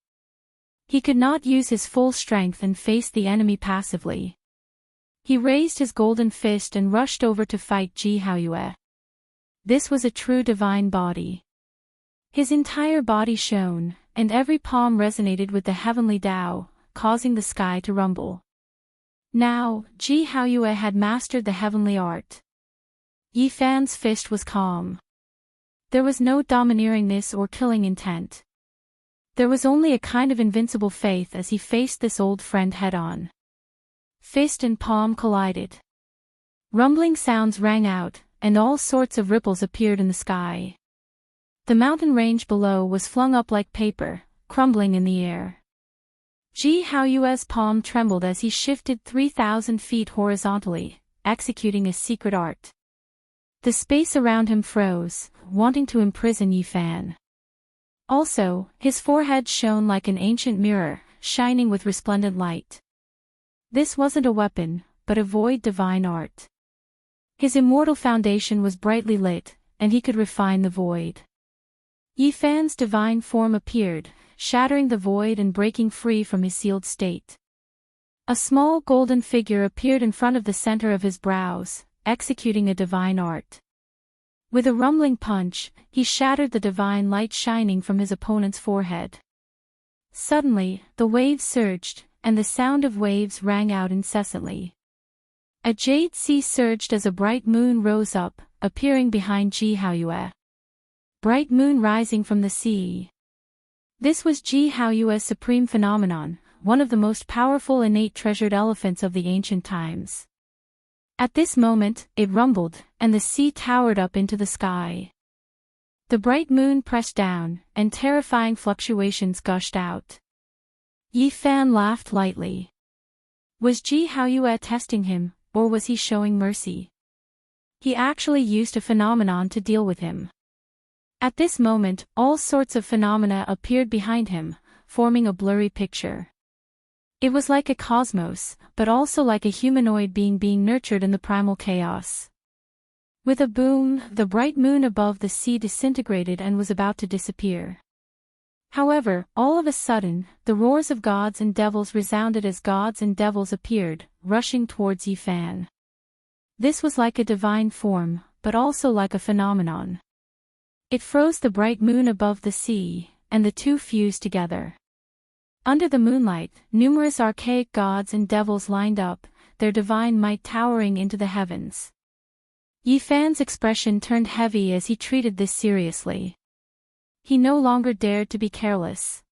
He could not use his full strength and face the enemy passively. He raised his golden fist and rushed over to fight Ji Haoyue. This was a true divine body. His entire body shone, and every palm resonated with the heavenly Tao, causing the sky to rumble. Now, Ji Haoyue had mastered the heavenly art. Yifan's fist was calm. There was no domineeringness or killing intent. There was only a kind of invincible faith as he faced this old friend head-on. Fist and palm collided. Rumbling sounds rang out, and all sorts of ripples appeared in the sky. The mountain range below was flung up like paper, crumbling in the air. Ji Haoyue's palm trembled as he shifted 3,000 feet horizontally, executing a secret art. The space around him froze, wanting to imprison Yifan. Also, his forehead shone like an ancient mirror, shining with resplendent light. This wasn't a weapon, but a void divine art. His immortal foundation was brightly lit, and he could refine the void. Yifan's divine form appeared, shattering the void and breaking free from his sealed state. A small golden figure appeared in front of the center of his brows, executing a divine art. With a rumbling punch, he shattered the divine light shining from his opponent's forehead. Suddenly, the waves surged, and the sound of waves rang out incessantly. A jade sea surged as a bright moon rose up, appearing behind Ji Haoyue. Bright moon rising from the sea. This was Ji Haoyue's supreme phenomenon, one of the most powerful innate treasured elephants of the ancient times. At this moment, it rumbled, and the sea towered up into the sky. The bright moon pressed down, and terrifying fluctuations gushed out. Yi Fan laughed lightly. Was Ji Haoyue testing him, or was he showing mercy? He actually used a phenomenon to deal with him. At this moment, all sorts of phenomena appeared behind him, forming a blurry picture. It was like a cosmos, but also like a humanoid being nurtured in the primal chaos. With a boom, the bright moon above the sea disintegrated and was about to disappear. However, all of a sudden, the roars of gods and devils resounded as gods and devils appeared, rushing towards Yi Fan. This was like a divine form, but also like a phenomenon. It froze the bright moon above the sea, and the two fused together. Under the moonlight, numerous archaic gods and devils lined up, their divine might towering into the heavens. Yi Fan's expression turned heavy as he treated this seriously. He no longer dared to be careless.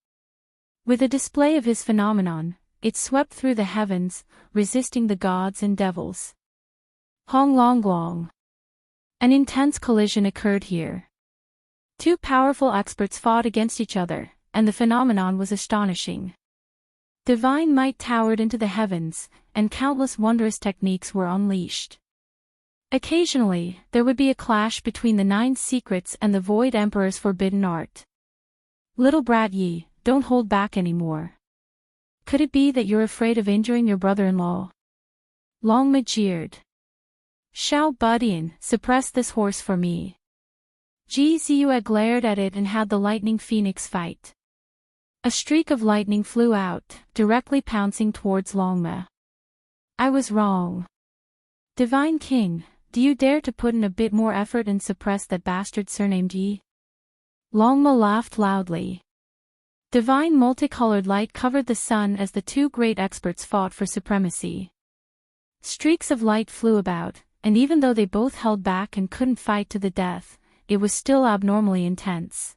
With a display of his phenomenon, it swept through the heavens, resisting the gods and devils. Hong Long Long. An intense collision occurred here. Two powerful experts fought against each other, and the phenomenon was astonishing. Divine might towered into the heavens, and countless wondrous techniques were unleashed. Occasionally, there would be a clash between the 9 secrets and the Void Emperor's forbidden art. Little brat Yi, don't hold back anymore. Could it be that you're afraid of injuring your brother-in-law? Longma jeered. Xiao Budian, suppress this horse for me. Ji Ziyue glared at it and had the lightning phoenix fight. A streak of lightning flew out, directly pouncing towards Longma. I was wrong. Divine King, do you dare to put in a bit more effort and suppress that bastard surnamed Yi? Longma laughed loudly. Divine multicolored light covered the sun as the two great experts fought for supremacy. Streaks of light flew about, and even though they both held back and couldn't fight to the death, it was still abnormally intense.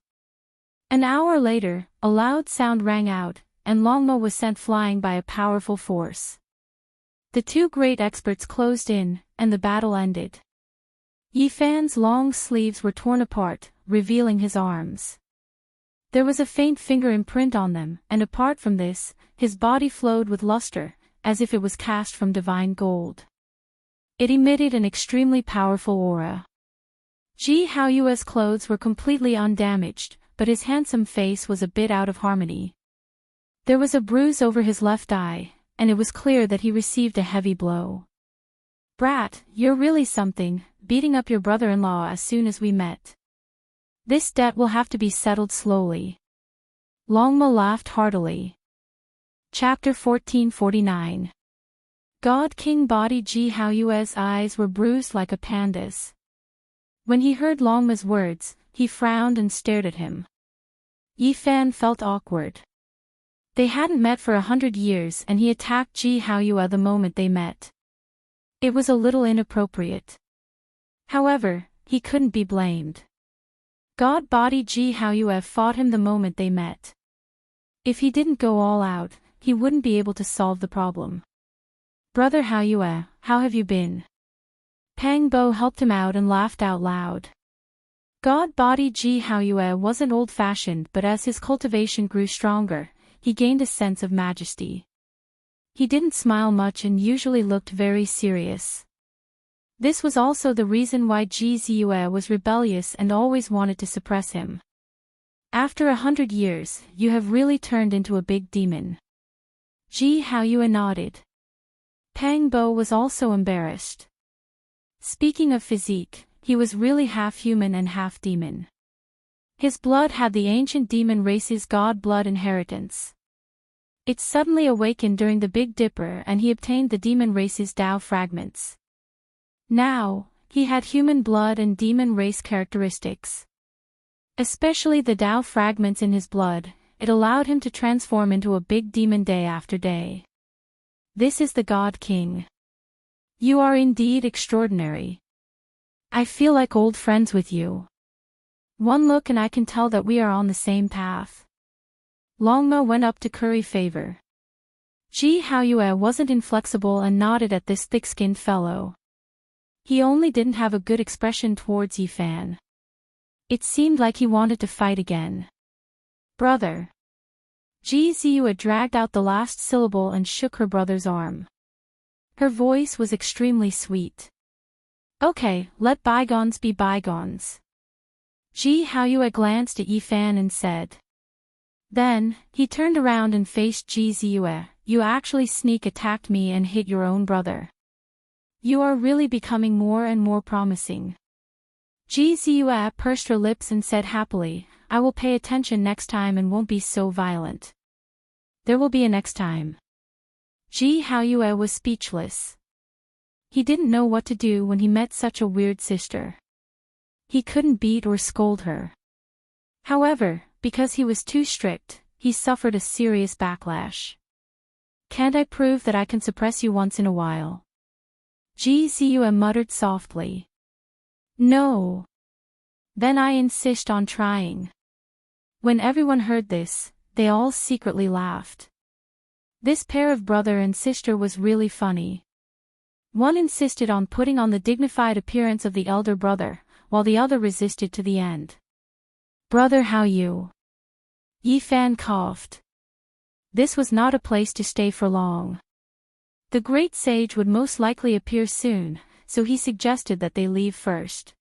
An hour later, a loud sound rang out, and Longma was sent flying by a powerful force. The two great experts closed in, and the battle ended. Yi Fan's long sleeves were torn apart, revealing his arms. There was a faint finger imprint on them, and apart from this, his body flowed with luster, as if it was cast from divine gold. It emitted an extremely powerful aura. Ji Haoyue's clothes were completely undamaged, but his handsome face was a bit out of harmony. There was a bruise over his left eye, and it was clear that he received a heavy blow. Brat, you're really something, beating up your brother-in-law as soon as we met. This debt will have to be settled slowly. Longma laughed heartily. Chapter 1449. God King Body Ji Haoyue's eyes were bruised like a panda's. When he heard Longma's words, he frowned and stared at him. Yi Fan felt awkward. They hadn't met for 100 years and he attacked Ji Haoyue the moment they met. It was a little inappropriate. However, he couldn't be blamed. God Body Ji Haoyue fought him the moment they met. If he didn't go all out, he wouldn't be able to solve the problem. Brother Haoyue, how have you been? Pang Bo helped him out and laughed out loud. God Body Ji Haoyue wasn't old-fashioned, but as his cultivation grew stronger, he gained a sense of majesty. He didn't smile much and usually looked very serious. This was also the reason why Ji Ziyue was rebellious and always wanted to suppress him. After 100 years, you have really turned into a big demon. Ji Haoyue nodded. Pang Bo was also embarrassed. Speaking of physique, he was really half human and half demon. His blood had the ancient demon race's god blood inheritance. It suddenly awakened during the Big Dipper and he obtained the demon race's Tao fragments. Now, He had human blood and demon race characteristics. Especially the Tao fragments in his blood, it allowed him to transform into a big demon day after day. This is the God King. You are indeed extraordinary. I feel like old friends with you. One look and I can tell that we are on the same path. Longma went up to curry favor. Ji Haoyue wasn't inflexible and nodded at this thick-skinned fellow. He only didn't have a good expression towards Yifan. It seemed like he wanted to fight again. Brother. Ji Ziyue dragged out the last syllable and shook her brother's arm. Her voice was extremely sweet. Okay, let bygones be bygones. Ji Haoyue glanced at Yifan and said. Then, he turned around and faced Ji Ziyue. You actually sneak attacked me and hit your own brother. You are really becoming more and more promising. Ji Ziyue pursed her lips and said happily, I will pay attention next time and won't be so violent. There will be a next time. Ji Haoyue was speechless. He didn't know what to do when he met such a weird sister. He couldn't beat or scold her. However, because he was too strict, he suffered a serious backlash. Can't I prove that I can suppress you once in a while? Ji Ziyue muttered softly. No. Then I insist on trying. When everyone heard this, they all secretly laughed. This pair of brother and sister was really funny. One insisted on putting on the dignified appearance of the elder brother, while the other resisted to the end. Brother, how you? Yifan coughed. This was not a place to stay for long. The great sage would most likely appear soon, so he suggested that they leave first.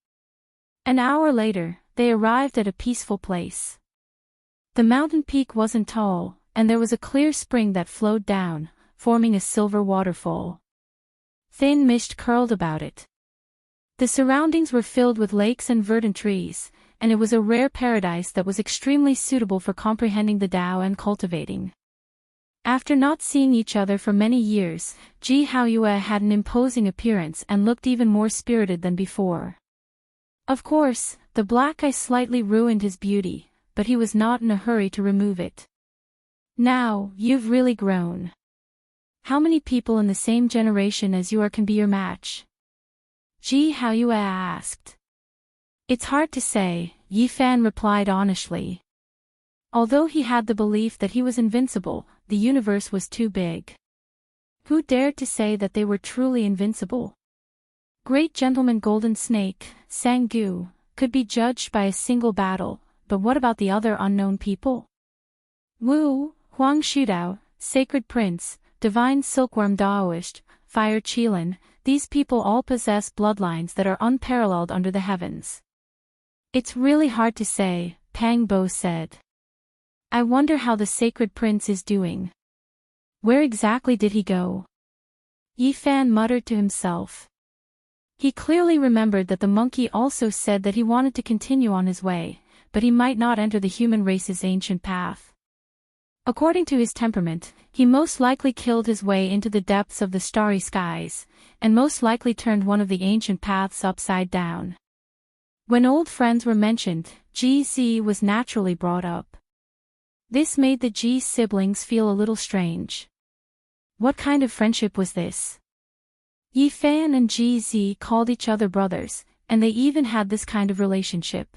An hour later, they arrived at a peaceful place. The mountain peak wasn't tall, and there was a clear spring that flowed down, forming a silver waterfall. Thin mist curled about it. The surroundings were filled with lakes and verdant trees, and it was a rare paradise that was extremely suitable for comprehending the Tao and cultivating. After not seeing each other for many years, Ji Haoyue had an imposing appearance and looked even more spirited than before. Of course, the black eye slightly ruined his beauty, but he was not in a hurry to remove it. Now, you've really grown. How many people in the same generation as you are can be your match? Ji Haoyue asked. It's hard to say, Yifan replied honestly. Although he had the belief that he was invincible, the universe was too big. Who dared to say that they were truly invincible? Great Gentleman Golden Snake, Sangu, could be judged by a single battle, but what about the other unknown people? Wu, Huang Shudao, Sacred Prince, Divine Silkworm Daoist, Fire Qilin, these people all possess bloodlines that are unparalleled under the heavens. It's really hard to say, Pang Bo said. I wonder how the Sacred Prince is doing. Where exactly did he go? Yifan muttered to himself. He clearly remembered that the monkey also said that he wanted to continue on his way, but he might not enter the human race's ancient path. According to his temperament, he most likely killed his way into the depths of the starry skies, and most likely turned one of the ancient paths upside down. When old friends were mentioned, Ji Zi was naturally brought up. This made the Ji siblings feel a little strange. What kind of friendship was this? Yifan and Ji Zi called each other brothers, and they even had this kind of relationship.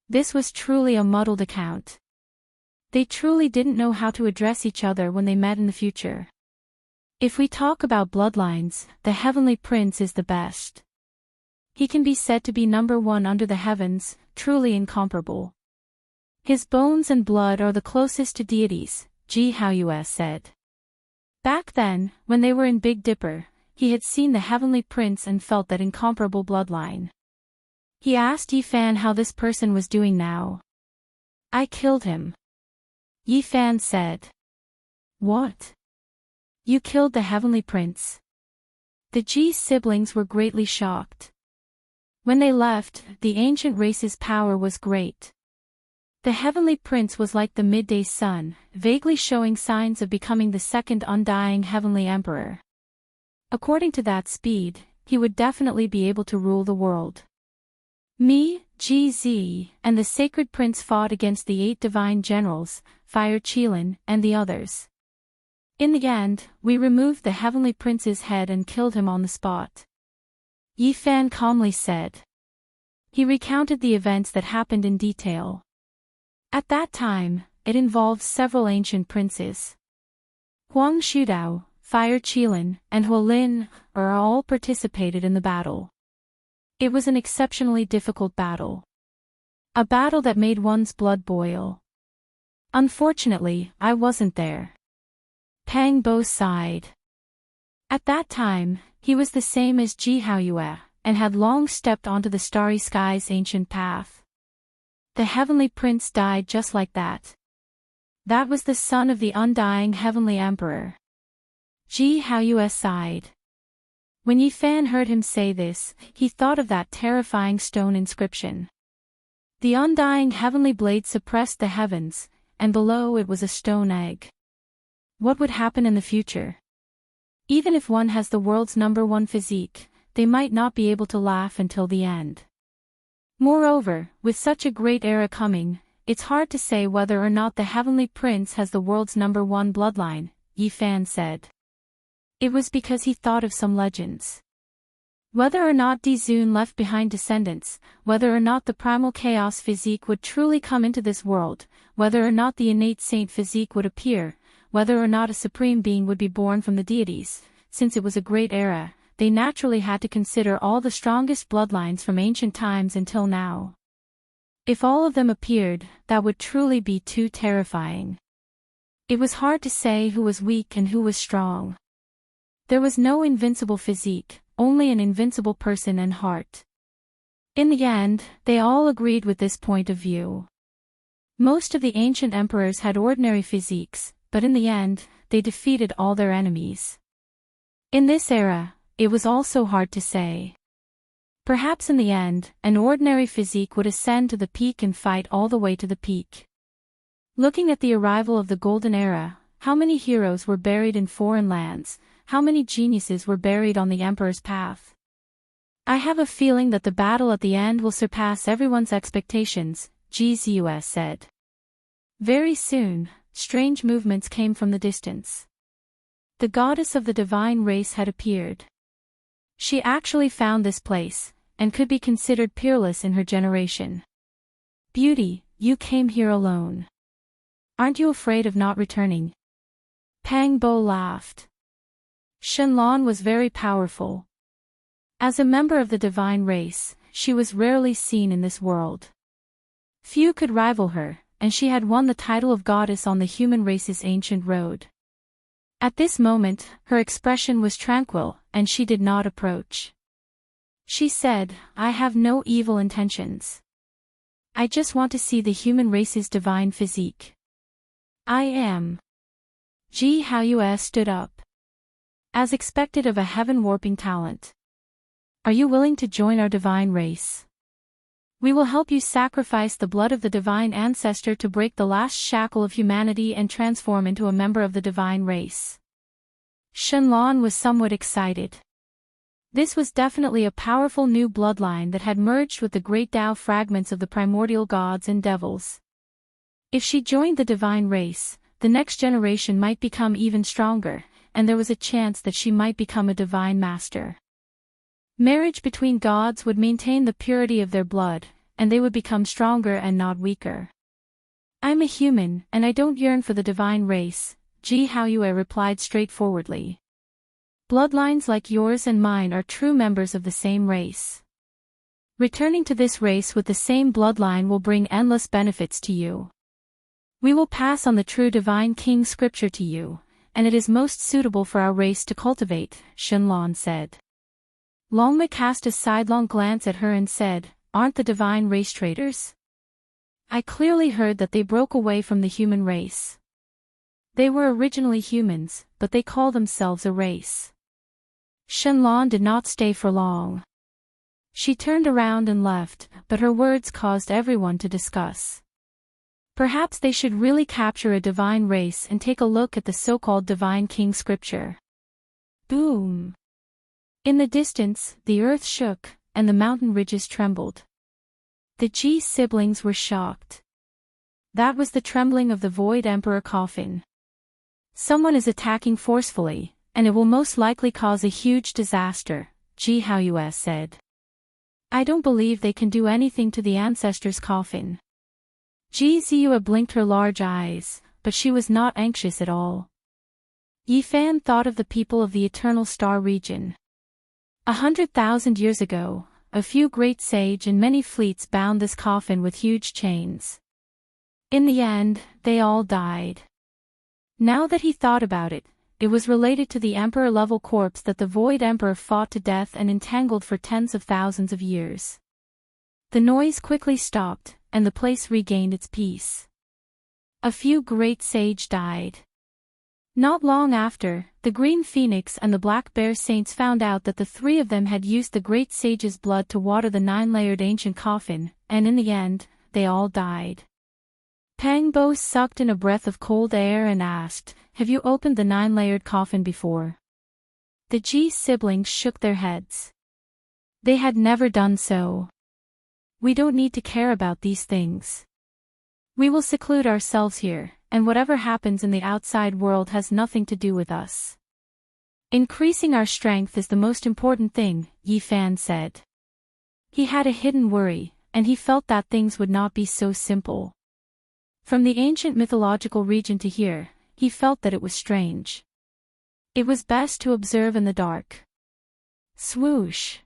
This was truly a muddled account. They truly didn't know how to address each other when they met in the future. If we talk about bloodlines, the Heavenly Prince is the best. He can be said to be number one under the heavens, truly incomparable. His bones and blood are the closest to deities, Ji Haoyue said. Back then, when they were in Big Dipper, he had seen the Heavenly Prince and felt that incomparable bloodline. He asked Yifan how this person was doing now. I killed him. Yifan said. What? You killed the Heavenly Prince? The Ji siblings were greatly shocked. When they left, the ancient race's power was great. The Heavenly Prince was like the midday sun, vaguely showing signs of becoming the second undying Heavenly Emperor. According to that speed, he would definitely be able to rule the world. Me, GZ, and the Sacred Prince fought against the 8 divine generals, Fire Qilin, and the others. In the end, we removed the Heavenly Prince's head and killed him on the spot. Yi Fan calmly said. He recounted the events that happened in detail. At that time, it involved several ancient princes. Huang Shudao, Fire Qilin, and Huolin all participated in the battle. It was an exceptionally difficult battle. A battle that made one's blood boil. Unfortunately, I wasn't there. Pang Bo sighed. At that time, he was the same as Ji Haoyue, and had long stepped onto the starry sky's ancient path. The Heavenly Prince died just like that. That was the son of the undying Heavenly Emperor. Ji Haoyue sighed. When Yi Fan heard him say this, he thought of that terrifying stone inscription. The undying heavenly blade suppressed the heavens, and below it was a stone egg. What would happen in the future? Even if one has the world's #1 physique, they might not be able to laugh until the end. Moreover, with such a great era coming, it's hard to say whether or not the Heavenly Prince has the world's #1 bloodline, Yi Fan said. It was because he thought of some legends. Whether or not Dizun left behind descendants, whether or not the primal chaos physique would truly come into this world, whether or not the innate saint physique would appear, whether or not a supreme being would be born from the deities, since it was a great era, they naturally had to consider all the strongest bloodlines from ancient times until now. If all of them appeared, that would truly be too terrifying. It was hard to say who was weak and who was strong. There was no invincible physique, only an invincible person and heart. In the end, they all agreed with this point of view. Most of the ancient emperors had ordinary physiques, but in the end, they defeated all their enemies. In this era, it was also hard to say. Perhaps in the end, an ordinary physique would ascend to the peak and fight all the way to the peak. Looking at the arrival of the Golden Era, how many heroes were buried in foreign lands, how many geniuses were buried on the Emperor's path? I have a feeling that the battle at the end will surpass everyone's expectations, GZUS said. Very soon, strange movements came from the distance. The goddess of the divine race had appeared. She actually found this place, and could be considered peerless in her generation. Beauty, you came here alone. Aren't you afraid of not returning? Pang Bo laughed. Shenlong was very powerful. As a member of the divine race, she was rarely seen in this world. Few could rival her, and she had won the title of goddess on the human race's ancient road. At this moment, her expression was tranquil, and she did not approach. She said, I have no evil intentions. I just want to see the human race's divine physique. I am. Ji Haoyue stood up. As expected of a heaven-warping talent. Are you willing to join our divine race? We will help you sacrifice the blood of the divine ancestor to break the last shackle of humanity and transform into a member of the divine race. Shenlong was somewhat excited. This was definitely a powerful new bloodline that had merged with the great Tao fragments of the primordial gods and devils. If she joined the divine race, the next generation might become even stronger, and there was a chance that she might become a divine master. Marriage between gods would maintain the purity of their blood, and they would become stronger and not weaker. I'm a human, and I don't yearn for the divine race, Ji Haoyue replied straightforwardly. Bloodlines like yours and mine are true members of the same race. Returning to this race with the same bloodline will bring endless benefits to you. We will pass on the true divine king scripture to you, and it is most suitable for our race to cultivate, Shenlong said. Longma cast a sidelong glance at her and said, Aren't the divine race traitors? I clearly heard that they broke away from the human race. They were originally humans, but they call themselves a race. Shenlong did not stay for long. She turned around and left, but her words caused everyone to discuss. Perhaps they should really capture a divine race and take a look at the so-called divine king scripture. Boom! In the distance, the earth shook, and the mountain ridges trembled. The Ji siblings were shocked. That was the trembling of the Void Emperor coffin. Someone is attacking forcefully, and it will most likely cause a huge disaster, Ji Haoyue said. I don't believe they can do anything to the ancestors' coffin. Ji Ziyue blinked her large eyes, but she was not anxious at all. Yi Fan thought of the people of the Eternal Star region. 100,000 years ago, a few great sage and many fleets bound this coffin with huge chains. In the end, they all died. Now that he thought about it, it was related to the Emperor-level corpse that the Void Emperor fought to death and entangled for tens of thousands of years. The noise quickly stopped, and the place regained its peace. A few great sage died. Not long after, the Green Phoenix and the Black Bear Saints found out that the three of them had used the great sage's blood to water the 9-layered ancient coffin, and in the end, they all died. Pang Bo sucked in a breath of cold air and asked, "Have you opened the 9-layered coffin before?" The Ji siblings shook their heads. They had never done so. We don't need to care about these things. We will seclude ourselves here, and whatever happens in the outside world has nothing to do with us. Increasing our strength is the most important thing, Yi Fan said. He had a hidden worry, and he felt that things would not be so simple. From the ancient mythological region to here, he felt that it was strange. It was best to observe in the dark. Swoosh!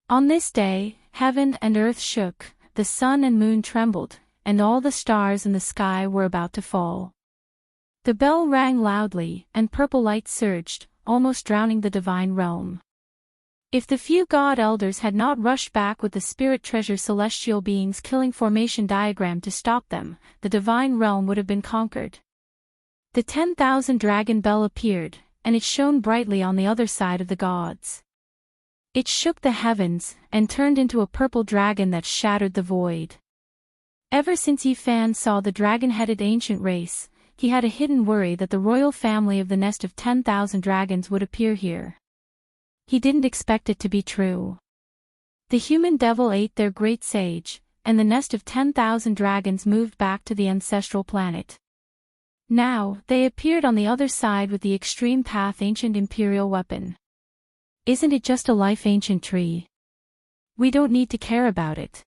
On this day, heaven and earth shook, the sun and moon trembled, and all the stars in the sky were about to fall. The bell rang loudly, and purple light surged, almost drowning the divine realm. If the few god elders had not rushed back with the spirit treasure celestial beings killing formation diagram to stop them, the divine realm would have been conquered. The 10,000 dragon bell appeared, and it shone brightly on the other side of the gods. It shook the heavens, and turned into a purple dragon that shattered the void. Ever since Yi Fan saw the dragon-headed ancient race, he had a hidden worry that the royal family of the nest of 10,000 dragons would appear here. He didn't expect it to be true. The human devil ate their great sage, and the nest of 10,000 dragons moved back to the ancestral planet. Now, they appeared on the other side with the extreme path ancient imperial weapon. Isn't it just a life ancient tree? We don't need to care about it.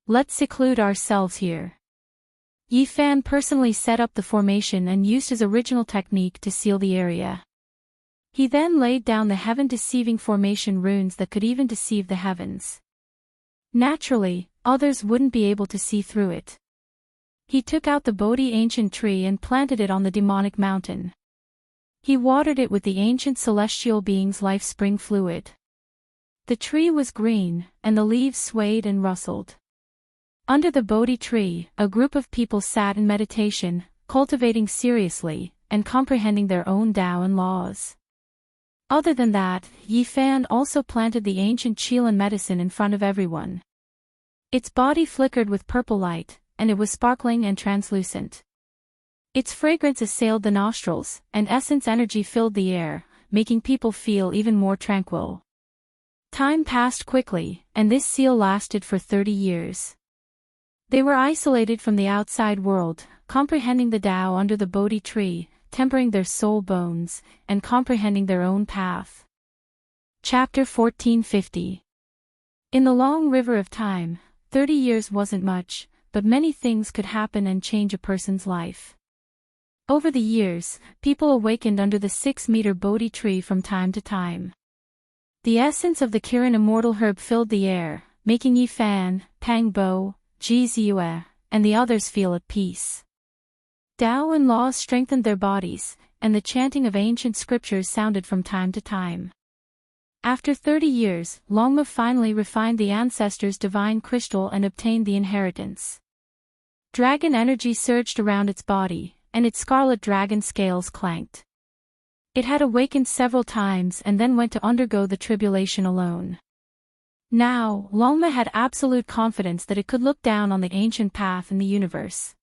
Let's seclude ourselves here. Yi Fan personally set up the formation and used his original technique to seal the area. He then laid down the heaven-deceiving formation runes that could even deceive the heavens. Naturally, others wouldn't be able to see through it. He took out the Bodhi ancient tree and planted it on the demonic mountain. He watered it with the ancient celestial being's life spring fluid. The tree was green, and the leaves swayed and rustled. Under the Bodhi tree, a group of people sat in meditation, cultivating seriously, and comprehending their own Tao and laws. Other than that, Yi Fan also planted the ancient Qilin medicine in front of everyone. Its body flickered with purple light, and it was sparkling and translucent. Its fragrance assailed the nostrils, and essence energy filled the air, making people feel even more tranquil. Time passed quickly, and this seal lasted for 30 years. They were isolated from the outside world, comprehending the Tao under the Bodhi tree, tempering their soul bones, and comprehending their own path. Chapter 1450. In the long river of time, 30 years wasn't much, but many things could happen and change a person's life. Over the years, people awakened under the 6-meter Bodhi tree from time to time. The essence of the Kirin immortal herb filled the air, making Yi Fan, Pang Bo, Ji Ziyue, and the others feel at peace. Tao and laws strengthened their bodies, and the chanting of ancient scriptures sounded from time to time. After 30 years, Longma finally refined the ancestors' divine crystal and obtained the inheritance. Dragon energy surged around its body, and its scarlet dragon scales clanked. It had awakened several times and then went to undergo the tribulation alone. Now, Longma had absolute confidence that it could look down on the ancient path in the universe.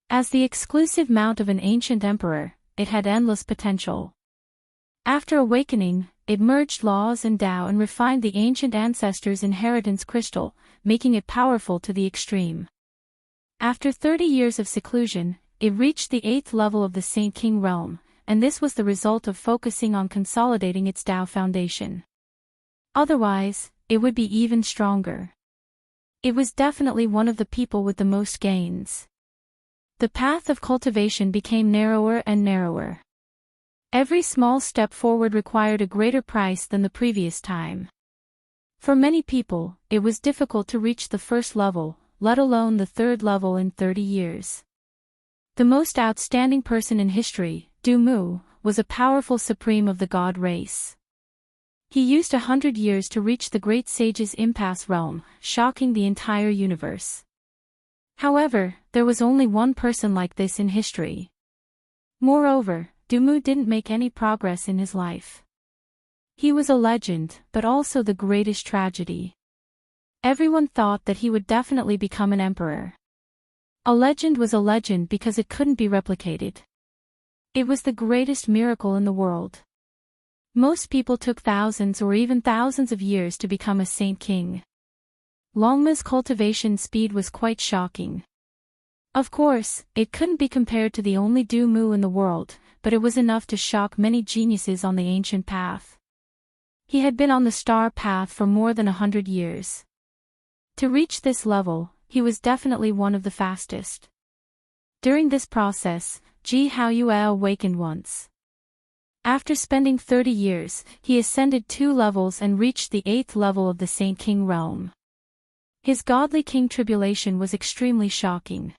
As the exclusive mount of an ancient emperor, it had endless potential. After awakening, it merged laws and Tao and refined the ancient ancestors' inheritance crystal, making it powerful to the extreme. After 30 years of seclusion, it reached the 8th level of the Saint King realm, and this was the result of focusing on consolidating its Tao foundation. Otherwise, it would be even stronger. It was definitely one of the people with the most gains. The path of cultivation became narrower and narrower. Every small step forward required a greater price than the previous time. For many people, it was difficult to reach the first level, let alone the 3rd level in 30 years. The most outstanding person in history, Dreamy, was a powerful supreme of the god race. He used 100 years to reach the great sage's impasse realm, shocking the entire universe. However, there was only one person like this in history. Moreover, Dreamy didn't make any progress in his life. He was a legend, but also the greatest tragedy. Everyone thought that he would definitely become an emperor. A legend was a legend because it couldn't be replicated. It was the greatest miracle in the world. Most people took thousands or even thousands of years to become a saint king. Longma's cultivation speed was quite shocking. Of course, it couldn't be compared to the only Dreamy in the world, but it was enough to shock many geniuses on the ancient path. He had been on the star path for more than 100 years. To reach this level, he was definitely one of the fastest. During this process, Ji Haoyue awakened once. After spending 30 years, he ascended 2 levels and reached the 8th level of the Saint King realm. His godly king tribulation was extremely shocking.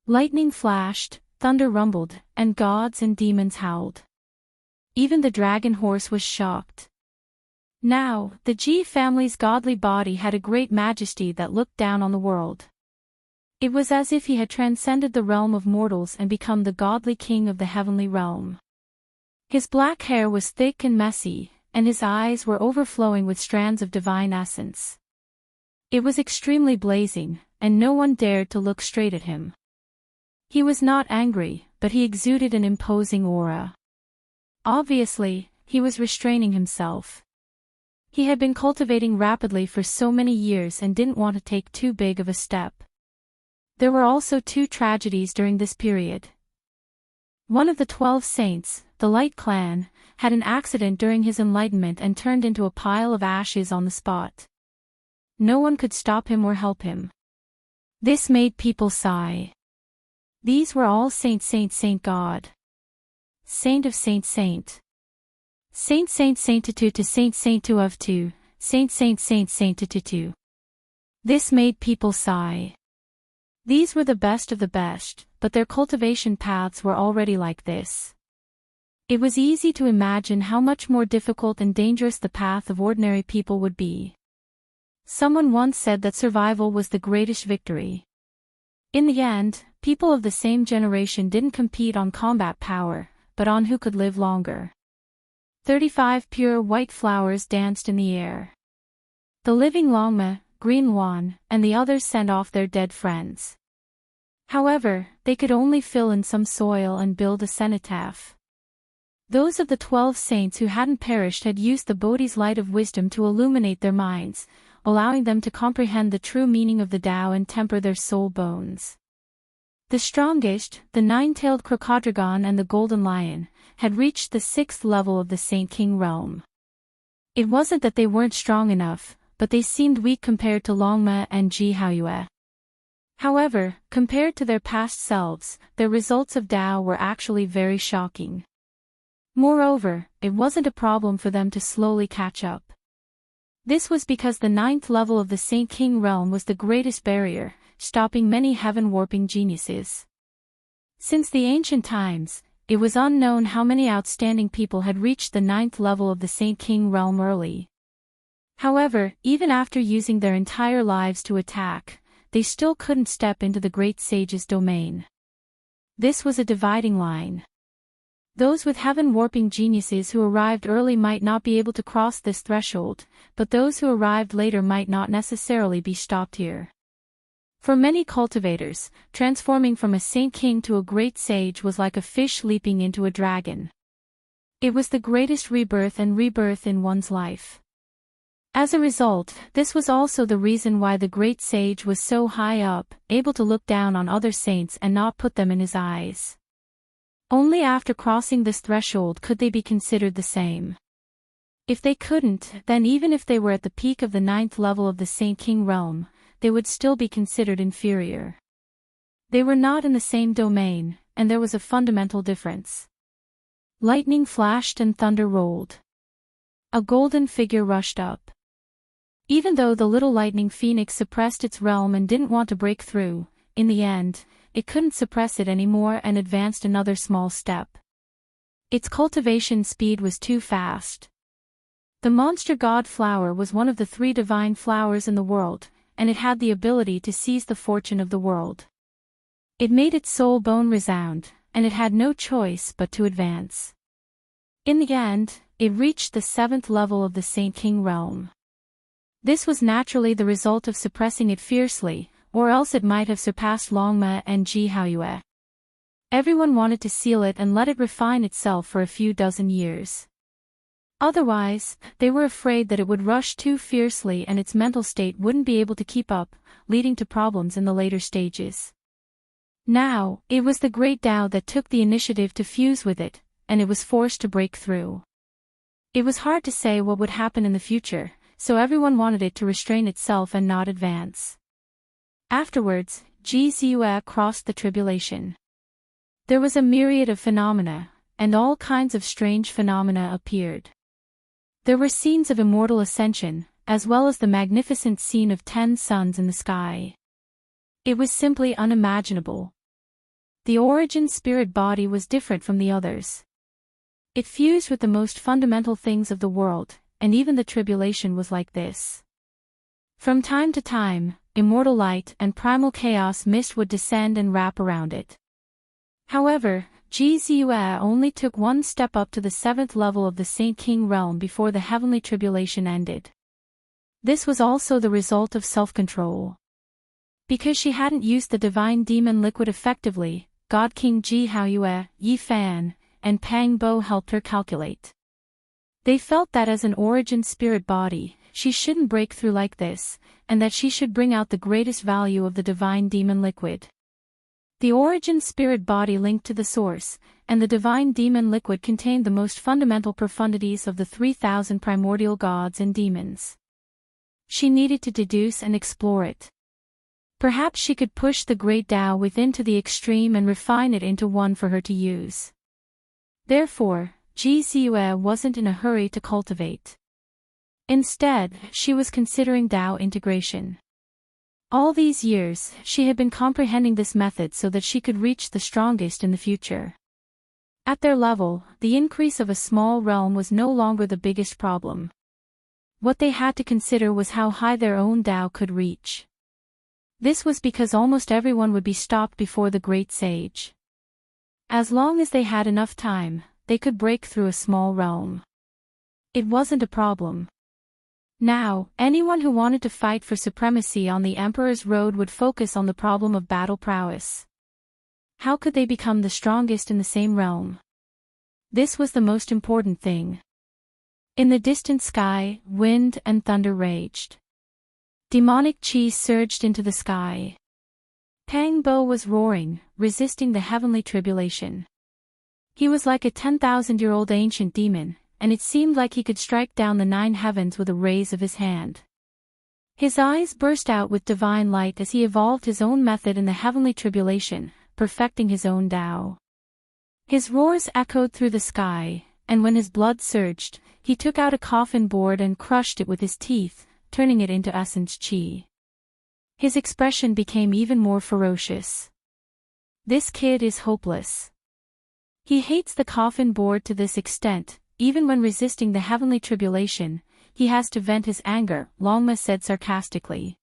Lightning flashed, thunder rumbled, and gods and demons howled. Even the dragon horse was shocked. Now, the Ji family's godly body had a great majesty that looked down on the world. It was as if he had transcended the realm of mortals and become the godly king of the heavenly realm. His black hair was thick and messy, and his eyes were overflowing with strands of divine essence. It was extremely blazing, and no one dared to look straight at him. He was not angry, but he exuded an imposing aura. Obviously, he was restraining himself. He had been cultivating rapidly for so many years and didn't want to take too big of a step. There were also 2 tragedies during this period. One of the 12 saints, the Light Clan, had an accident during his enlightenment and turned into a pile of ashes on the spot. No one could stop him or help him. This made people sigh. These were all Saint God. Saint of Saint. Saintitude to Saint of two. Saintitude. This made people sigh. These were the best of the best, but their cultivation paths were already like this. It was easy to imagine how much more difficult and dangerous the path of ordinary people would be. Someone once said that survival was the greatest victory. In the end, people of the same generation didn't compete on combat power, but on who could live longer. 35 pure white flowers danced in the air. The living Longma, Green Yuan, and the others sent off their dead friends. However, they could only fill in some soil and build a cenotaph. Those of the 12 saints who hadn't perished had used the Bodhi's light of wisdom to illuminate their minds, allowing them to comprehend the true meaning of the Tao and temper their soul bones. The strongest, the 9-tailed crocodile and the golden lion, had reached the 6th level of the Saint King realm. It wasn't that they weren't strong enough, but they seemed weak compared to Longma and Ji Haoyue. However, compared to their past selves, their results of Tao were actually very shocking. Moreover, it wasn't a problem for them to slowly catch up. This was because the 9th level of the Saint King realm was the greatest barrier, stopping many heaven-warping geniuses. Since the ancient times, it was unknown how many outstanding people had reached the 9th level of the Saint King realm early. However, even after using their entire lives to attack, they still couldn't step into the great sage's domain. This was a dividing line. Those with heaven-warping geniuses who arrived early might not be able to cross this threshold, but those who arrived later might not necessarily be stopped here. For many cultivators, transforming from a saint king to a great sage was like a fish leaping into a dragon. It was the greatest rebirth in one's life. As a result, this was also the reason why the great sage was so high up, able to look down on other saints and not put them in his eyes. Only after crossing this threshold could they be considered the same. If they couldn't, then even if they were at the peak of the 9th level of the Saint King realm, they would still be considered inferior. They were not in the same domain, and there was a fundamental difference. Lightning flashed and thunder rolled. A golden figure rushed up. Even though the little lightning phoenix suppressed its realm and didn't want to break through, in the end, it couldn't suppress it anymore and advanced another small step. Its cultivation speed was too fast. The monster god flower was one of the 3 divine flowers in the world, and it had the ability to seize the fortune of the world. It made its soul bone resound, and it had no choice but to advance. In the end, it reached the 7th level of the Saint King realm. This was naturally the result of suppressing it fiercely, or else it might have surpassed Longma and Jihaoyue. Everyone wanted to seal it and let it refine itself for a few dozen years. Otherwise, they were afraid that it would rush too fiercely and its mental state wouldn't be able to keep up, leading to problems in the later stages. Now, it was the Great Tao that took the initiative to fuse with it, and it was forced to break through. It was hard to say what would happen in the future, so everyone wanted it to restrain itself and not advance. Afterwards, Ji Ziyue crossed the tribulation. There was a myriad of phenomena, and all kinds of strange phenomena appeared. There were scenes of immortal ascension, as well as the magnificent scene of 10 suns in the sky. It was simply unimaginable. The origin spirit body was different from the others. It fused with the most fundamental things of the world, and even the tribulation was like this. From time to time, immortal light and primal chaos mist would descend and wrap around it. However, Ji Ziyue only took 1 step up to the 7th level of the Saint King realm before the heavenly tribulation ended. This was also the result of self-control. Because she hadn't used the divine demon liquid effectively, God King Jihaoyue, Yi Fan, and Pang Bo helped her calculate. They felt that as an origin spirit body, she shouldn't break through like this, and that she should bring out the greatest value of the divine demon liquid. The origin spirit body linked to the source, and the divine demon liquid contained the most fundamental profundities of the 3,000 primordial gods and demons. She needed to deduce and explore it. Perhaps she could push the great Tao within to the extreme and refine it into one for her to use. Therefore, Ji Ziyue wasn't in a hurry to cultivate. Instead, she was considering Tao integration. All these years, she had been comprehending this method so that she could reach the strongest in the future. At their level, the increase of a small realm was no longer the biggest problem. What they had to consider was how high their own Tao could reach. This was because almost everyone would be stopped before the great sage. As long as they had enough time, they could break through a small realm. It wasn't a problem. Now, anyone who wanted to fight for supremacy on the Emperor's Road would focus on the problem of battle prowess. How could they become the strongest in the same realm? This was the most important thing. In the distant sky, wind and thunder raged. Demonic chi surged into the sky. Pang Bo was roaring, resisting the heavenly tribulation. He was like a 10,000-year-old ancient demon, and it seemed like he could strike down the 9 heavens with a raise of his hand. His eyes burst out with divine light as he evolved his own method in the heavenly tribulation, perfecting his own Tao. His roars echoed through the sky, and when his blood surged, he took out a coffin board and crushed it with his teeth, turning it into essence chi. His expression became even more ferocious. This kid is hopeless. He hates the coffin board to this extent. Even when resisting the heavenly tribulation, he has to vent his anger, Longma said sarcastically.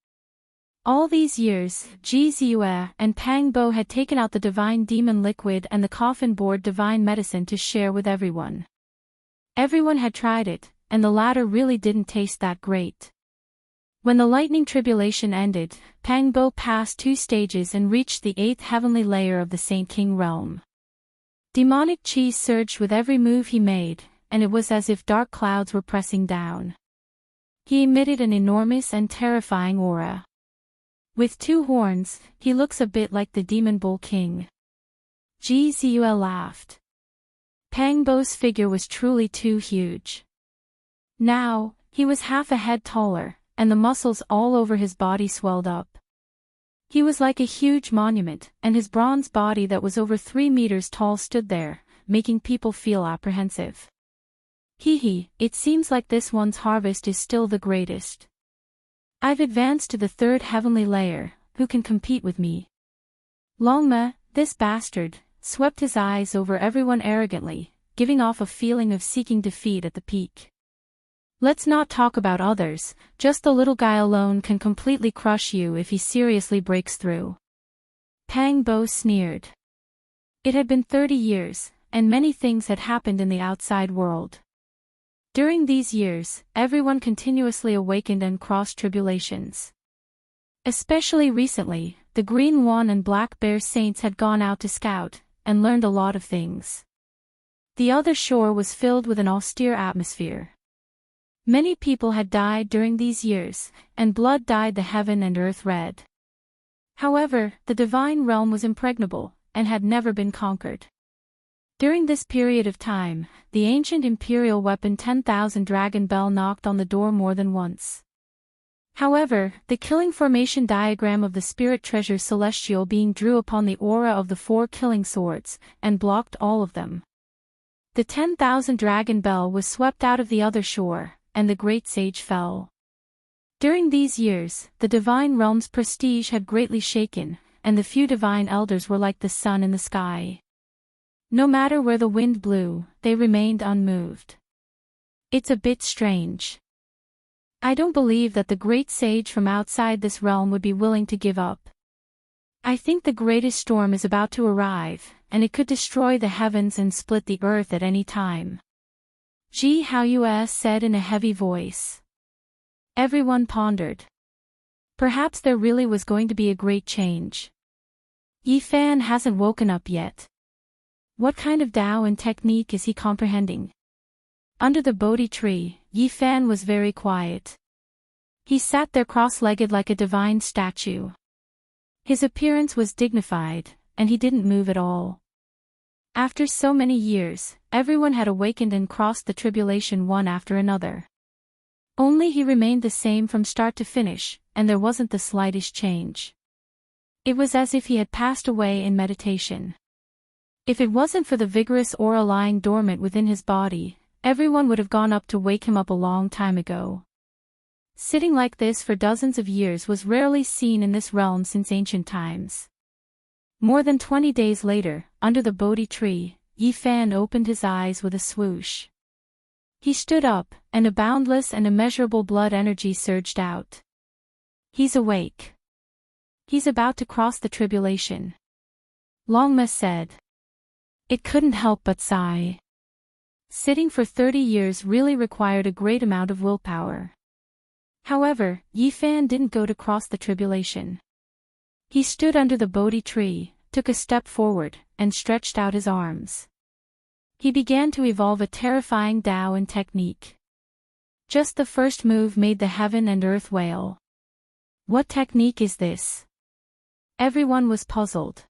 All these years, Ji Ziyue and Pang Bo had taken out the divine demon liquid and the coffin board divine medicine to share with everyone. Everyone had tried it, and the latter really didn't taste that great. When the lightning tribulation ended, Pang Bo passed 2 stages and reached the 8th heavenly layer of the Saint King realm. Demonic chi surged with every move he made, and it was as if dark clouds were pressing down. He emitted an enormous and terrifying aura. With 2 horns, he looks a bit like the Demon Bull King. Gzul laughed. Pang Bo's figure was truly too huge. Now, he was half a head taller, and the muscles all over his body swelled up. He was like a huge monument, and his bronze body that was over 3 meters tall stood there, making people feel apprehensive. Hee, it seems like this one's harvest is still the greatest. I've advanced to the 3rd heavenly layer, who can compete with me? Longma, this bastard, swept his eyes over everyone arrogantly, giving off a feeling of seeking defeat at the peak. Let's not talk about others, just the little guy alone can completely crush you if he seriously breaks through. Pang Bo sneered. It had been 30 years, and many things had happened in the outside world. During these years, everyone continuously awakened and crossed tribulations. Especially recently, the Green One and Black Bear Saints had gone out to scout, and learned a lot of things. The other shore was filled with an austere atmosphere. Many people had died during these years, and blood dyed the heaven and earth red. However, the divine realm was impregnable, and had never been conquered. During this period of time, the ancient imperial weapon 10,000 Dragon Bell knocked on the door more than once. However, the killing formation diagram of the spirit treasure celestial being drew upon the aura of the 4 killing swords, and blocked all of them. The 10,000 Dragon Bell was swept out of the other shore, and the great sage fell. During these years, the divine realm's prestige had greatly shaken, and the few divine elders were like the sun in the sky. No matter where the wind blew, they remained unmoved. It's a bit strange. I don't believe that the great sage from outside this realm would be willing to give up. I think the greatest storm is about to arrive, and it could destroy the heavens and split the earth at any time. Ji Haoyue said in a heavy voice. Everyone pondered. Perhaps there really was going to be a great change. Yi Fan hasn't woken up yet. What kind of Tao and technique is he comprehending? Under the Bodhi tree, Yi Fan was very quiet. He sat there cross-legged like a divine statue. His appearance was dignified, and he didn't move at all. After so many years, everyone had awakened and crossed the tribulation one after another. Only he remained the same from start to finish, and there wasn't the slightest change. It was as if he had passed away in meditation. If it wasn't for the vigorous aura lying dormant within his body, everyone would have gone up to wake him up a long time ago. Sitting like this for dozens of years was rarely seen in this realm since ancient times. More than 20 days later, under the Bodhi tree, Yi Fan opened his eyes with a swoosh. He stood up, and a boundless and immeasurable blood energy surged out. He's awake. He's about to cross the tribulation. Longma said. It couldn't help but sigh. Sitting for 30 years really required a great amount of willpower. However, Yi Fan didn't go to cross the tribulation. He stood under the Bodhi tree, took a step forward, and stretched out his arms. He began to evolve a terrifying Tao and technique. Just the first move made the heaven and earth wail. What technique is this? Everyone was puzzled.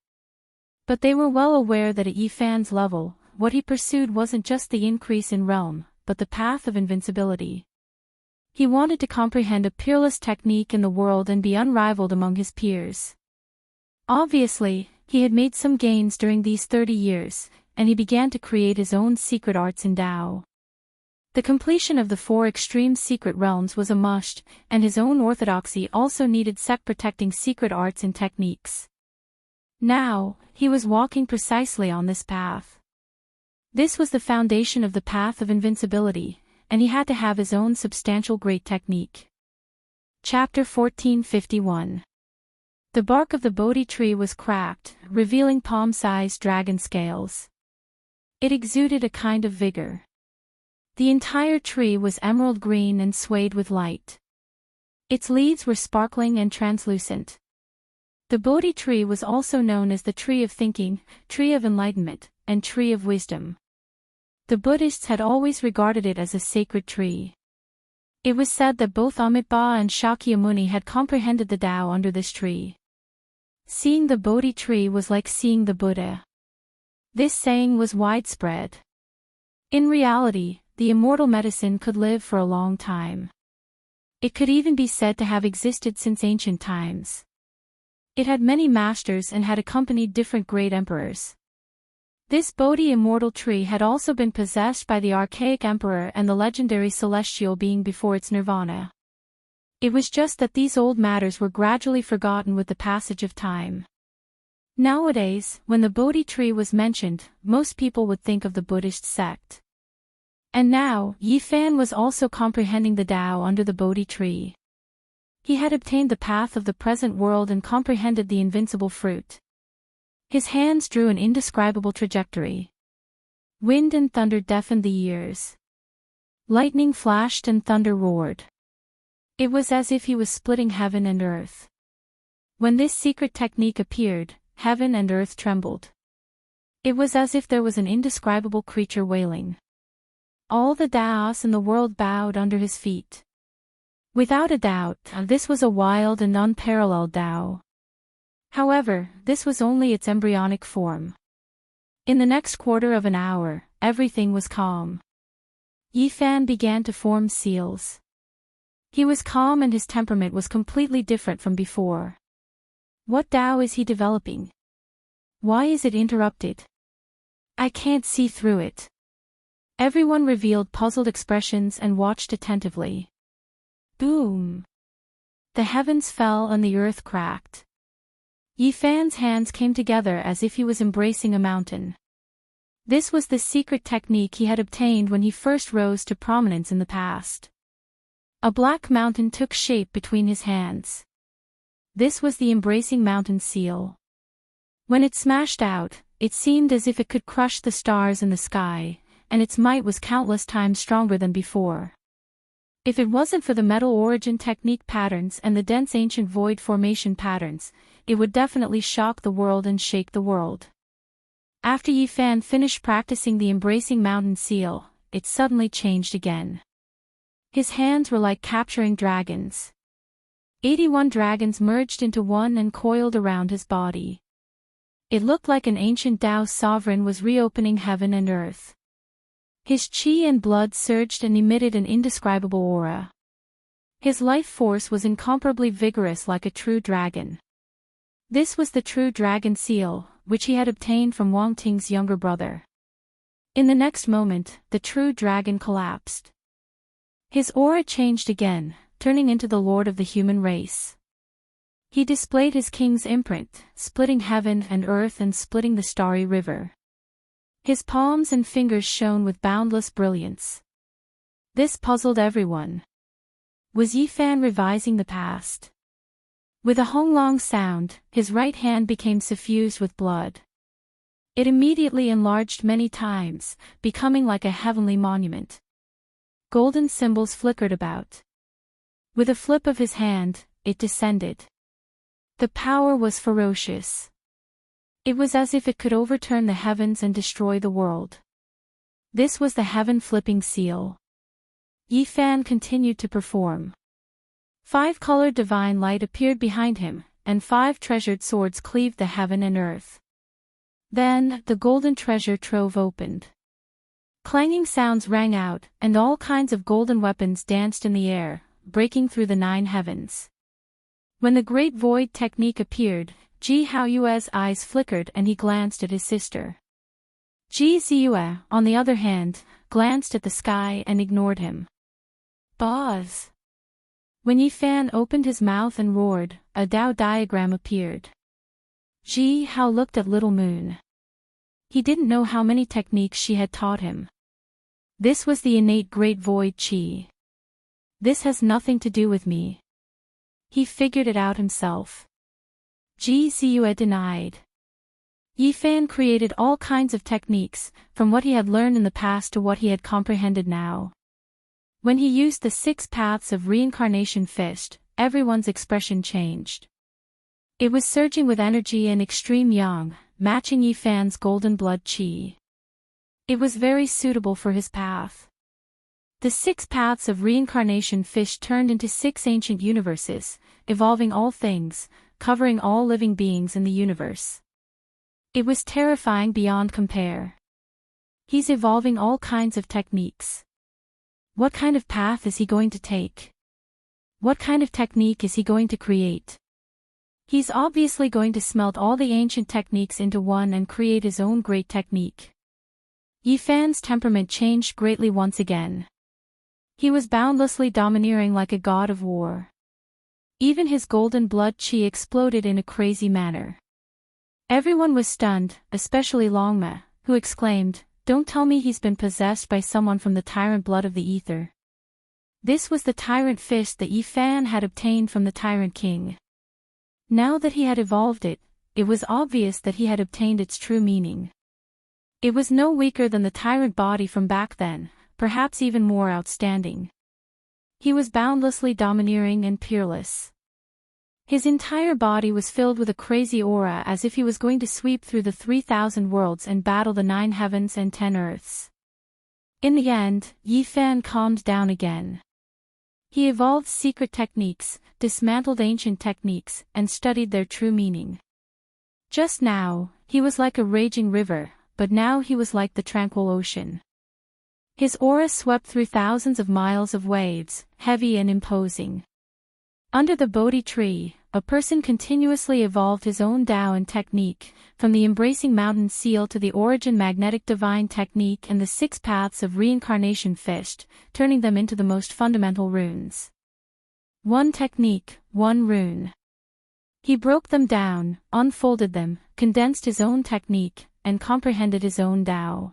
But they were well aware that at Yi Fan's level, what he pursued wasn't just the increase in realm, but the path of invincibility. He wanted to comprehend a peerless technique in the world and be unrivaled among his peers. Obviously, he had made some gains during these 30 years, and he began to create his own secret arts in Tao. The completion of the 4 extreme secret realms was a must, and his own orthodoxy also needed sect-protecting secret arts and techniques. Now, he was walking precisely on this path. This was the foundation of the path of invincibility, and he had to have his own substantial great technique. Chapter 1451. The bark of the Bodhi tree was cracked, revealing palm-sized dragon scales. It exuded a kind of vigor. The entire tree was emerald green and swayed with light. Its leaves were sparkling and translucent. The Bodhi tree was also known as the tree of thinking, tree of enlightenment, and tree of wisdom. The Buddhists had always regarded it as a sacred tree. It was said that both Amitabha and Shakyamuni had comprehended the Tao under this tree. Seeing the Bodhi tree was like seeing the Buddha. This saying was widespread. In reality, the immortal medicine could live for a long time. It could even be said to have existed since ancient times. It had many masters and had accompanied different great emperors. This Bodhi immortal tree had also been possessed by the archaic emperor and the legendary celestial being before its nirvana. It was just that these old matters were gradually forgotten with the passage of time. Nowadays, when the Bodhi tree was mentioned, most people would think of the Buddhist sect. And now, Yi Fan was also comprehending the Tao under the Bodhi tree. He had obtained the path of the present world and comprehended the invincible fruit. His hands drew an indescribable trajectory. Wind and thunder deafened the ears. Lightning flashed and thunder roared. It was as if he was splitting heaven and earth. When this secret technique appeared, heaven and earth trembled. It was as if there was an indescribable creature wailing. All the Taos in the world bowed under his feet. Without a doubt, this was a wild and unparalleled Tao. However, this was only its embryonic form. In the next quarter of an hour, everything was calm. Yi Fan began to form seals. He was calm and his temperament was completely different from before. What Tao is he developing? Why is it interrupted? I can't see through it. Everyone revealed puzzled expressions and watched attentively. Boom! The heavens fell and the earth cracked. Yi Fan's hands came together as if he was embracing a mountain. This was the secret technique he had obtained when he first rose to prominence in the past. A black mountain took shape between his hands. This was the embracing mountain seal. When it smashed out, it seemed as if it could crush the stars in the sky, and its might was countless times stronger than before. If it wasn't for the metal origin technique patterns and the dense ancient void formation patterns, it would definitely shock the world and shake the world. After Yi Fan finished practicing the embracing mountain seal, it suddenly changed again. His hands were like capturing dragons. 81 dragons merged into one and coiled around his body. It looked like an ancient Tao sovereign was reopening heaven and earth. His chi and blood surged and emitted an indescribable aura. His life force was incomparably vigorous like a true dragon. This was the true dragon seal, which he had obtained from Wang Ting's younger brother. In the next moment, the true dragon collapsed. His aura changed again, turning into the lord of the human race. He displayed his king's imprint, splitting heaven and earth and splitting the starry river. His palms and fingers shone with boundless brilliance. This puzzled everyone. Was Yi Fan revising the past? With a honglong sound, his right hand became suffused with blood. It immediately enlarged many times, becoming like a heavenly monument. Golden symbols flickered about. With a flip of his hand, it descended. The power was ferocious. It was as if it could overturn the heavens and destroy the world. This was the heaven-flipping seal. Yi Fan continued to perform. 5-colored divine light appeared behind him, and 5 treasured swords cleaved the heaven and earth. Then, the golden treasure trove opened. Clanging sounds rang out, and all kinds of golden weapons danced in the air, breaking through the 9 heavens. When the great void technique appeared, Ji Haoyue's eyes flickered and he glanced at his sister. Ji Ziyue, on the other hand, glanced at the sky and ignored him. Boz! When Yi Fan opened his mouth and roared, a Tao diagram appeared. Ji Hao looked at Little Moon. He didn't know how many techniques she had taught him. This was the innate great void chi. This has nothing to do with me. He figured it out himself. Ji Ziyue denied. Yi Fan created all kinds of techniques, from what he had learned in the past to what he had comprehended now. When he used the 6 paths of reincarnation fist, everyone's expression changed. It was surging with energy and extreme yang, matching Yifan's golden blood chi. It was very suitable for his path. The 6 paths of reincarnation fish turned into 6 ancient universes, evolving all things, covering all living beings in the universe. It was terrifying beyond compare. He's evolving all kinds of techniques. What kind of path is he going to take? What kind of technique is he going to create? He's obviously going to smelt all the ancient techniques into one and create his own great technique. Yifan's temperament changed greatly once again. He was boundlessly domineering like a god of war. Even his golden blood chi exploded in a crazy manner. Everyone was stunned, especially Longma, who exclaimed, "Don't tell me he's been possessed by someone from the tyrant blood of the ether." This was the tyrant fist that Yifan had obtained from the tyrant king. Now that he had evolved it, it was obvious that he had obtained its true meaning. It was no weaker than the tyrant body from back then, perhaps even more outstanding. He was boundlessly domineering and peerless. His entire body was filled with a crazy aura as if he was going to sweep through the 3,000 worlds and battle the 9 heavens and 10 earths. In the end, Yifan calmed down again. He evolved secret techniques, dismantled ancient techniques, and studied their true meaning. Just now, he was like a raging river, but now he was like the tranquil ocean. His aura swept through thousands of miles of waves, heavy and imposing. Under the Bodhi tree, a person continuously evolved his own Tao and technique, from the embracing mountain seal to the origin magnetic divine technique and the 6 paths of reincarnation fished, turning them into the most fundamental runes. One technique, one rune. He broke them down, unfolded them, condensed his own technique, and comprehended his own Tao.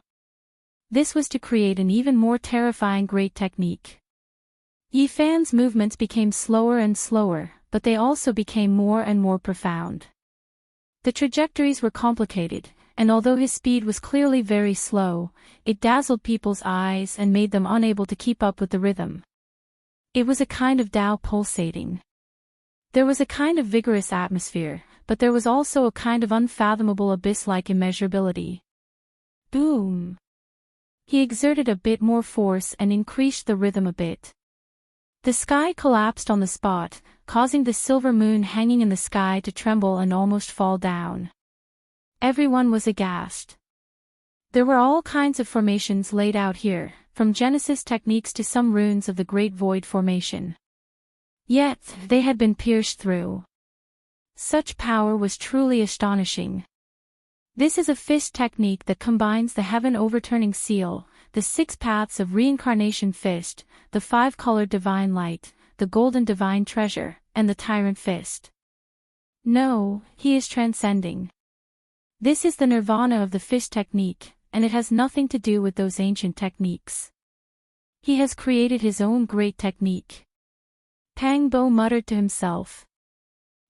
This was to create an even more terrifying great technique. Yifan's movements became slower and slower, but they also became more and more profound. The trajectories were complicated, and although his speed was clearly very slow, it dazzled people's eyes and made them unable to keep up with the rhythm. It was a kind of Tao pulsating. There was a kind of vigorous atmosphere, but there was also a kind of unfathomable abyss-like immeasurability. Boom! He exerted a bit more force and increased the rhythm a bit. The sky collapsed on the spot, causing the silver moon hanging in the sky to tremble and almost fall down. Everyone was aghast. There were all kinds of formations laid out here, from Genesis techniques to some runes of the Great Void formation. Yet, they had been pierced through. Such power was truly astonishing. This is a fist technique that combines the heaven-overturning seal, the 6 paths of reincarnation fist, the 5-colored divine light, the golden divine treasure, and the tyrant fist. No, he is transcending. This is the nirvana of the fist technique, and it has nothing to do with those ancient techniques. He has created his own great technique. Pang Bo muttered to himself.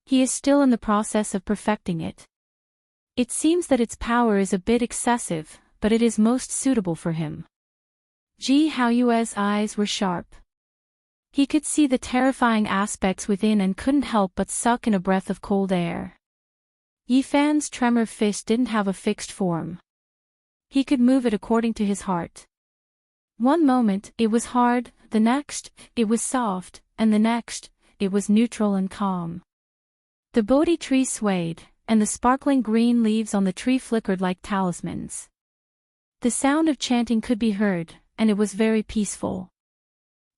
He is still in the process of perfecting it. It seems that its power is a bit excessive, but it is most suitable for him. Ji Haoyue's eyes were sharp. He could see the terrifying aspects within and couldn't help but suck in a breath of cold air. Yifan's tremor fist didn't have a fixed form. He could move it according to his heart. One moment, it was hard, the next, it was soft, and the next, it was neutral and calm. The Bodhi tree swayed, and the sparkling green leaves on the tree flickered like talismans. The sound of chanting could be heard, and it was very peaceful.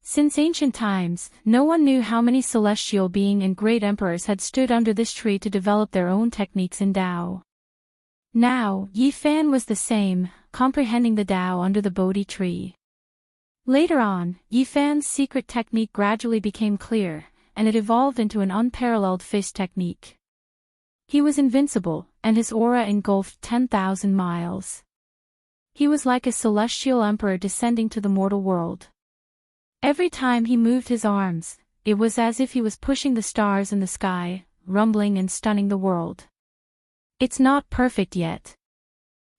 Since ancient times, no one knew how many celestial beings and great emperors had stood under this tree to develop their own techniques in Tao. Now, Yifan was the same, comprehending the Tao under the Bodhi tree. Later on, Yifan's secret technique gradually became clear, and it evolved into an unparalleled fist technique. He was invincible, and his aura engulfed 10,000 miles. He was like a celestial emperor descending to the mortal world. Every time he moved his arms, it was as if he was pushing the stars in the sky, rumbling and stunning the world. It's not perfect yet.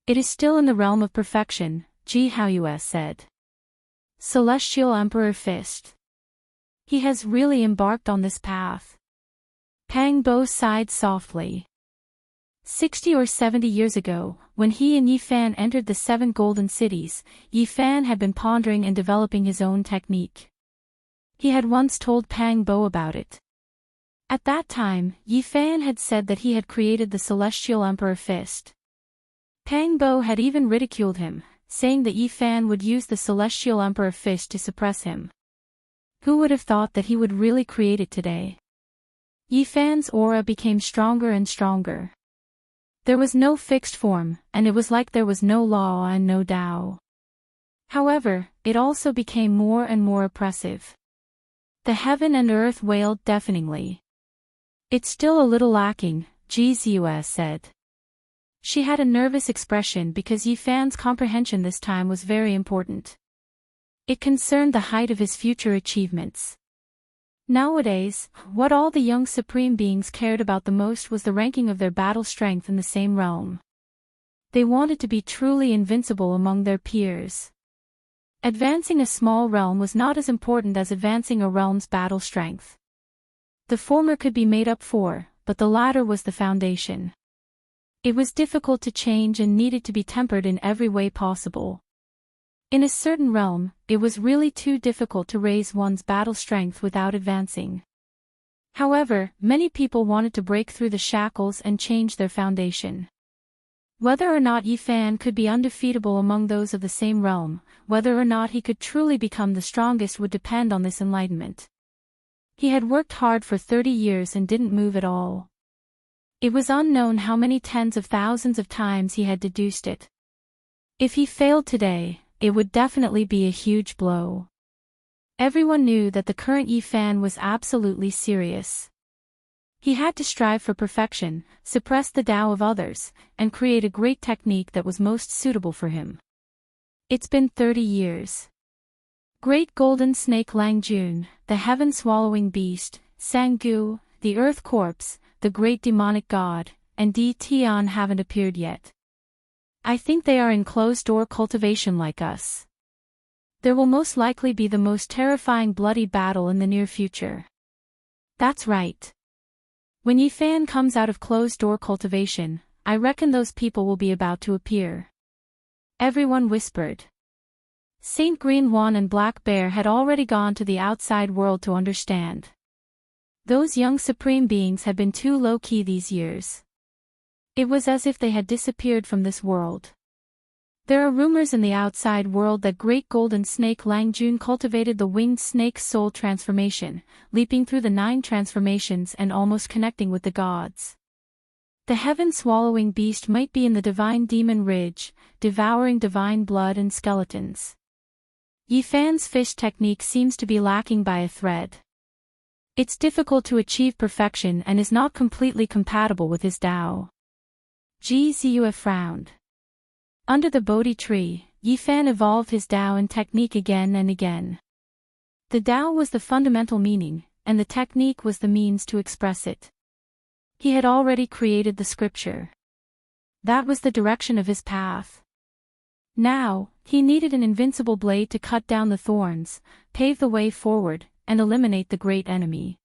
It is still in the realm of perfection, Ji Haoyue said. Celestial Emperor Fist. He has really embarked on this path. Pang Bo sighed softly. 60 or 70 years ago, when he and Yi Fan entered the 7 golden cities, Yi Fan had been pondering and developing his own technique. He had once told Pang Bo about it. At that time, Yi Fan had said that he had created the Celestial Emperor Fist. Pang Bo had even ridiculed him, saying that Yi Fan would use the Celestial Emperor Fist to suppress him. Who would have thought that he would really create it today? Yi Fan's aura became stronger and stronger. There was no fixed form, and it was like there was no law and no Tao. However, it also became more and more oppressive. The heaven and earth wailed deafeningly. "It's still a little lacking," Ji Ziyue said. She had a nervous expression because Yi Fan's comprehension this time was very important. It concerned the height of his future achievements. Nowadays, what all the young supreme beings cared about the most was the ranking of their battle strength in the same realm. They wanted to be truly invincible among their peers. Advancing a small realm was not as important as advancing a realm's battle strength. The former could be made up for, but the latter was the foundation. It was difficult to change and needed to be tempered in every way possible. In a certain realm, it was really too difficult to raise one's battle strength without advancing. However, many people wanted to break through the shackles and change their foundation. Whether or not Yi Fan could be undefeatable among those of the same realm, whether or not he could truly become the strongest would depend on this enlightenment. He had worked hard for 30 years and didn't move at all. It was unknown how many tens of thousands of times he had deduced it. If he failed today, it would definitely be a huge blow. Everyone knew that the current Yi Fan was absolutely serious. He had to strive for perfection, suppress the Tao of others, and create a great technique that was most suitable for him. It's been 30 years. Great Golden Snake Langjun, the heaven-swallowing beast, Sanggu, the earth corpse, the great demonic god, and Di Tian haven't appeared yet. I think they are in closed-door cultivation like us. There will most likely be the most terrifying bloody battle in the near future. That's right. When Yi Fan comes out of closed-door cultivation, I reckon those people will be about to appear. Everyone whispered. Saint Green Wan and Black Bear had already gone to the outside world to understand. Those young supreme beings had been too low-key these years. It was as if they had disappeared from this world. There are rumors in the outside world that Great Golden Snake Langjun cultivated the winged snake's soul transformation, leaping through the 9 transformations and almost connecting with the gods. The heaven-swallowing beast might be in the divine demon ridge, devouring divine blood and skeletons. Yi Fan's fish technique seems to be lacking by a thread. It's difficult to achieve perfection and is not completely compatible with his Tao. Ji Ziyue frowned. Under the Bodhi tree, Yi Fan evolved his Tao and technique again and again. The Tao was the fundamental meaning, and the technique was the means to express it. He had already created the scripture. That was the direction of his path. Now, he needed an invincible blade to cut down the thorns, pave the way forward, and eliminate the great enemy.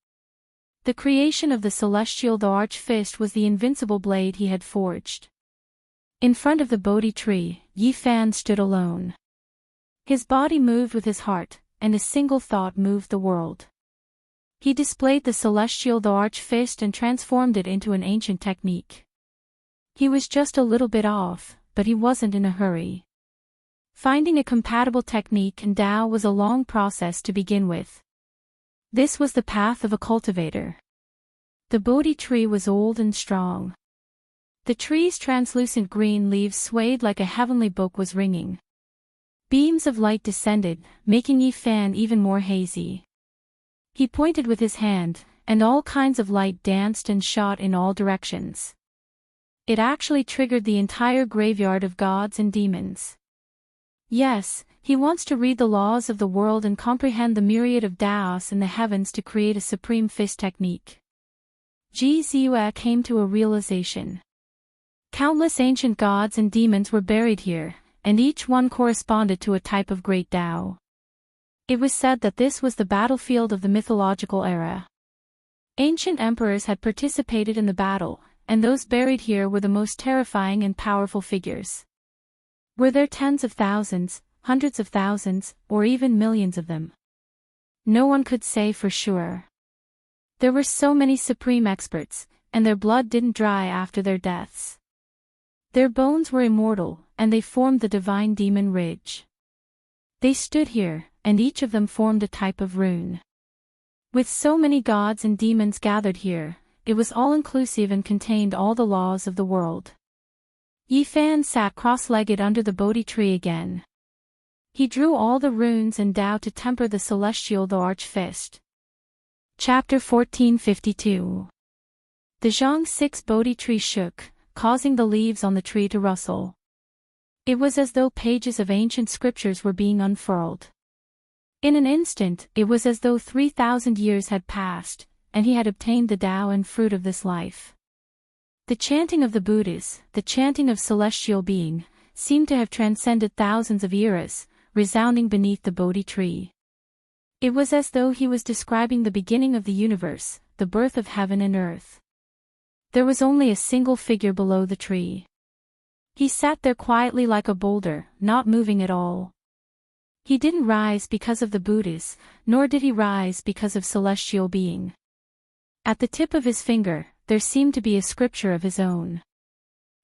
The creation of the celestial the Arch-Fist was the invincible blade he had forged. In front of the Bodhi tree, Yi Fan stood alone. His body moved with his heart, and a single thought moved the world. He displayed the celestial the Arch-Fist and transformed it into an ancient technique. He was just a little bit off, but he wasn't in a hurry. Finding a compatible technique and Tao was a long process to begin with. This was the path of a cultivator. The Bodhi tree was old and strong. The tree's translucent green leaves swayed like a heavenly book was ringing. Beams of light descended, making Yi Fan even more hazy. He pointed with his hand, and all kinds of light danced and shot in all directions. It actually triggered the entire graveyard of gods and demons. Yes, he wants to read the laws of the world and comprehend the myriad of Taos in the heavens to create a supreme fist technique. Ji Ziyue came to a realization. Countless ancient gods and demons were buried here, and each one corresponded to a type of great Tao. It was said that this was the battlefield of the mythological era. Ancient emperors had participated in the battle, and those buried here were the most terrifying and powerful figures. Were there tens of thousands, hundreds of thousands, or even millions of them? No one could say for sure. There were so many supreme experts, and their blood didn't dry after their deaths. Their bones were immortal, and they formed the divine demon ridge. They stood here, and each of them formed a type of rune. With so many gods and demons gathered here, it was all-inclusive and contained all the laws of the world. Yifan sat cross-legged under the Bodhi tree again. He drew all the runes and Tao to temper the celestial the Archfist. Chapter 1452. The Zhang 6 Bodhi tree shook, causing the leaves on the tree to rustle. It was as though pages of ancient scriptures were being unfurled. In an instant, it was as though 3,000 years had passed, and he had obtained the Tao and fruit of this life. The chanting of the Buddhas, the chanting of celestial being, seemed to have transcended thousands of eras, resounding beneath the Bodhi tree. It was as though he was describing the beginning of the universe, the birth of heaven and earth. There was only a single figure below the tree. He sat there quietly like a boulder, not moving at all. He didn't rise because of the Buddhas, nor did he rise because of celestial being. At the tip of his finger, there seemed to be a scripture of his own.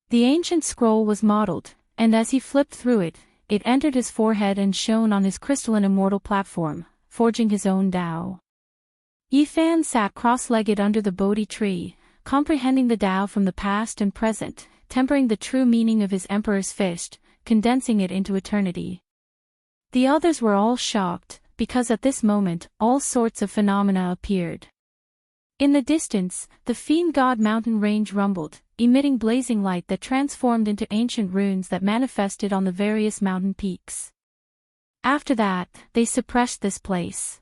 The ancient scroll was mottled, and as he flipped through it, it entered his forehead and shone on his crystalline immortal platform, forging his own Tao. Yifan sat cross-legged under the Bodhi tree, comprehending the Tao from the past and present, tempering the true meaning of his Emperor's fist, condensing it into eternity. The others were all shocked, because at this moment, all sorts of phenomena appeared. In the distance, the Fiend God mountain range rumbled, emitting blazing light that transformed into ancient runes that manifested on the various mountain peaks. After that, they suppressed this place.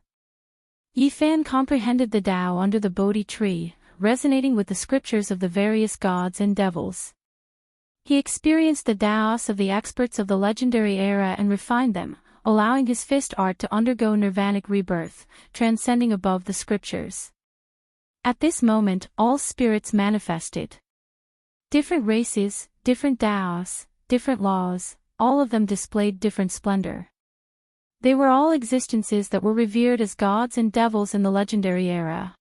Yifan comprehended the Tao under the Bodhi tree, resonating with the scriptures of the various gods and devils. He experienced the Taos of the experts of the legendary era and refined them, allowing his fist art to undergo nirvanic rebirth, transcending above the scriptures. At this moment, all spirits manifested. Different races, different Taos, different laws, all of them displayed different splendor. They were all existences that were revered as gods and devils in the legendary era.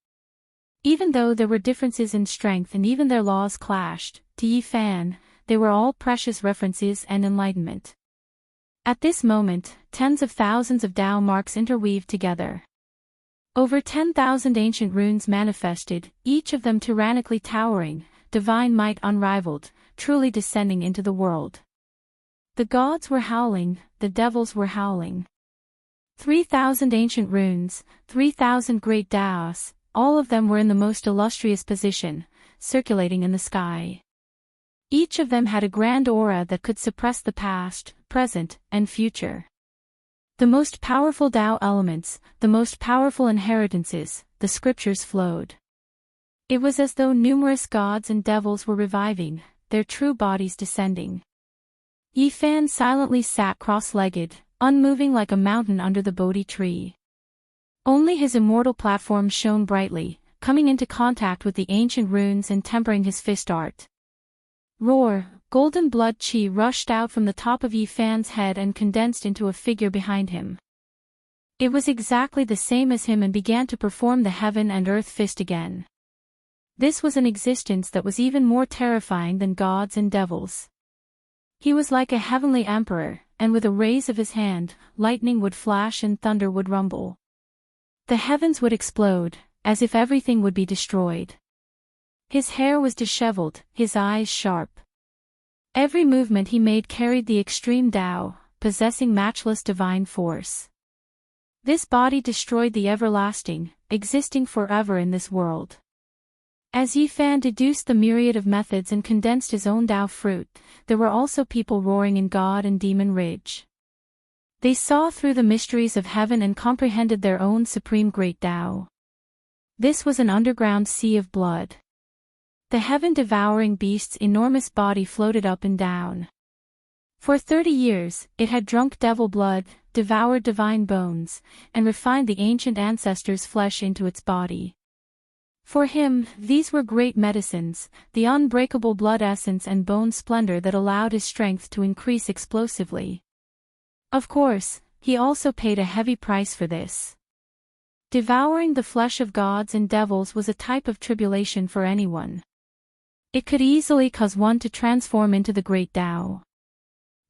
Even though there were differences in strength and even their laws clashed, to Yifan, they were all precious references and enlightenment. At this moment, tens of thousands of Tao marks interweaved together. Over 10,000 ancient runes manifested, each of them tyrannically towering, divine might unrivaled, truly descending into the world. The gods were howling, the devils were howling. 3,000 ancient runes, 3,000 great Taos, all of them were in the most illustrious position, circulating in the sky. Each of them had a grand aura that could suppress the past, present, and future. The most powerful Tao elements, the most powerful inheritances, the scriptures flowed. It was as though numerous gods and devils were reviving, their true bodies descending. Yifan silently sat cross-legged, unmoving like a mountain under the Bodhi tree. Only his immortal platform shone brightly, coming into contact with the ancient runes and tempering his fist art. Roar, golden blood chi rushed out from the top of Yifan's head and condensed into a figure behind him. It was exactly the same as him and began to perform the heaven and earth fist again. This was an existence that was even more terrifying than gods and devils. He was like a heavenly emperor, and with a raise of his hand, lightning would flash and thunder would rumble. The heavens would explode, as if everything would be destroyed. His hair was disheveled, his eyes sharp. Every movement he made carried the extreme Tao, possessing matchless divine force. This body destroyed the everlasting, existing forever in this world. As Yifan deduced the myriad of methods and condensed his own Tao fruit, there were also people roaring in God and Demon Ridge. They saw through the mysteries of heaven and comprehended their own supreme great Tao. This was an underground sea of blood. The heaven-devouring beast's enormous body floated up and down. For 30 years, it had drunk devil blood, devoured divine bones, and refined the ancient ancestors' flesh into its body. For him, these were great medicines, the unbreakable blood essence and bone splendor that allowed his strength to increase explosively. Of course, he also paid a heavy price for this. Devouring the flesh of gods and devils was a type of tribulation for anyone. It could easily cause one to transform into the great Tao.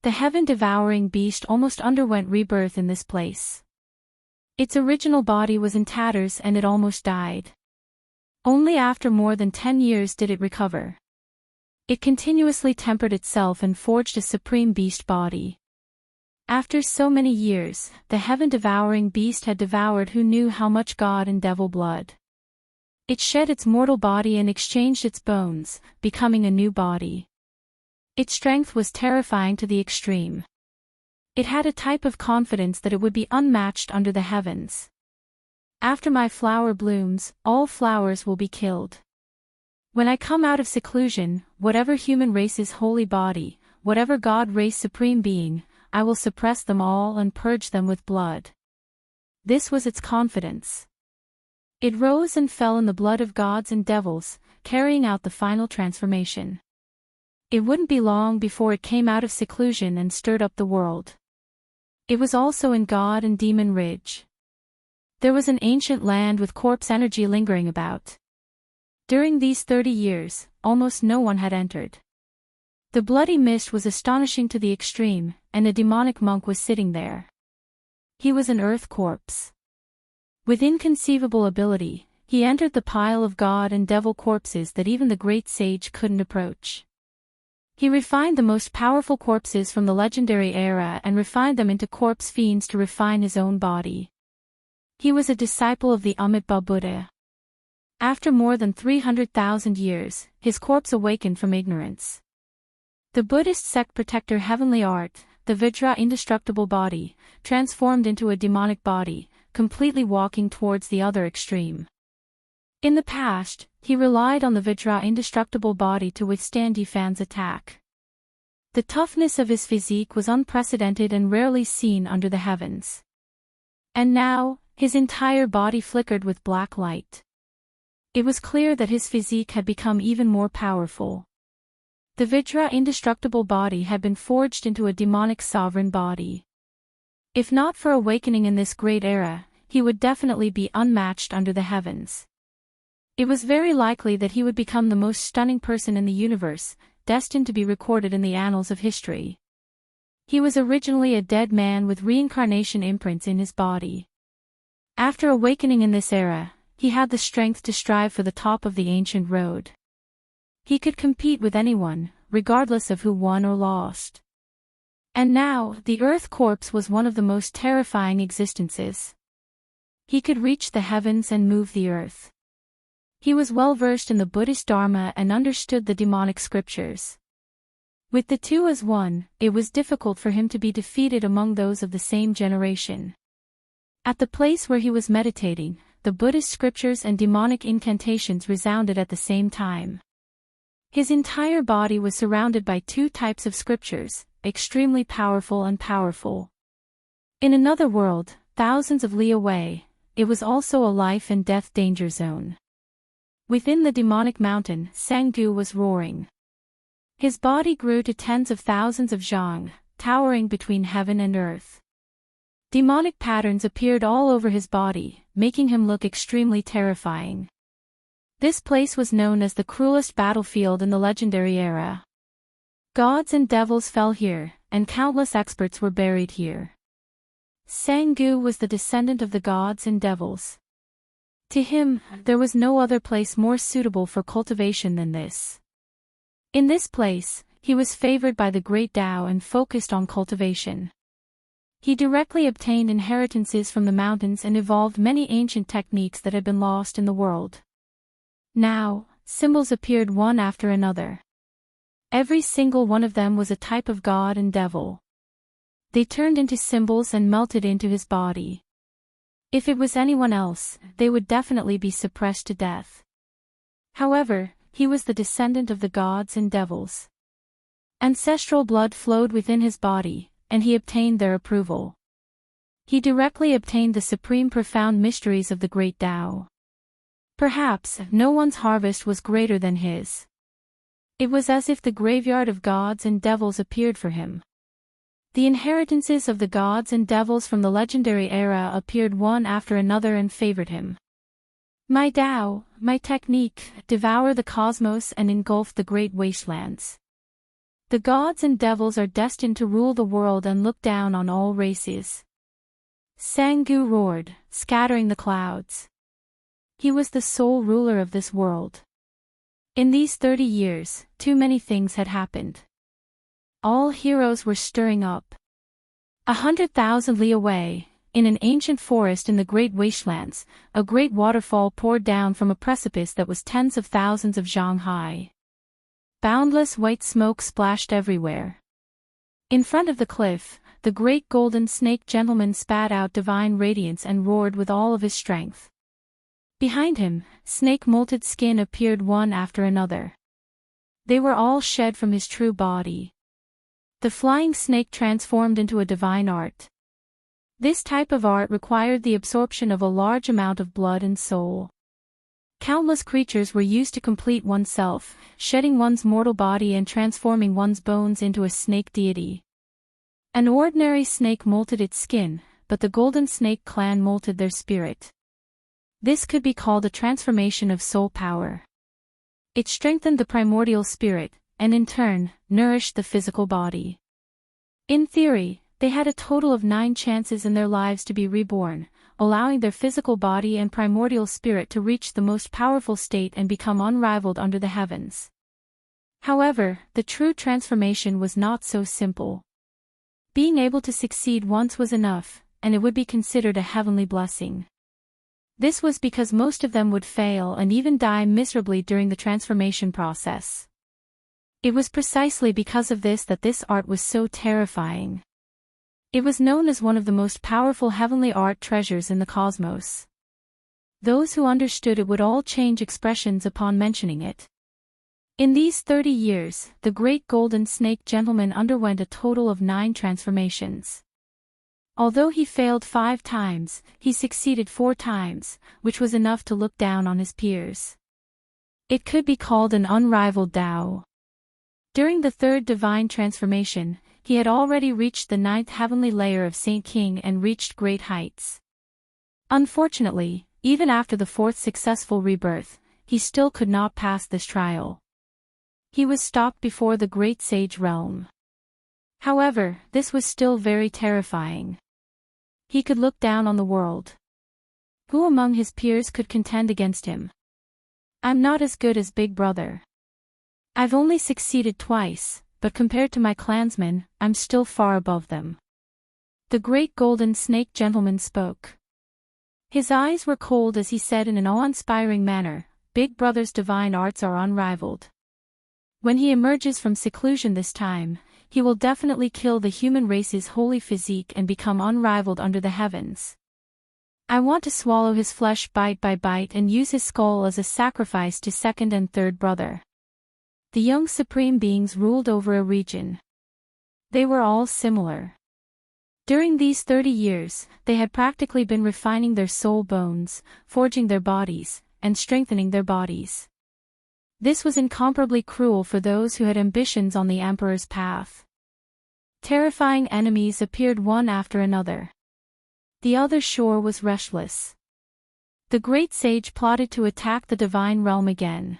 The heaven-devouring beast almost underwent rebirth in this place. Its original body was in tatters and it almost died. Only after more than 10 years did it recover. It continuously tempered itself and forged a supreme beast body. After so many years, the heaven-devouring beast had devoured who knew how much god and devil blood. It shed its mortal body and exchanged its bones, becoming a new body. Its strength was terrifying to the extreme. It had a type of confidence that it would be unmatched under the heavens. After my flower blooms, all flowers will be killed. When I come out of seclusion, whatever human race's holy body, whatever god race supreme being, I will suppress them all and purge them with blood. This was its confidence. It rose and fell in the blood of gods and devils, carrying out the final transformation. It wouldn't be long before it came out of seclusion and stirred up the world. It was also in God and Demon Ridge. There was an ancient land with corpse energy lingering about. During these 30 years, almost no one had entered. The bloody mist was astonishing to the extreme, and a demonic monk was sitting there. He was an earth corpse. With inconceivable ability, he entered the pile of god and devil corpses that even the great sage couldn't approach. He refined the most powerful corpses from the legendary era and refined them into corpse fiends to refine his own body. He was a disciple of the Amitabha Buddha. After more than 300,000 years, his corpse awakened from ignorance. The Buddhist sect protector heavenly art, the Vajra indestructible body, transformed into a demonic body, completely walking towards the other extreme. In the past, he relied on the Vajra indestructible body to withstand Yifan's attack. The toughness of his physique was unprecedented and rarely seen under the heavens. And now, his entire body flickered with black light. It was clear that his physique had become even more powerful. The Vajra indestructible body had been forged into a demonic sovereign body. If not for awakening in this great era, he would definitely be unmatched under the heavens. It was very likely that he would become the most stunning person in the universe, destined to be recorded in the annals of history. He was originally a dead man with reincarnation imprints in his body. After awakening in this era, he had the strength to strive for the top of the ancient road. He could compete with anyone, regardless of who won or lost. And now, the earth corpse was one of the most terrifying existences. He could reach the heavens and move the earth. He was well versed in the Buddhist Dharma and understood the demonic scriptures. With the two as one, it was difficult for him to be defeated among those of the same generation. At the place where he was meditating, the Buddhist scriptures and demonic incantations resounded at the same time. His entire body was surrounded by two types of scriptures, extremely powerful and powerful. In another world, thousands of li away, it was also a life and death danger zone. Within the demonic mountain, Sanggu was roaring. His body grew to tens of thousands of zhang, towering between heaven and earth. Demonic patterns appeared all over his body, making him look extremely terrifying. This place was known as the cruelest battlefield in the legendary era. Gods and devils fell here, and countless experts were buried here. Sanggu was the descendant of the gods and devils. To him, there was no other place more suitable for cultivation than this. In this place, he was favored by the great Tao and focused on cultivation. He directly obtained inheritances from the mountains and evolved many ancient techniques that had been lost in the world. Now, symbols appeared one after another. Every single one of them was a type of god and devil. They turned into symbols and melted into his body. If it was anyone else, they would definitely be suppressed to death. However, he was the descendant of the gods and devils. Ancestral blood flowed within his body, and he obtained their approval. He directly obtained the supreme profound mysteries of the great Tao. Perhaps no one's harvest was greater than his. It was as if the graveyard of gods and devils appeared for him. The inheritances of the gods and devils from the legendary era appeared one after another and favored him. My Tao, my technique, devour the cosmos and engulf the great wastelands. The gods and devils are destined to rule the world and look down on all races. Sangu roared, scattering the clouds. He was the sole ruler of this world. In these 30 years, too many things had happened. All heroes were stirring up. 100,000 li away, in an ancient forest in the great wastelands, a great waterfall poured down from a precipice that was tens of thousands of zhang high. Boundless white smoke splashed everywhere. In front of the cliff, the great golden snake gentleman spat out divine radiance and roared with all of his strength. Behind him, snake-molted skin appeared one after another. They were all shed from his true body. The flying snake transformed into a divine art. This type of art required the absorption of a large amount of blood and soul. Countless creatures were used to complete oneself, shedding one's mortal body and transforming one's bones into a snake deity. An ordinary snake molted its skin, but the Golden Snake clan molted their spirit. This could be called a transformation of soul power. It strengthened the primordial spirit, and in turn, nourished the physical body. In theory, they had a total of 9 chances in their lives to be reborn, allowing their physical body and primordial spirit to reach the most powerful state and become unrivaled under the heavens. However, the true transformation was not so simple. Being able to succeed once was enough, and it would be considered a heavenly blessing. This was because most of them would fail and even die miserably during the transformation process. It was precisely because of this that this art was so terrifying. It was known as one of the most powerful heavenly art treasures in the cosmos. Those who understood it would all change expressions upon mentioning it. In these 30 years, the great golden snake gentleman underwent a total of 9 transformations. Although he failed 5 times, he succeeded 4 times, which was enough to look down on his peers. It could be called an unrivaled Tao. During the 3rd divine transformation, he had already reached the 9th heavenly layer of Saint King and reached great heights. Unfortunately, even after the 4th successful rebirth, he still could not pass this trial. He was stopped before the great sage realm. However, this was still very terrifying. He could look down on the world. Who among his peers could contend against him? I'm not as good as Big Brother. I've only succeeded twice, but compared to my clansmen, I'm still far above them. The great golden snake gentleman spoke. His eyes were cold as he said in an awe-inspiring manner, Big Brother's divine arts are unrivaled. When he emerges from seclusion this time, he will definitely kill the human race's holy physique and become unrivaled under the heavens. I want to swallow his flesh bite by bite and use his skull as a sacrifice to 2nd and 3rd brother. The young supreme beings ruled over a region. They were all similar. During these 30 years, they had practically been refining their soul bones, forging their bodies, and strengthening their bodies. This was incomparably cruel for those who had ambitions on the Emperor's path. Terrifying enemies appeared one after another. The other shore was restless. The great sage plotted to attack the divine realm again.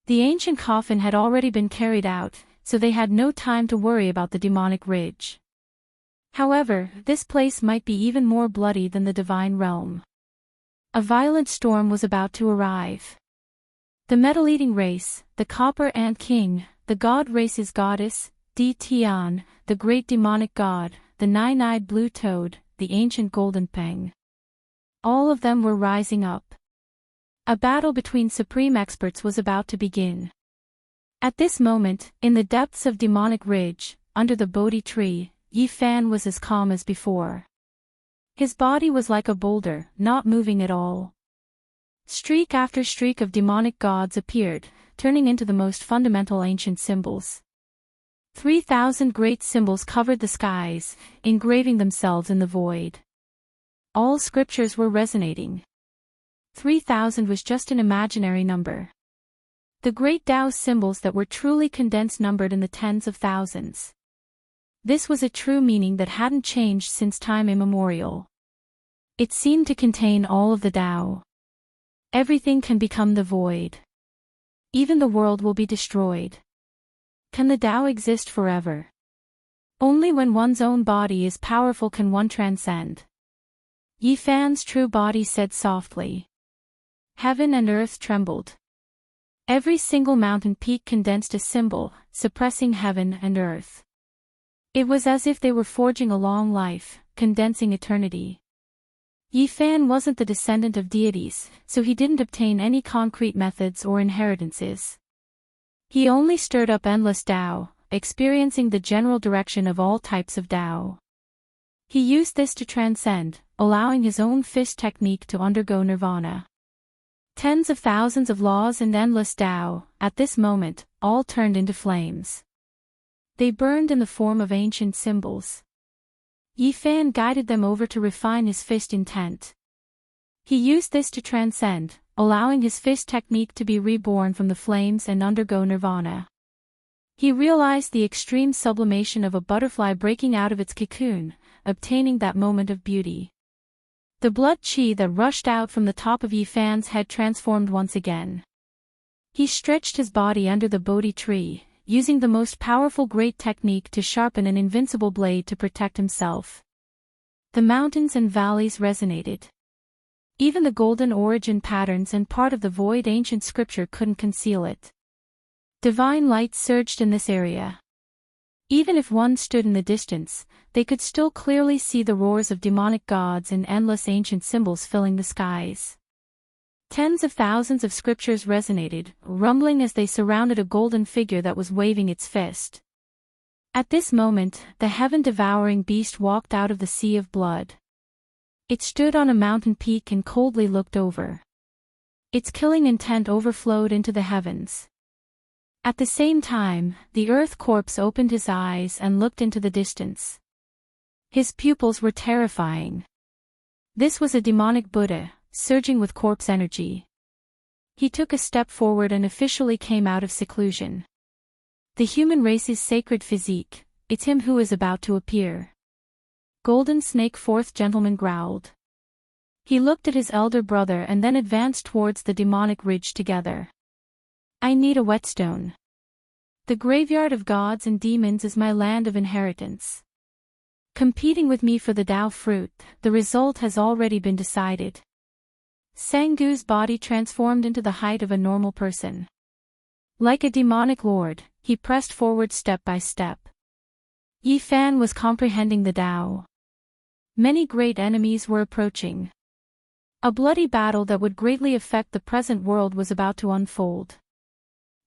The ancient coffin had already been carried out, so they had no time to worry about the demonic ridge. However, this place might be even more bloody than the divine realm. A violent storm was about to arrive. The metal-eating race, the Copper Ant King, the God Race's goddess, Di Tian, the great demonic god, the nine-eyed blue toad, the ancient golden peng. All of them were rising up. A battle between supreme experts was about to begin. At this moment, in the depths of Demonic Ridge, under the Bodhi tree, Yi Fan was as calm as before. His body was like a boulder, not moving at all. Streak after streak of demonic gods appeared, turning into the most fundamental ancient symbols. 3,000 great symbols covered the skies, engraving themselves in the void. All scriptures were resonating. 3,000 was just an imaginary number. The great Tao symbols that were truly condensed numbered in the tens of thousands. This was a true meaning that hadn't changed since time immemorial. It seemed to contain all of the Tao. Everything can become the void. Even the world will be destroyed. Can the Tao exist forever? Only when one's own body is powerful can one transcend. Yi Fan's true body said softly. Heaven and earth trembled. Every single mountain peak condensed a symbol, suppressing heaven and earth. It was as if they were forging a long life, condensing eternity. Yi Fan wasn't the descendant of deities, so he didn't obtain any concrete methods or inheritances. He only stirred up endless Tao, experiencing the general direction of all types of Tao. He used this to transcend, allowing his own fist technique to undergo nirvana. Tens of thousands of laws and endless Tao, at this moment, all turned into flames. They burned in the form of ancient symbols. Yi Fan guided them over to refine his fist intent. He used this to transcend, allowing his fist technique to be reborn from the flames and undergo nirvana. He realized the extreme sublimation of a butterfly breaking out of its cocoon, obtaining that moment of beauty. The blood qi that rushed out from the top of Yi Fan's head transformed once again. He stretched his body under the Bodhi tree, using the most powerful great technique to sharpen an invincible blade to protect himself. The mountains and valleys resonated. Even the golden origin patterns and part of the void ancient scripture couldn't conceal it. Divine light surged in this area. Even if one stood in the distance, they could still clearly see the roars of demonic gods and endless ancient symbols filling the skies. Tens of thousands of scriptures resonated, rumbling as they surrounded a golden figure that was waving its fist. At this moment, the heaven-devouring beast walked out of the sea of blood. It stood on a mountain peak and coldly looked over. Its killing intent overflowed into the heavens. At the same time, the earth corpse opened his eyes and looked into the distance. His pupils were terrifying. This was a demonic Buddha, surging with corpse energy. He took a step forward and officially came out of seclusion. The human race's sacred physique, it's him who is about to appear. Golden Snake Fourth Gentleman growled. He looked at his elder brother and then advanced towards the demonic ridge together. I need a whetstone. The graveyard of gods and demons is my land of inheritance. Competing with me for the Tao fruit, the result has already been decided. Sangu's body transformed into the height of a normal person. Like a demonic lord, he pressed forward step by step. Yi Fan was comprehending the Tao. Many great enemies were approaching. A bloody battle that would greatly affect the present world was about to unfold.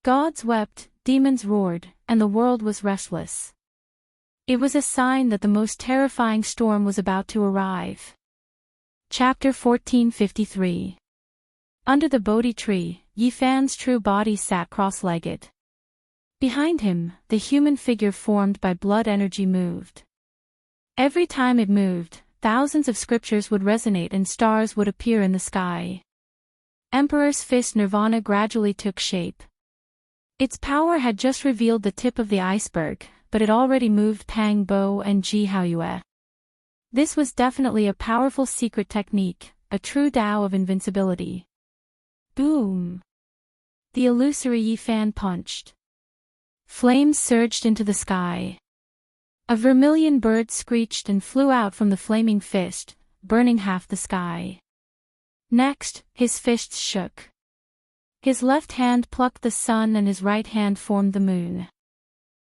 Gods wept, demons roared, and the world was restless. It was a sign that the most terrifying storm was about to arrive. Chapter 1453. Under the Bodhi tree, Yi Fan's true body sat cross-legged. Behind him, the human figure formed by blood energy moved. Every time it moved, thousands of scriptures would resonate and stars would appear in the sky. Emperor's fist nirvana gradually took shape. Its power had just revealed the tip of the iceberg, but it already moved Pang Bo and Ji Haoyue. This was definitely a powerful secret technique, a true Tao of invincibility. Boom! The illusory Yi Fan punched. Flames surged into the sky. A vermilion bird screeched and flew out from the flaming fist, burning half the sky. Next, his fists shook. His left hand plucked the sun and his right hand formed the moon.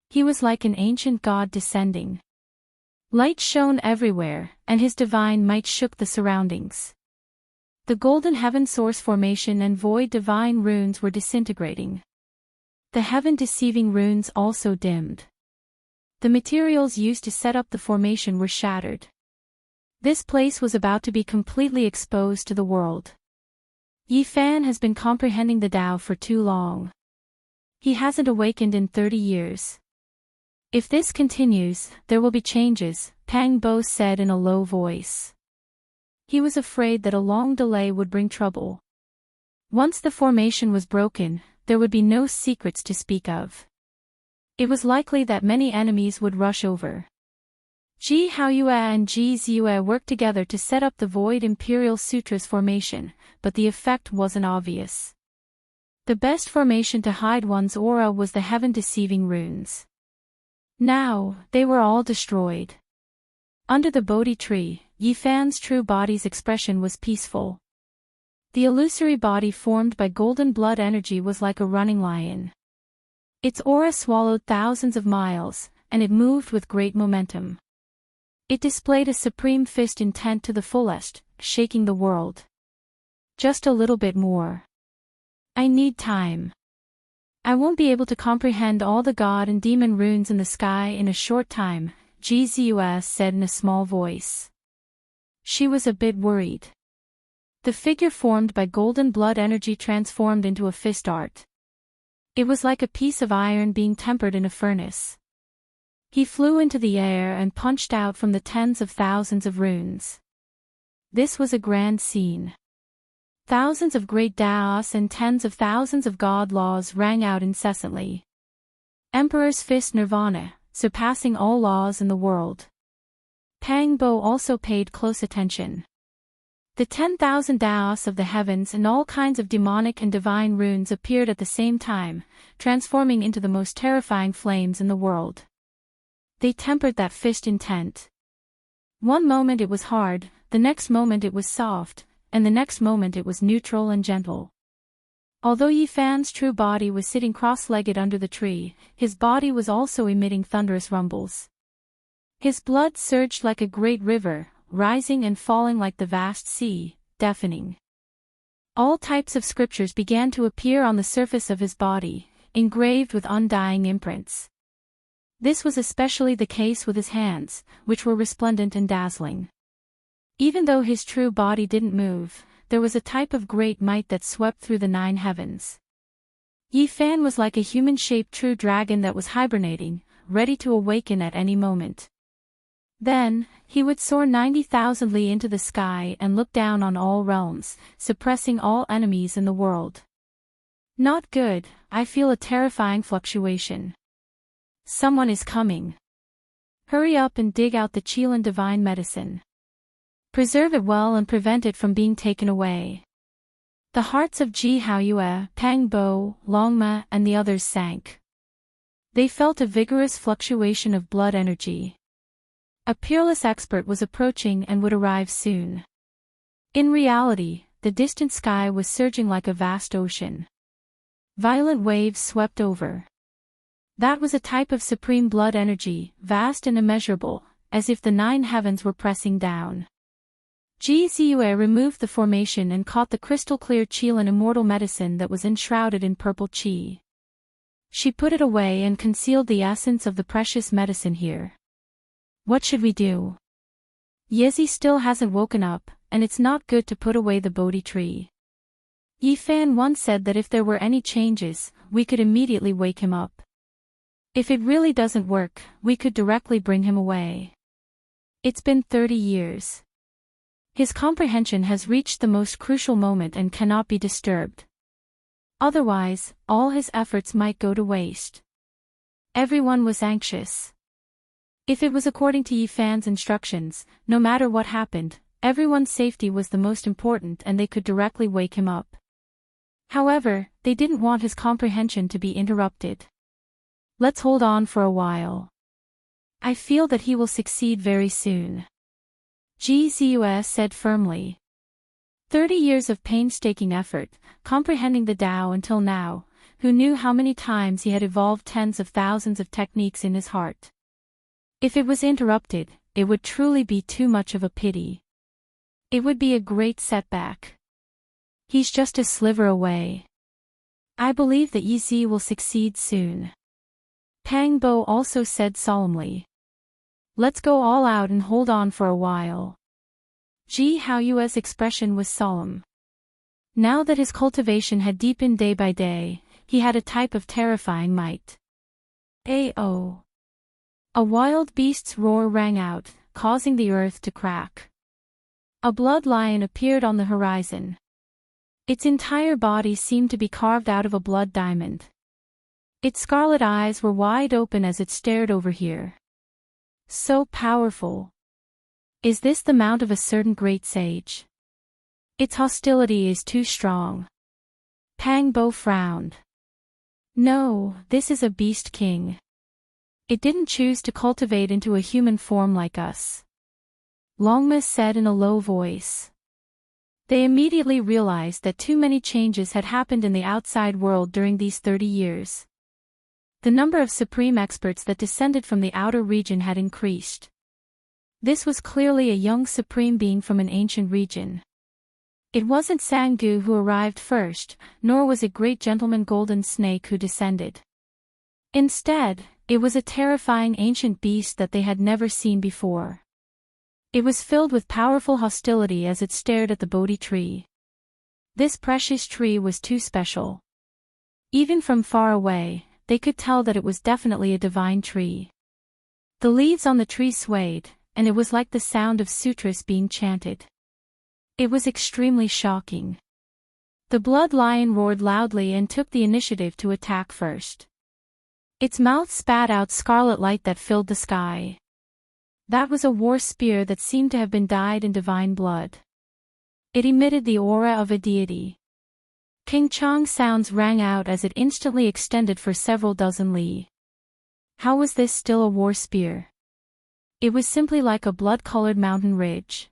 He was like an ancient god descending. Light shone everywhere, and his divine might shook the surroundings. The golden heaven source formation and void divine runes were disintegrating. The heaven-deceiving runes also dimmed. The materials used to set up the formation were shattered. This place was about to be completely exposed to the world. Yi Fan has been comprehending the Tao for too long. He hasn't awakened in 30 years. If this continues, there will be changes, Pang Bo said in a low voice. He was afraid that a long delay would bring trouble. Once the formation was broken, there would be no secrets to speak of. It was likely that many enemies would rush over. Ji Haoyue and Ji Ziyue worked together to set up the Void Imperial Sutras formation, but the effect wasn't obvious. The best formation to hide one's aura was the heaven-deceiving runes. Now, they were all destroyed. Under the Bodhi tree, Yi Fan's true body's expression was peaceful. The illusory body formed by golden blood energy was like a running lion. Its aura swallowed thousands of miles, and it moved with great momentum. It displayed a supreme fist intent to the fullest, shaking the world. Just a little bit more. I need time. I won't be able to comprehend all the god and demon runes in the sky in a short time, Ji Ziyue said in a small voice. She was a bit worried. The figure formed by golden blood energy transformed into a fist art. It was like a piece of iron being tempered in a furnace. He flew into the air and punched out from the tens of thousands of runes. This was a grand scene. Thousands of great daos and tens of thousands of god laws rang out incessantly. Emperor's Fist Nirvana, surpassing all laws in the world. Pang Bo also paid close attention. The 10,000 daos of the heavens and all kinds of demonic and divine runes appeared at the same time, transforming into the most terrifying flames in the world. They tempered that fist intent. One moment it was hard, the next moment it was soft, and the next moment it was neutral and gentle. Although Yi Fan's true body was sitting cross-legged under the tree, his body was also emitting thunderous rumbles. His blood surged like a great river, rising and falling like the vast sea, deafening. All types of scriptures began to appear on the surface of his body, engraved with undying imprints. This was especially the case with his hands, which were resplendent and dazzling. Even though his true body didn't move, there was a type of great might that swept through the 9 heavens. Yi Fan was like a human-shaped true dragon that was hibernating, ready to awaken at any moment. Then, he would soar 90,000 li into the sky and look down on all realms, suppressing all enemies in the world. Not good, I feel a terrifying fluctuation. Someone is coming. Hurry up and dig out the Qilin divine medicine. Preserve it well and prevent it from being taken away. The hearts of Ji Haoyue, Pang Bo, Longma and the others sank. They felt a vigorous fluctuation of blood energy. A peerless expert was approaching and would arrive soon. In reality, the distant sky was surging like a vast ocean. Violent waves swept over. That was a type of supreme blood energy, vast and immeasurable, as if the 9 heavens were pressing down. Ji Ziyue removed the formation and caught the crystal-clear Qilin immortal medicine that was enshrouded in purple qi. She put it away and concealed the essence of the precious medicine here. What should we do? Yezi still hasn't woken up, and it's not good to put away the Bodhi tree. Yi Fan once said that if there were any changes, we could immediately wake him up. If it really doesn't work, we could directly bring him away. It's been 30 years. His comprehension has reached the most crucial moment and cannot be disturbed. Otherwise, all his efforts might go to waste. Everyone was anxious. If it was according to Yi Fan's instructions, no matter what happened, everyone's safety was the most important and they could directly wake him up. However, they didn't want his comprehension to be interrupted. Let's hold on for a while. I feel that he will succeed very soon. Ji Ziyue said firmly. 30 years of painstaking effort, comprehending the Tao until now, who knew how many times he had evolved tens of thousands of techniques in his heart. If it was interrupted, it would truly be too much of a pity. It would be a great setback. He's just a sliver away. I believe that Yi will succeed soon. Pang Bo also said solemnly. Let's go all out and hold on for a while. Ji Haoyue's expression was solemn. Now that his cultivation had deepened day by day, he had a type of terrifying might. A wild beast's roar rang out, causing the earth to crack. A blood lion appeared on the horizon. Its entire body seemed to be carved out of a blood diamond. Its scarlet eyes were wide open as it stared over here. So powerful. Is this the mount of a certain great sage? Its hostility is too strong. Pangbo frowned. No, this is a beast king. It didn't choose to cultivate into a human form like us. Longma said in a low voice. They immediately realized that too many changes had happened in the outside world during these 30 years. The number of supreme experts that descended from the outer region had increased. This was clearly a young supreme being from an ancient region. It wasn't Sangu who arrived first, nor was it Great Gentleman Golden Snake who descended. Instead, it was a terrifying ancient beast that they had never seen before. It was filled with powerful hostility as it stared at the Bodhi tree. This precious tree was too special. Even from far away, they could tell that it was definitely a divine tree. The leaves on the tree swayed, and it was like the sound of sutras being chanted. It was extremely shocking. The blood lion roared loudly and took the initiative to attack first. Its mouth spat out scarlet light that filled the sky. That was a war spear that seemed to have been dyed in divine blood. It emitted the aura of a deity. King Chong sounds rang out as it instantly extended for several dozen li. How was this still a war spear? It was simply like a blood-colored mountain ridge.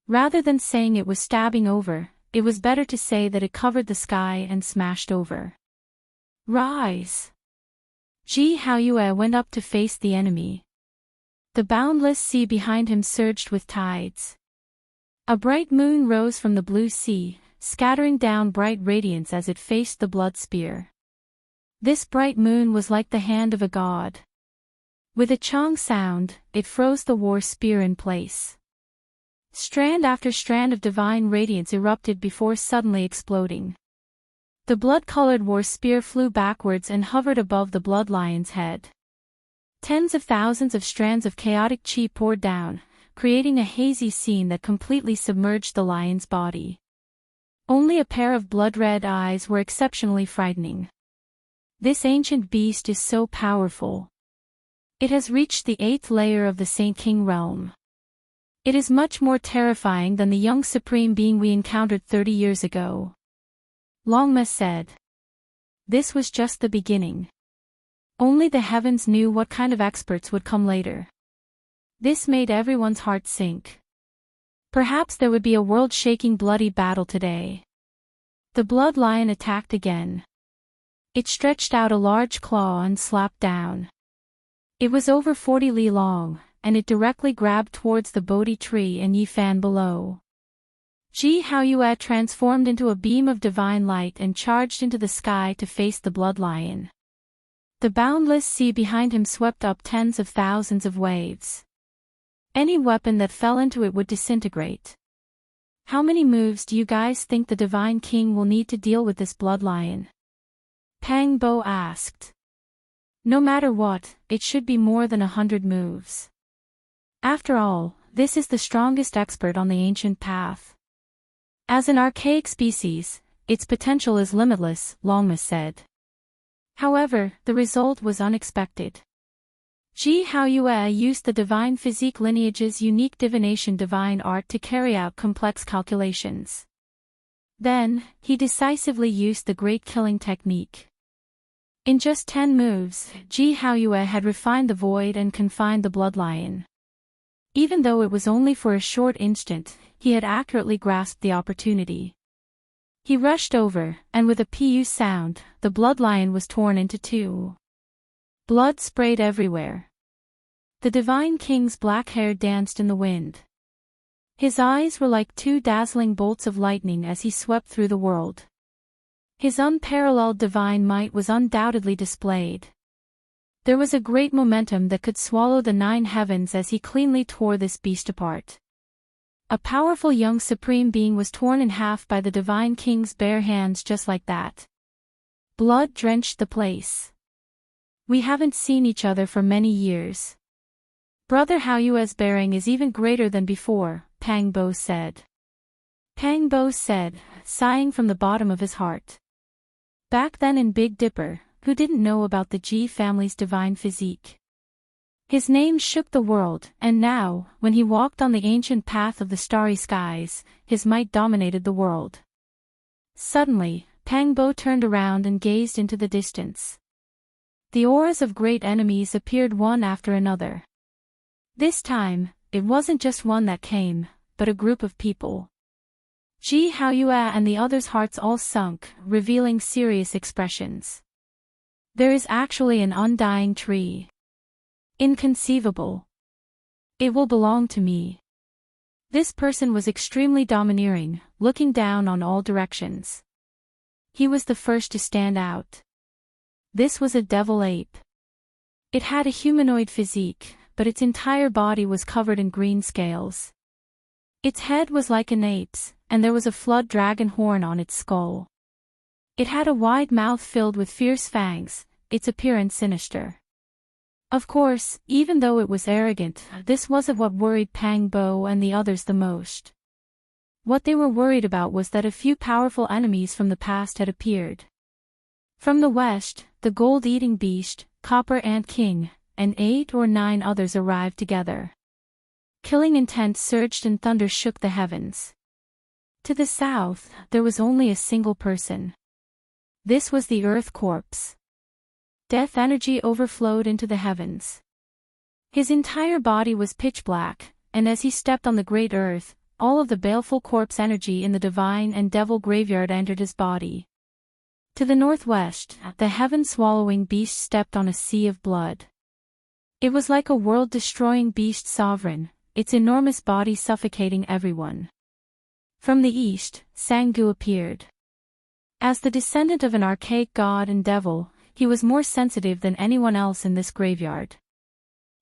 Rather than saying it was stabbing over, it was better to say that it covered the sky and smashed over. Rise! Ji Haoyue went up to face the enemy. The boundless sea behind him surged with tides. A bright moon rose from the blue sea, scattering down bright radiance as it faced the blood spear. This bright moon was like the hand of a god. With a chong sound, it froze the war spear in place. Strand after strand of divine radiance erupted before suddenly exploding. The blood-colored war spear flew backwards and hovered above the blood lion's head. Tens of thousands of strands of chaotic chi poured down, creating a hazy scene that completely submerged the lion's body. Only a pair of blood-red eyes were exceptionally frightening. This ancient beast is so powerful. It has reached the 8th layer of the Saint King realm. It is much more terrifying than the young supreme being we encountered 30 years ago. Longma said. This was just the beginning. Only the heavens knew what kind of experts would come later. This made everyone's heart sink. Perhaps there would be a world-shaking bloody battle today. The blood lion attacked again. It stretched out a large claw and slapped down. It was over 40 li long, and it directly grabbed towards the Bodhi tree and Yifan below. Ji Haoyue transformed into a beam of divine light and charged into the sky to face the blood lion. The boundless sea behind him swept up tens of thousands of waves. Any weapon that fell into it would disintegrate. How many moves do you guys think the Divine King will need to deal with this blood lion? Pang Bo asked. No matter what, it should be more than 100 moves. After all, this is the strongest expert on the ancient path. As an archaic species, its potential is limitless, Longma said. However, the result was unexpected. Ji Haoyue used the divine physique lineage's unique divination divine art to carry out complex calculations. Then, he decisively used the great killing technique. In just 10 moves, Ji Haoyue had refined the void and confined the blood lion. Even though it was only for a short instant, he had accurately grasped the opportunity. He rushed over, and with a pu sound, the blood lion was torn into two. Blood sprayed everywhere. The Divine King's black hair danced in the wind. His eyes were like two dazzling bolts of lightning as he swept through the world. His unparalleled divine might was undoubtedly displayed. There was a great momentum that could swallow the 9 heavens as he cleanly tore this beast apart. A powerful young supreme being was torn in half by the Divine King's bare hands just like that. Blood drenched the place. We haven't seen each other for many years. Brother Haoyue's bearing is even greater than before, Pang Bo said. Pang Bo said, sighing from the bottom of his heart. Back then in Big Dipper, who didn't know about the G family's divine physique? His name shook the world, and now, when he walked on the ancient path of the starry skies, his might dominated the world. Suddenly, Pang Bo turned around and gazed into the distance. The auras of great enemies appeared one after another. This time, it wasn't just one that came, but a group of people. Ji Haoyue and the others' hearts all sunk, revealing serious expressions. There is actually an undying tree. Inconceivable. It will belong to me. This person was extremely domineering, looking down on all directions. He was the first to stand out. This was a devil ape. It had a humanoid physique, but its entire body was covered in green scales. Its head was like an ape's, and there was a flood dragon horn on its skull. It had a wide mouth filled with fierce fangs, its appearance sinister. Of course, even though it was arrogant, this wasn't what worried Pang Bo and the others the most. What they were worried about was that a few powerful enemies from the past had appeared. From the west, the gold-eating beast, Copper Ant King, and 8 or 9 others arrived together. Killing intent surged and thunder shook the heavens. To the south, there was only a single person. This was the Earth Corpse. Death energy overflowed into the heavens. His entire body was pitch black, and as he stepped on the great earth, all of the baleful corpse energy in the divine and devil graveyard entered his body. To the northwest, the heaven-swallowing beast stepped on a sea of blood. It was like a world-destroying beast sovereign, its enormous body suffocating everyone. From the east, Sangu appeared. As the descendant of an archaic god and devil, he was more sensitive than anyone else in this graveyard.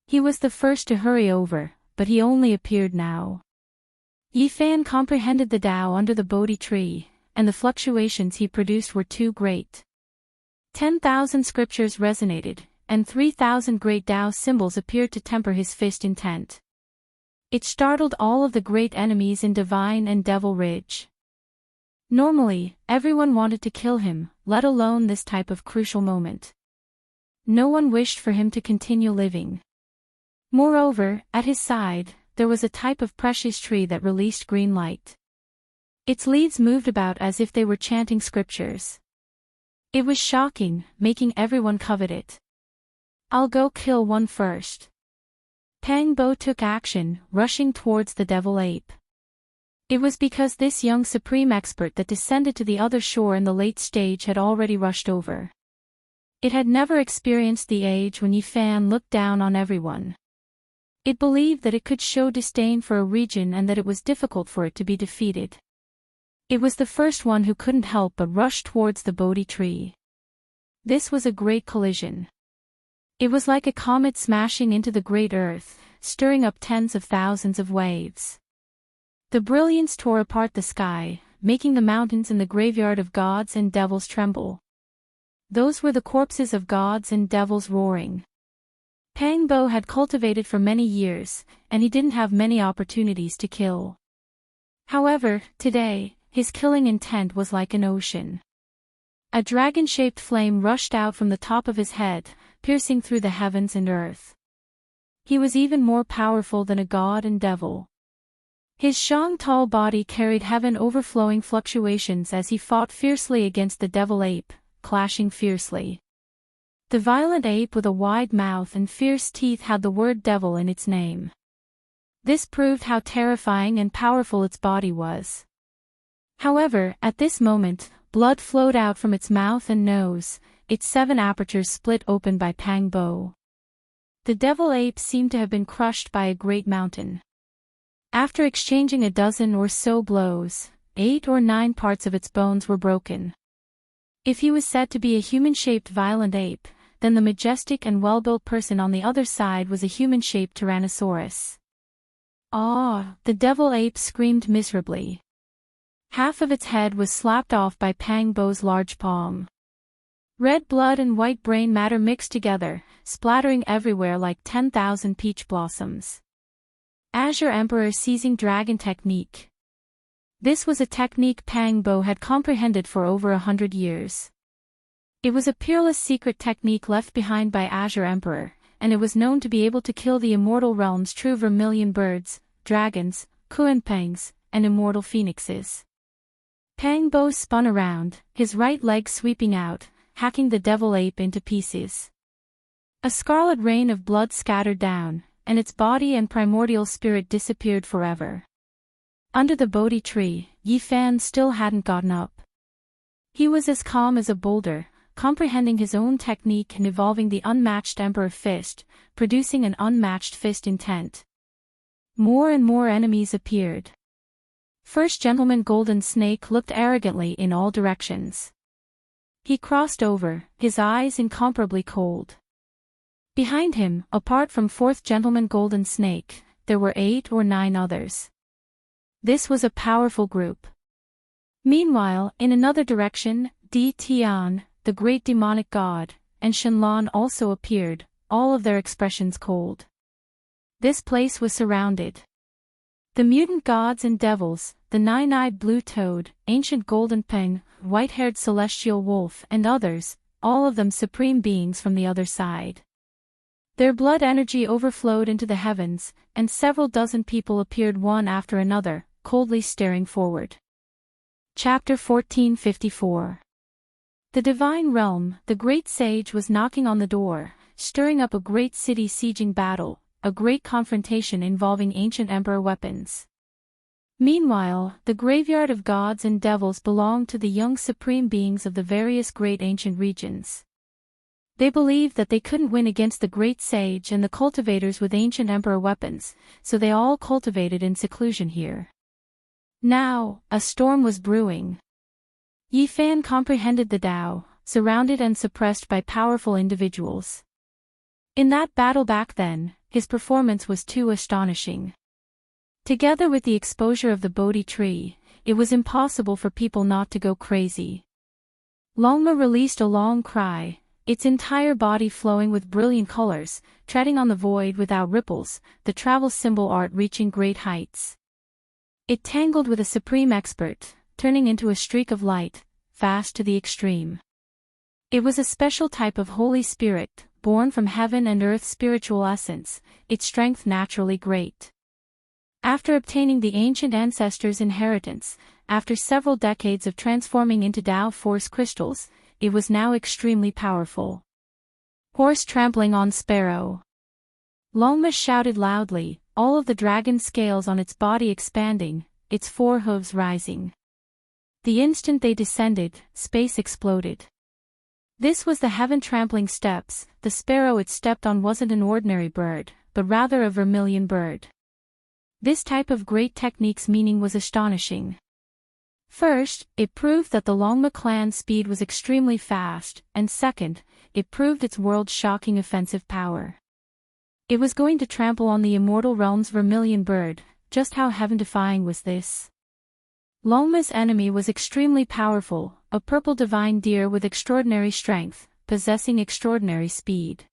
He was the first to hurry over, but he only appeared now. Yifan comprehended the Tao under the Bodhi tree, and the fluctuations he produced were too great. 10,000 scriptures resonated, and 3,000 great Tao symbols appeared to temper his fist intent. It startled all of the great enemies in Divine and Devil Ridge. Normally, everyone wanted to kill him, let alone this type of crucial moment. No one wished for him to continue living. Moreover, at his side, there was a type of precious tree that released green light. Its leaves moved about as if they were chanting scriptures. It was shocking, making everyone covet it. I'll go kill one first. Pang Bo took action, rushing towards the devil ape. It was because this young supreme expert that descended to the other shore in the late stage had already rushed over. It had never experienced the age when Yifan looked down on everyone. It believed that it could show disdain for a region and that it was difficult for it to be defeated. It was the first one who couldn't help but rush towards the Bodhi tree. This was a great collision. It was like a comet smashing into the great earth, stirring up tens of thousands of waves. The brilliance tore apart the sky, making the mountains in the graveyard of gods and devils tremble. Those were the corpses of gods and devils roaring. Pang Bo had cultivated for many years, and he didn't have many opportunities to kill. However, today, his killing intent was like an ocean. A dragon-shaped flame rushed out from the top of his head, piercing through the heavens and earth. He was even more powerful than a god and devil. His Shang-tall body carried heaven-overflowing fluctuations as he fought fiercely against the devil ape, clashing fiercely. The violent ape with a wide mouth and fierce teeth had the word devil in its name. This proved how terrifying and powerful its body was. However, at this moment, blood flowed out from its mouth and nose, its 7 apertures split open by Pang Bo. The devil ape seemed to have been crushed by a great mountain. After exchanging a dozen or so blows, 8 or 9 parts of its bones were broken. If he was said to be a human-shaped violent ape, then the majestic and well-built person on the other side was a human-shaped Tyrannosaurus. Ah! The devil ape screamed miserably. Half of its head was slapped off by Pang Bo's large palm. Red blood and white brain matter mixed together, splattering everywhere like 10,000 peach blossoms. Azure Emperor seizing dragon technique. This was a technique Pang Bo had comprehended for over 100 years. It was a peerless secret technique left behind by Azure Emperor, and it was known to be able to kill the immortal realm's true vermilion birds, dragons, Kuanpangs, and immortal phoenixes. Pang Bo spun around, his right leg sweeping out, hacking the devil ape into pieces. A scarlet rain of blood scattered down, and its body and primordial spirit disappeared forever. Under the Bodhi tree, Yi Fan still hadn't gotten up. He was as calm as a boulder, comprehending his own technique and evolving the unmatched Emperor Fist, producing an unmatched fist intent. More and more enemies appeared. First Gentleman Golden Snake looked arrogantly in all directions. He crossed over, his eyes incomparably cold. Behind him, apart from Fourth Gentleman Golden Snake, there were 8 or 9 others. This was a powerful group. Meanwhile, in another direction, Di Tian, the great demonic god, and Shenlong also appeared, all of their expressions cold. This place was surrounded. The mutant gods and devils, the nine-eyed blue toad, ancient golden peng, white-haired celestial wolf and others, all of them supreme beings from the other side. Their blood energy overflowed into the heavens, and several dozen people appeared one after another, coldly staring forward. Chapter 1454. The Divine Realm, the great sage was knocking on the door, stirring up a great city sieging battle, a great confrontation involving ancient emperor weapons. Meanwhile, the graveyard of gods and devils belonged to the young supreme beings of the various great ancient regions. They believed that they couldn't win against the great sage and the cultivators with ancient emperor weapons, so they all cultivated in seclusion here. Now, a storm was brewing. Yi Fan comprehended the Tao, surrounded and suppressed by powerful individuals. In that battle back then, his performance was too astonishing. Together with the exposure of the Bodhi tree, it was impossible for people not to go crazy. Longma released a long cry, its entire body flowing with brilliant colors, treading on the void without ripples, the travel symbol art reaching great heights. It tangled with a supreme expert, turning into a streak of light, fast to the extreme. It was a special type of Holy Spirit, born from heaven and earth's spiritual essence, its strength naturally great. After obtaining the ancient ancestors' inheritance, after several decades of transforming into Tao Force crystals, it was now extremely powerful. Horse trampling on sparrow. Longma shouted loudly, all of the dragon scales on its body expanding, its 4 hooves rising. The instant they descended, space exploded. This was the heaven trampling steps. The sparrow it stepped on wasn't an ordinary bird, but rather a vermilion bird. This type of great technique's meaning was astonishing. First, it proved that the Longma clan's speed was extremely fast, and second, it proved its world-shocking offensive power. It was going to trample on the immortal realm's vermilion bird. Just how heaven-defying was this? Longma's enemy was extremely powerful, a purple divine deer with extraordinary strength, possessing extraordinary speed.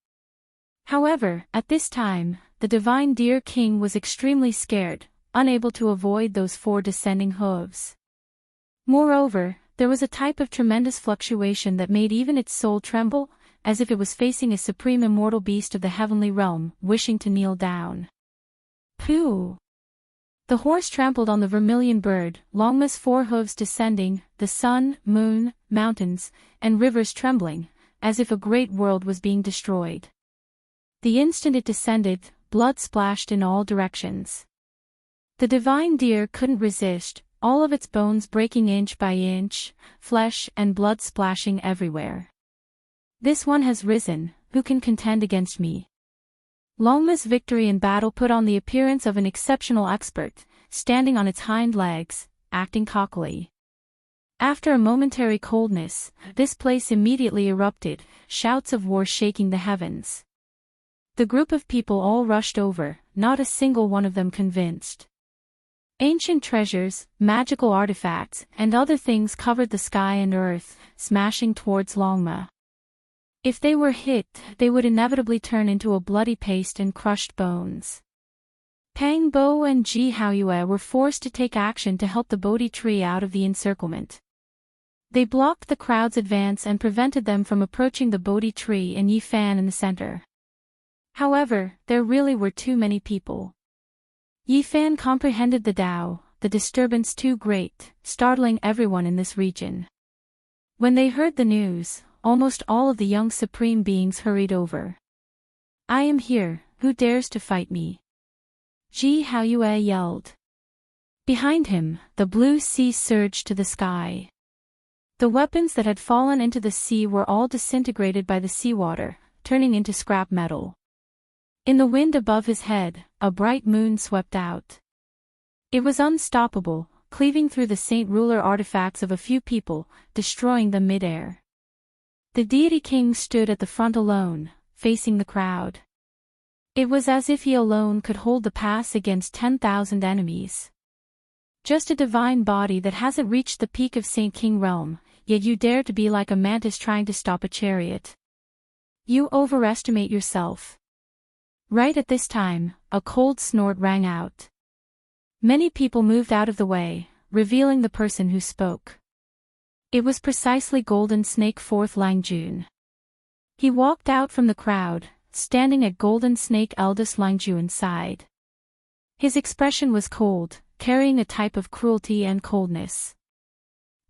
However, at this time, the divine deer king was extremely scared, unable to avoid those 4 descending hooves. Moreover, there was a type of tremendous fluctuation that made even its soul tremble, as if it was facing a supreme immortal beast of the heavenly realm, wishing to kneel down. Pooh! The horse trampled on the vermilion bird, Longma's 4 hooves descending, the sun, moon, mountains, and rivers trembling, as if a great world was being destroyed. The instant it descended, blood splashed in all directions. The divine deer couldn't resist, all of its bones breaking inch by inch, flesh and blood splashing everywhere. This one has risen, who can contend against me? Longma's victory in battle put on the appearance of an exceptional expert, standing on its hind legs, acting cockily. After a momentary coldness, this place immediately erupted, shouts of war shaking the heavens. The group of people all rushed over, not a single one of them convinced. Ancient treasures, magical artifacts, and other things covered the sky and earth, smashing towards Longma. If they were hit, they would inevitably turn into a bloody paste and crushed bones. Pang Bo and Ji Haoyue were forced to take action to help the Bodhi tree out of the encirclement. They blocked the crowd's advance and prevented them from approaching the Bodhi tree and Yi Fan in the center. However, there really were too many people. Yi Fan comprehended the Tao, the disturbance too great, startling everyone in this region. When they heard the news, almost all of the young supreme beings hurried over. "I am here, who dares to fight me?" Ji Haoyue yelled. Behind him, the blue sea surged to the sky. The weapons that had fallen into the sea were all disintegrated by the seawater, turning into scrap metal. In the wind above his head, a bright moon swept out. It was unstoppable, cleaving through the Saint Ruler artifacts of a few people, destroying them mid-air. The deity king stood at the front alone, facing the crowd. It was as if he alone could hold the pass against 10,000 enemies. Just a divine body that hasn't reached the peak of Saint King realm, yet you dare to be like a mantis trying to stop a chariot. You overestimate yourself. Right at this time, a cold snort rang out. Many people moved out of the way, revealing the person who spoke. It was precisely Golden Snake 4th Langjun. He walked out from the crowd, standing at Golden Snake eldest Langjun's side. His expression was cold, carrying a type of cruelty and coldness.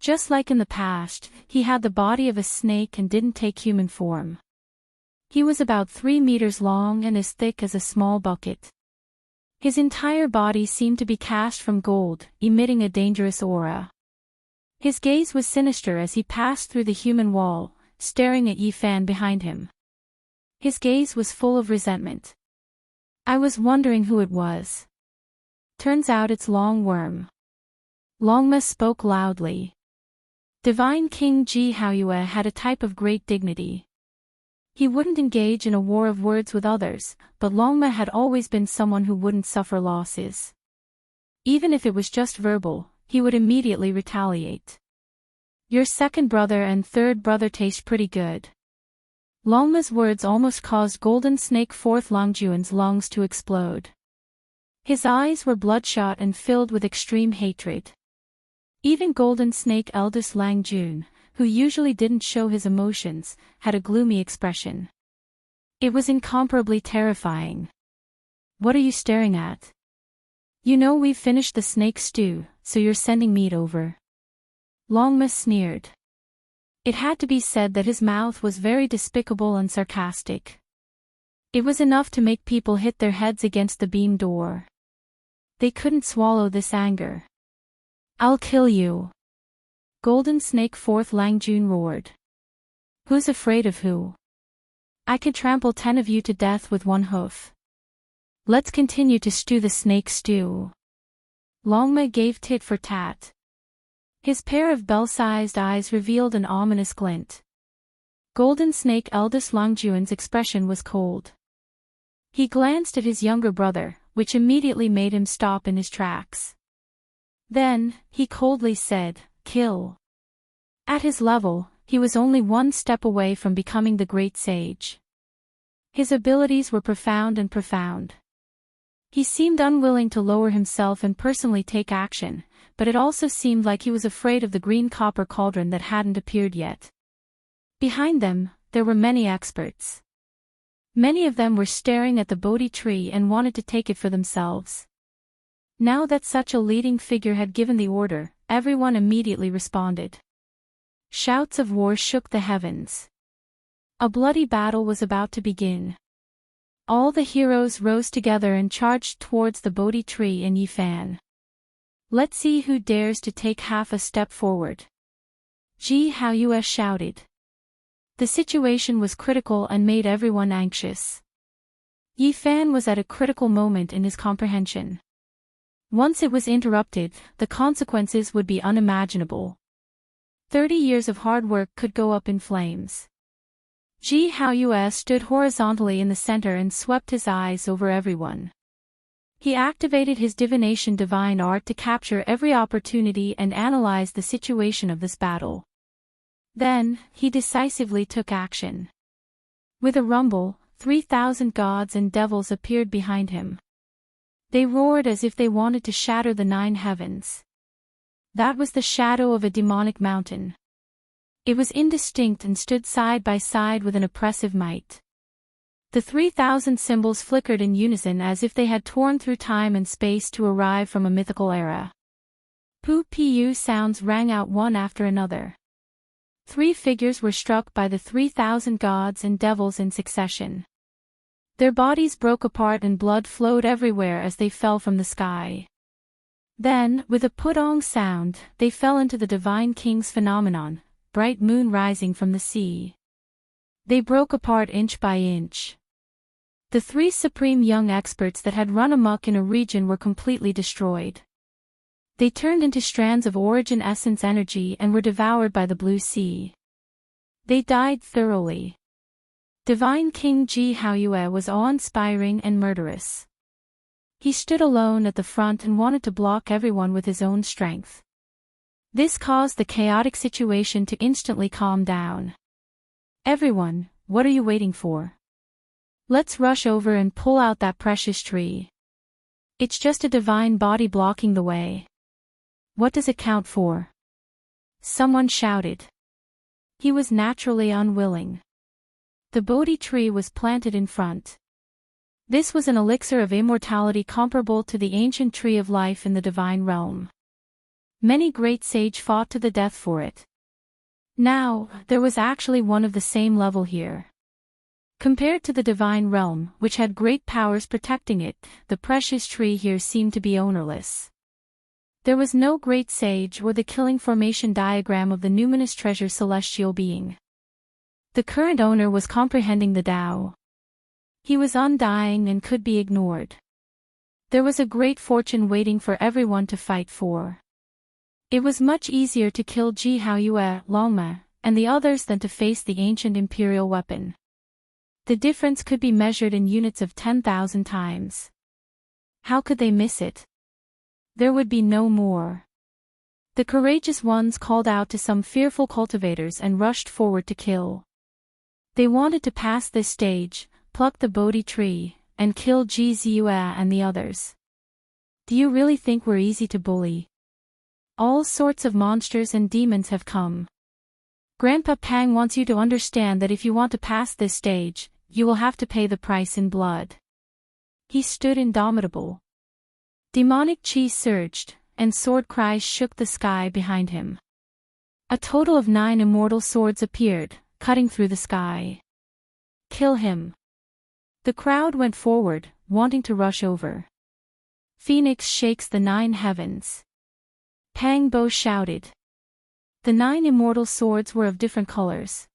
Just like in the past, he had the body of a snake and didn't take human form. He was about 3 meters long and as thick as a small bucket. His entire body seemed to be cast from gold, emitting a dangerous aura. His gaze was sinister as he passed through the human wall, staring at Yi Fan behind him. His gaze was full of resentment. "I was wondering who it was. Turns out it's Long Worm." Longma spoke loudly. Divine King Ji Haoyue had a type of great dignity. He wouldn't engage in a war of words with others, but Longma had always been someone who wouldn't suffer losses. Even if it was just verbal, he would immediately retaliate. "Your second brother and third brother taste pretty good." Longma's words almost caused Golden Snake 4th Langjun's lungs to explode. His eyes were bloodshot and filled with extreme hatred. Even Golden Snake eldest Langjun, who usually didn't show his emotions, had a gloomy expression. It was incomparably terrifying. "What are you staring at? You know we've finished the snake stew, so you're sending meat over." Longma sneered. It had to be said that his mouth was very despicable and sarcastic. It was enough to make people hit their heads against the beam door. They couldn't swallow this anger. "I'll kill you!" Golden Snake 4th Langjun roared. "Who's afraid of who? I could trample 10 of you to death with one hoof. Let's continue to stew the snake stew." Longma gave tit for tat. His pair of bell-sized eyes revealed an ominous glint. Golden Snake eldest Langjun's expression was cold. He glanced at his younger brother, which immediately made him stop in his tracks. Then, he coldly said, "Kill." At his level, he was only one step away from becoming the great sage. His abilities were profound and profound. He seemed unwilling to lower himself and personally take action, but it also seemed like he was afraid of the green copper cauldron that hadn't appeared yet. Behind them, there were many experts. Many of them were staring at the Bodhi tree and wanted to take it for themselves. Now that such a leading figure had given the order, everyone immediately responded. Shouts of war shook the heavens. A bloody battle was about to begin. All the heroes rose together and charged towards the Bodhi tree in Yi Fan. "Let's see who dares to take half a step forward." Ji Haoyue shouted. The situation was critical and made everyone anxious. Yi Fan was at a critical moment in his comprehension. Once it was interrupted, the consequences would be unimaginable. 30 years of hard work could go up in flames. Ji Haoyue stood horizontally in the center and swept his eyes over everyone. He activated his divination divine art to capture every opportunity and analyze the situation of this battle. Then, he decisively took action. With a rumble, 3,000 gods and devils appeared behind him. They roared as if they wanted to shatter the 9 heavens. That was the shadow of a demonic mountain. It was indistinct and stood side by side with an oppressive might. The 3,000 symbols flickered in unison as if they had torn through time and space to arrive from a mythical era. Pu sounds rang out one after another. 3 figures were struck by the 3,000 gods and devils in succession. Their bodies broke apart and blood flowed everywhere as they fell from the sky. Then, with a putong sound, they fell into the Divine King's phenomenon, bright moon rising from the sea. They broke apart inch by inch. The 3 supreme young experts that had run amok in a region were completely destroyed. They turned into strands of origin essence energy and were devoured by the blue sea. They died thoroughly. Divine King Ji Haoyue was awe-inspiring and murderous. He stood alone at the front and wanted to block everyone with his own strength. This caused the chaotic situation to instantly calm down. Everyone, what are you waiting for? Let's rush over and pull out that precious tree. It's just a divine body blocking the way. What does it count for? Someone shouted. He was naturally unwilling. The Bodhi tree was planted in front. This was an elixir of immortality comparable to the ancient tree of life in the divine realm. Many great sages fought to the death for it. Now, there was actually one of the same level here. Compared to the divine realm, which had great powers protecting it, the precious tree here seemed to be ownerless. There was no great sage or the killing formation diagram of the numinous treasure celestial being. The current owner was comprehending the Tao. He was undying and could be ignored. There was a great fortune waiting for everyone to fight for. It was much easier to kill Ji Haoyue, Longma, and the others than to face the ancient imperial weapon. The difference could be measured in units of 10,000 times. How could they miss it? There would be no more. The courageous ones called out to some fearful cultivators and rushed forward to kill. They wanted to pass this stage, pluck the Bodhi tree, and kill Ji Ziyue and the others. Do you really think we're easy to bully? All sorts of monsters and demons have come. Grandpa Pang wants you to understand that if you want to pass this stage, you will have to pay the price in blood. He stood indomitable. Demonic chi surged, and sword cries shook the sky behind him. A total of 9 immortal swords appeared, cutting through the sky. Kill him. The crowd went forward, wanting to rush over. Phoenix shakes the 9 heavens. Pang Bo shouted. The 9 immortal swords were of different colors.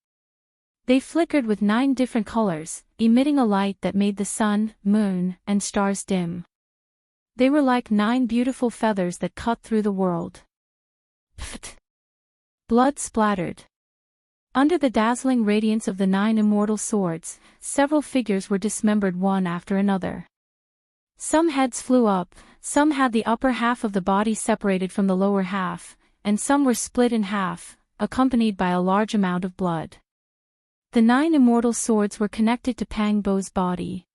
They flickered with 9 different colors, emitting a light that made the sun, moon, and stars dim. They were like 9 beautiful feathers that cut through the world. Pfft! Blood splattered. Under the dazzling radiance of the 9 immortal swords, several figures were dismembered one after another. Some heads flew up, some had the upper half of the body separated from the lower half, and some were split in half, accompanied by a large amount of blood. The 9 immortal swords were connected to Pang Bo's body.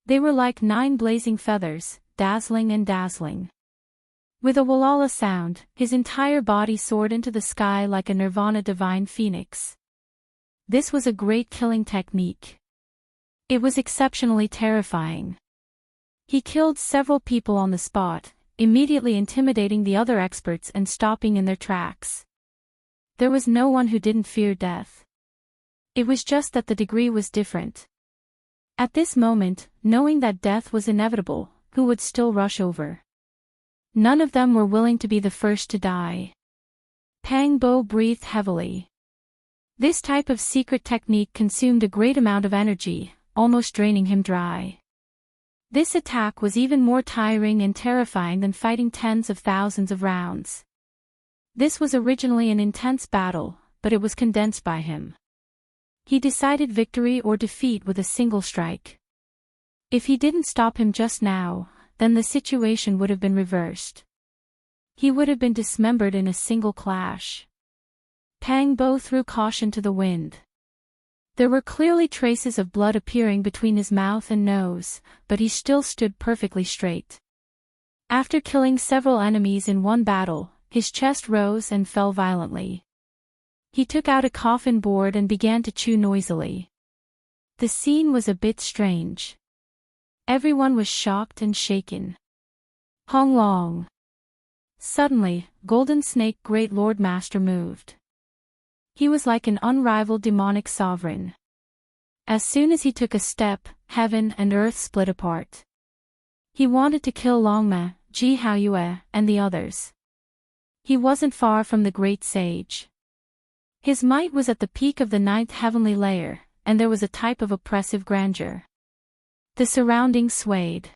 They were like 9 blazing feathers, dazzling and dazzling. With a walala sound, his entire body soared into the sky like a nirvana divine phoenix. This was a great killing technique. It was exceptionally terrifying. He killed several people on the spot, immediately intimidating the other experts and stopping in their tracks. There was no one who didn't fear death. It was just that the degree was different. At this moment, knowing that death was inevitable, who would still rush over? None of them were willing to be the first to die. Pang Bo breathed heavily. This type of secret technique consumed a great amount of energy, almost draining him dry. This attack was even more tiring and terrifying than fighting tens of thousands of rounds. This was originally an intense battle, but it was condensed by him. He decided victory or defeat with a single strike. If he didn't stop him just now, then the situation would have been reversed. He would have been dismembered in a single clash. Pang Bo threw caution to the wind. There were clearly traces of blood appearing between his mouth and nose, but he still stood perfectly straight. After killing several enemies in one battle, his chest rose and fell violently. He took out a coffin board and began to chew noisily. The scene was a bit strange. Everyone was shocked and shaken. Hong Long. Suddenly, Golden Snake Great Lord Master moved. He was like an unrivaled demonic sovereign. As soon as he took a step, heaven and earth split apart. He wanted to kill Longma, Ji Haoyue, and the others. He wasn't far from the great sage. His might was at the peak of the ninth heavenly layer, and there was a type of oppressive grandeur. The surroundings swayed.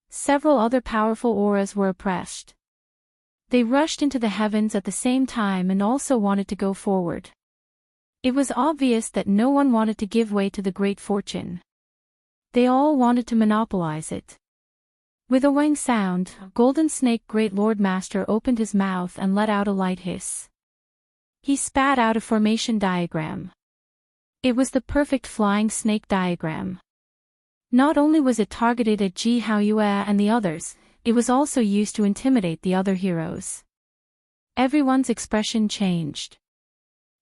Several other powerful auras were oppressed. They rushed into the heavens at the same time and also wanted to go forward. It was obvious that no one wanted to give way to the great fortune. They all wanted to monopolize it. With a wang sound, Golden Snake Great Lord Master opened his mouth and let out a light hiss. He spat out a formation diagram. It was the perfect flying snake diagram. Not only was it targeted at Ji Haoyue and the others, it was also used to intimidate the other heroes. Everyone's expression changed.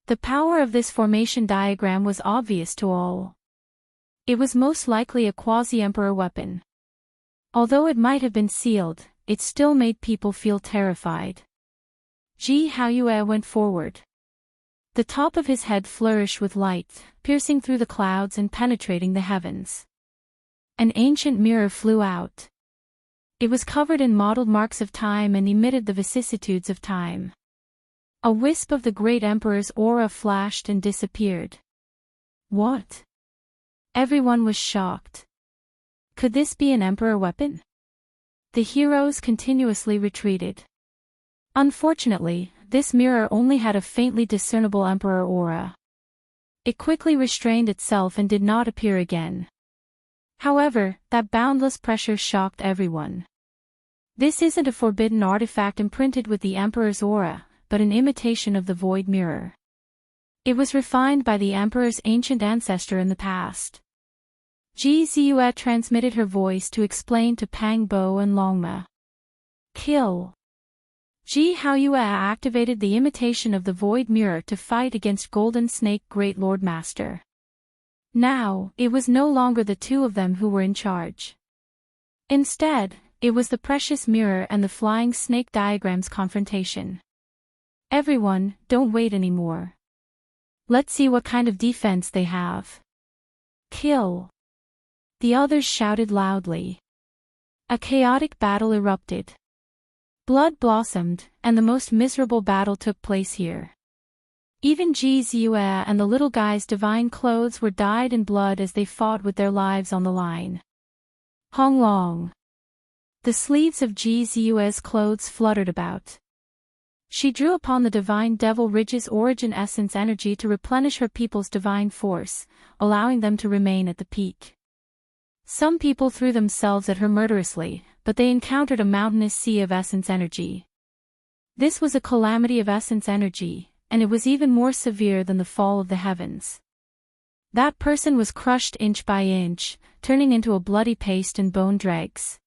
The power of this formation diagram was obvious to all. It was most likely a quasi-emperor weapon. Although it might have been sealed, it still made people feel terrified. Ji Haoyue went forward. The top of his head flourished with light, piercing through the clouds and penetrating the heavens. An ancient mirror flew out. It was covered in mottled marks of time and emitted the vicissitudes of time. A wisp of the great emperor's aura flashed and disappeared. What? Everyone was shocked. Could this be an emperor weapon? The heroes continuously retreated. Unfortunately, this mirror only had a faintly discernible emperor aura. It quickly restrained itself and did not appear again. However, that boundless pressure shocked everyone. This isn't a forbidden artifact imprinted with the Emperor's aura, but an imitation of the Void Mirror. It was refined by the Emperor's ancient ancestor in the past. Ji Ziyue transmitted her voice to explain to Pang Bo and Longma. Kill. Ji Haoyue activated the imitation of the Void Mirror to fight against Golden Snake Great Lord Master. Now, it was no longer the two of them who were in charge. Instead, it was the precious mirror and the flying snake diagram's confrontation. Everyone, don't wait anymore. Let's see what kind of defense they have. Kill. The others shouted loudly. A chaotic battle erupted. Blood blossomed, and the most miserable battle took place here. Even Ji Ziyue and the little guy's divine clothes were dyed in blood as they fought with their lives on the line. Hong Long. The sleeves of Ji Ziyue's clothes fluttered about. She drew upon the divine Devil Ridge's origin essence energy to replenish her people's divine force, allowing them to remain at the peak. Some people threw themselves at her murderously, but they encountered a mountainous sea of essence energy. This was a calamity of essence energy, and it was even more severe than the fall of the heavens. That person was crushed inch by inch, turning into a bloody paste and bone dregs.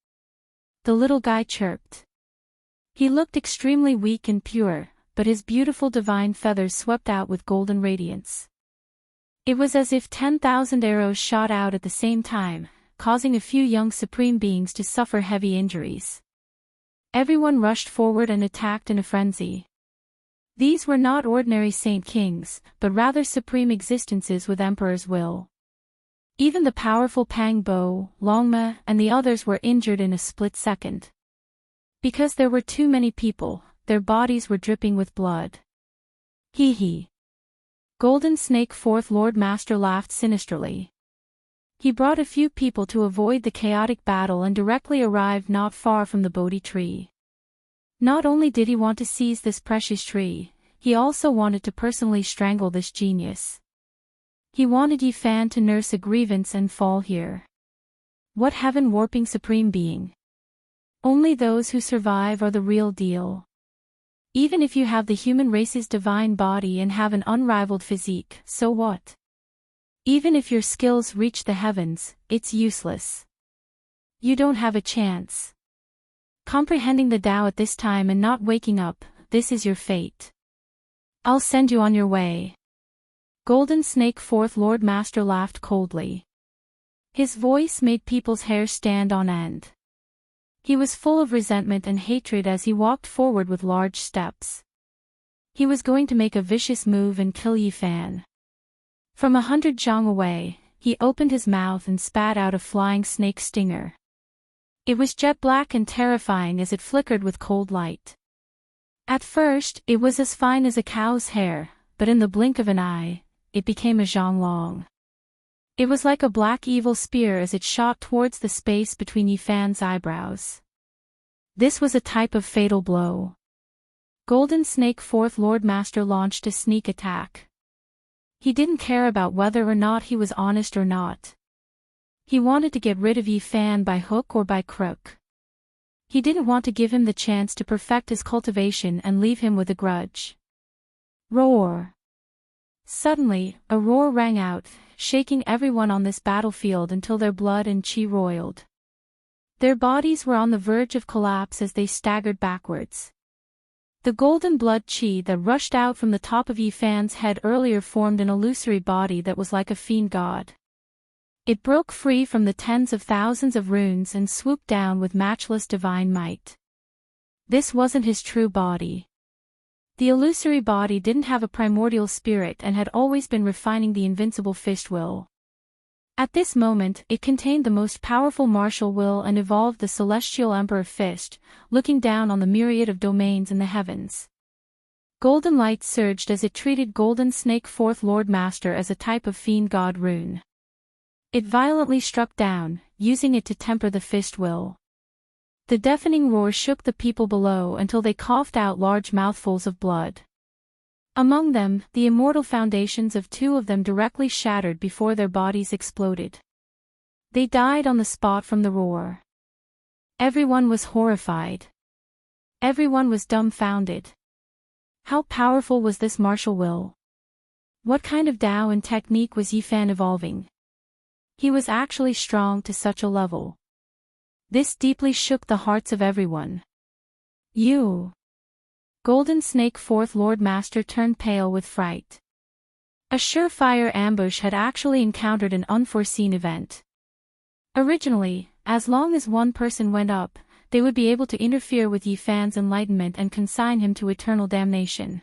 The little guy chirped. He looked extremely weak and pure, but his beautiful divine feathers swept out with golden radiance. It was as if 10,000 arrows shot out at the same time, causing a few young supreme beings to suffer heavy injuries. Everyone rushed forward and attacked in a frenzy. These were not ordinary saint kings, but rather supreme existences with emperor's will. Even the powerful Pang Bo, Longma, and the others were injured in a split second. Because there were too many people, their bodies were dripping with blood. Hee hee. Golden Snake Fourth Lord Master laughed sinisterly. He brought a few people to avoid the chaotic battle and directly arrived not far from the Bodhi tree. Not only did he want to seize this precious tree, he also wanted to personally strangle this genius. He wanted Yi Fan to nurse a grievance and fall here. What heaven-warping supreme being! Only those who survive are the real deal. Even if you have the human race's divine body and have an unrivaled physique, so what? Even if your skills reach the heavens, it's useless. You don't have a chance. Comprehending the Tao at this time and not waking up, this is your fate. I'll send you on your way. Golden Snake Fourth Lord Master laughed coldly. His voice made people's hair stand on end. He was full of resentment and hatred as he walked forward with large steps. He was going to make a vicious move and kill Yi Fan. From 100 zhang away, he opened his mouth and spat out a flying snake stinger. It was jet black and terrifying as it flickered with cold light. At first, it was as fine as a cow's hair, but in the blink of an eye, it became a zhang long. It was like a black evil spear as it shot towards the space between Yi Fan's eyebrows. This was a type of fatal blow. Golden Snake Fourth Lord Master launched a sneak attack. He didn't care about whether or not he was honest or not. He wanted to get rid of Yi Fan by hook or by crook. He didn't want to give him the chance to perfect his cultivation and leave him with a grudge. Roar! Suddenly, a roar rang out, shaking everyone on this battlefield until their blood and chi roiled. Their bodies were on the verge of collapse as they staggered backwards. The golden blood chi that rushed out from the top of Yi Fan's head earlier formed an illusory body that was like a fiend god. It broke free from the tens of thousands of runes and swooped down with matchless divine might. This wasn't his true body. The illusory body didn't have a primordial spirit and had always been refining the invincible fist will. At this moment, it contained the most powerful martial will and evolved the celestial emperor fist, looking down on the myriad of domains in the heavens. Golden light surged as it treated Golden Snake Fourth Lord Master as a type of fiend god rune. It violently struck down, using it to temper the fist will. The deafening roar shook the people below until they coughed out large mouthfuls of blood. Among them, the immortal foundations of two of them directly shattered before their bodies exploded. They died on the spot from the roar. Everyone was horrified. Everyone was dumbfounded. How powerful was this martial will? What kind of Tao and technique was Yi Fan evolving? He was actually strong to such a level. This deeply shook the hearts of everyone. You! Golden Snake Fourth Lord Master turned pale with fright. A surefire ambush had actually encountered an unforeseen event. Originally, as long as one person went up, they would be able to interfere with Yi Fan's enlightenment and consign him to eternal damnation.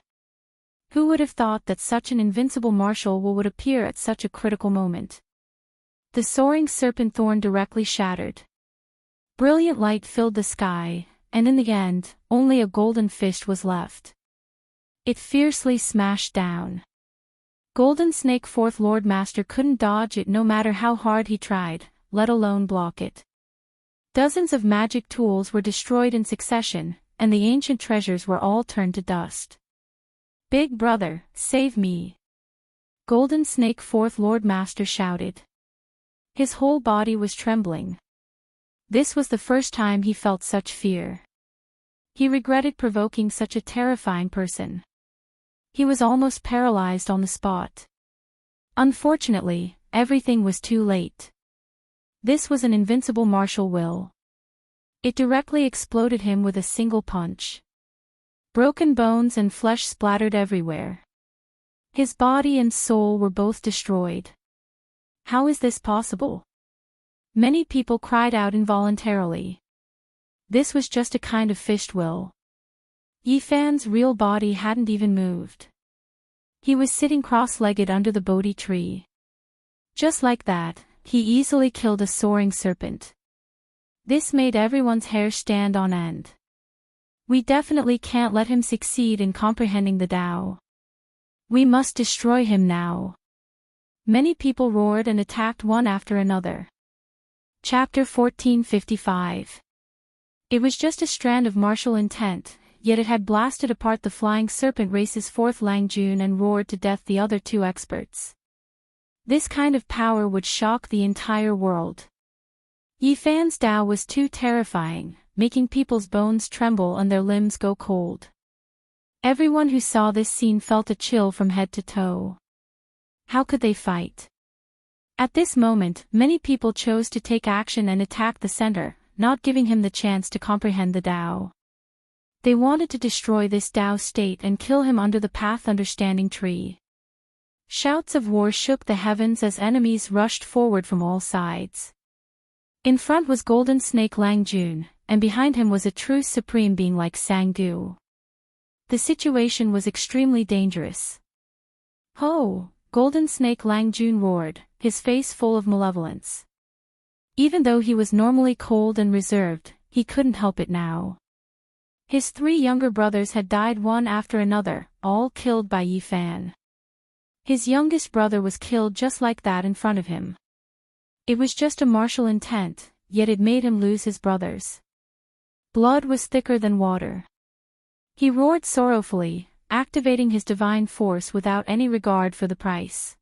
Who would have thought that such an invincible martial will would appear at such a critical moment? The soaring serpent thorn directly shattered. Brilliant light filled the sky, and in the end, only a golden fist was left. It fiercely smashed down. Golden Snake Fourth Lord Master couldn't dodge it no matter how hard he tried, let alone block it. Dozens of magic tools were destroyed in succession, and the ancient treasures were all turned to dust. Big brother, save me! Golden Snake Fourth Lord Master shouted. His whole body was trembling. This was the first time he felt such fear. He regretted provoking such a terrifying person. He was almost paralyzed on the spot. Unfortunately, everything was too late. This was an invincible martial will. It directly exploded him with a single punch. Broken bones and flesh splattered everywhere. His body and soul were both destroyed. How is this possible? Many people cried out involuntarily. This was just a kind of fist will. Yi Fan's real body hadn't even moved. He was sitting cross-legged under the Bodhi tree. Just like that, he easily killed a soaring serpent. This made everyone's hair stand on end. We definitely can't let him succeed in comprehending the Tao. We must destroy him now. Many people roared and attacked one after another. Chapter 1455. It was just a strand of martial intent, yet it had blasted apart the flying serpent race's fourth Lang Jun and roared to death the other two experts. This kind of power would shock the entire world. Yi Fan's Tao was too terrifying, making people's bones tremble and their limbs go cold. Everyone who saw this scene felt a chill from head to toe. How could they fight? At this moment, many people chose to take action and attack the center, not giving him the chance to comprehend the Tao. They wanted to destroy this Tao state and kill him under the path understanding tree. Shouts of war shook the heavens as enemies rushed forward from all sides. In front was Golden Snake Langjun, and behind him was a true supreme being like Sanggu. The situation was extremely dangerous. Ho! Golden Snake Langjun roared, his face full of malevolence. Even though he was normally cold and reserved, he couldn't help it now. His 3 younger brothers had died one after another, all killed by Yi Fan. His youngest brother was killed just like that in front of him. It was just a martial intent, yet it made him lose his brothers. Blood was thicker than water. He roared sorrowfully, activating his divine force without any regard for the price.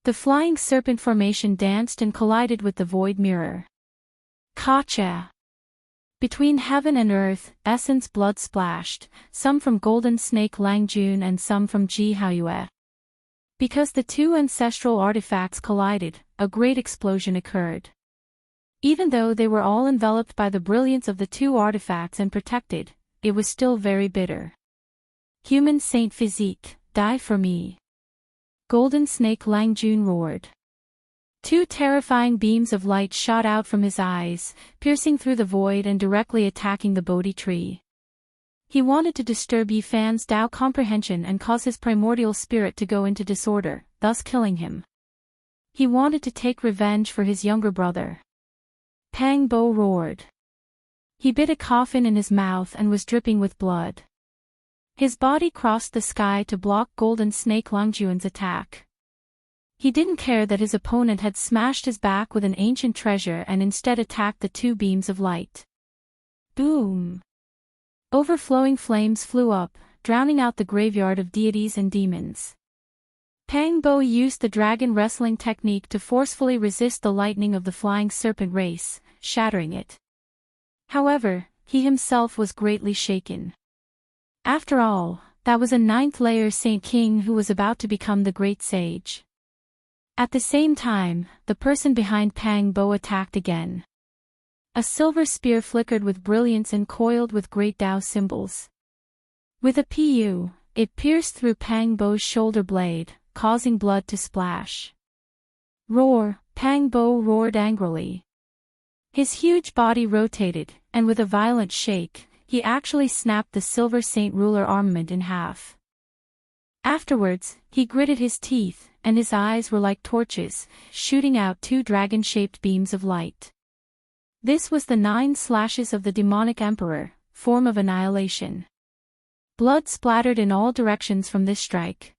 The flying serpent formation danced and collided with the void mirror. Kacha! Between heaven and earth, essence blood splashed, some from Golden Snake Langjun and some from Ji Haoyue. Because the 2 ancestral artifacts collided, a great explosion occurred. Even though they were all enveloped by the brilliance of the 2 artifacts and protected, it was still very bitter. Human Saint Physique, die for me! Golden Snake Langjun roared. 2 terrifying beams of light shot out from his eyes, piercing through the void and directly attacking the Bodhi tree. He wanted to disturb Yi Fan's Tao comprehension and cause his primordial spirit to go into disorder, thus killing him. He wanted to take revenge for his younger brother. Pang Bo roared. He bit a coffin in his mouth and was dripping with blood. His body crossed the sky to block Golden Snake Langjun's attack. He didn't care that his opponent had smashed his back with an ancient treasure and instead attacked the 2 beams of light. Boom! Overflowing flames flew up, drowning out the graveyard of deities and demons. Pang Bo used the dragon wrestling technique to forcefully resist the lightning of the flying serpent race, shattering it. However, he himself was greatly shaken. After all, that was a 9th-layer Saint King who was about to become the great sage. At the same time, the person behind Pang Bo attacked again. A silver spear flickered with brilliance and coiled with great Tao symbols. With a pu, it pierced through Pang Bo's shoulder blade, causing blood to splash. Roar! Pang Bo roared angrily. His huge body rotated, and with a violent shake, he actually snapped the Silver Saint Ruler armament in half. Afterwards, he gritted his teeth, and his eyes were like torches, shooting out 2 dragon-shaped beams of light. This was the 9 slashes of the demonic emperor, form of annihilation. Blood splattered in all directions from this strike.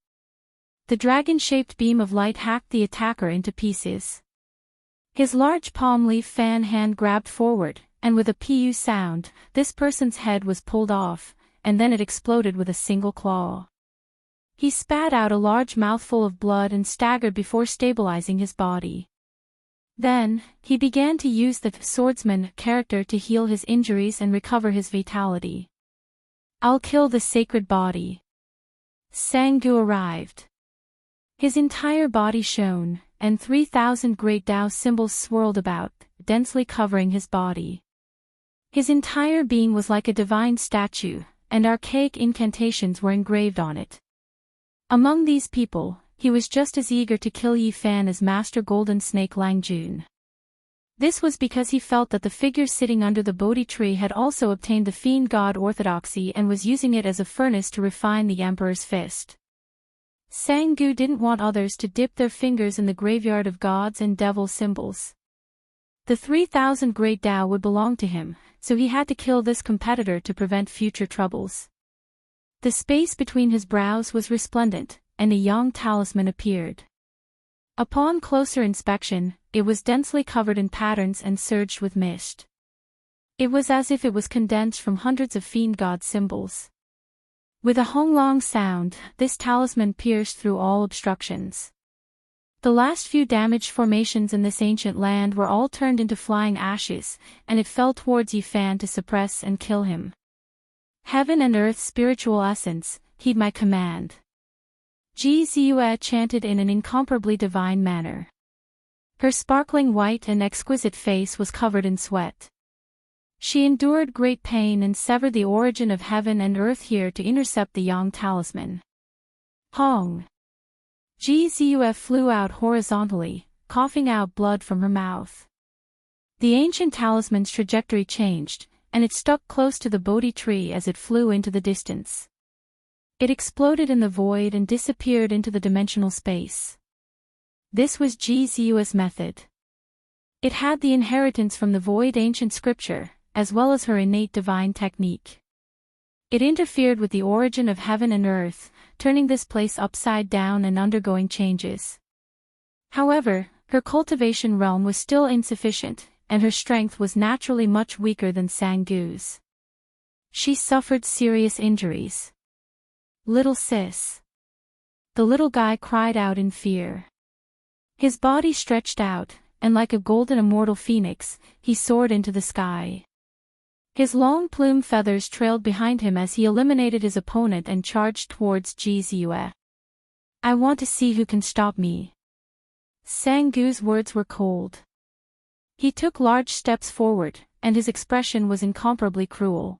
The dragon-shaped beam of light hacked the attacker into pieces. His large palm leaf fan hand grabbed forward, and with a pu sound, this person's head was pulled off, and then it exploded with a single claw. He spat out a large mouthful of blood and staggered before stabilizing his body. Then, he began to use the swordsman character to heal his injuries and recover his vitality. I'll kill the sacred body. Sanggu arrived. His entire body shone, and 3,000 great Tao symbols swirled about, densely covering his body. His entire being was like a divine statue, and archaic incantations were engraved on it. Among these people, he was just as eager to kill Yi Fan as Master Golden Snake Langjun. This was because he felt that the figure sitting under the Bodhi tree had also obtained the fiend god orthodoxy and was using it as a furnace to refine the emperor's fist. Sanggu didn't want others to dip their fingers in the graveyard of gods and devil symbols. The 3,000 great Tao would belong to him, so he had to kill this competitor to prevent future troubles. The space between his brows was resplendent, and a yang talisman appeared. Upon closer inspection, it was densely covered in patterns and surged with mist. It was as if it was condensed from hundreds of fiend god symbols. With a honglong sound, this talisman pierced through all obstructions. The last few damaged formations in this ancient land were all turned into flying ashes, and it fell towards Yi Fan to suppress and kill him. Heaven and earth spiritual essence, heed my command. Ji Ziyue chanted in an incomparably divine manner. Her sparkling white and exquisite face was covered in sweat. She endured great pain and severed the origin of heaven and earth here to intercept the Yang talisman. Hong! Gzuf flew out horizontally, coughing out blood from her mouth. The ancient talisman's trajectory changed, and it stuck close to the Bodhi tree as it flew into the distance. It exploded in the void and disappeared into the dimensional space. This was Gzuf's method. It had the inheritance from the void ancient scripture, as well as her innate divine technique. It interfered with the origin of heaven and earth, turning this place upside down and undergoing changes. However, her cultivation realm was still insufficient, and her strength was naturally much weaker than Sanggu's. She suffered serious injuries. "Little sis." The little guy cried out in fear. His body stretched out, and like a golden immortal phoenix, he soared into the sky. His long plume feathers trailed behind him as he eliminated his opponent and charged towards Gzuf. "I want to see who can stop me." Sanggu's words were cold. He took large steps forward, and his expression was incomparably cruel.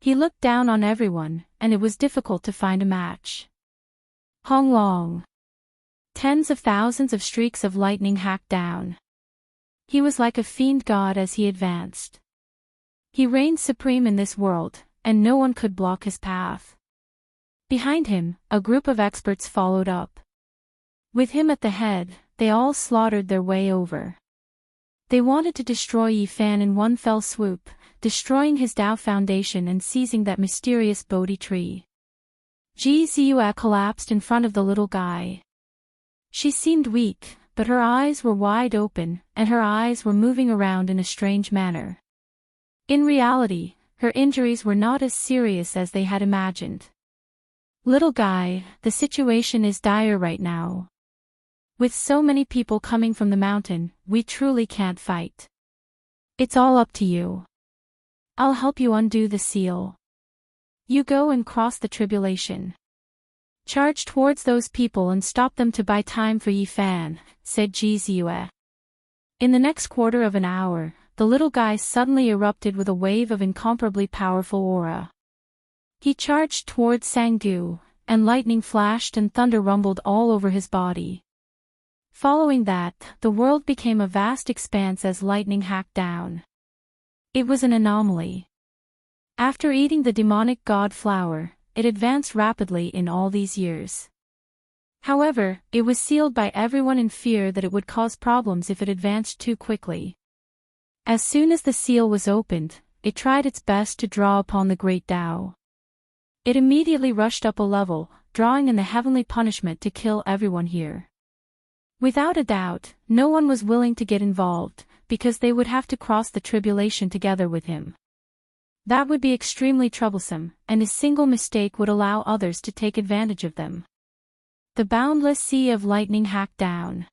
He looked down on everyone, and it was difficult to find a match. Hong Long. Tens of thousands of streaks of lightning hacked down. He was like a fiend god as he advanced. He reigned supreme in this world, and no one could block his path. Behind him, a group of experts followed up. With him at the head, they all slaughtered their way over. They wanted to destroy Yifan in one fell swoop, destroying his Tao foundation and seizing that mysterious Bodhi tree. Gzuf collapsed in front of the little guy. She seemed weak, but her eyes were wide open, and her eyes were moving around in a strange manner. In reality, her injuries were not as serious as they had imagined. "Little guy, the situation is dire right now. With so many people coming from the mountain, we truly can't fight. It's all up to you. I'll help you undo the seal. You go and cross the tribulation. Charge towards those people and stop them to buy time for Yifan," said Gzuf. In the next quarter of an hour, the little guy suddenly erupted with a wave of incomparably powerful aura. He charged towards Sanggu, and lightning flashed and thunder rumbled all over his body. Following that, the world became a vast expanse as lightning hacked down. It was an anomaly. After eating the demonic god flower, it advanced rapidly in all these years. However, it was sealed by everyone in fear that it would cause problems if it advanced too quickly. As soon as the seal was opened, it tried its best to draw upon the great Tao. It immediately rushed up a level, drawing in the heavenly punishment to kill everyone here. Without a doubt, no one was willing to get involved, because they would have to cross the tribulation together with him. That would be extremely troublesome, and a single mistake would allow others to take advantage of them. The boundless sea of lightning hacked down.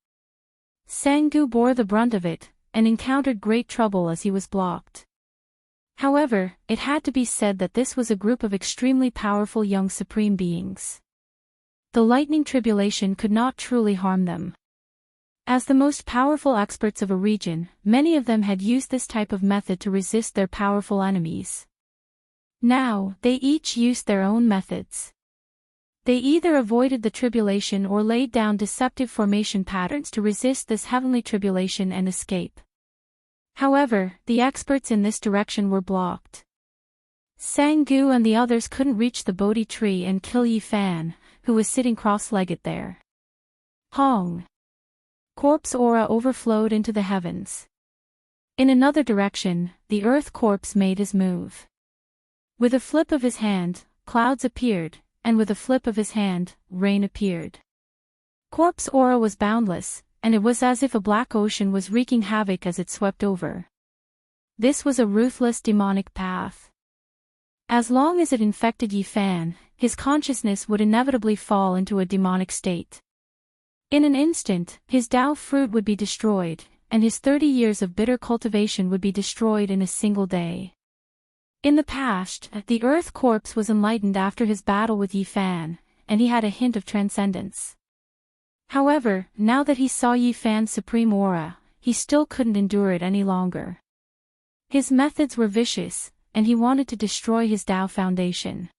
Sanggu bore the brunt of it, and encountered great trouble as he was blocked. However, it had to be said that this was a group of extremely powerful young supreme beings. The lightning tribulation could not truly harm them. As the most powerful experts of a region, many of them had used this type of method to resist their powerful enemies. Now, they each used their own methods. They either avoided the tribulation or laid down deceptive formation patterns to resist this heavenly tribulation and escape. However, the experts in this direction were blocked. Sanggu and the others couldn't reach the Bodhi tree and kill Yifan, who was sitting cross-legged there. Hong! Corpse aura overflowed into the heavens. In another direction, the earth corpse made his move. With a flip of his hand, clouds appeared, and with a flip of his hand, rain appeared. Corpse aura was boundless, and it was as if a black ocean was wreaking havoc as it swept over. This was a ruthless demonic path. As long as it infected Yifan, his consciousness would inevitably fall into a demonic state. In an instant, his Tao fruit would be destroyed, and his 30 years of bitter cultivation would be destroyed in a single day. In the past, the earth corpse was enlightened after his battle with Yifan, and he had a hint of transcendence. However, now that he saw Yi Fan's supreme aura, he still couldn't endure it any longer. His methods were vicious, and he wanted to destroy his Tao foundation.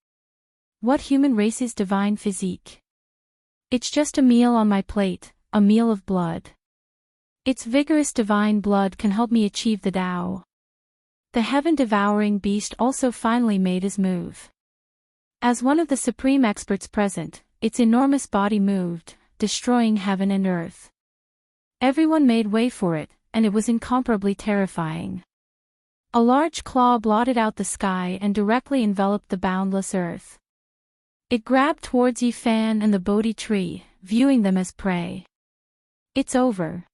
What human race's divine physique? It's just a meal on my plate, a meal of blood. Its vigorous divine blood can help me achieve the Tao. The heaven-devouring beast also finally made his move. As one of the supreme experts present, its enormous body moved, destroying heaven and earth. Everyone made way for it, and it was incomparably terrifying. A large claw blotted out the sky and directly enveloped the boundless earth. It grabbed towards Yi Fan and the Bodhi tree, viewing them as prey. It's over.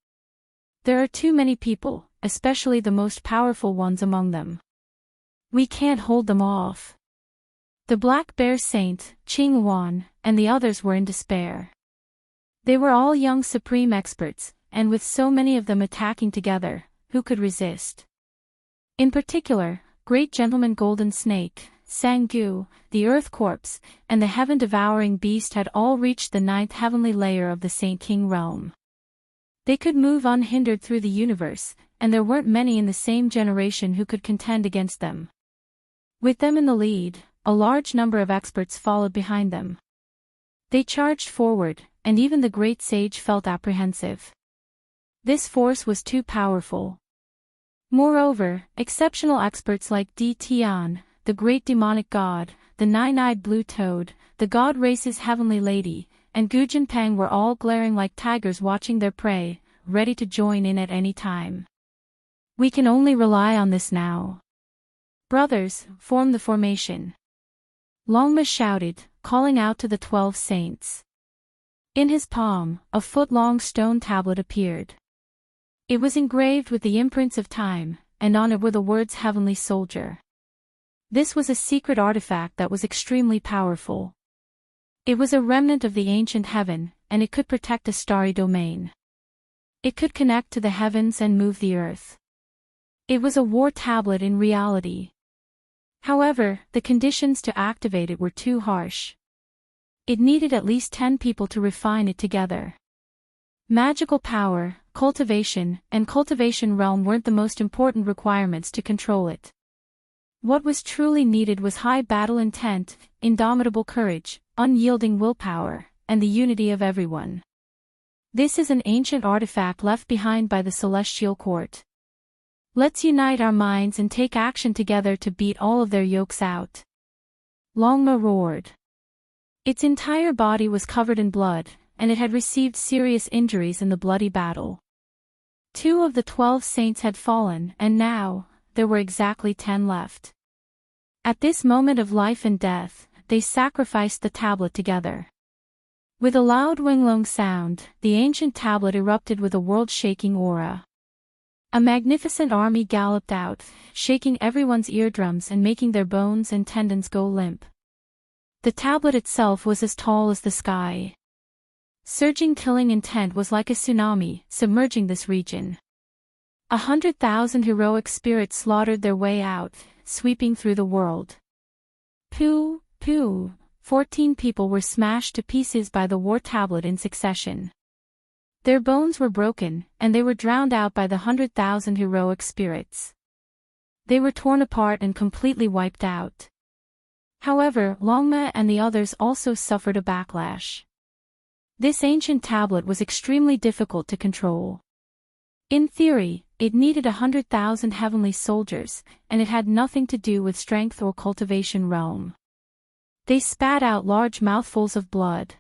There are too many people, especially the most powerful ones among them. We can't hold them off. The Black Bear Saint, Qing Wan, and the others were in despair. They were all young supreme experts, and with so many of them attacking together, who could resist? In particular, Great Gentleman Golden Snake, Sangu, the Earth Corpse, and the heaven-devouring beast had all reached the 9th heavenly layer of the Saint King realm. They could move unhindered through the universe, and there weren't many in the same generation who could contend against them. With them in the lead, a large number of experts followed behind them. They charged forward, and even the great sage felt apprehensive. This force was too powerful. Moreover, exceptional experts like Di Tian, the great demonic god, the nine-eyed blue toad, the god race's heavenly lady, and Gu Jinpeng were all glaring like tigers watching their prey, ready to join in at any time. We can only rely on this now. Brothers, form the formation. Longma shouted, calling out to the 12 saints. In his palm, a foot-long stone tablet appeared. It was engraved with the imprints of time, and on it were the words Heavenly Soldier. This was a secret artifact that was extremely powerful. It was a remnant of the ancient heaven, and it could protect a starry domain. It could connect to the heavens and move the earth. It was a war tablet in reality. However, the conditions to activate it were too harsh. It needed at least 10 people to refine it together. Magical power, cultivation, and cultivation realm weren't the most important requirements to control it. What was truly needed was high battle intent, indomitable courage, unyielding willpower, and the unity of everyone. This is an ancient artifact left behind by the Celestial Court. Let's unite our minds and take action together to beat all of their yokes out. Longma roared. Its entire body was covered in blood, and it had received serious injuries in the bloody battle. 2 of the 12 saints had fallen, and now, there were exactly 10 left. At this moment of life and death, they sacrificed the tablet together. With a loud winglong sound, the ancient tablet erupted with a world-shaking aura. A magnificent army galloped out, shaking everyone's eardrums and making their bones and tendons go limp. The tablet itself was as tall as the sky. Surging killing intent was like a tsunami, submerging this region. 100,000 heroic spirits slaughtered their way out, sweeping through the world. Pooh, pooh, 14 people were smashed to pieces by the war tablet in succession. Their bones were broken, and they were drowned out by the 100,000 heroic spirits. They were torn apart and completely wiped out. However, Longma and the others also suffered a backlash. This ancient tablet was extremely difficult to control. In theory, it needed 100,000 heavenly soldiers, and it had nothing to do with strength or cultivation realm. They spat out large mouthfuls of blood.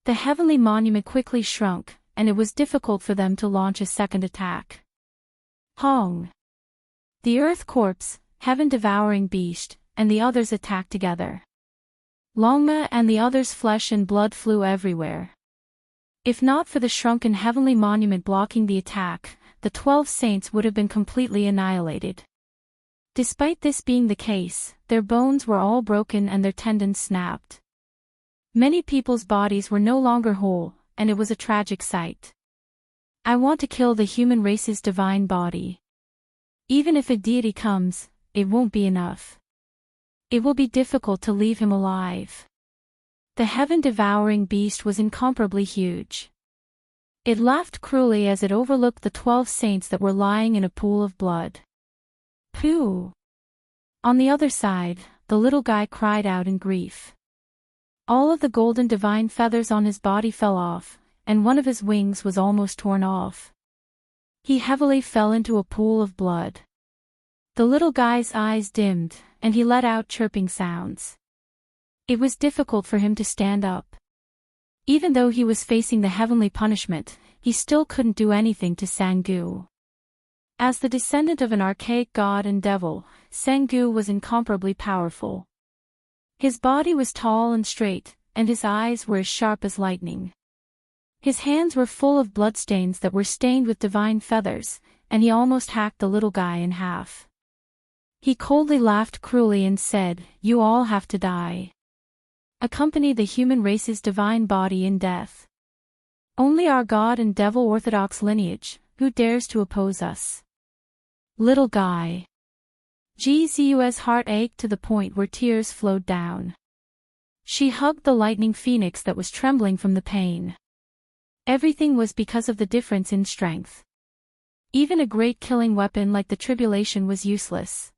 The heavenly monument quickly shrunk, and it was difficult for them to launch a second attack. Hong! The Earth Corpse, heaven-devouring beast, and the others attacked together. Longma and the others' flesh and blood flew everywhere. If not for the shrunken heavenly monument blocking the attack, the 12 saints would have been completely annihilated. Despite this being the case, their bones were all broken and their tendons snapped. Many people's bodies were no longer whole, and it was a tragic sight. I want to kill the human race's divine body. Even if a deity comes, it won't be enough. It will be difficult to leave him alive. The heaven-devouring beast was incomparably huge. It laughed cruelly as it overlooked the 12 saints that were lying in a pool of blood. Pooh! On the other side, the little guy cried out in grief. All of the golden divine feathers on his body fell off, and one of his wings was almost torn off. He heavily fell into a pool of blood. The little guy's eyes dimmed, and he let out chirping sounds. It was difficult for him to stand up. Even though he was facing the heavenly punishment, he still couldn't do anything to Sangu. As the descendant of an archaic god and devil, Sangu was incomparably powerful. His body was tall and straight, and his eyes were as sharp as lightning. His hands were full of bloodstains that were stained with divine feathers, and he almost hacked the little guy in half. He coldly laughed cruelly and said, "You all have to die. Accompany the human race's divine body in death. Only our god and devil orthodox lineage, who dares to oppose us?" Little guy. Gzu's heart ached to the point where tears flowed down. She hugged the lightning phoenix that was trembling from the pain. Everything was because of the difference in strength. Even a great killing weapon like the tribulation was useless.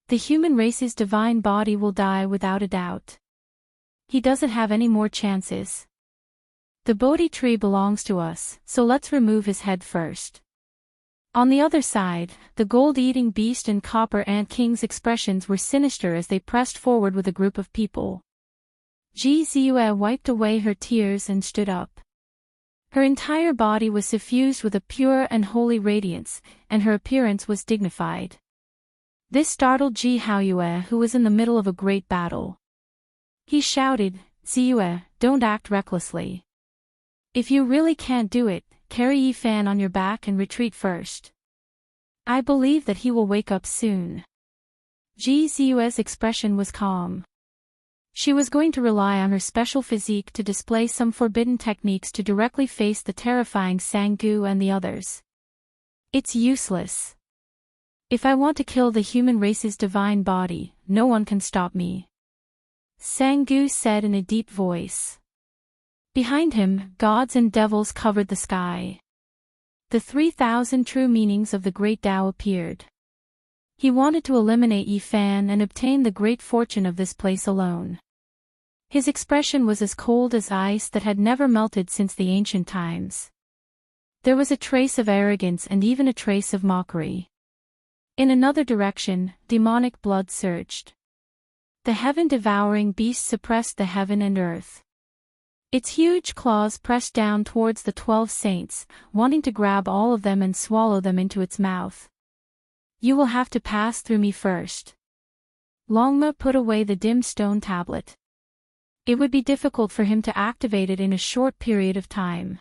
The human race's divine body will die without a doubt. He doesn't have any more chances. The Bodhi tree belongs to us, so let's remove his head first. On the other side, the gold-eating beast and copper ant king's expressions were sinister as they pressed forward with a group of people. Gzue wiped away her tears and stood up. Her entire body was suffused with a pure and holy radiance, and her appearance was dignified. This startled Gzue, who was in the middle of a great battle. He shouted, "Zue, don't act recklessly. If you really can't do it, carry Yifan on your back and retreat first. I believe that he will wake up soon." Gzu's expression was calm. She was going to rely on her special physique to display some forbidden techniques to directly face the terrifying Sangu and the others. It's useless. If I want to kill the human race's divine body, no one can stop me, Sangu said in a deep voice. Behind him, gods and devils covered the sky. The 3,000 true meanings of the great Tao appeared. He wanted to eliminate Yifan and obtain the great fortune of this place alone. His expression was as cold as ice that had never melted since the ancient times. There was a trace of arrogance and even a trace of mockery. In another direction, demonic blood surged. The heaven-devouring beast suppressed the heaven and earth. Its huge claws pressed down towards the 12 saints, wanting to grab all of them and swallow them into its mouth. "You will have to pass through me first." Longma put away the dim stone tablet. It would be difficult for him to activate it in a short period of time.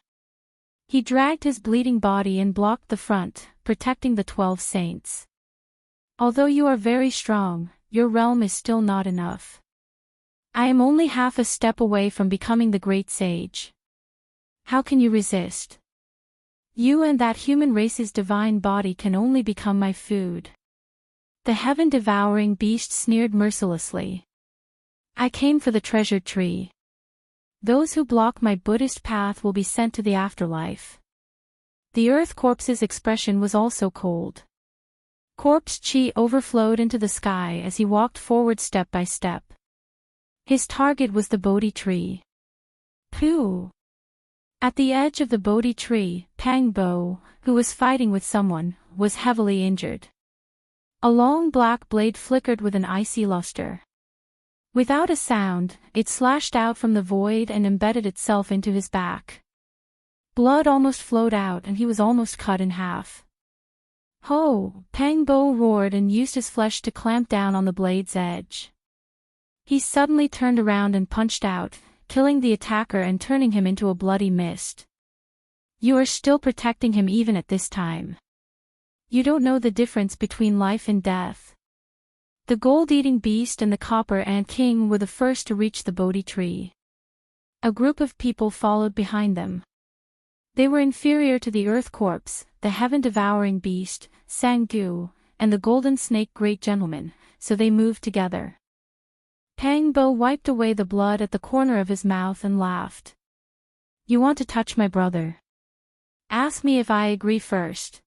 He dragged his bleeding body and blocked the front, protecting the 12 saints. "Although you are very strong, your realm is still not enough. I am only half a step away from becoming the great sage. How can you resist? You and that human race's divine body can only become my food." The heaven-devouring beast sneered mercilessly. "I came for the treasured tree. Those who block my Buddhist path will be sent to the afterlife." The earth corpse's expression was also cold. Corpse chi overflowed into the sky as he walked forward step by step. His target was the Bodhi tree. Pooh! At the edge of the Bodhi tree, Pang Bo, who was fighting with someone, was heavily injured. A long black blade flickered with an icy luster. Without a sound, it slashed out from the void and embedded itself into his back. Blood almost flowed out and he was almost cut in half. "Ho!" Pang Bo roared and used his flesh to clamp down on the blade's edge. He suddenly turned around and punched out, killing the attacker and turning him into a bloody mist. "You are still protecting him even at this time. You don't know the difference between life and death." The gold-eating beast and the copper ant king were the first to reach the Bodhi tree. A group of people followed behind them. They were inferior to the earth corpse, the heaven-devouring beast, Sangu, and the golden snake great gentleman, so they moved together. Pang Bo wiped away the blood at the corner of his mouth and laughed. "You want to touch my brother? Ask me if I agree first.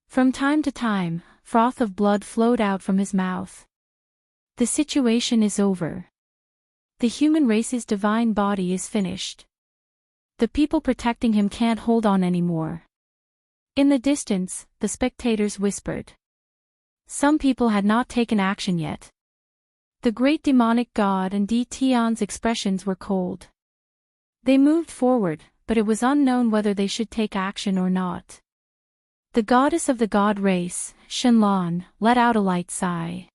From time to time, froth of blood flowed out from his mouth. The situation is over. The human race's divine body is finished. The people protecting him can't hold on anymore. In the distance, the spectators whispered. Some people had not taken action yet. The great demonic god and Tion's expressions were cold. They moved forward, but it was unknown whether they should take action or not. The goddess of the god race, Shenlong, let out a light sigh.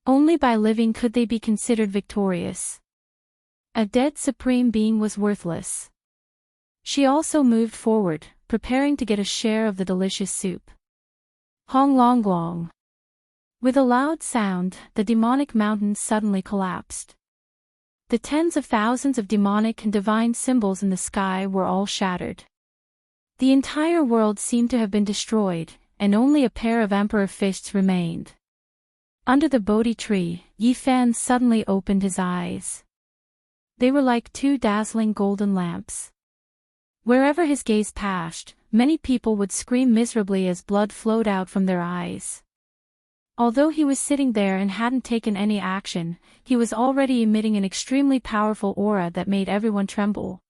Only by living could they be considered victorious. A dead supreme being was worthless. She also moved forward, preparing to get a share of the delicious soup. Hong Long Long. With a loud sound, the demonic mountains suddenly collapsed. The tens of thousands of demonic and divine symbols in the sky were all shattered. The entire world seemed to have been destroyed, and only a pair of emperor fists remained. Under the Bodhi tree, Yi Fan suddenly opened his eyes. They were like two dazzling golden lamps. Wherever his gaze passed, many people would scream miserably as blood flowed out from their eyes. Although he was sitting there and hadn't taken any action, he was already emitting an extremely powerful aura that made everyone tremble.